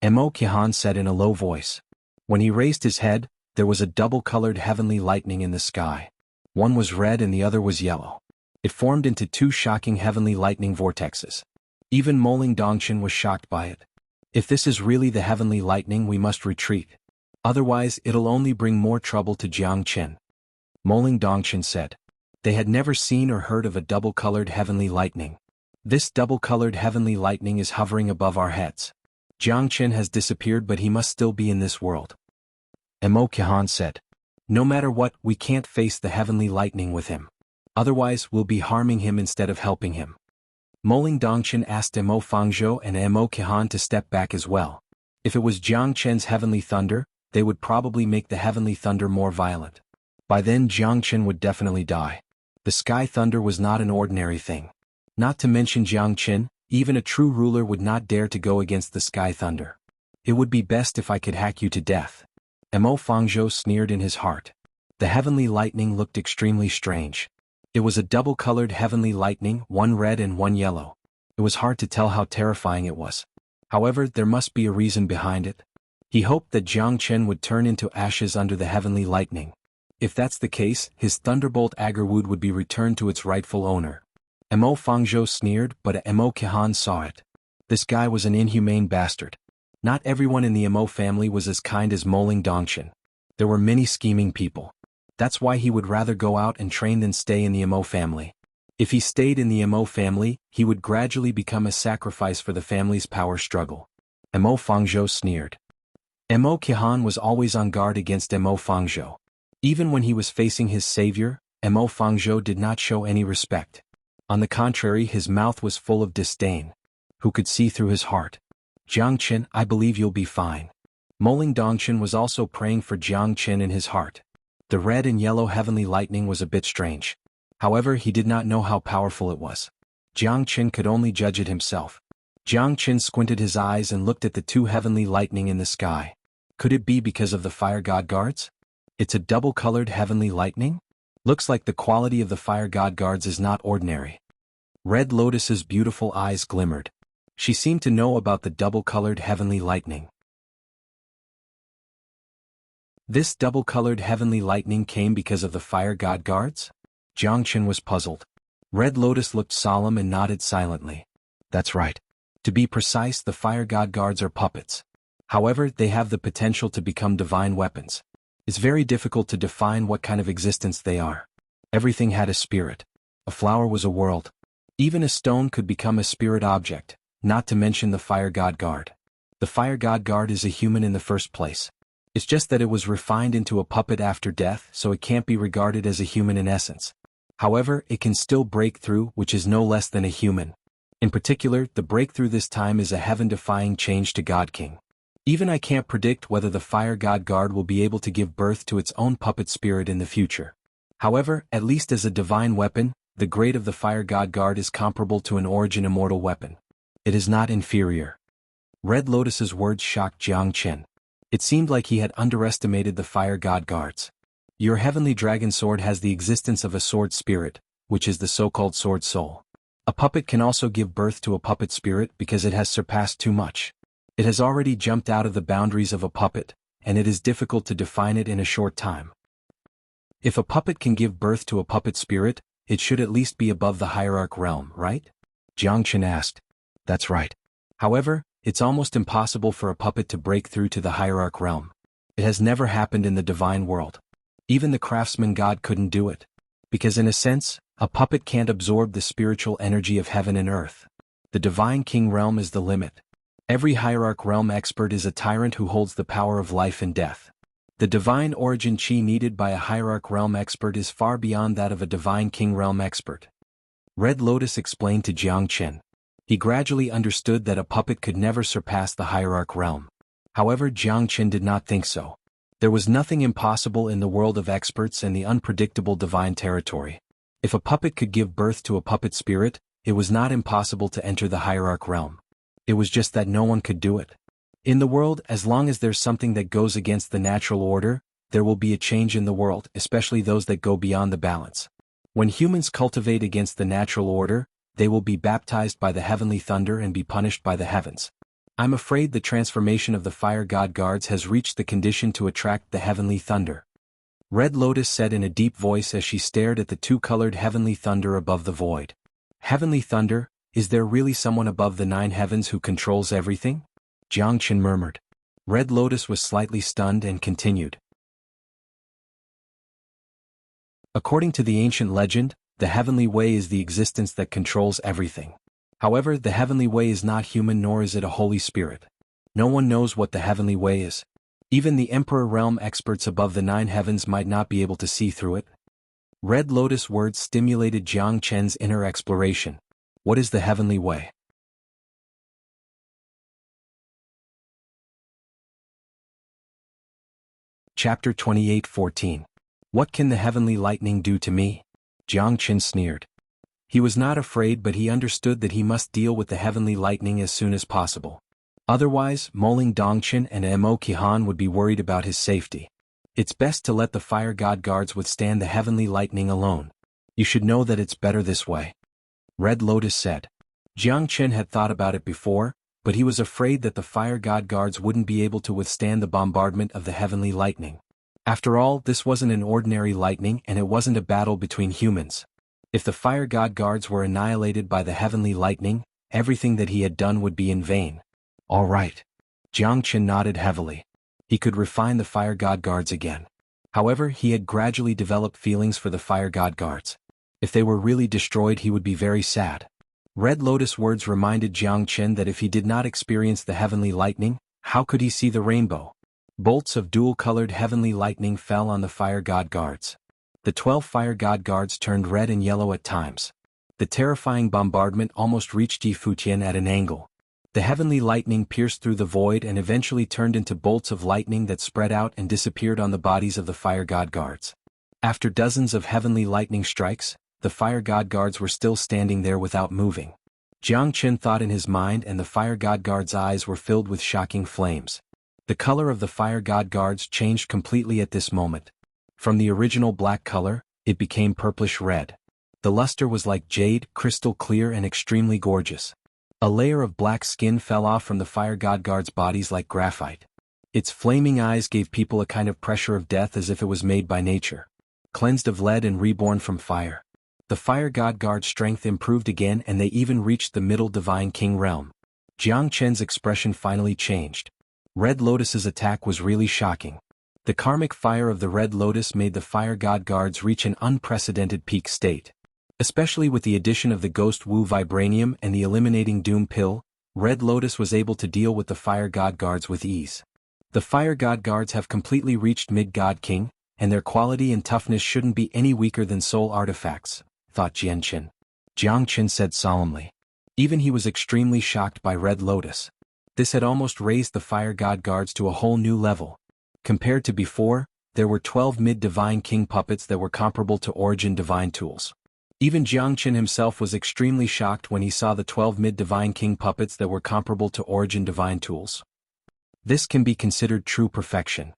Xuanhuan said in a low voice. When he raised his head, there was a double-colored heavenly lightning in the sky. One was red and the other was yellow. It formed into two shocking heavenly lightning vortexes. Even Moling Dongchen was shocked by it. If this is really the heavenly lightning, we must retreat. Otherwise, it'll only bring more trouble to Jiangchen. Moling Dongchen said. They had never seen or heard of a double-colored heavenly lightning. This double-colored heavenly lightning is hovering above our heads. Jiangchen has disappeared, but he must still be in this world. Xuanhuan said. No matter what, we can't face the heavenly lightning with him. Otherwise, we'll be harming him instead of helping him. Moling Dongchen asked Mo Fangzhou and Xuanhuan to step back as well. If it was Jiangchen's heavenly thunder, they would probably make the heavenly thunder more violent. By then Jiangchen would definitely die. The sky thunder was not an ordinary thing. Not to mention Jiangchen, even a true ruler would not dare to go against the sky thunder. It would be best if I could hack you to death. Mo Fangzhou sneered in his heart. The heavenly lightning looked extremely strange. It was a double-colored heavenly lightning, one red and one yellow. It was hard to tell how terrifying it was. However, there must be a reason behind it. He hoped that Jiangchen would turn into ashes under the heavenly lightning. If that's the case, his thunderbolt Agarwood would be returned to its rightful owner. Mo Fangzhou sneered, but Xuanhuan saw it. This guy was an inhumane bastard. Not everyone in the Mo family was as kind as Moling Dongchen. There were many scheming people. That's why he would rather go out and train than stay in the Mo family. If he stayed in the Mo family, he would gradually become a sacrifice for the family's power struggle. Mo Fangzhou sneered. Xuanhuan was always on guard against Mo Fangzhou. Even when he was facing his savior, Mo Fangzhou did not show any respect. On the contrary, his mouth was full of disdain. Who could see through his heart? Jiangchen, I believe you'll be fine. Moling Dongchen was also praying for Jiangchen in his heart. The red and yellow heavenly lightning was a bit strange. However, he did not know how powerful it was. Jiangchen could only judge it himself. Jiangchen squinted his eyes and looked at the two heavenly lightning in the sky. Could it be because of the fire god guards? It's a double-colored heavenly lightning? Looks like the quality of the fire god guards is not ordinary. Red Lotus's beautiful eyes glimmered. She seemed to know about the double-colored heavenly lightning. This double-colored heavenly lightning came because of the fire god guards? Jiangchen was puzzled. Red Lotus looked solemn and nodded silently. That's right. To be precise, the fire god guards are puppets. However, they have the potential to become divine weapons. It's very difficult to define what kind of existence they are. Everything had a spirit. A flower was a world. Even a stone could become a spirit object, not to mention the fire god guard. The fire god guard is a human in the first place. It's just that it was refined into a puppet after death, so it can't be regarded as a human in essence. However, it can still break through, which is no less than a human. In particular, the breakthrough this time is a heaven-defying change to God King. Even I can't predict whether the fire god guard will be able to give birth to its own puppet spirit in the future. However, at least as a divine weapon, the grade of the fire god guard is comparable to an origin immortal weapon. It is not inferior. Red Lotus's words shocked Jiangchen. It seemed like he had underestimated the fire god guards. Your heavenly dragon sword has the existence of a sword spirit, which is the so-called sword soul. A puppet can also give birth to a puppet spirit because it has surpassed too much. It has already jumped out of the boundaries of a puppet, and it is difficult to define it in a short time. If a puppet can give birth to a puppet spirit, it should at least be above the hierarch realm, right? Jiangchen asked. That's right. However, it's almost impossible for a puppet to break through to the hierarch realm. It has never happened in the divine world. Even the craftsman god couldn't do it. Because in a sense, a puppet can't absorb the spiritual energy of heaven and earth. The divine king realm is the limit. Every hierarch realm expert is a tyrant who holds the power of life and death. The divine origin chi needed by a hierarch realm expert is far beyond that of a divine king realm expert. Red Lotus explained to Jiangchen. He gradually understood that a puppet could never surpass the hierarch realm. However, Jiangchen did not think so. There was nothing impossible in the world of experts and the unpredictable divine territory. If a puppet could give birth to a puppet spirit, it was not impossible to enter the hierarch realm. It was just that no one could do it. In the world, as long as there's something that goes against the natural order, there will be a change in the world, especially those that go beyond the balance. When humans cultivate against the natural order, they will be baptized by the heavenly thunder and be punished by the heavens. I'm afraid the transformation of the fire god guards has reached the condition to attract the heavenly thunder. Red Lotus said in a deep voice as she stared at the two-colored heavenly thunder above the void. Heavenly thunder, is there really someone above the 9 heavens who controls everything? Jianghu murmured. Red Lotus was slightly stunned and continued. According to the ancient legend, the heavenly way is the existence that controls everything. However, the heavenly way is not human nor is it a holy spirit. No one knows what the heavenly way is. Even the Emperor realm experts above the 9 heavens might not be able to see through it. Red Lotus words stimulated Jiang Chen's inner exploration. What is the heavenly way? Chapter 28:14. What can the heavenly lightning do to me? Jiang Chen sneered. He was not afraid, but he understood that he must deal with the heavenly lightning as soon as possible. Otherwise, Moling Dongchen and Mo Qihan would be worried about his safety. It's best to let the fire god guards withstand the heavenly lightning alone. You should know that it's better this way. Red Lotus said. Jiang Chen had thought about it before, but he was afraid that the fire god guards wouldn't be able to withstand the bombardment of the heavenly lightning. After all, this wasn't an ordinary lightning and it wasn't a battle between humans. If the fire god guards were annihilated by the heavenly lightning, everything that he had done would be in vain. All right. Jiang Chen nodded heavily. He could refine the fire god guards again. However, he had gradually developed feelings for the fire god guards. If they were really destroyed, he would be very sad. Red Lotus words reminded Jiang Chen that if he did not experience the heavenly lightning, how could he see the rainbow? Bolts of dual-colored heavenly lightning fell on the fire god guards. The 12 fire god guards turned red and yellow at times. The terrifying bombardment almost reached Yi Futian at an angle. The heavenly lightning pierced through the void and eventually turned into bolts of lightning that spread out and disappeared on the bodies of the fire god guards. After dozens of heavenly lightning strikes, the fire god guards were still standing there without moving. Jiang Chen thought in his mind, and the fire god guards' eyes were filled with shocking flames. The color of the fire god guards changed completely at this moment. From the original black color, it became purplish red. The luster was like jade, crystal clear and extremely gorgeous. A layer of black skin fell off from the fire god guards' bodies like graphite. Its flaming eyes gave people a kind of pressure of death as if it was made by nature. Cleansed of lead and reborn from fire. The fire god guard's strength improved again and they even reached the middle divine king realm. Jiang Chen's expression finally changed. Red Lotus's attack was really shocking. The karmic fire of the Red Lotus made the fire god guards reach an unprecedented peak state. Especially with the addition of the Ghost Wu Vibranium and the Eliminating Doom Pill, Red Lotus was able to deal with the fire god guards with ease. The fire god guards have completely reached mid-god king, and their quality and toughness shouldn't be any weaker than soul artifacts, thought Jiang Chen. Jiang Chen said solemnly. Even he was extremely shocked by Red Lotus. This had almost raised the fire god guards to a whole new level. Compared to before, there were 12 mid-divine king puppets that were comparable to Origin divine tools. Even Jiang Chen himself was extremely shocked when he saw the 12 mid-divine king puppets that were comparable to Origin divine tools. This can be considered true perfection.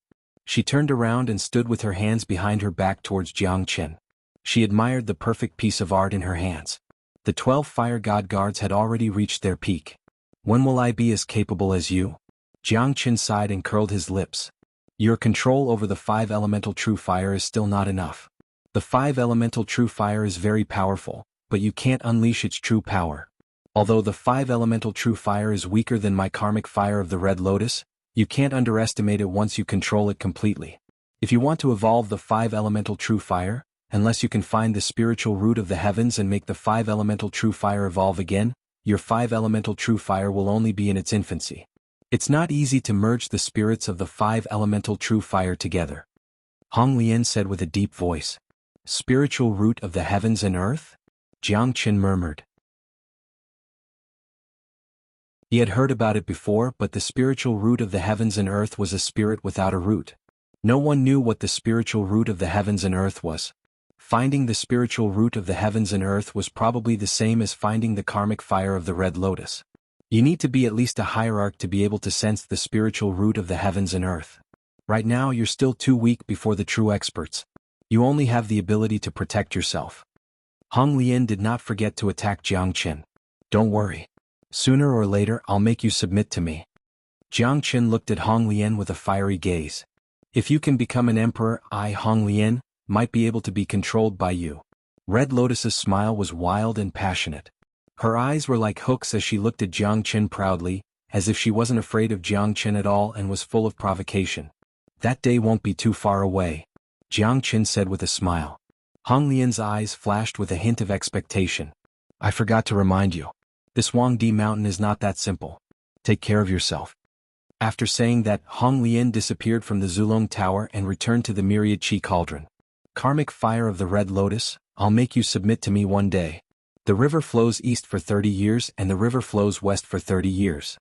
She turned around and stood with her hands behind her back towards Jiang Chen. She admired the perfect piece of art in her hands. The 12 fire god guards had already reached their peak. When will I be as capable as you? Jiang Chen sighed and curled his lips. Your control over the 5 elemental true fire is still not enough. The 5 elemental true fire is very powerful, but you can't unleash its true power. Although the 5 elemental true fire is weaker than my karmic fire of the Red Lotus, you can't underestimate it once you control it completely. If you want to evolve the 5 elemental true fire, unless you can find the spiritual root of the heavens and make the 5 elemental true fire evolve again, your 5 elemental true fire will only be in its infancy. It's not easy to merge the spirits of the 5 elemental true fire together. Hong Lian said with a deep voice. Spiritual root of the heavens and earth? Jiang Chen murmured. He had heard about it before, but the spiritual root of the heavens and earth was a spirit without a root. No one knew what the spiritual root of the heavens and earth was. Finding the spiritual root of the heavens and earth was probably the same as finding the karmic fire of the Red Lotus. You need to be at least a hierarch to be able to sense the spiritual root of the heavens and earth. Right now you're still too weak before the true experts. You only have the ability to protect yourself. Hong Lian did not forget to attack Jiang Qin. Don't worry. Sooner or later I'll make you submit to me. Jiang Qin looked at Hong Lian with a fiery gaze. If you can become an emperor, I, Hong Lian, might be able to be controlled by you. Red Lotus's smile was wild and passionate. Her eyes were like hooks as she looked at Jiang Qin proudly, as if she wasn't afraid of Jiang Qin at all and was full of provocation. That day won't be too far away, Jiang Qin said with a smile. Hong Lian's eyes flashed with a hint of expectation. I forgot to remind you. This Huangdi mountain is not that simple. Take care of yourself. After saying that, Hong Lian disappeared from the Zulong Tower and returned to the myriad Qi cauldron. Karmic fire of the Red Lotus, I'll make you submit to me one day. The river flows east for 30 years and the river flows west for 30 years.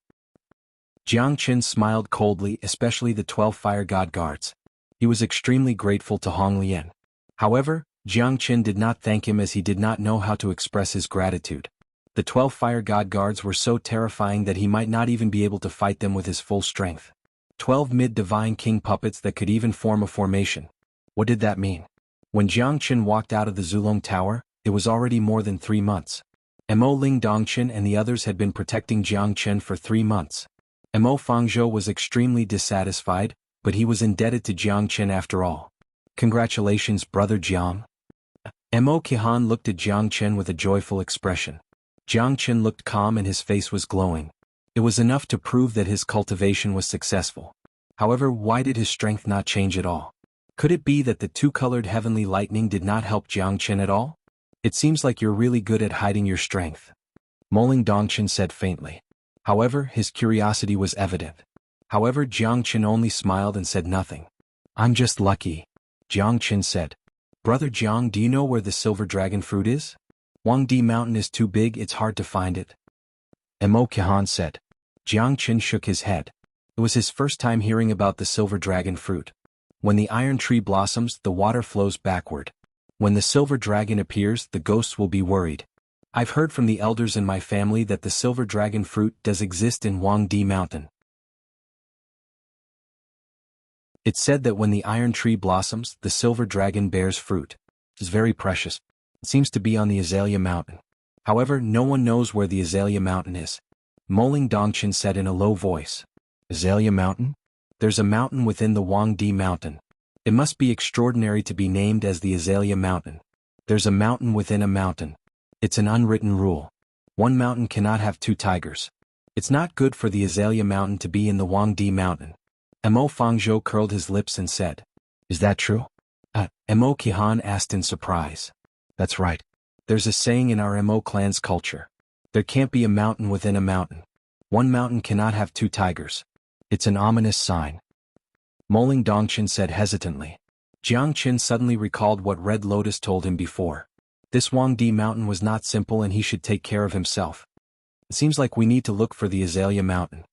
Jiang Qin smiled coldly, especially the 12 fire god guards. He was extremely grateful to Hong Lian. However, Jiang Qin did not thank him as he did not know how to express his gratitude. The 12 fire god guards were so terrifying that he might not even be able to fight them with his full strength. 12 mid-divine king puppets that could even form a formation. What did that mean? When Jiang Qin walked out of the Zulong Tower, it was already more than 3 months. Mo Ling Dongqin and the others had been protecting Jiang Qin for 3 months. Mo Fangzhou was extremely dissatisfied, but he was indebted to Jiang Qin after all. Congratulations, brother Jiang. Mo Qihan looked at Jiang Qin with a joyful expression. Jiang Qin looked calm and his face was glowing. It was enough to prove that his cultivation was successful. However, why did his strength not change at all? Could it be that the two-colored heavenly lightning did not help Jiang Qin at all? It seems like you're really good at hiding your strength, Moling Dongqin said faintly. However, his curiosity was evident. However, Jiang Qin only smiled and said nothing. I'm just lucky, Jiang Qin said. Brother Jiang, do you know where the silver dragon fruit is? Huangdi Mountain is too big, it's hard to find it. Mo Qihan said. Jiang Qin shook his head. It was his first time hearing about the silver dragon fruit. When the iron tree blossoms, the water flows backward. When the silver dragon appears, the ghosts will be worried. I've heard from the elders in my family that the silver dragon fruit does exist in Huangdi Mountain. It's said that when the iron tree blossoms, the silver dragon bears fruit. It's very precious. It seems to be on the Azalea Mountain. However, no one knows where the Azalea Mountain is. Moling Dongqin said in a low voice. Azalea Mountain? There's a mountain within the Huangdi Mountain. It must be extraordinary to be named as the Azalea Mountain. There's a mountain within a mountain. It's an unwritten rule. One mountain cannot have 2 tigers. It's not good for the Azalea Mountain to be in the Huangdi Mountain. Mo Fangzhou curled his lips and said. Is that true? Mo Qihan asked in surprise. That's right. There's a saying in our Mo clan's culture. There can't be a mountain within a mountain. One mountain cannot have 2 tigers. It's an ominous sign. Moling Dongqin said hesitantly. Jiang Qin suddenly recalled what Red Lotus told him before. This Huangdi Mountain was not simple and he should take care of himself. It seems like we need to look for the Azalea Mountain.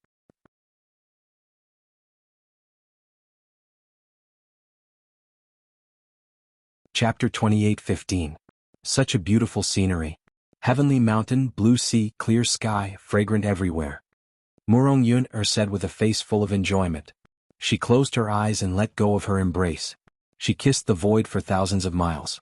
Chapter 28:15. Such a beautiful scenery. Heavenly mountain, blue sea, clear sky, fragrant everywhere. Murong Yun said with a face full of enjoyment. She closed her eyes and let go of her embrace. She kissed the void for thousands of miles.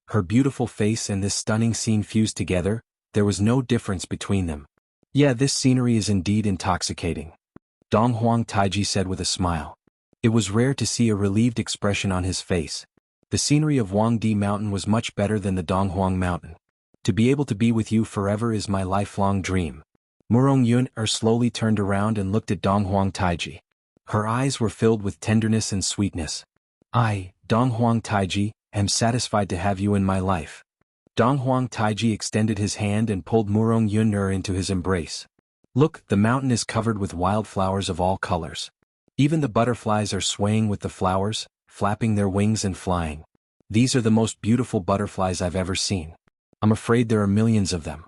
Her beautiful face and this stunning scene fused together, there was no difference between them. Yeah, this scenery is indeed intoxicating. Dong Huang Taiji said with a smile. It was rare to see a relieved expression on his face. The scenery of Huangdi Mountain was much better than the Donghuang Mountain. To be able to be with you forever is my lifelong dream. Murong Yun slowly turned around and looked at Donghuang Taiji. Her eyes were filled with tenderness and sweetness. I, Donghuang Taiji, am satisfied to have you in my life. Donghuang Taiji extended his hand and pulled Murong Yun into his embrace. Look, the mountain is covered with wildflowers of all colors. Even the butterflies are swaying with the flowers, flapping their wings and flying. These are the most beautiful butterflies I've ever seen. I'm afraid there are millions of them.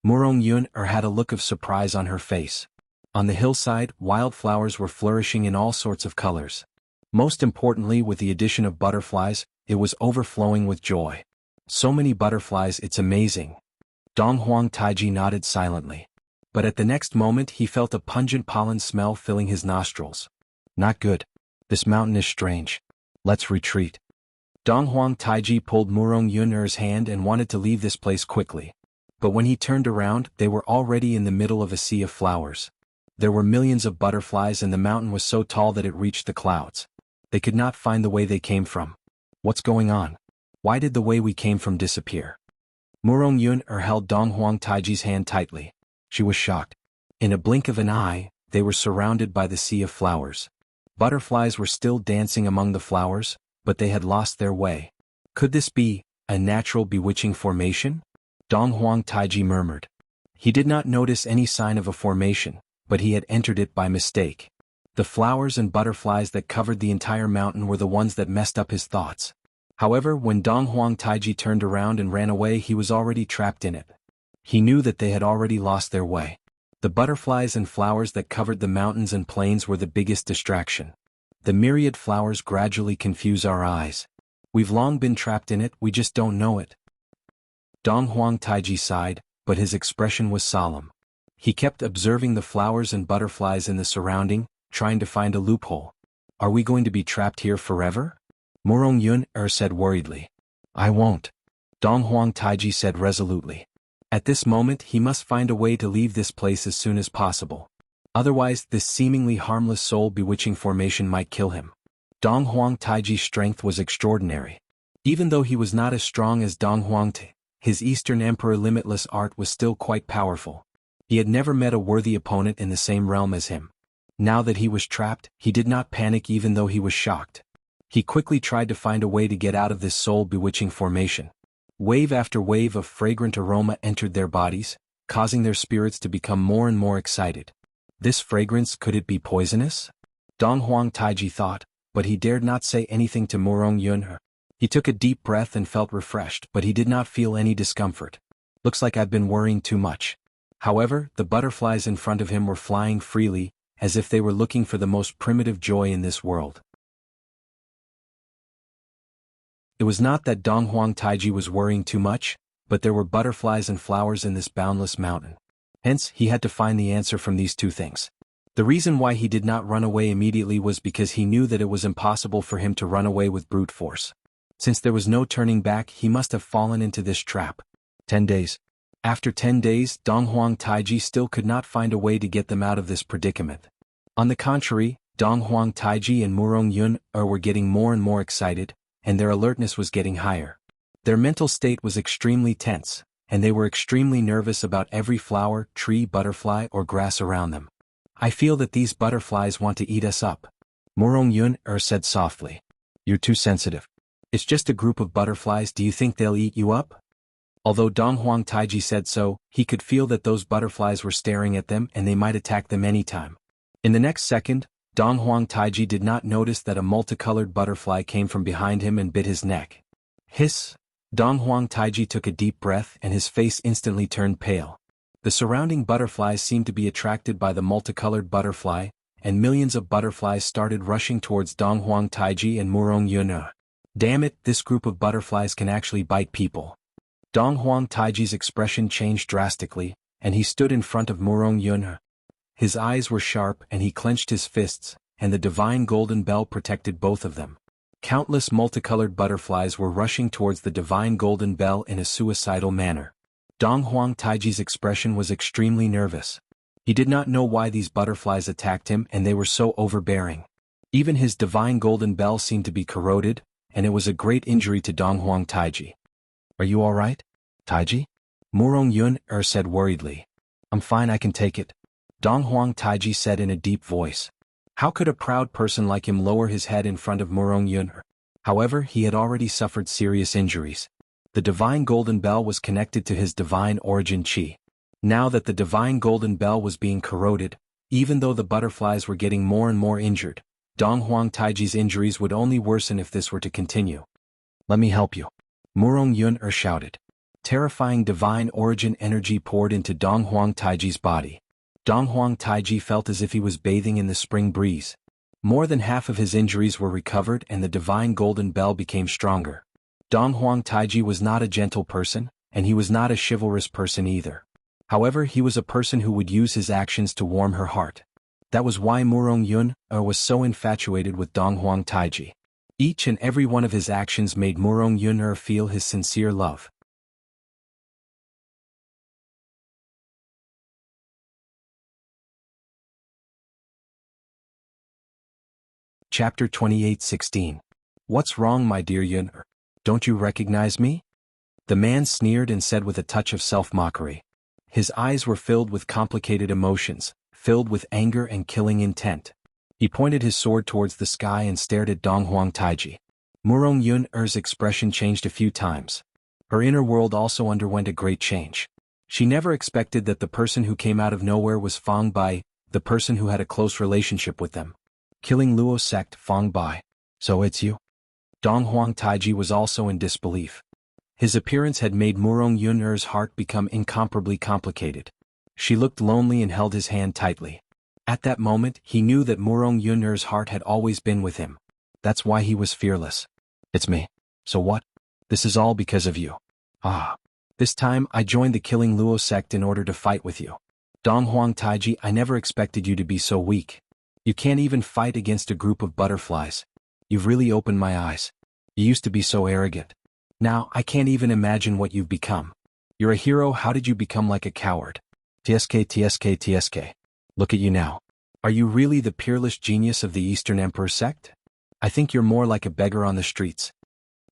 Murong Yun had a look of surprise on her face. On the hillside, wildflowers were flourishing in all sorts of colors. Most importantly, with the addition of butterflies, it was overflowing with joy. So many butterflies, it's amazing. Donghuang Taiji nodded silently. But at the next moment he felt a pungent pollen smell filling his nostrils. Not good. This mountain is strange. Let's retreat. Donghuang Taiji pulled Murong Yun'er's hand and wanted to leave this place quickly. But when he turned around, they were already in the middle of a sea of flowers. There were millions of butterflies and the mountain was so tall that it reached the clouds. They could not find the way they came from. What's going on? Why did the way we came from disappear? Murong Yun'er held Donghuang Taiji's hand tightly. She was shocked. In a blink of an eye, they were surrounded by the sea of flowers. Butterflies were still dancing among the flowers, but they had lost their way. Could this be a natural bewitching formation? Donghuang Taiji murmured. He did not notice any sign of a formation, but he had entered it by mistake. The flowers and butterflies that covered the entire mountain were the ones that messed up his thoughts. However, when Donghuang Taiji turned around and ran away, he was already trapped in it. He knew that they had already lost their way. The butterflies and flowers that covered the mountains and plains were the biggest distraction. The myriad flowers gradually confuse our eyes. We've long been trapped in it, we just don't know it. Donghuang Taiji sighed, but his expression was solemn. He kept observing the flowers and butterflies in the surrounding, trying to find a loophole. Are we going to be trapped here forever? Murong Yun'er said worriedly. I won't. Donghuang Taiji said resolutely. At this moment he must find a way to leave this place as soon as possible. Otherwise this seemingly harmless soul-bewitching formation might kill him. Donghuang Taiji's strength was extraordinary. Even though he was not as strong as Donghuang Taiji, his Eastern Emperor limitless art was still quite powerful. He had never met a worthy opponent in the same realm as him. Now that he was trapped, he did not panic even though he was shocked. He quickly tried to find a way to get out of this soul-bewitching formation. Wave after wave of fragrant aroma entered their bodies, causing their spirits to become more and more excited. This fragrance, could it be poisonous? Donghuang Taiji thought, but he dared not say anything to Murong Yun'er. He took a deep breath and felt refreshed, but he did not feel any discomfort. Looks like I've been worrying too much. However, the butterflies in front of him were flying freely, as if they were looking for the most primitive joy in this world. It was not that Donghuang Taiji was worrying too much, but there were butterflies and flowers in this boundless mountain. Hence, he had to find the answer from these two things. The reason why he did not run away immediately was because he knew that it was impossible for him to run away with brute force. Since there was no turning back, he must have fallen into this trap. 10 days. After 10 days, Donghuang Taiji still could not find a way to get them out of this predicament. On the contrary, Donghuang Taiji and Murong Yun'er were getting more and more excited, and their alertness was getting higher. Their mental state was extremely tense, and they were extremely nervous about every flower, tree, butterfly, or grass around them. I feel that these butterflies want to eat us up. Murong Yun'er said softly. You're too sensitive. It's just a group of butterflies, do you think they'll eat you up? Although Donghuang Taiji said so, he could feel that those butterflies were staring at them and they might attack them anytime. In the next second, Donghuang Taiji did not notice that a multicolored butterfly came from behind him and bit his neck. Hiss! Donghuang Taiji took a deep breath and his face instantly turned pale. The surrounding butterflies seemed to be attracted by the multicolored butterfly, and millions of butterflies started rushing towards Donghuang Taiji and Murong Yun'er. Damn it, this group of butterflies can actually bite people. Donghuang Taiji's expression changed drastically, and he stood in front of Murong Yun'er. His eyes were sharp and he clenched his fists, and the divine golden bell protected both of them. Countless multicolored butterflies were rushing towards the divine golden bell in a suicidal manner. Donghuang Taiji's expression was extremely nervous. He did not know why these butterflies attacked him and they were so overbearing. Even his divine golden bell seemed to be corroded, and it was a great injury to Donghuang Taiji. Are you all right, Taiji? Murong Yun'er said worriedly. I'm fine, I can take it. Donghuang Taiji said in a deep voice. How could a proud person like him lower his head in front of Murong Yun'er? However, he had already suffered serious injuries. The divine golden bell was connected to his divine origin chi. Now that the divine golden bell was being corroded, even though the butterflies were getting more and more injured, Donghuang Taiji's injuries would only worsen if this were to continue. Let me help you. Murong Yun'er shouted. Terrifying divine origin energy poured into Donghuang Taiji's body. Donghuang Taiji felt as if he was bathing in the spring breeze. More than half of his injuries were recovered and the divine golden bell became stronger. Donghuang Taiji was not a gentle person, and he was not a chivalrous person either. However, he was a person who would use his actions to warm her heart. That was why Murong was so infatuated with Donghuang Taiji. Each and every one of his actions made Murong feel his sincere love. Chapter 28:16. What's wrong, my dear Yun? Don't you recognize me? The man sneered and said with a touch of self-mockery. His eyes were filled with complicated emotions, filled with anger and killing intent. He pointed his sword towards the sky and stared at Donghuang Taiji. Murong expression changed a few times. Her inner world also underwent a great change. She never expected that the person who came out of nowhere was Fang Bai, the person who had a close relationship with them. Killing Luo sect, Fang Bai. So it's you? Donghuang Taiji was also in disbelief. His appearance had made Murong heart become incomparably complicated. She looked lonely and held his hand tightly. At that moment, he knew that Murong heart had always been with him. That's why he was fearless. It's me. So what? This is all because of you. Ah. This time, I joined the Killing Luo sect in order to fight with you. Donghuang Taiji, I never expected you to be so weak. You can't even fight against a group of butterflies. You've really opened my eyes. You used to be so arrogant. Now, I can't even imagine what you've become. You're a hero. How did you become like a coward? TSK. Look at you now. Are you really the peerless genius of the Eastern Emperor sect? I think you're more like a beggar on the streets.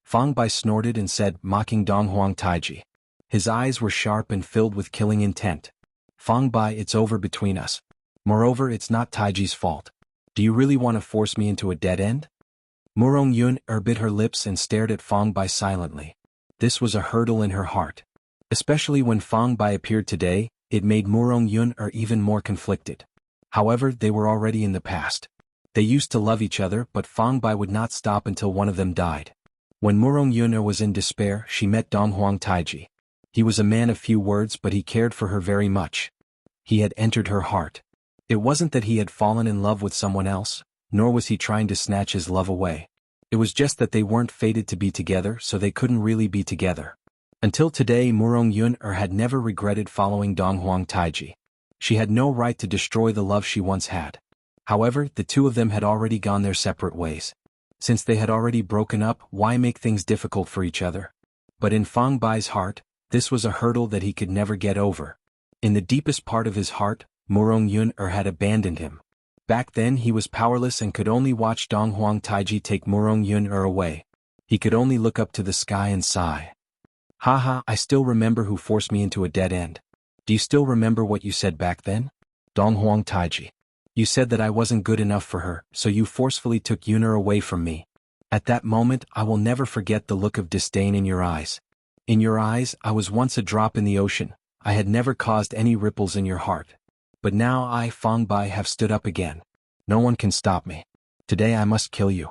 Fang Bai snorted and said, mocking Donghuang Taiji. His eyes were sharp and filled with killing intent. Fang Bai, it's over between us. Moreover, it's not Taiji's fault. Do you really want to force me into a dead end? Murong bit her lips and stared at Fang Bai silently. This was a hurdle in her heart. Especially when Fang Bai appeared today, it made Murong even more conflicted. However, they were already in the past. They used to love each other, but Fang Bai would not stop until one of them died. When Murong was in despair, she met Donghuang Taiji. He was a man of few words, but he cared for her very much. He had entered her heart. It wasn't that he had fallen in love with someone else, nor was he trying to snatch his love away. It was just that they weren't fated to be together, so they couldn't really be together. Until today, Murong had never regretted following Donghuang Taiji. She had no right to destroy the love she once had. However, the two of them had already gone their separate ways. Since they had already broken up, why make things difficult for each other? But in Fang Bai's heart, this was a hurdle that he could never get over. In the deepest part of his heart, Murong had abandoned him. Back then he was powerless and could only watch Donghuang Taiji take Murong away. He could only look up to the sky and sigh. Haha, I still remember who forced me into a dead end. Do you still remember what you said back then? Donghuang Taiji. You said that I wasn't good enough for her, so you forcefully took Yun'er away from me. At that moment, I will never forget the look of disdain in your eyes. In your eyes, I was once a drop in the ocean. I had never caused any ripples in your heart. But now I, Fang Bai, have stood up again. No one can stop me. Today I must kill you.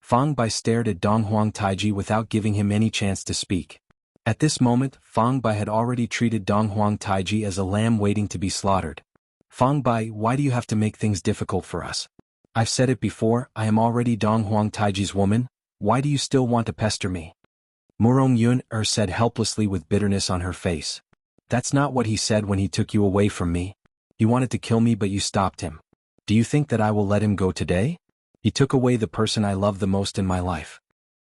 Fang Bai stared at Donghuang Taiji without giving him any chance to speak. At this moment, Fang Bai had already treated Donghuang Taiji as a lamb waiting to be slaughtered. Fang Bai, why do you have to make things difficult for us? I've said it before, I am already Donghuang Taiji's woman. Why do you still want to pester me? Murong said helplessly with bitterness on her face. That's not what he said when he took you away from me. He wanted to kill me, but you stopped him. Do you think that I will let him go today? He took away the person I love the most in my life.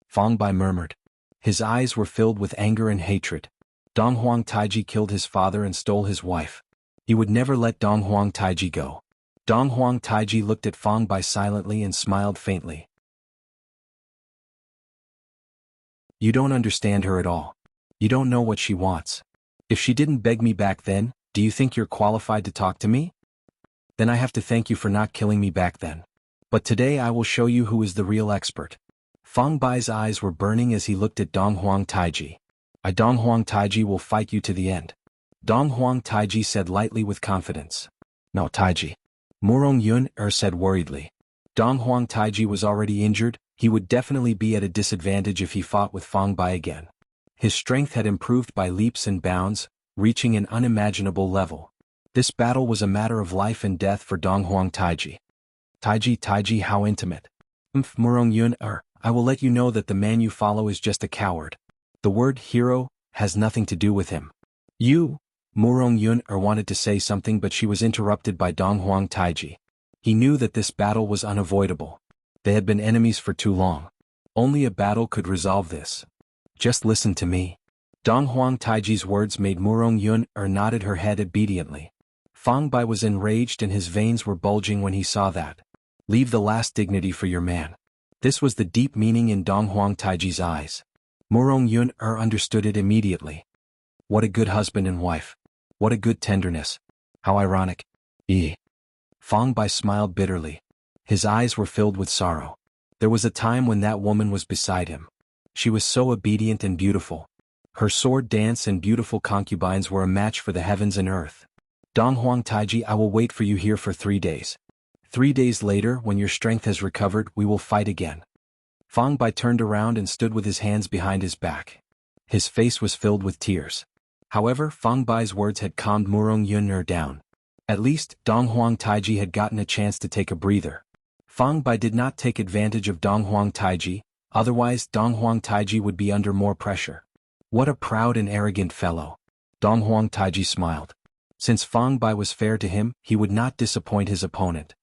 Fang Bai murmured. His eyes were filled with anger and hatred. Donghuang Taiji killed his father and stole his wife. He would never let Donghuang Taiji go. Donghuang Taiji looked at Fang Bai silently and smiled faintly. You don't understand her at all. You don't know what she wants. If she didn't beg me back then, do you think you're qualified to talk to me? Then I have to thank you for not killing me back then. But today I will show you who is the real expert. Fang Bai's eyes were burning as he looked at Donghuang Taiji. I, Donghuang Taiji, will fight you to the end. Donghuang Taiji said lightly with confidence. No, Taiji. Murong said worriedly. Donghuang Taiji was already injured. He would definitely be at a disadvantage if he fought with Fang Bai again. His strength had improved by leaps and bounds, reaching an unimaginable level. This battle was a matter of life and death for Donghuang Taiji. Taiji, how intimate. Murong I will let you know that the man you follow is just a coward. The word hero has nothing to do with him. You, Murong Yun wanted to say something, but she was interrupted by Donghuang Taiji. He knew that this battle was unavoidable. They had been enemies for too long. Only a battle could resolve this. Just listen to me. Donghuang Taiji's words made Murong Yun nodded her head obediently. Fang Bai was enraged and his veins were bulging when he saw that. Leave the last dignity for your man. This was the deep meaning in Donghuang Taiji's eyes. Murong Yun understood it immediately. What a good husband and wife. What a good tenderness. How ironic. Fang Bai smiled bitterly. His eyes were filled with sorrow. There was a time when that woman was beside him. She was so obedient and beautiful. Her sword dance and beautiful concubines were a match for the heavens and earth. Donghuang Taiji, I will wait for you here for 3 days. 3 days later, when your strength has recovered, we will fight again. Fang Bai turned around and stood with his hands behind his back. His face was filled with tears. However, Fang Bai's words had calmed Murong Yun down. At least, Donghuang Taiji had gotten a chance to take a breather. Fang Bai did not take advantage of Donghuang Taiji, otherwise Donghuang Taiji would be under more pressure. What a proud and arrogant fellow. Donghuang Taiji smiled. Since Fang Bai was fair to him, he would not disappoint his opponent.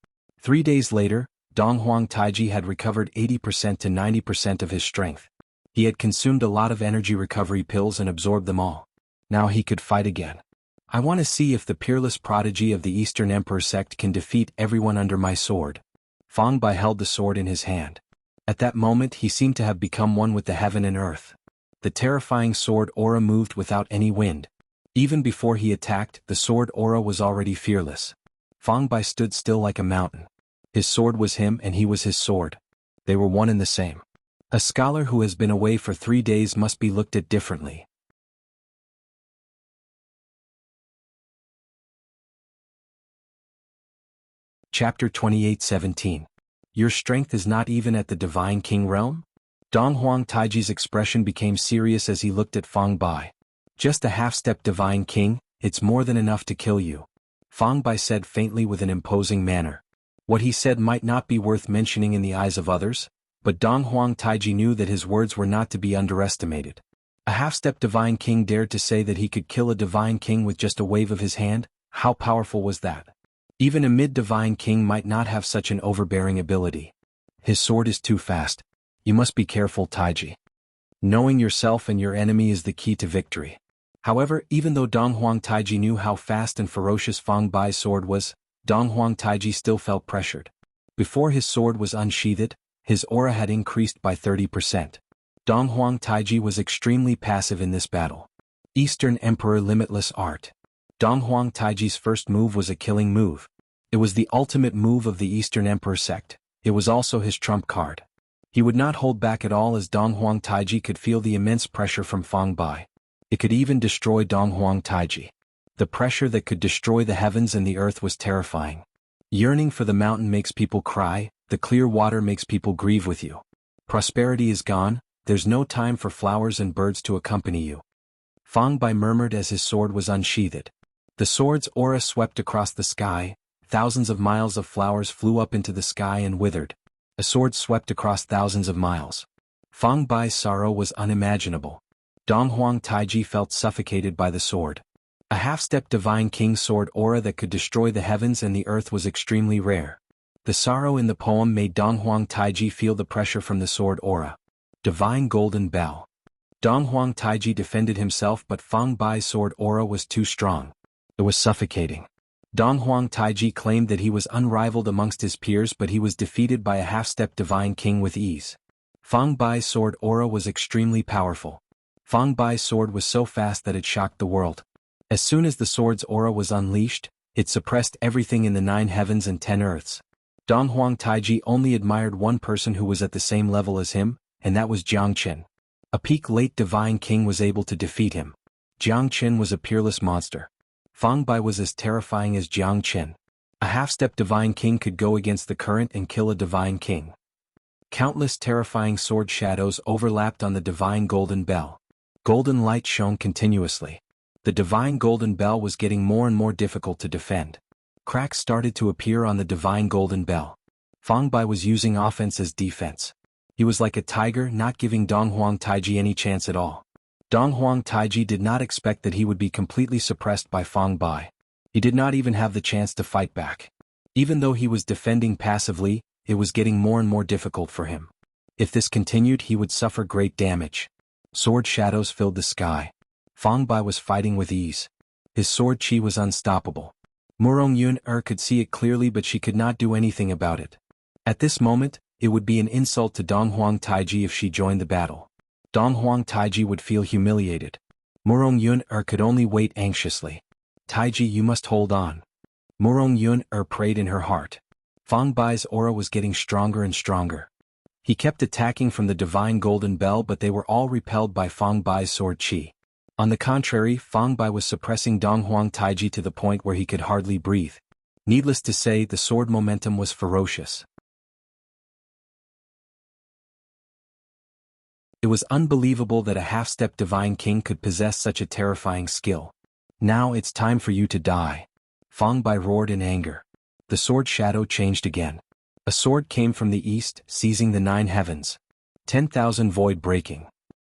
3 days later, Donghuang Taiji had recovered 80% to 90% of his strength. He had consumed a lot of energy recovery pills and absorbed them all. Now he could fight again. I want to see if the peerless prodigy of the Eastern Emperor sect can defeat everyone under my sword. Fang Bai held the sword in his hand. At that moment he seemed to have become one with the heaven and earth. The terrifying sword aura moved without any wind. Even before he attacked, the sword aura was already fearless. Fang Bai stood still like a mountain. His sword was him and he was his sword. They were one and the same. A scholar who has been away for 3 days must be looked at differently. Chapter 28:17. Your strength is not even at the Divine King realm? Donghuang Taiji's expression became serious as he looked at Fang Bai. Just a half-step Divine King, it's more than enough to kill you. Fang Bai said faintly with an imposing manner. What he said might not be worth mentioning in the eyes of others, but Donghuang Taiji knew that his words were not to be underestimated. A half-step Divine King dared to say that he could kill a Divine King with just a wave of his hand? How powerful was that? Even a mid-Divine King might not have such an overbearing ability. His sword is too fast. You must be careful, Taiji. Knowing yourself and your enemy is the key to victory. However, even though Donghuang Taiji knew how fast and ferocious Fang Bai's sword was, Donghuang Taiji still felt pressured. Before his sword was unsheathed, his aura had increased by 30%. Donghuang Taiji was extremely passive in this battle. Eastern Emperor Limitless Art. Donghuang Taiji's first move was a killing move. It was the ultimate move of the Eastern Emperor sect. It was also his trump card. He would not hold back at all as Donghuang Taiji could feel the immense pressure from Fang Bai. It could even destroy Donghuang Taiji. The pressure that could destroy the heavens and the earth was terrifying. Yearning for the mountain makes people cry, the clear water makes people grieve with you. Prosperity is gone, there's no time for flowers and birds to accompany you. Fang Bai murmured as his sword was unsheathed. The sword's aura swept across the sky, thousands of miles of flowers flew up into the sky and withered. A sword swept across thousands of miles. Fang Bai's sorrow was unimaginable. Donghuang Taiji felt suffocated by the sword. A half-step Divine King sword aura that could destroy the heavens and the earth was extremely rare. The sorrow in the poem made Donghuang Taiji feel the pressure from the sword aura. Divine Golden Bell. Donghuang Taiji defended himself, but Fang Bai's sword aura was too strong. It was suffocating. Donghuang Taiji claimed that he was unrivaled amongst his peers, but he was defeated by a half-step Divine King with ease. Fang Bai's sword aura was extremely powerful. Fang Bai's sword was so fast that it shocked the world. As soon as the sword's aura was unleashed, it suppressed everything in the 9 heavens and 10 earths. Donghuang Taiji only admired one person who was at the same level as him, and that was Jiangchen. A peak late Divine King was able to defeat him. Jiangchen was a peerless monster. Fang Bai was as terrifying as Jiangchen. A half-step Divine King could go against the current and kill a Divine King. Countless terrifying sword shadows overlapped on the Divine Golden Bell. Golden light shone continuously. The Divine Golden Bell was getting more and more difficult to defend. Cracks started to appear on the Divine Golden Bell. Fang Bai was using offense as defense. He was like a tiger, not giving Donghuang Taiji any chance at all. Donghuang Taiji did not expect that he would be completely suppressed by Fang Bai. He did not even have the chance to fight back. Even though he was defending passively, it was getting more and more difficult for him. If this continued, he would suffer great damage. Sword shadows filled the sky. Fang Bai was fighting with ease. His sword chi was unstoppable. Murong Yun could see it clearly, but she could not do anything about it. At this moment, it would be an insult to Donghuang Taiji if she joined the battle. Donghuang Taiji would feel humiliated. Murong Yun could only wait anxiously. Taiji, you must hold on. Murong Yun prayed in her heart. Fang Bai's aura was getting stronger and stronger. He kept attacking from the divine golden bell, but they were all repelled by Fang Bai's sword chi. On the contrary, Fang Bai was suppressing Donghuang Taiji to the point where he could hardly breathe. Needless to say, the sword momentum was ferocious. It was unbelievable that a half-step divine king could possess such a terrifying skill. Now it's time for you to die. Fang Bai roared in anger. The sword shadow changed again. A sword came from the east, seizing the 9 heavens. 10,000 void breaking.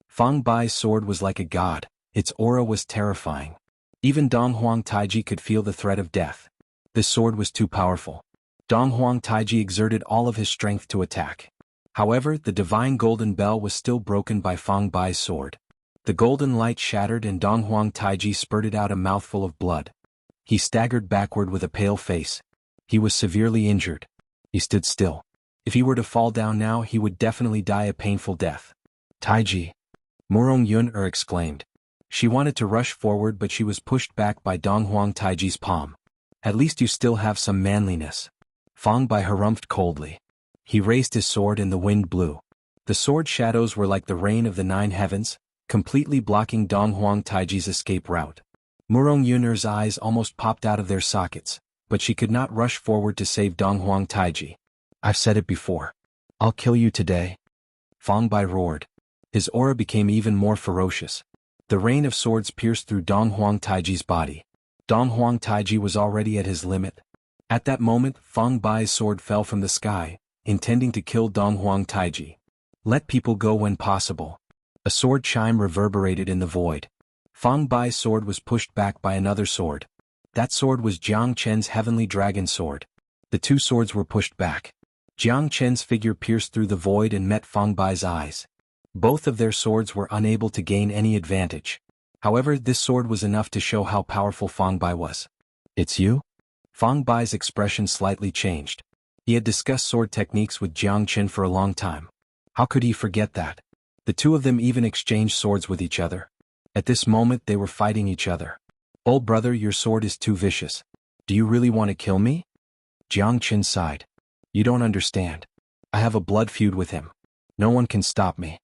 Fang Bai's sword was like a god. Its aura was terrifying. Even Donghuang Taiji could feel the threat of death. This sword was too powerful. Donghuang Taiji exerted all of his strength to attack. However, the divine golden bell was still broken by Fang Bai's sword. The golden light shattered and Donghuang Taiji spurted out a mouthful of blood. He staggered backward with a pale face. He was severely injured. He stood still. If he were to fall down now, he would definitely die a painful death. Taiji! Murong Yun exclaimed. She wanted to rush forward, but she was pushed back by Donghuang Taiji's palm. At least you still have some manliness. Fang Bai harumphed coldly. He raised his sword and the wind blew. The sword shadows were like the rain of the 9 heavens, completely blocking Donghuang Taiji's escape route. Murong Yun's eyes almost popped out of their sockets, but she could not rush forward to save Donghuang Taiji. I've said it before. I'll kill you today. Fang Bai roared. His aura became even more ferocious. The rain of swords pierced through Donghuang Taiji's body. Donghuang Taiji was already at his limit. At that moment, Fang Bai's sword fell from the sky, intending to kill Donghuang Taiji. Let people go when possible. A sword chime reverberated in the void. Fang Bai's sword was pushed back by another sword. That sword was Jiang Chen's heavenly dragon sword. The 2 swords were pushed back. Jiang Chen's figure pierced through the void and met Fang Bai's eyes. Both of their swords were unable to gain any advantage. However, this sword was enough to show how powerful Fang Bai was. It's you? Fang Bai's expression slightly changed. He had discussed sword techniques with Jiang Chen for a long time. How could he forget that? The 2 of them even exchanged swords with each other. At this moment they were fighting each other. Old brother, your sword is too vicious. Do you really want to kill me? Jiang Chen sighed. You don't understand. I have a blood feud with him. No one can stop me.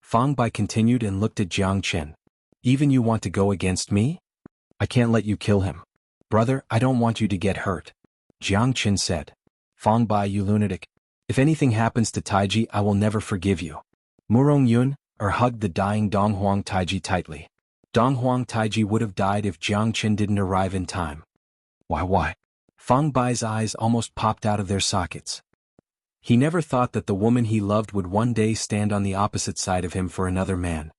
Fang Bai continued and looked at Jiang Chen. Even you want to go against me? I can't let you kill him. Brother, I don't want you to get hurt. Jiang Chen said. Fang Bai, you lunatic. If anything happens to Taiji, I will never forgive you. Murong Yun hugged the dying Donghuang Taiji tightly. Donghuang Taiji would have died if Jiang Chen didn't arrive in time. Why? Fang Bai's eyes almost popped out of their sockets. He never thought that the woman he loved would one day stand on the opposite side of him for another man.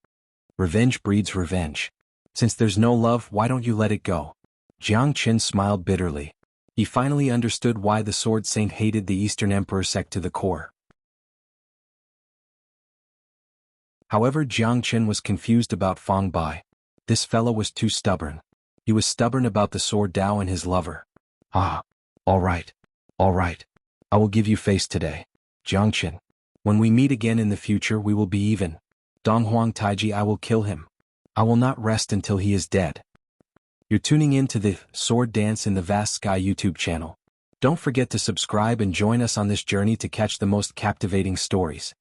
Revenge breeds revenge. Since there's no love, why don't you let it go? Jiang Chen smiled bitterly. He finally understood why the Sword Saint hated the Eastern Emperor sect to the core. However, Jiang Chen was confused about Fang Bai. This fellow was too stubborn. He was stubborn about the sword Dao and his lover. All right. I will give you face today. Jiang Chen. When we meet again in the future, we will be even. Donghuang Taiji, I will kill him. I will not rest until he is dead. You're tuning in to the Sword Dance in the Vast Sky YouTube channel. Don't forget to subscribe and join us on this journey to catch the most captivating stories.